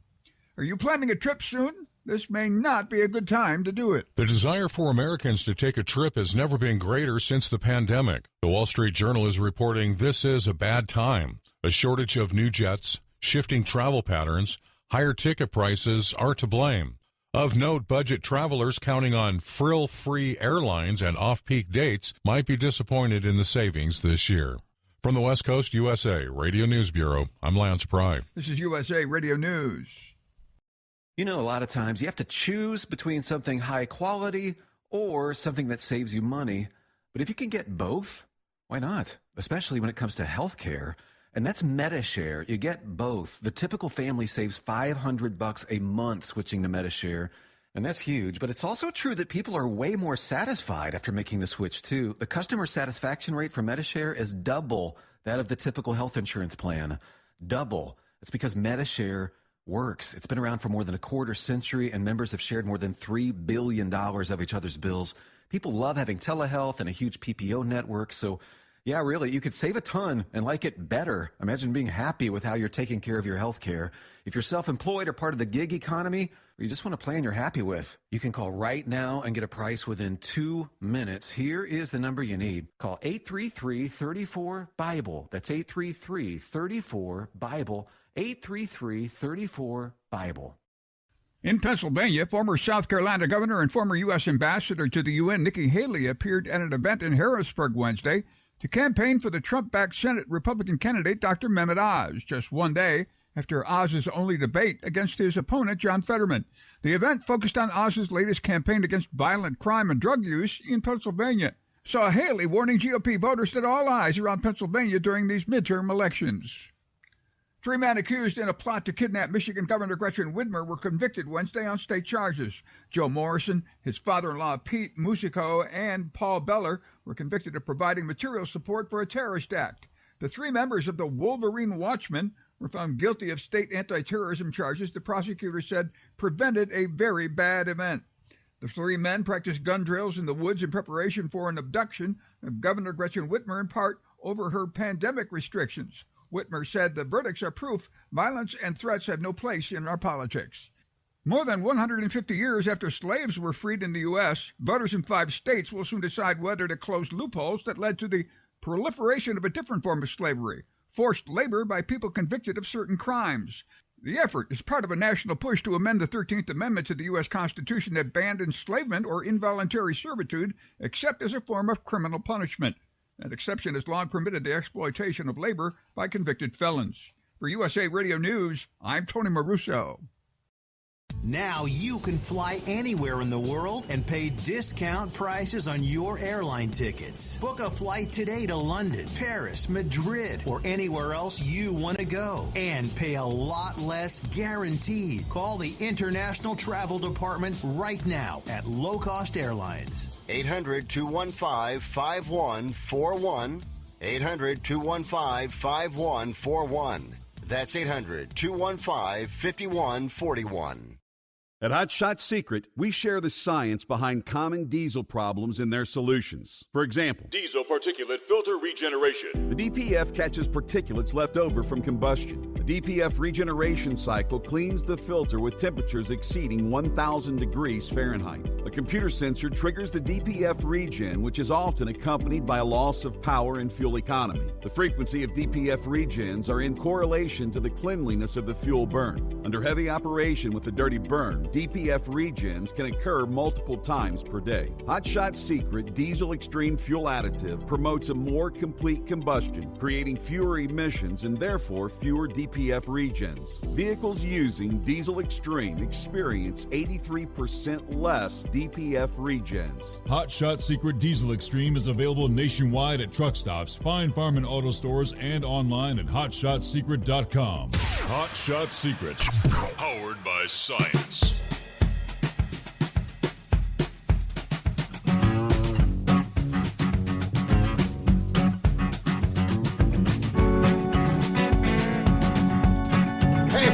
Are you planning a trip soon? This may not be a good time to do it. The desire for Americans to take a trip has never been greater since the pandemic. The Wall Street Journal is reporting this is a bad time. A shortage of new jets, shifting travel patterns, higher ticket prices are to blame. Of note, budget travelers counting on frill-free airlines and off-peak dates might be disappointed in the savings this year. From the West Coast USA Radio News Bureau, I'm Lance Pry. This is USA Radio News. You know, a lot of times you have to choose between something high quality or something that saves you money. But if you can get both, why not? Especially when it comes to health care. And that's MediShare. You get both. The typical family saves $500 a month switching to MediShare. And that's huge. But it's also true that people are way more satisfied after making the switch, too. The customer satisfaction rate for MediShare is double that of the typical health insurance plan. Double. It's because MediShare works. It's been around for more than a quarter century, and members have shared more than $3 billion of each other's bills. People love having telehealth and a huge PPO network. So, yeah, really, you could save a ton and like it better. Imagine being happy with how you're taking care of your health care. If you're self-employed or part of the gig economy, or you just want a plan you're happy with, you can call right now and get a price within 2 minutes. Here is the number you need. Call 833-34-BIBLE. That's 833-34-BIBLE. 833-34-BIBLE. In Pennsylvania, former South Carolina governor and former U.S. ambassador to the UN, Nikki Haley, appeared at an event in Harrisburg Wednesday to campaign for the Trump-backed Senate Republican candidate Dr. Mehmet Oz, just one day after Oz's only debate against his opponent, John Fetterman. The event focused on Oz's latest campaign against violent crime and drug use in Pennsylvania. Saw Haley warning GOP voters that all eyes are on Pennsylvania during these midterm elections. 3 men accused in a plot to kidnap Michigan Governor Gretchen Whitmer were convicted Wednesday on state charges. Joe Morrison, his father-in-law Pete Musico, and Paul Beller were convicted of providing material support for a terrorist act. The 3 members of the Wolverine Watchmen were found guilty of state anti-terrorism charges the prosecutor said prevented a very bad event. The 3 men practiced gun drills in the woods in preparation for an abduction of Governor Gretchen Whitmer, in part over her pandemic restrictions. Whitmer said the verdicts are proof violence and threats have no place in our politics. More than 150 years after slaves were freed in the U.S., voters in 5 states will soon decide whether to close loopholes that led to the proliferation of a different form of slavery, forced labor by people convicted of certain crimes. The effort is part of a national push to amend the 13th Amendment to the U.S. Constitution that banned enslavement or involuntary servitude except as a form of criminal punishment. That exception has long permitted the exploitation of labor by convicted felons. For USA Radio News, I'm Tony Maruso. Now you can fly anywhere in the world and pay discount prices on your airline tickets. Book a flight today to London, Paris, Madrid, or anywhere else you want to go. And pay a lot less guaranteed. Call the International Travel Department right now at Low Cost Airlines. 800-215-5141. 800-215-5141. That's 800-215-5141. At Hot Shot Secret, we share the science behind common diesel problems and their solutions. For example, diesel particulate filter regeneration. The DPF catches particulates left over from combustion. The DPF regeneration cycle cleans the filter with temperatures exceeding 1,000 degrees Fahrenheit. A computer sensor triggers the DPF regen, which is often accompanied by a loss of power and fuel economy. The frequency of DPF regens are in correlation to the cleanliness of the fuel burn. Under heavy operation with a dirty burn, DPF regens can occur multiple times per day. Hot Shot Secret Diesel Extreme Fuel Additive promotes a more complete combustion, creating fewer emissions and therefore fewer DPF regens. Vehicles using Diesel Extreme experience 83% less DPF regens. Hot Shot Secret Diesel Extreme is available nationwide at truck stops, Fine Farm and auto stores, and online at hotshotsecret.com. Hot Shot Secret, powered by science.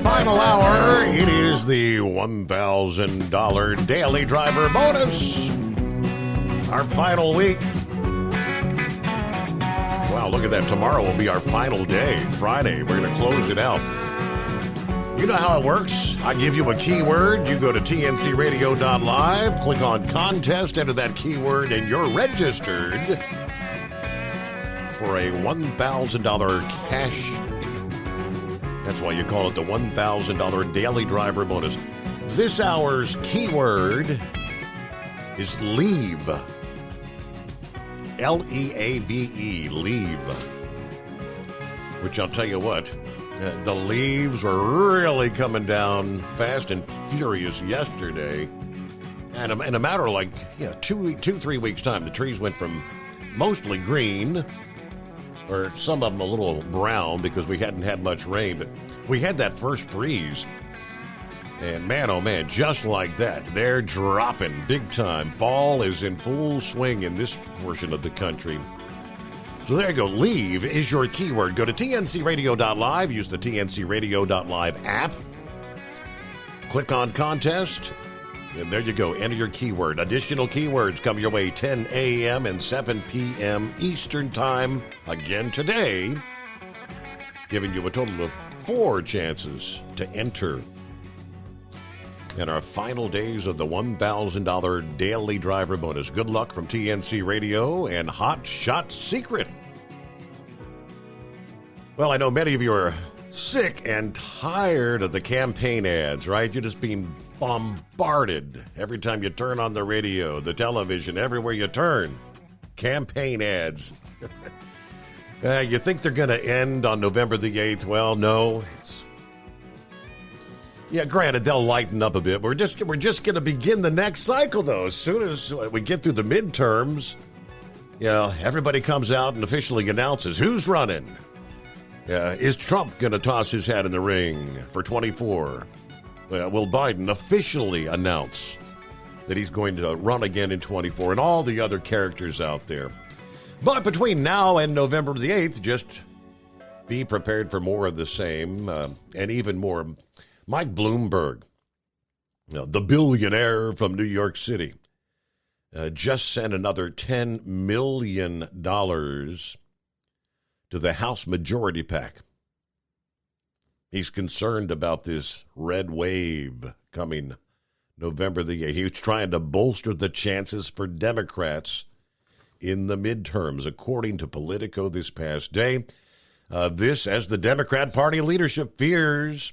Final hour, it is the $1,000 daily driver bonus. Our final week. Wow, look at that. Tomorrow will be our final day, Friday. We're going to close it out. You know how it works. I give you a keyword. You go to tncradio.live, click on contest, enter that keyword, and you're registered for a $1,000 cash. That's why you call it the $1,000 daily driver bonus. This hour's keyword is leave. L-E-A-V-E, leave. Which I'll tell you what, the leaves were really coming down fast and furious yesterday. And in a matter of 3 weeks' time, the trees went from mostly green, or some of them a little brown because we hadn't had much rain, but we had that first freeze. And man, oh man, just like that, they're dropping big time. Fall is in full swing in this portion of the country. So there you go. Leave is your keyword. Go to tncradio.live, use the tncradio.live app, click on contest, and there you go. Enter your keyword. Additional keywords come your way 10 a.m. and 7 p.m. Eastern Time again today, giving you a total of 4 chances to enter in our final days of the $1,000 daily driver bonus. Good luck from TNC Radio and Hot Shot Secret. Well, I know many of you are sick and tired of the campaign ads, right? You're just being bombarded every time you turn on the radio, the television, everywhere you turn. Campaign ads. You think they're going to end on November the 8th? Well, no. Yeah, granted, they'll lighten up a bit. We're just going to begin the next cycle, though. As soon as we get through the midterms, everybody comes out and officially announces who's running. Is Trump going to toss his hat in the ring for 24? Will Biden officially announce that he's going to run again in 24, and all the other characters out there? But between now and November the 8th, just be prepared for more of the same, and even more. Mike Bloomberg, the billionaire from New York City, just sent another $10 million to the House Majority PAC. He's concerned about this red wave coming November the 8th. He was trying to bolster the chances for Democrats in the midterms, according to Politico this past day. This, as the Democrat Party leadership fears,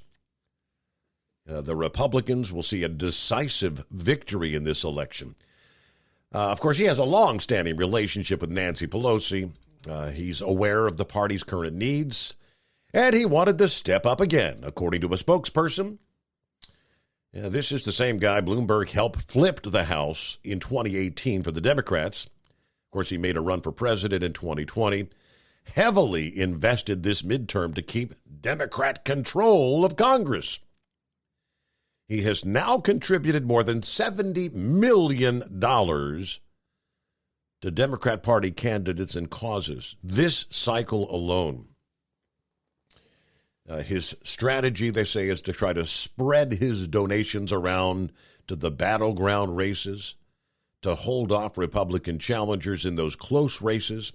the Republicans will see a decisive victory in this election. Of course, he has a long-standing relationship with Nancy Pelosi. He's aware of the party's current needs, and he wanted to step up again, according to a spokesperson. This is the same guy Bloomberg helped flip the House in 2018 for the Democrats. Of course, he made a run for president in 2020, heavily invested this midterm to keep Democrat control of Congress. He has now contributed more than $70 million to Democrat Party candidates and causes this cycle alone. His strategy, they say, is to try to spread his donations around to the battleground races, to hold off Republican challengers in those close races.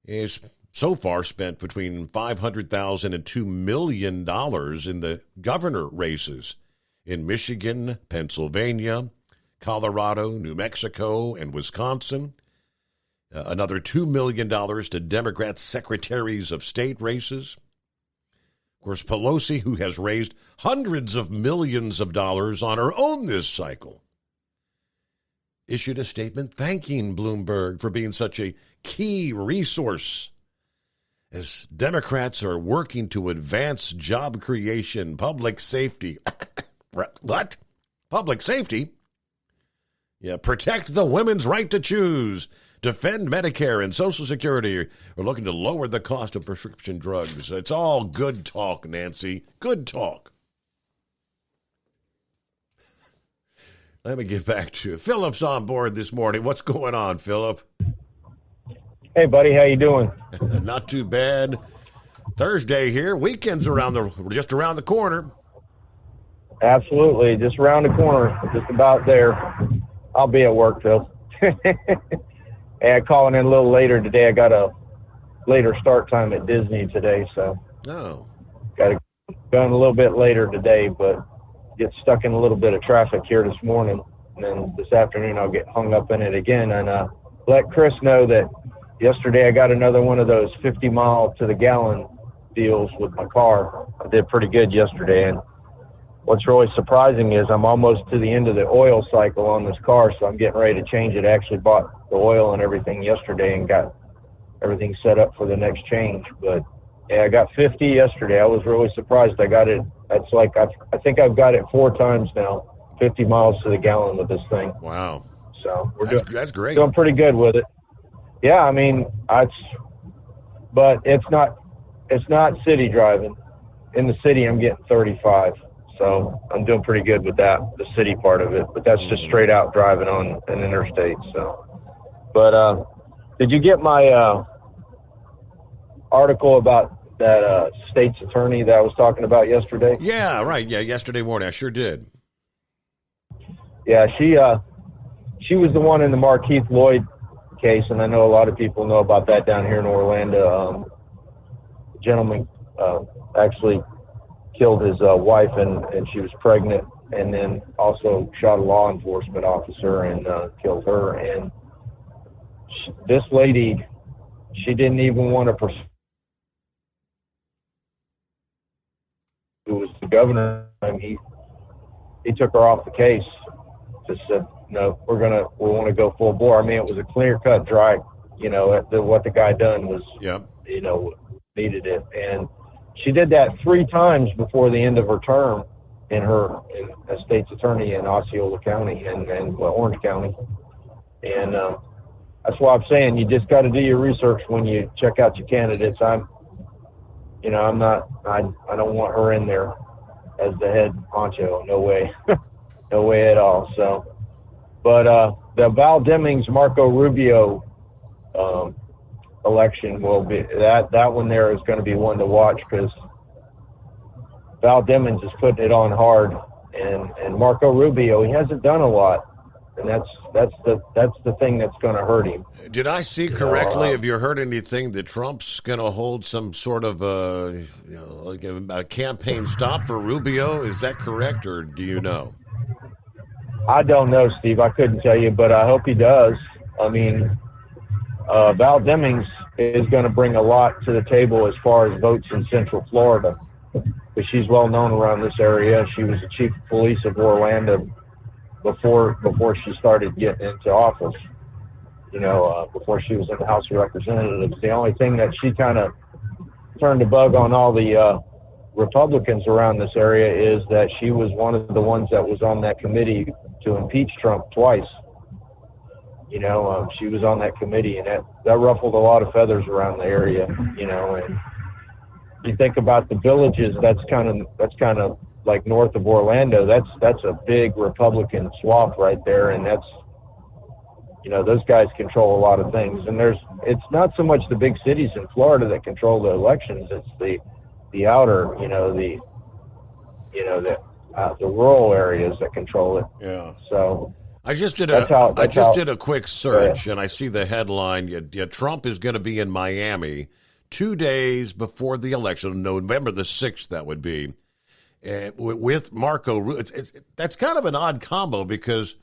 He's so far spent between $500,000 and $2 million in the governor races in Michigan, Pennsylvania, Colorado, New Mexico, and Wisconsin. Another $2 million to Democrat secretaries of state races. Of course, Pelosi, who has raised hundreds of millions of dollars on her own this cycle, issued a statement thanking Bloomberg for being such a key resource as Democrats are working to advance job creation, public safety. What? Public safety? Yeah, protect the women's right to choose, defend Medicare and Social Security, or looking to lower the cost of prescription drugs. It's all good talk, Nancy. Good talk. Let me get back to Philip's on board this morning. What's going on, Philip? Hey, buddy. How you doing? Not too bad. Thursday here. Weekend's just around the corner. Absolutely. Just around the corner. Just about there. I'll be at work, Phil. Hey, I'm calling in a little later today. I got a later start time at Disney today, so got to go in a little bit later today, but get stuck in a little bit of traffic here this morning, and then this afternoon I'll get hung up in it again. And let Chris know that yesterday I got another one of those 50 mile to the gallon deals with my car. I did pretty good yesterday, and what's really surprising is I'm almost to the end of the oil cycle on this car, so I'm getting ready to change it. I actually bought the oil and everything yesterday and got everything set up for the next change. But yeah, I got 50 yesterday. I was really surprised. I got it. That's like, I think I've got it 4 times now, 50 miles to the gallon with this thing. Wow. So that's great. Doing pretty good with it. Yeah, I mean, but it's not city driving. In the city, I'm getting 35. So I'm doing pretty good with that, the city part of it. But that's just straight out driving on an interstate. So, but did you get my article about that state's attorney that I was talking about yesterday? Yeah, right. Yeah, yesterday morning. I sure did. Yeah, she was the one in the Markeith Lloyd case, and I know a lot of people know about that down here in Orlando. The gentleman actually killed his wife, and she was pregnant, and then also shot a law enforcement officer and killed her. And this lady, she didn't even want to pursue. Who was the governor? And he took her off the case. Just said, no, we want to go full bore. I mean, it was a clear cut, dry. What the guy done was, needed it. And she did that 3 times before the end of her term in as state's attorney in Osceola County and Orange County. And that's why I'm saying you just got to do your research when you check out your candidates. I don't want her in there as the head honcho. No way. No way at all. So, but the Val Demings, Marco Rubio election will be that one there is going to be one to watch, because Val Demings is putting it on hard, and Marco Rubio, he hasn't done a lot, and that's the thing that's going to hurt him. Did I see correctly? Have you heard anything that Trump's going to hold some sort of a campaign stop for Rubio? Is that correct, or do you know? I don't know, Steve. I couldn't tell you, but I hope he does. I mean, Val Demings is going to bring a lot to the table as far as votes in Central Florida, because she's well known around this area. She was the chief of police of Orlando before she started getting into office. Before she was in the House of Representatives. The only thing that she kind of turned a bug on all the Republicans around this area is that she was one of the ones that was on that committee to impeach Trump twice. She was on that committee, and that ruffled a lot of feathers around the area. And you think about the Villages, that's kind of like north of Orlando. That's a big Republican swath right there, and that's, those guys control a lot of things. And it's not so much the big cities in Florida that control the elections; it's the outer, the rural areas that control it. Yeah. So. I just did a quick search, and I see the headline. Trump is going to be in Miami 2 days before the election, November the 6th, that would be, with Marco Rubio. That's kind of an odd combo because,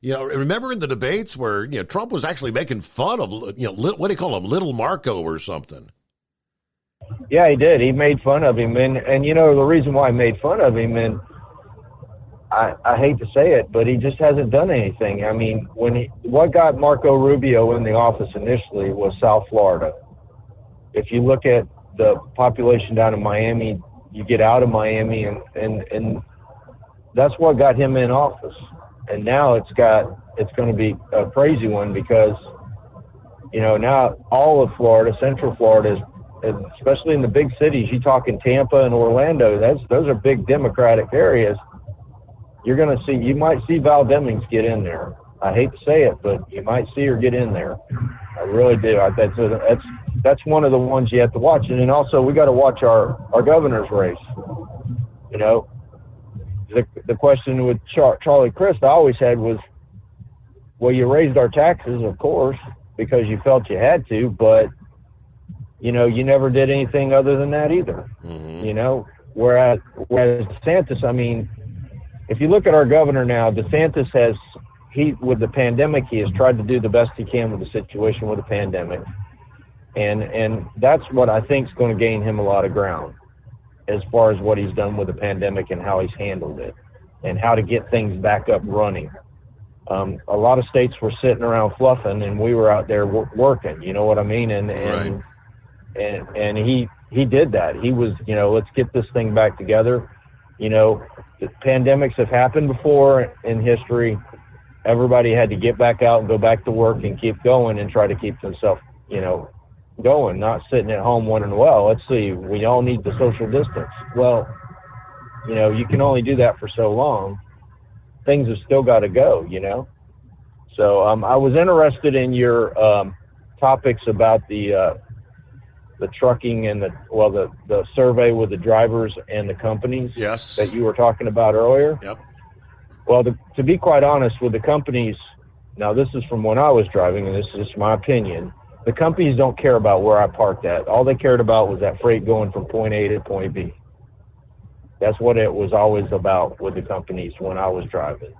remember in the debates where, Trump was actually making fun of, what do you call him, Little Marco or something? Yeah, he did. He made fun of him. And the reason why he made fun of him, and I hate to say it, but he just hasn't done anything. I mean, what got Marco Rubio in the office initially was South Florida. If you look at the population down in Miami, you get out of Miami, and that's what got him in office. And now it's going to be a crazy one because, now all of Florida, Central Florida, especially in the big cities, you talk in Tampa and Orlando, those are big Democratic areas. You might see Val Demings get in there. I hate to say it, but you might see her get in there. I really do. That's one of the ones you have to watch. And then also we got to watch our governor's race. The question with Charlie Crist I always had was, well, you raised our taxes, of course, because you felt you had to, but you never did anything other than that either. Mm-hmm. Whereas DeSantis, I mean, if you look at our governor now, DeSantis with the pandemic, he has tried to do the best he can with the situation with the pandemic. And that's what I think is going to gain him a lot of ground as far as what he's done with the pandemic and how he's handled it and how to get things back up running. A lot of states were sitting around fluffing and we were out there working, you know what I mean? And he did that. He was, let's get this thing back together. The pandemics have happened before in history. Everybody had to get back out and go back to work and keep going and try to keep themselves, going, not sitting at home wondering, well, let's see, we all need the social distance. Well, you can only do that for so long. Things have still got to go, So I was interested in your topics about the trucking and the survey with the drivers and the companies that you were talking about earlier. Yep. Well, to be quite honest with the companies, now this is from when I was driving, and this is just my opinion, the companies don't care about where I parked at. All they cared about was that freight going from point A to point B. That's what it was always about with the companies when I was driving.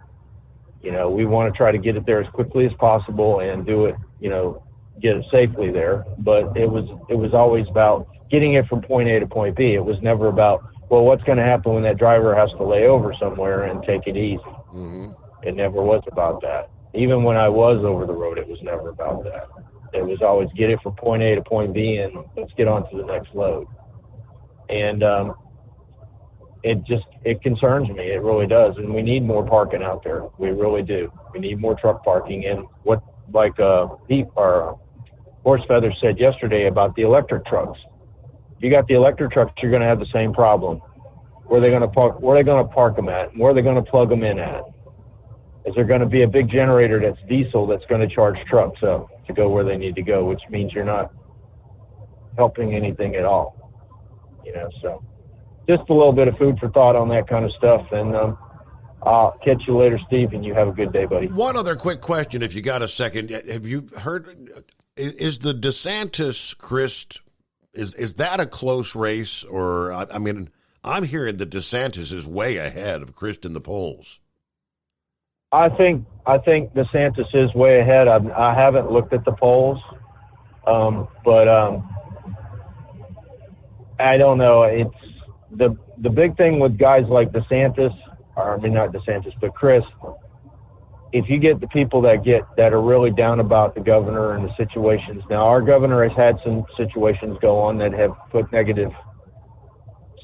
We want to try to get it there as quickly as possible and do it, get it safely there. But it was always about getting it from point A to point B. It was never about, well, what's going to happen when that driver has to lay over somewhere and take it easy. Mm-hmm. It never was about that. Even when I was over the road, it was never about that. It was always get it from point A to point B and let's get on to the next load. And it concerns me. It really does. And we need more parking out there. We really do. We need more truck parking. And what, Horse Feather said yesterday about the electric trucks. If you got the electric trucks, you're going to have the same problem. Where are they going to park? Where are they going to park them at? Where are they going to plug them in at? Is there going to be a big generator that's diesel that's going to charge trucks up to go where they need to go, which means you're not helping anything at all. So just a little bit of food for thought on that kind of stuff. And I'll catch you later, Steve, and you have a good day, buddy. One other quick question, if you got a second. Have you heard, is the DeSantis Crist, is that a close race? Or, I mean, I'm hearing that DeSantis is way ahead of Crist in the polls. I think DeSantis is way ahead. I haven't looked at the polls, but I don't know. It's the big thing with guys like DeSantis, not DeSantis, but Crist. If you get the people that are really down about the governor and the situations. Now, our governor has had some situations go on that have put negative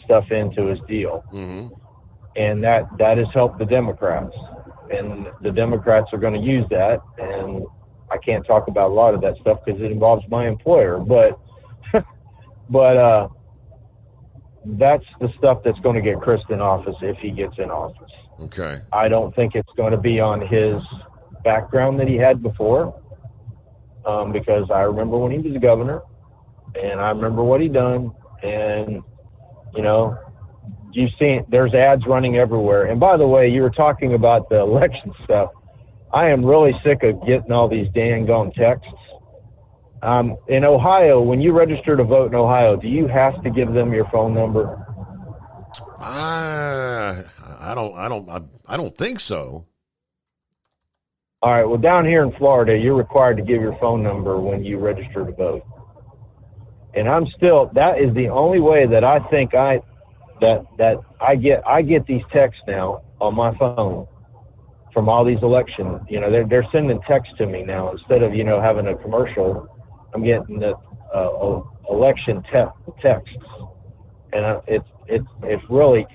stuff into his deal, mm-hmm. and that has helped the Democrats. And the Democrats are going to use that. And I can't talk about a lot of that stuff because it involves my employer. But that's the stuff that's going to get Crist in office if he gets in office. Okay. I don't think it's going to be on his background that he had before, because I remember when he was a governor, and I remember what he done, and you've seen there's ads running everywhere. And by the way, you were talking about the election stuff. I am really sick of getting all these dang texts. In Ohio, when you register to vote in Ohio, do you have to give them your phone number? I don't think so. All right. Well, down here in Florida, you're required to give your phone number when you register to vote. And that is the only way that I think I get these texts now on my phone from all these elections. They're sending texts to me now instead of, having a commercial. I'm getting the election texts, and it's really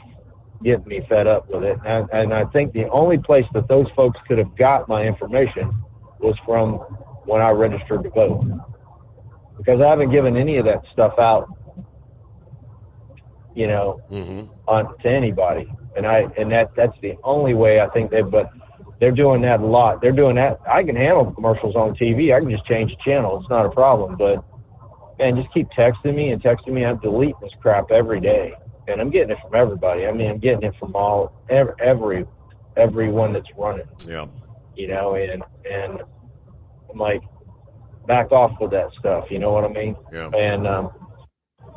getting me fed up with it. And I think the only place that those folks could have got my information was from when I registered to vote, because I haven't given any of that stuff out, to anybody. And that's the only way I think but they're doing that a lot. They're doing that. I can handle commercials on TV. I can just change the channel. It's not a problem. But, man, just keep texting me. I'm deleting this crap every day. And I'm getting it from everybody. I mean, I'm getting it from everyone that's running. Yeah. And I'm like, back off with that stuff. You know what I mean? Yeah. And,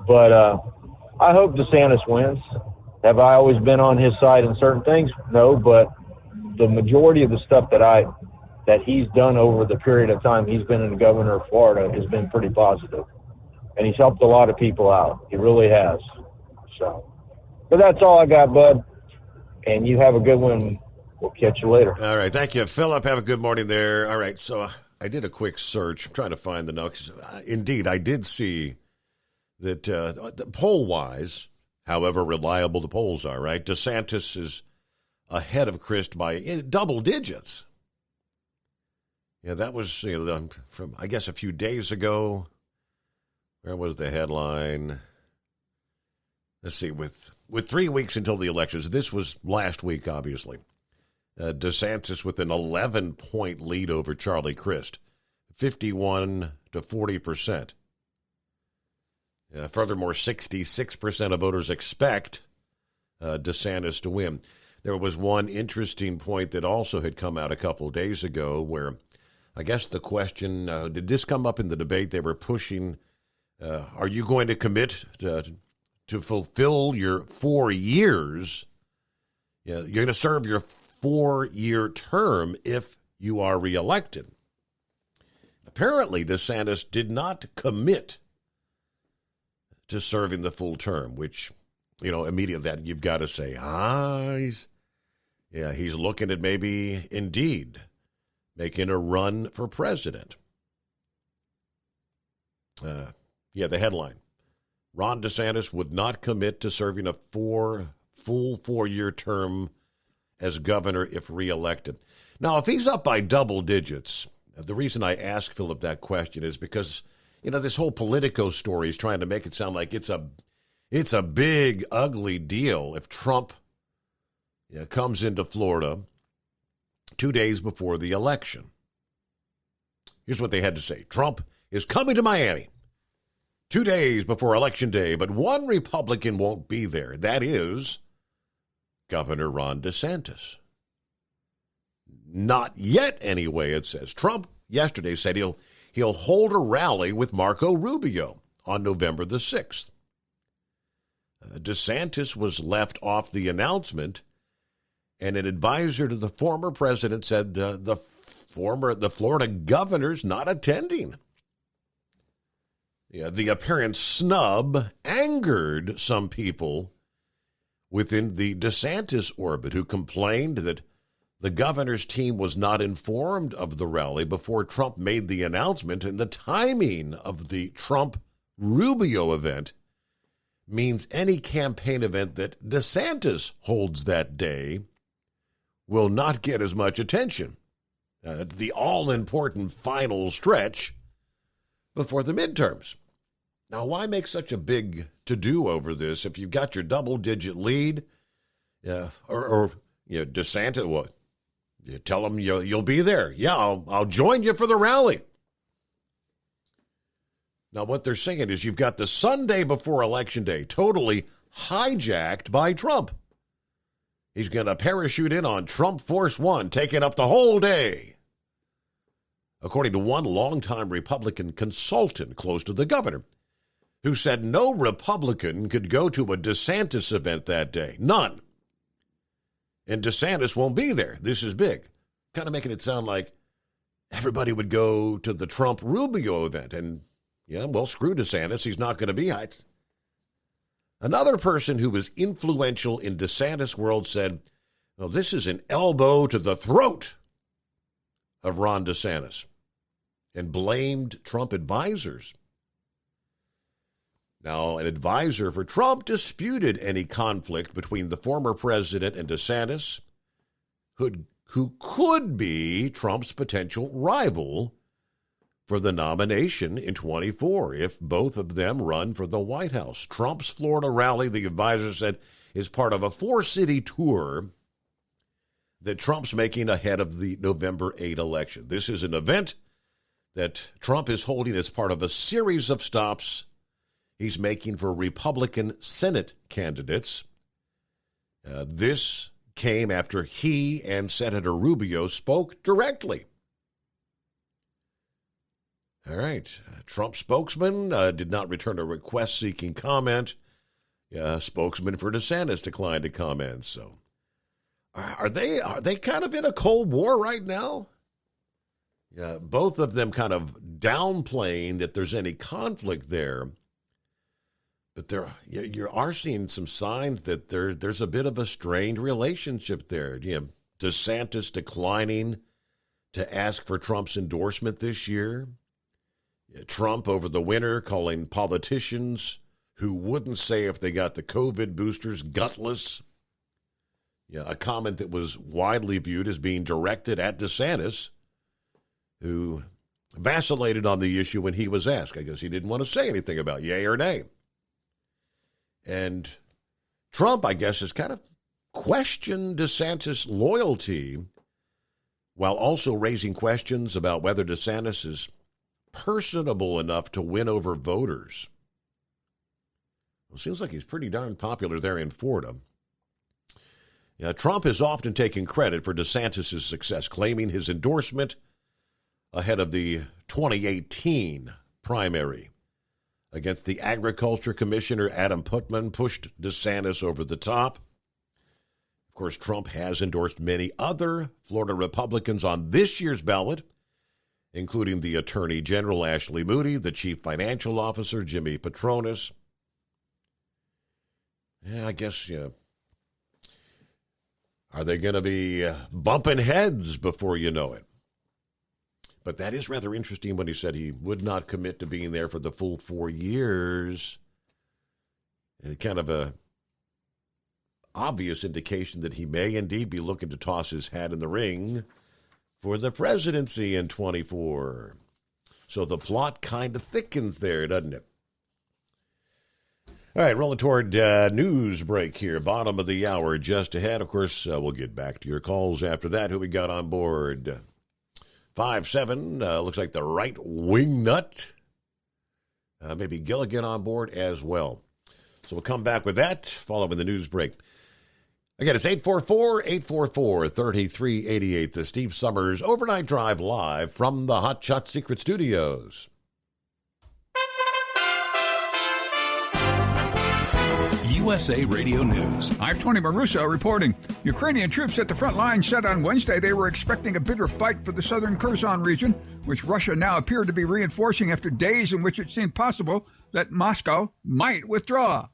but I hope DeSantis wins. Have I always been on his side in certain things? No, but the majority of the stuff that he's done over the period of time he's been the governor of Florida has been pretty positive. And he's helped a lot of people out. He really has. So, but that's all I got, bud. And you have a good one. We'll catch you later. All right. Thank you, Philip. Have a good morning there. All right. So I did a quick search. I'm trying to find the notes. Indeed, I did see that poll-wise, however reliable the polls are, right, DeSantis is ahead of Crist by double digits. Yeah, that was from, I guess, a few days ago. Where was the headline? Let's see, with 3 weeks until the elections. This was last week, obviously. DeSantis with an 11-point lead over Charlie Crist, 51 to 40%. Furthermore, 66% of voters expect DeSantis to win. There was one interesting point that also had come out a couple of days ago where I guess the question, did this come up in the debate? They were pushing, are you going to commit to fulfill your 4 years? Yeah, you're going to serve your 4-year term if you are reelected. Apparently, DeSantis did not commit to serving the full term, which, immediately that you've got to say, he's looking at maybe indeed making a run for president. The headline, Ron DeSantis would not commit to serving a full 4-year term as governor if reelected. Now, if he's up by double digits, the reason I ask Philip that question is because, this whole Politico story is trying to make it sound like it's a big, ugly deal if Trump comes into Florida 2 days before the election. Here's what they had to say. Trump is coming to Miami 2 days before Election Day, but one Republican won't be there. That is Governor Ron DeSantis. Not yet, anyway, it says. Trump yesterday said he'll hold a rally with Marco Rubio on November the 6th. DeSantis was left off the announcement, and an advisor to the former president said the Florida governor's not attending. The apparent snub angered some people within the DeSantis orbit who complained that the governor's team was not informed of the rally before Trump made the announcement, and the timing of the Trump-Rubio event means any campaign event that DeSantis holds that day will not get as much attention. The all-important final stretch before the midterms. Now, why make such a big to-do over this if you've got your double-digit lead? DeSantis, what? You tell him you'll be there. Yeah, I'll join you for the rally. Now, what they're saying is you've got the Sunday before Election Day totally hijacked by Trump. He's going to parachute in on Trump Force One, taking up the whole day. according to one longtime Republican consultant close to the governor, who said no Republican could go to a DeSantis event that day. None. And DeSantis won't be there. This is big. Kind of making it sound like everybody would go to the Trump-Rubio event. And, yeah, well, screw DeSantis. He's not going to be. Another person who was influential in DeSantis' world said, well, this is an elbow to the throat of Ron DeSantis, and blamed Trump advisors. Now, an advisor for Trump disputed any conflict between the former president and DeSantis, who could be Trump's potential rival for the nomination in 24 if both of them run for the White House. Trump's Florida rally, the advisor said, is part of a 4-city tour that Trump's making ahead of the November 8 election. This is an event that Trump is holding as part of a series of stops he's making for Republican Senate candidates. This came after he and Senator Rubio spoke directly. All right. Trump spokesman did not return a request seeking comment. Spokesman for DeSantis declined to comment. So are they kind of in a Cold War right now? Yeah, both of them kind of downplaying that there's any conflict there. But you are seeing some signs that there's a bit of a strained relationship there. DeSantis declining to ask for Trump's endorsement this year. Trump over the winter calling politicians who wouldn't say if they got the COVID boosters gutless. A comment that was widely viewed as being directed at DeSantis, who vacillated on the issue when he was asked. I guess he didn't want to say anything about yay or nay. And Trump, I guess, has kind of questioned DeSantis' loyalty while also raising questions about whether DeSantis is personable enough to win over voters. Well, it seems like he's pretty darn popular there in Florida. Trump has often taken credit for DeSantis' success, claiming his endorsement ahead of the 2018 primary against the Agriculture Commissioner Adam Putman pushed DeSantis over the top. Of course, Trump has endorsed many other Florida Republicans on this year's ballot, including the Attorney General Ashley Moody, the Chief Financial Officer Jimmy Patronis. I guess, are they going to be bumping heads before you know it? But that is rather interesting when he said he would not commit to being there for the full 4 years. And kind of a obvious indication that he may indeed be looking to toss his hat in the ring for the presidency in 24. So the plot kind of thickens there, doesn't it? All right, rolling toward news break here. Bottom of the hour just ahead. Of course, we'll get back to your calls after that. Who we got on board? 5-7, looks like the right wing nut. Maybe Gilligan on board as well. So we'll come back with that following the news break. Again, it's 844-844-3388. The Steve Summers Overnight Drive live from the Hot Shot Secret Studios. USA Radio News. I'm Tony Maruso reporting. Ukrainian troops at the front line said on Wednesday they were expecting a bitter fight for the southern Kherson region, which Russia now appeared to be reinforcing after days in which it seemed possible that Moscow might withdraw.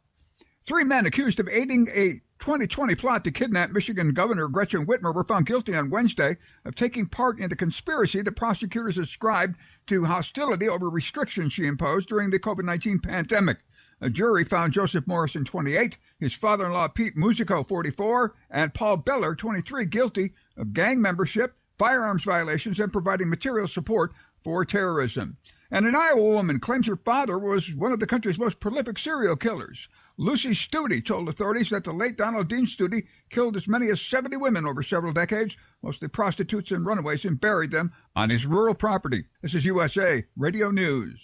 3 men accused of aiding a 2020 plot to kidnap Michigan Governor Gretchen Whitmer were found guilty on Wednesday of taking part in a conspiracy that prosecutors ascribed to hostility over restrictions she imposed during the COVID-19 pandemic. A jury found Joseph Morrison, 28, his father-in-law Pete Musico, 44, and Paul Beller, 23, guilty of gang membership, firearms violations, and providing material support for terrorism. And an Iowa woman claims her father was one of the country's most prolific serial killers. Lucy Studi told authorities that the late Donald Dean Studi killed as many as 70 women over several decades, mostly prostitutes and runaways, and buried them on his rural property. This is USA Radio News.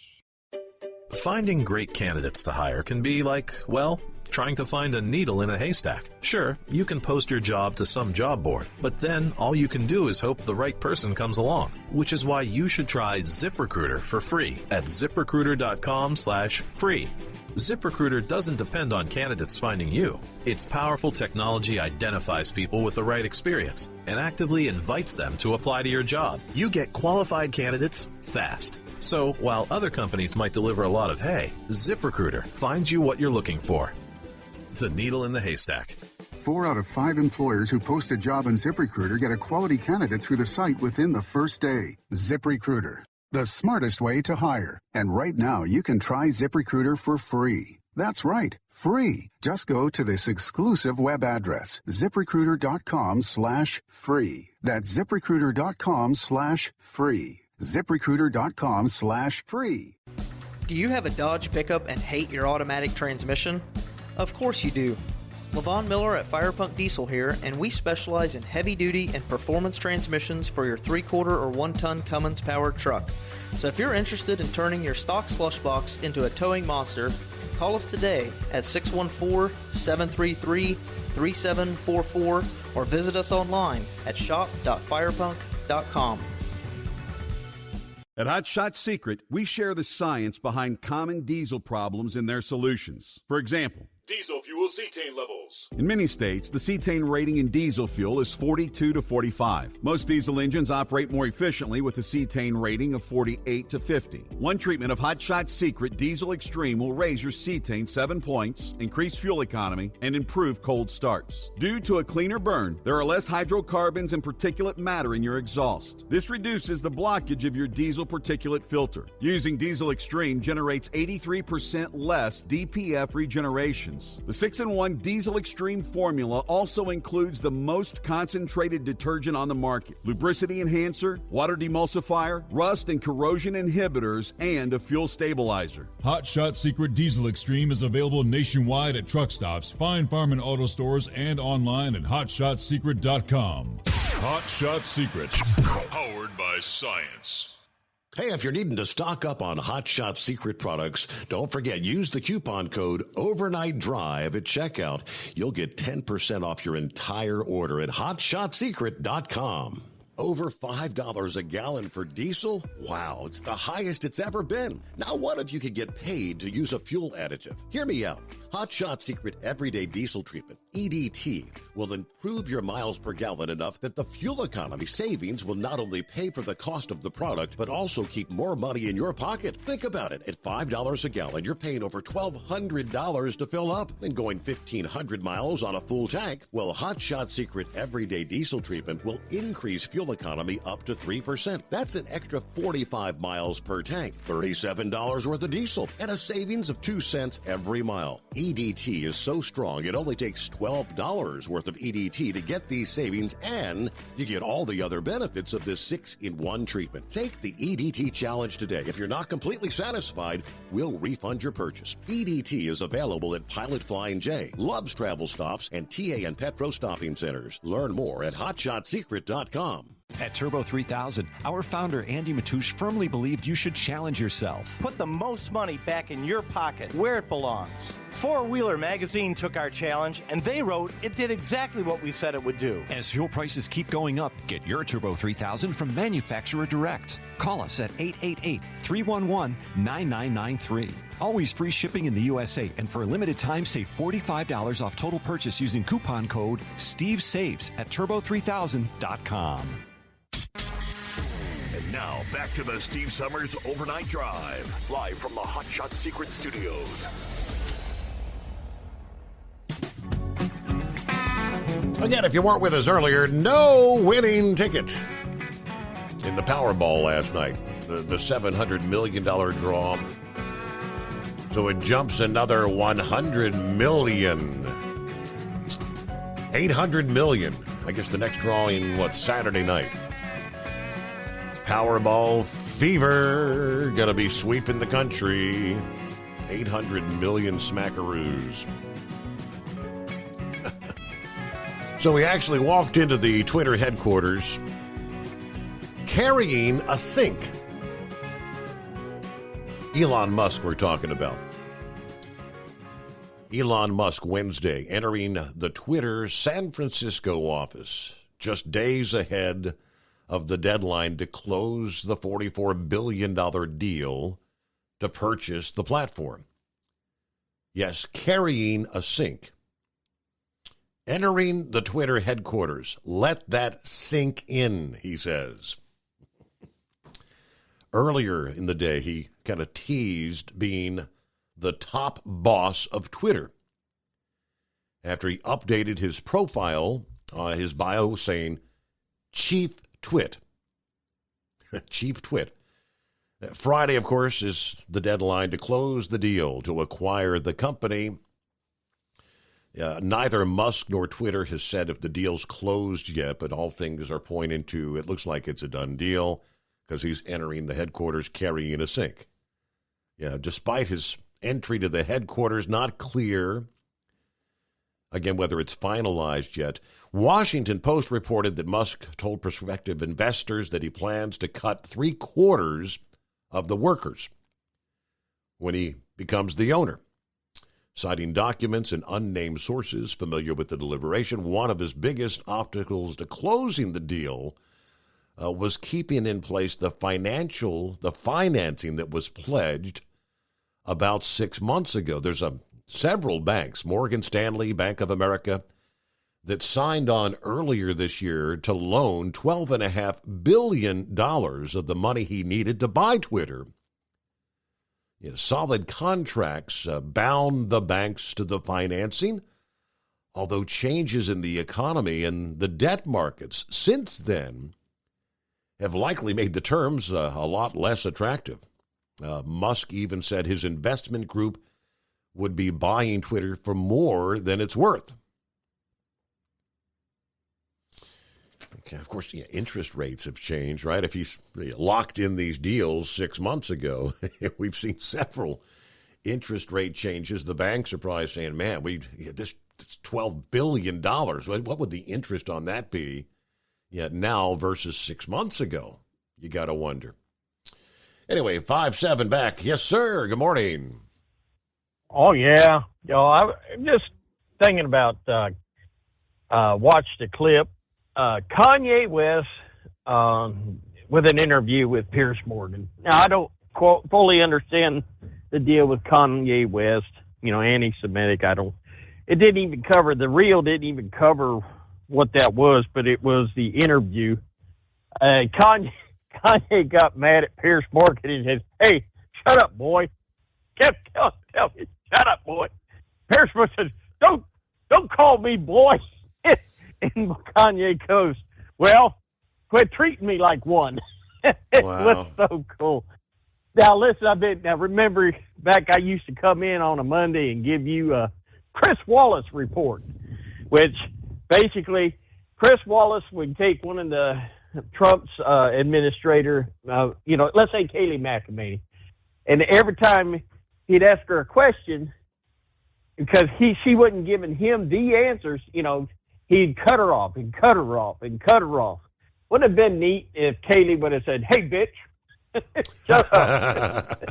Finding great candidates to hire can be like, well, trying to find a needle in a haystack. Sure, you can post your job to some job board, but then all you can do is hope the right person comes along, which is why you should try ZipRecruiter for free at ZipRecruiter.com/free. ZipRecruiter doesn't depend on candidates finding you. Its powerful technology identifies people with the right experience and actively invites them to apply to your job. You get qualified candidates fast. So while other companies might deliver a lot of hay, ZipRecruiter finds you what you're looking for. The needle in the haystack. 4 out of 5 employers who post a job on ZipRecruiter get a quality candidate through the site within the first day. ZipRecruiter, the smartest way to hire. And right now, you can try ZipRecruiter for free. That's right, free. Just go to this exclusive web address, ZipRecruiter.com/free. That's ZipRecruiter.com/free. ZipRecruiter.com/free. Do you have a Dodge pickup and hate your automatic transmission? Of course you do. Levon Miller at Firepunk Diesel here, and we specialize in heavy-duty and performance transmissions for your 3/4 or 1-ton Cummins-powered truck. So if you're interested in turning your stock slush box into a towing monster, call us today at 614-733-3744 or visit us online at shop.firepunk.com. At Hot Shot Secret, we share the science behind common diesel problems and their solutions. For example, diesel fuel cetane levels. in many states, the cetane rating in diesel fuel is 42 to 45. Most diesel engines operate more efficiently with a cetane rating of 48 to 50. One treatment of Hot Shot Secret Diesel Extreme will raise your cetane 7 points, increase fuel economy, and improve cold starts. Due to a cleaner burn, there are less hydrocarbons and particulate matter in your exhaust. This reduces the blockage of your diesel particulate filter. Using Diesel Extreme generates 83% less DPF regeneration. The 6-in-1 Diesel Extreme formula also includes the most concentrated detergent on the market, lubricity enhancer, water demulsifier, rust and corrosion inhibitors, and a fuel stabilizer. Hot Shot Secret Diesel Extreme is available nationwide at truck stops, fine farm and auto stores, and online at hotshotsecret.com. Hot Shot Secret, powered by science. Hey, if you're needing to stock up on Hot Shot Secret products, don't forget, use the coupon code Overnight Drive at checkout. You'll get 10% off your entire order at hotshotsecret.com. Over $5 a gallon for diesel? Wow, it's the highest it's ever been. Now what if you could get paid to use a fuel additive? Hear me out. Hot Shot Secret Everyday Diesel Treatment, EDT, will improve your miles per gallon enough that the fuel economy savings will not only pay for the cost of the product, but also keep more money in your pocket. Think about it. At $5 a gallon, you're paying over $1,200 to fill up and going 1,500 miles on a full tank. Well, Hot Shot Secret Everyday Diesel Treatment will increase fuel economy up to 3%. That's an extra 45 miles per tank, $37 worth of diesel, and a savings of 2 cents every mile. EDT is so strong, it only takes $12 worth of EDT to get these savings, and you get all the other benefits of this 6-in-1 treatment. Take the EDT challenge today. If you're not completely satisfied, we'll refund your purchase. EDT is available at Pilot Flying J, Love's Travel Stops, and TA and Petro Stopping Centers. Learn more at hotshotsecret.com. At Turbo 3000, our founder Andy Matouche firmly believed you should challenge yourself. Put the most money back in your pocket, where it belongs. 4-Wheeler Magazine took our challenge, and they wrote it did exactly what we said it would do. As fuel prices keep going up, get your Turbo 3000 from manufacturer direct. Call us at 888-311-9993. Always free shipping in the USA, and for a limited time, save $45 off total purchase using coupon code STEVESAVES at turbo3000.com. And now, back to the Steve Summers Overnight Drive, live from the Hot Shot Secret Studios. Again, if you weren't with us earlier, no winning ticket in the Powerball last night. The $700 million draw. So it jumps another $100 million. $800 million. I guess the next drawing, Saturday night. Powerball fever. Gonna be sweeping the country. 800 million smackaroos. So we actually walked into the Twitter headquarters carrying a sink. Elon Musk we're talking about. Elon Musk Wednesday entering the Twitter San Francisco office just days ahead of the deadline to close the $44 billion deal to purchase the platform. Yes, carrying a sink. Entering the Twitter headquarters. Let that sink in, he says. Earlier in the day, he kind of teased being the top boss of Twitter after he updated his profile, his bio saying, Chief Twit. Chief Twit. Friday, of course, is the deadline to close the deal to acquire the company. Neither Musk nor Twitter has said if the deal's closed yet, but all things are pointing to it looks like it's a done deal because he's entering the headquarters carrying a sink. Yeah, despite his entry to the headquarters, not clear, again, whether it's finalized yet. Washington Post reported that Musk told prospective investors that he plans to cut 3/4 of the workers when he becomes the owner. Citing documents and unnamed sources familiar with the deliberation, one of his biggest obstacles to closing the deal was keeping in place the financing that was pledged about 6 months ago. There's several banks, Morgan Stanley, Bank of America, that signed on earlier this year to loan $12.5 billion of the money he needed to buy Twitter. Solid contracts bound the banks to the financing, although changes in the economy and the debt markets since then have likely made the terms a lot less attractive. Musk even said his investment group would be buying Twitter for more than it's worth. Okay, of course, interest rates have changed, right? If he's locked in these deals 6 months ago, we've seen several interest rate changes. The banks are probably saying, man, this $12 billion, what would the interest on that be now versus 6 months ago? You got to wonder. Anyway, 5-7 back. Yes, sir. Good morning. Oh, yeah. I'm just thinking about, watched a clip. Kanye West with an interview with Piers Morgan. Now, I don't fully understand the deal with Kanye West, anti-Semitic. It didn't even cover, the reel didn't even cover what that was, but it was the interview. Kanye got mad at Piers Morgan and said, hey, shut up, boy. Tell me, shut up, boy. Piers Morgan says, don't call me boy. And Kanye goes, well, quit treating me like one. It was so cool. Now, listen, remember back I used to come in on a Monday and give you a Chris Wallace report, which basically Chris Wallace would take one of the Trump's administrator, let's say Kayleigh McEnany, and every time he'd ask her a question, because she wasn't giving him the answers, he'd cut her off and cut her off and cut her off. Wouldn't have been neat if Kayleigh would have said, hey, bitch, shut up.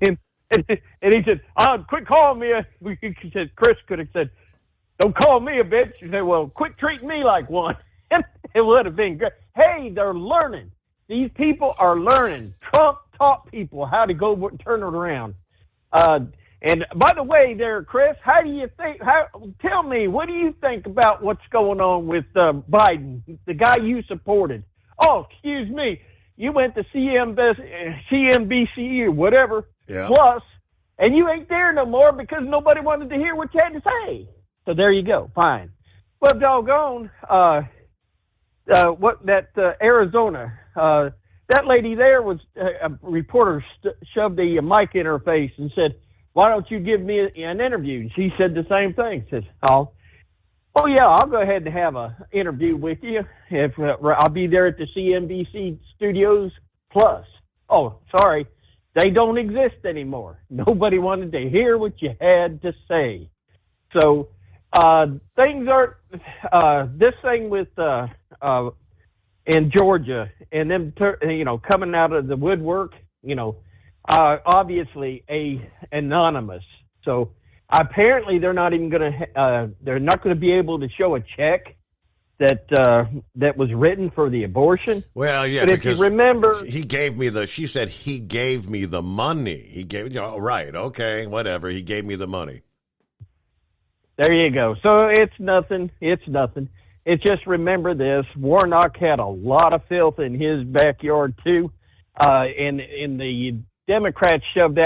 and he said, quit calling me he said, Chris could have said, don't call me a bitch. He said, well, quit treating me like one. It would have been great. Hey, they're learning. These people are learning. Trump taught people how to go turn it around. And by the way there, Chris, how do you think, tell me, what do you think about what's going on with Biden, the guy you supported? Oh, excuse me. You went to CNBC or whatever, plus, and you ain't there no more because nobody wanted to hear what you had to say. So there you go. Fine. Well, doggone, Arizona, that lady there was, a reporter shoved a mic in her face and said, why don't you give me an interview? And she said the same thing. Says, oh yeah, I'll go ahead and have an interview with you. If I'll be there at the CNBC studios plus. Oh, sorry, they don't exist anymore. Nobody wanted to hear what you had to say. So things are this thing with in Georgia and them coming out of the woodwork. Obviously anonymous. So apparently they're not even going to. They're not going to be able to show a check that was written for the abortion. Well, yeah, but if because you remember, he gave me the. She said he gave me the money. He gave, right, okay, whatever. He gave me the money. There you go. So it's nothing. It's nothing. It's just remember this: Warnock had a lot of filth in his backyard too, and the Democrats showed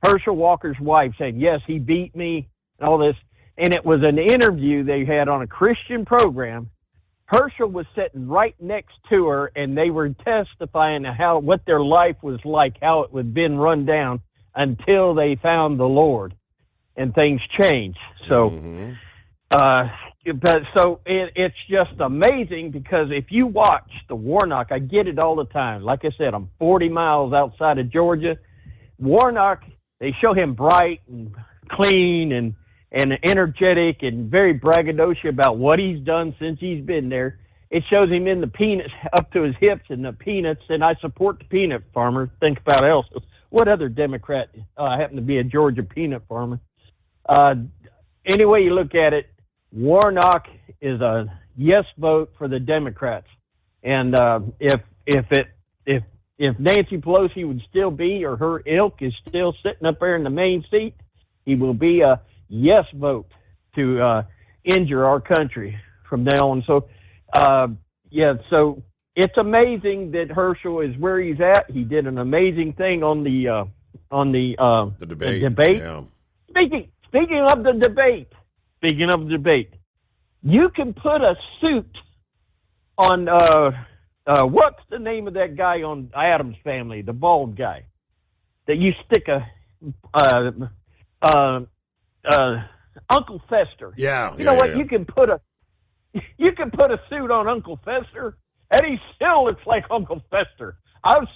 Herschel Walker's wife saying, "Yes, he beat me," and all this. And it was an interview they had on a Christian program. Herschel was sitting right next to her, and they were testifying to what their life was like, how it had been run down until they found the Lord, and things changed. So, it's just amazing because if you watch the Warnock, I get it all the time. Like I said, I'm 40 miles outside of Georgia. Warnock, they show him bright and clean and energetic and very braggadocious about what he's done since he's been there. It shows him in the peanuts up to his hips in the peanuts, and I support the peanut farmer. Think about else. What other Democrat happened to be a Georgia peanut farmer? Any way you look at it, Warnock is a yes vote for the Democrats. And if Nancy Pelosi would still be, or her ilk is still sitting up there in the main seat, he will be a yes vote to injure our country from now on. So, so it's amazing that Herschel is where he's at. He did an amazing thing on the debate. Yeah. Speaking of the debate, you can put a suit on what's the name of that guy on Addams Family, the bald guy that you stick Uncle Fester. Yeah. You know what? Yeah. You can put a suit on Uncle Fester, and he still looks like Uncle Fester. I was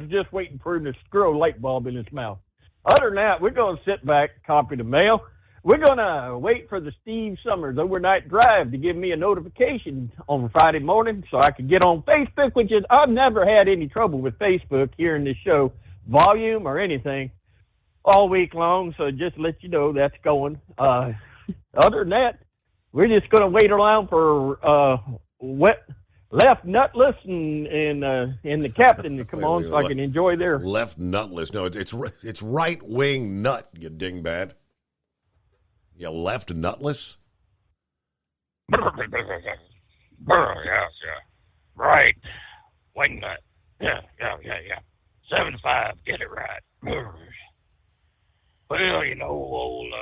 just waiting for him to screw a light bulb in his mouth. Other than that, we're going to sit back, copy the mail. We're going to wait for the Steve Summers Overnight Drive to give me a notification on Friday morning so I can get on Facebook, which is, I've never had any trouble with Facebook here in this show, volume or anything, all week long. So just to let you know that's going. Other than that, we're just going to wait around for Left Nutless and the captain to come on so I can enjoy their Left Nutless. No, it's right wing nut. You dingbat. You left Nutless. Yes, right wing nut. Yeah. 7-5. Get it right. Well, you know, old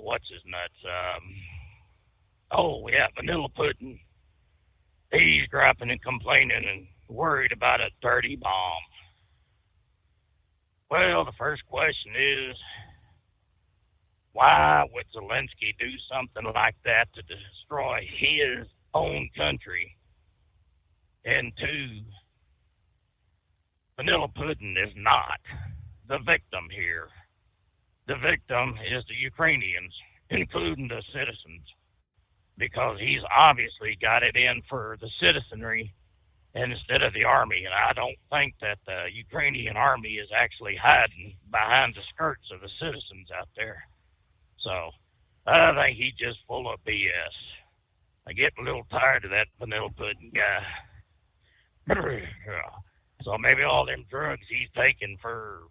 what's his nuts? Vanilla Pudding. He's griping and complaining and worried about a dirty bomb. Well, the first question is, why would Zelensky do something like that to destroy his own country? And two, Vanilla Pudding is not the victim here. The victim is the Ukrainians, including the citizens, because he's obviously got it in for the citizenry instead of the army. And I don't think that the Ukrainian army is actually hiding behind the skirts of the citizens out there. So I think he's just full of BS. I get a little tired of that Vanilla Pudding guy. So maybe all them drugs he's taking for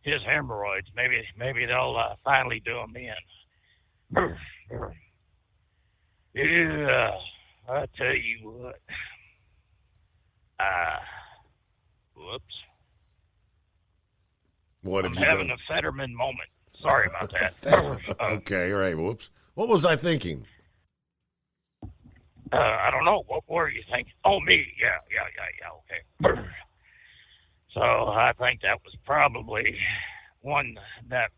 his hemorrhoids, maybe they'll finally do him in. Yeah, I tell you what. Whoops. What have I'm you having done? a Fetterman moment. Sorry about that. Okay, all right. Whoops. What was I thinking? I don't know. What were you thinking? Oh, me. Yeah. Okay. So I think that was probably one that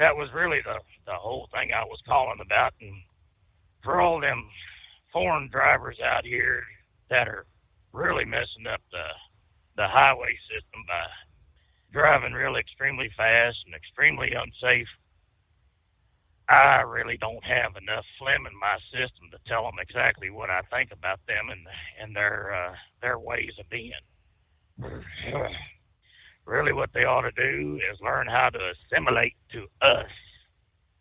was really the whole thing I was calling about. And for all them foreign drivers out here that are really messing up the highway system by driving really extremely fast and extremely unsafe, I really don't have enough phlegm in my system to tell them exactly what I think about them and their ways of being. really what they ought to do is learn how to assimilate to us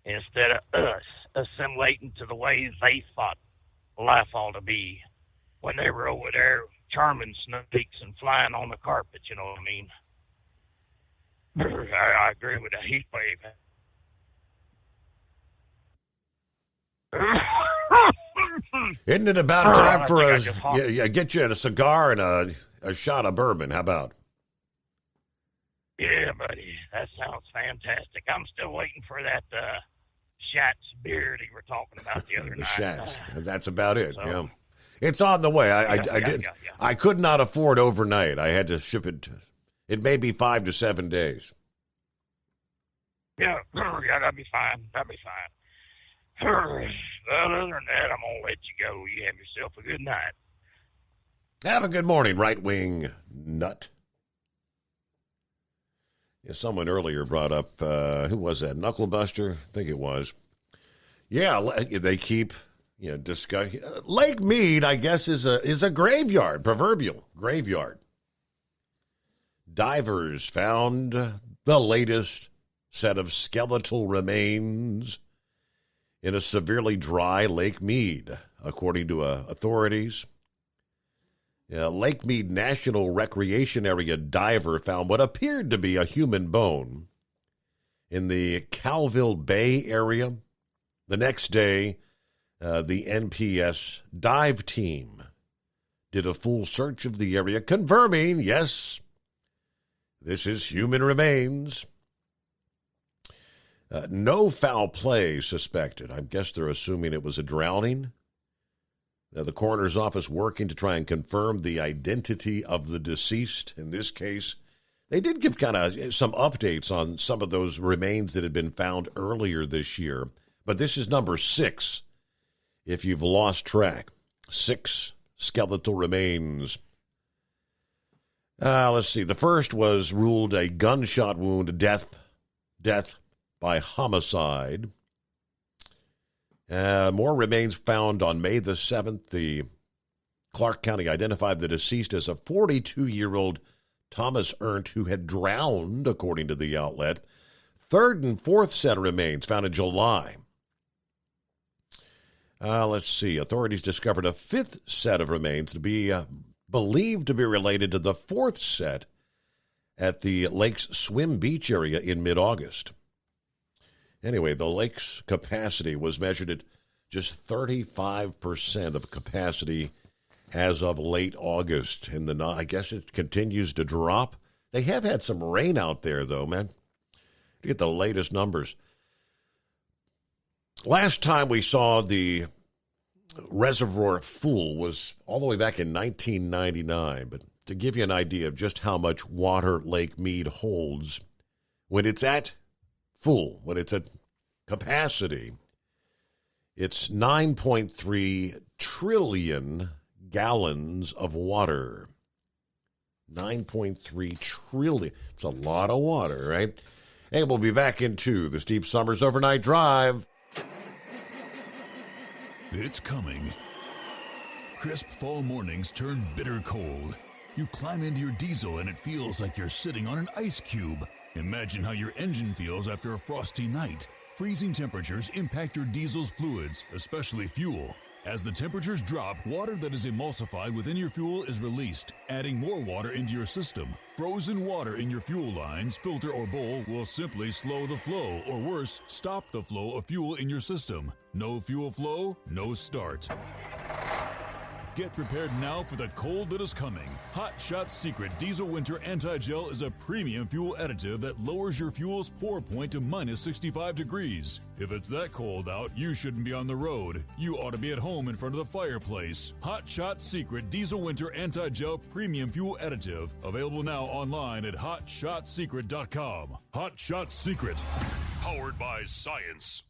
instead of us assimilating to the way they thought life ought to be when they were over there charming snakes and flying on the carpet, you know what I mean? I agree with the heat wave. Isn't it about time for us? Get you a cigar and a shot of bourbon. How about? Yeah, buddy. That sounds fantastic. I'm still waiting for that Schatz beer that you were talking about the other The night. Schatz. That's about it. Yeah. It's on the way. I could not afford overnight. I had to ship it. It may be 5 to 7 days. Yeah, that'd be fine. Well, other than that, I'm going to let you go. You have yourself a good night. Have a good morning, right-wing nut. Yeah, someone earlier brought up, who was that, Knucklebuster? I think it was. Yeah, they keep, discussing. Lake Mead, I guess, is a graveyard, proverbial graveyard. Divers found the latest set of skeletal remains in a severely dry Lake Mead, according to authorities. Lake Mead National Recreation Area diver found what appeared to be a human bone in the Calville Bay area. The next day, the NPS dive team did a full search of the area, confirming, yes, this is human remains. No foul play suspected. I guess they're assuming it was a drowning. The coroner's office working to try and confirm the identity of the deceased. In this case, they did give kind of some updates on some of those remains that had been found earlier this year. But this is number 6, if you've lost track. 6 skeletal remains. Let's see. The first was ruled a gunshot wound, death by homicide. More remains found on May the 7th. The Clark County identified the deceased as a 42-year-old Thomas Ernst who had drowned, according to the outlet. Third and fourth set of remains found in July. Let's see. Authorities discovered a 5th set of remains to be believed to be related to the 4th set at the lake's Swim Beach area in mid-August. Anyway, the lake's capacity was measured at just 35% of capacity as of late August. And I guess it continues to drop. They have had some rain out there, though, man. To get the latest numbers. Last time we saw the reservoir full was all the way back in 1999. But to give you an idea of just how much water Lake Mead holds, when it's at full, when it's at capacity, it's 9.3 trillion gallons of water. 9.3 trillion. It's a lot of water, right? And we'll be back into the Steve Summers Overnight Drive. It's coming. Crisp fall mornings turn bitter cold. You climb into your diesel and it feels like you're sitting on an ice cube. Imagine how your engine feels after a frosty night. Freezing temperatures impact your diesel's fluids, especially fuel. As the temperatures drop, water that is emulsified within your fuel is released, adding more water into your system. Frozen water in your fuel lines, filter, or bowl will simply slow the flow, or worse, stop the flow of fuel in your system. No fuel flow, no start. Get prepared now for the cold that is coming. Hot Shot Secret Diesel Winter Anti-Gel is a premium fuel additive that lowers your fuel's pour point to minus 65 degrees. If it's that cold out, you shouldn't be on the road. You ought to be at home in front of the fireplace. Hot Shot Secret Diesel Winter Anti-Gel Premium Fuel Additive. Available now online at HotShotSecret.com. Hot Shot Secret. Powered by science.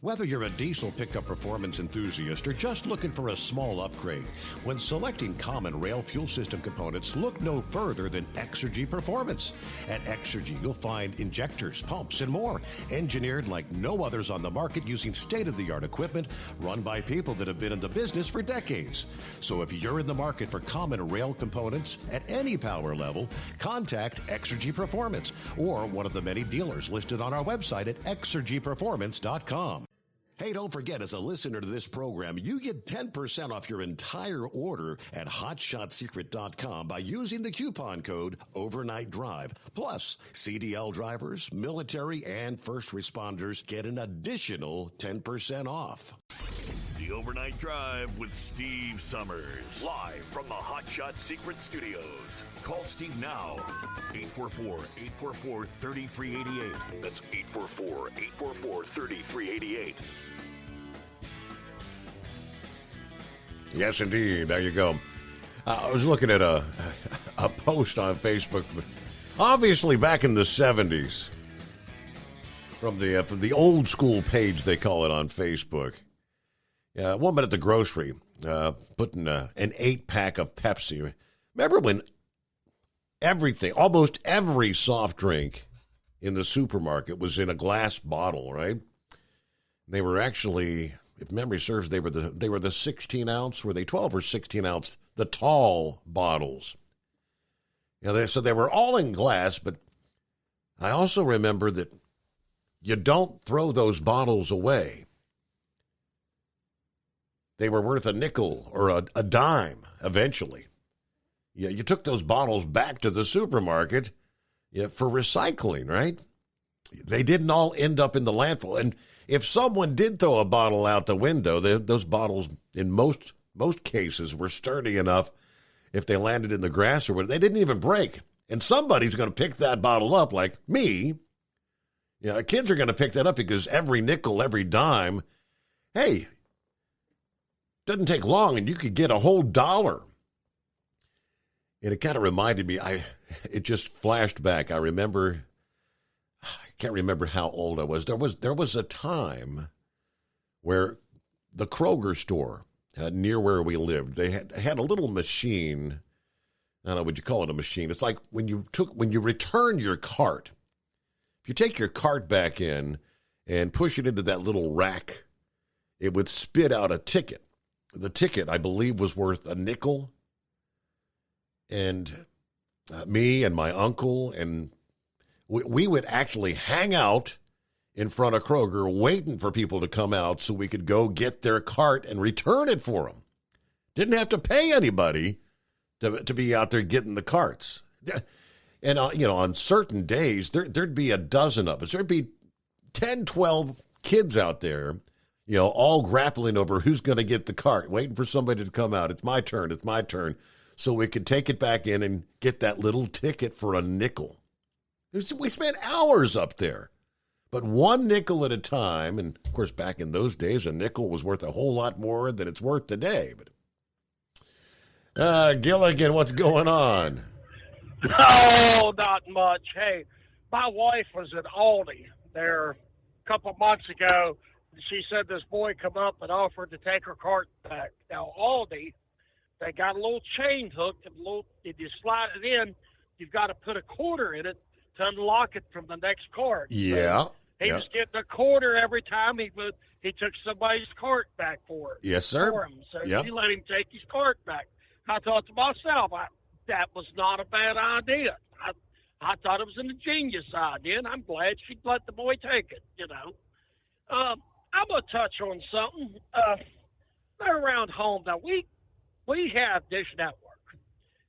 Whether you're a diesel pickup performance enthusiast or just looking for a small upgrade, when selecting common rail fuel system components, look no further than Exergy Performance. At Exergy, you'll find injectors, pumps, and more, engineered like no others on the market using state-of-the-art equipment run by people that have been in the business for decades. So if you're in the market for common rail components at any power level, contact Exergy Performance or one of the many dealers listed on our website at exergyperformance.com. Hey, don't forget, as a listener to this program, you get 10% off your entire order at hotshotsecret.com by using the coupon code Overnight Drive. Plus, CDL drivers, military, and first responders get an additional 10% off. The Overnight Drive with Steve Summers. Live from the Hot Shot Secret Studios. Call Steve now. 844-844-3388. That's 844-844-3388. Yes, indeed. There you go. I was looking at a post on Facebook, obviously back in the 70s, from the old school page, they call it, on Facebook. Woman at the grocery putting an 8-pack of Pepsi. Remember when almost every soft drink in the supermarket was in a glass bottle, right? They were actually, if memory serves, they were the 16 ounce. Were they 12 or 16 ounce? The tall bottles. So they were all in glass, but I also remember that you don't throw those bottles away. They were worth a nickel or a dime eventually. You took those bottles back to the supermarket for recycling, right? They didn't all end up in the landfill. And if someone did throw a bottle out the window, those bottles, in most cases, were sturdy enough, if they landed in the grass or whatever, they didn't even break. And somebody's going to pick that bottle up, like me. Kids are going to pick that up because every nickel, every dime, hey, doesn't take long, and you could get a whole $1. And it kind of reminded me, it just flashed back. I can't remember how old I was. There was a time where the Kroger store near where we lived, they had a little machine. I don't know, would you call it a machine? It's like when you return your cart, if you take your cart back in and push it into that little rack, it would spit out a ticket. The ticket, I believe, was worth a nickel. And me and my uncle, and we would actually hang out in front of Kroger waiting for people to come out so we could go get their cart and return it for them. Didn't have to pay anybody to be out there getting the carts. And, on certain days, there'd be a dozen of us. There'd be 10, 12 kids out there, all grappling over who's going to get the cart, waiting for somebody to come out. It's my turn. So we could take it back in and get that little ticket for a nickel. We spent hours up there, but one nickel at a time. And, of course, back in those days, a nickel was worth a whole lot more than it's worth today. But Gilligan, what's going on? Oh, not much. Hey, my wife was at Aldi there a couple months ago. She said this boy come up and offered to take her cart back. Now, Aldi, they got a little chain hook, and if you slide it in, you've got to put a quarter in it to unlock it from the next cart. Yeah. So he was getting a quarter every time he took somebody's cart back for him. Yes, sir. For him. So she let him take his cart back. I thought to myself, that was not a bad idea. I thought it was an ingenious idea, and I'm glad she let the boy take it, I'm going to touch on something. They're around home. Now, we have Dish Network.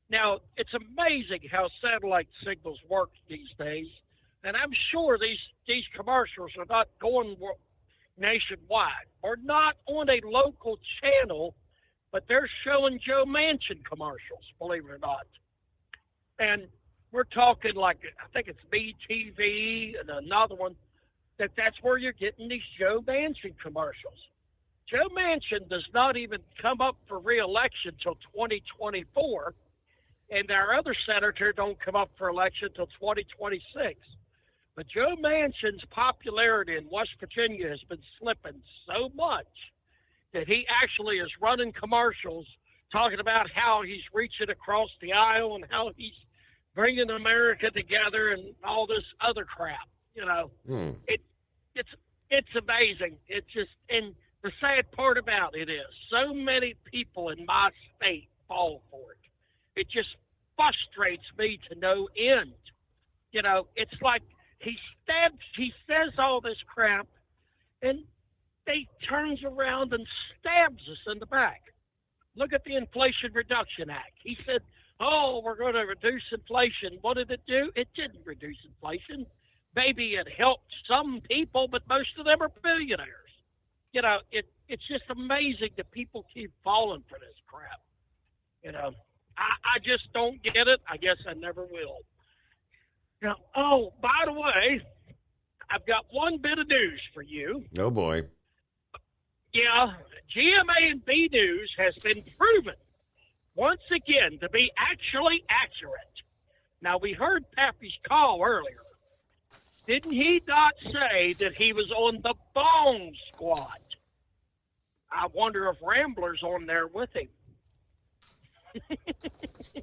Now, it's amazing how satellite signals work these days, and I'm sure these commercials are not going nationwide or not on a local channel, but they're showing Joe Manchin commercials, believe it or not. And we're talking like, I think it's BTV and another one, that's where you're getting these Joe Manchin commercials. Joe Manchin does not even come up for re-election till 2024, and our other senator don't come up for election till 2026. But Joe Manchin's popularity in West Virginia has been slipping so much that he actually is running commercials talking about how he's reaching across the aisle and how he's bringing America together and all this other crap. You know, it's amazing. It's just, and the sad part about it is so many people in my state fall for it. It just frustrates me to no end. You know, it's like he says all this crap, and he turns around and stabs us in the back. Look at the Inflation Reduction Act. He said, oh, we're going to reduce inflation. What did it do? It didn't reduce inflation. Maybe it helped some people, but most of them are billionaires. You know, it's just amazing that people keep falling for this crap. You know, I just don't get it. I guess I never will. Now, oh, by the way, I've got one bit of news for you. Oh, boy. Yeah, GMA and B News has been proven once again to be actually accurate. Now, we heard Pappy's call earlier. Didn't he not say that he was on the bomb squad? I wonder if Rambler's on there with him.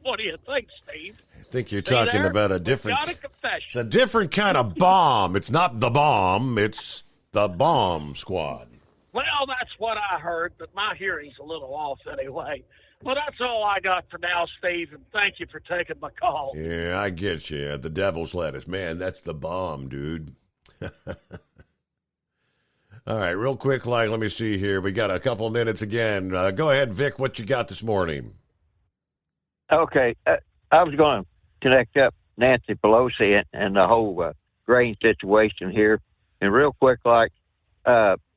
What do you think, Steve? I think you're talking about a different... Got a confession. It's a different kind of bomb. It's not the bomb. It's the bomb squad. Well, that's what I heard, but my hearing's a little off anyway. Well, that's all I got for now, Steve, and thank you for taking my call. Yeah, I get you. The devil's lettuce. Man, that's the bomb, dude. All right, real quick, let me see here. We got a couple minutes again. Go ahead, Vic. What you got this morning? Okay. I was going to connect up Nancy Pelosi and the whole grain situation here. And real quick,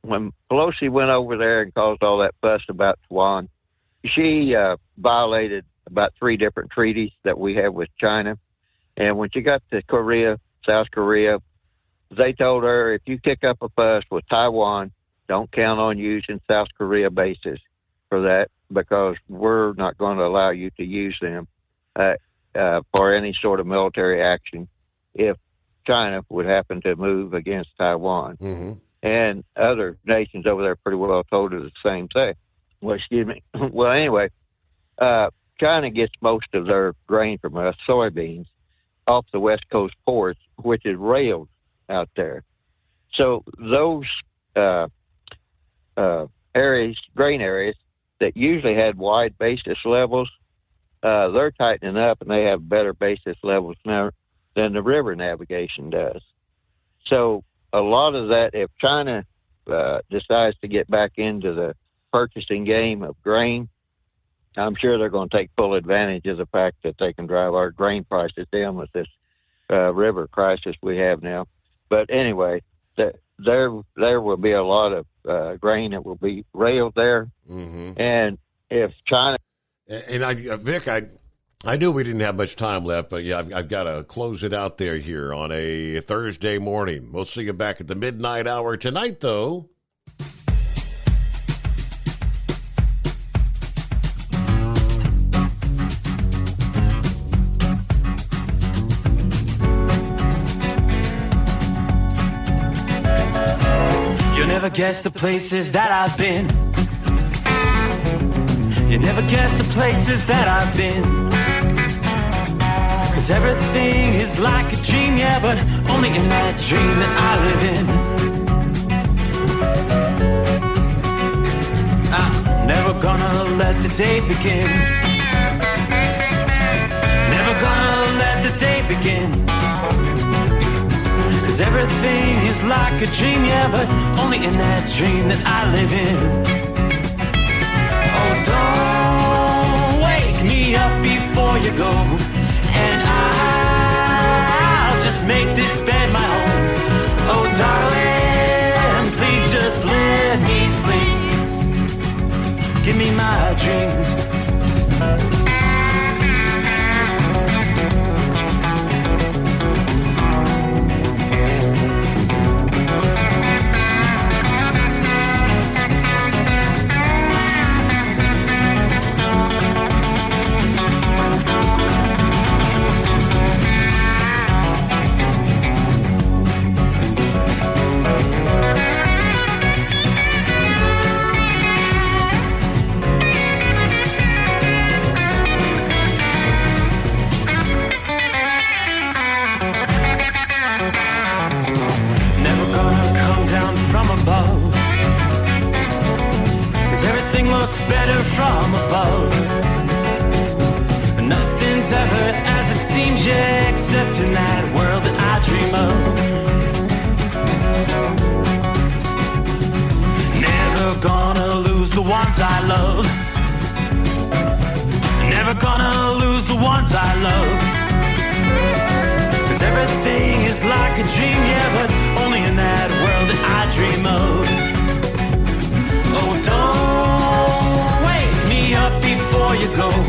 when Pelosi went over there and caused all that fuss about Taiwan, she violated about 3 different treaties that we have with China. And when she got to South Korea, they told her, if you kick up a fuss with Taiwan, don't count on using South Korea bases for that, because we're not going to allow you to use them for any sort of military action if China would happen to move against Taiwan. Mm-hmm. And other nations over there pretty well told her the same thing. Well, excuse me. Well, anyway, China gets most of their grain from us, soybeans, off the West Coast ports, which is railed out there. So those grain areas that usually had wide basis levels, they're tightening up, and they have better basis levels now than the river navigation does. So a lot of that, if China decides to get back into the purchasing game of grain, I'm sure they're going to take full advantage of the fact that they can drive our grain prices down with this river crisis we have now. But anyway, there will be a lot of grain that will be railed there. Mm-hmm. And if China... And Vic, I knew we didn't have much time left, but yeah, I've got to close it out there here on a Thursday morning. We'll see you back at the midnight hour tonight, though. You'll never guess the places that I've been. You never guess the places that I've been. 'Cause everything is like a dream, yeah, but only in that dream that I live in. I'm never gonna let the day begin. Never gonna let the day begin. 'Cause everything is like a dream, yeah, but only in that dream that I live in. Oh, don't wake me up before you go, and I'll just make this bed my home. Oh, darling, please just let me sleep. Give me my dreams. nothing's ever as it seems, yeah, except in that world that I dream of. Never gonna lose the ones I love. Never gonna lose the ones I love. 'Cause everything is like a dream, yeah, but only in that world that I dream of. Oh, don't wake me up before you go.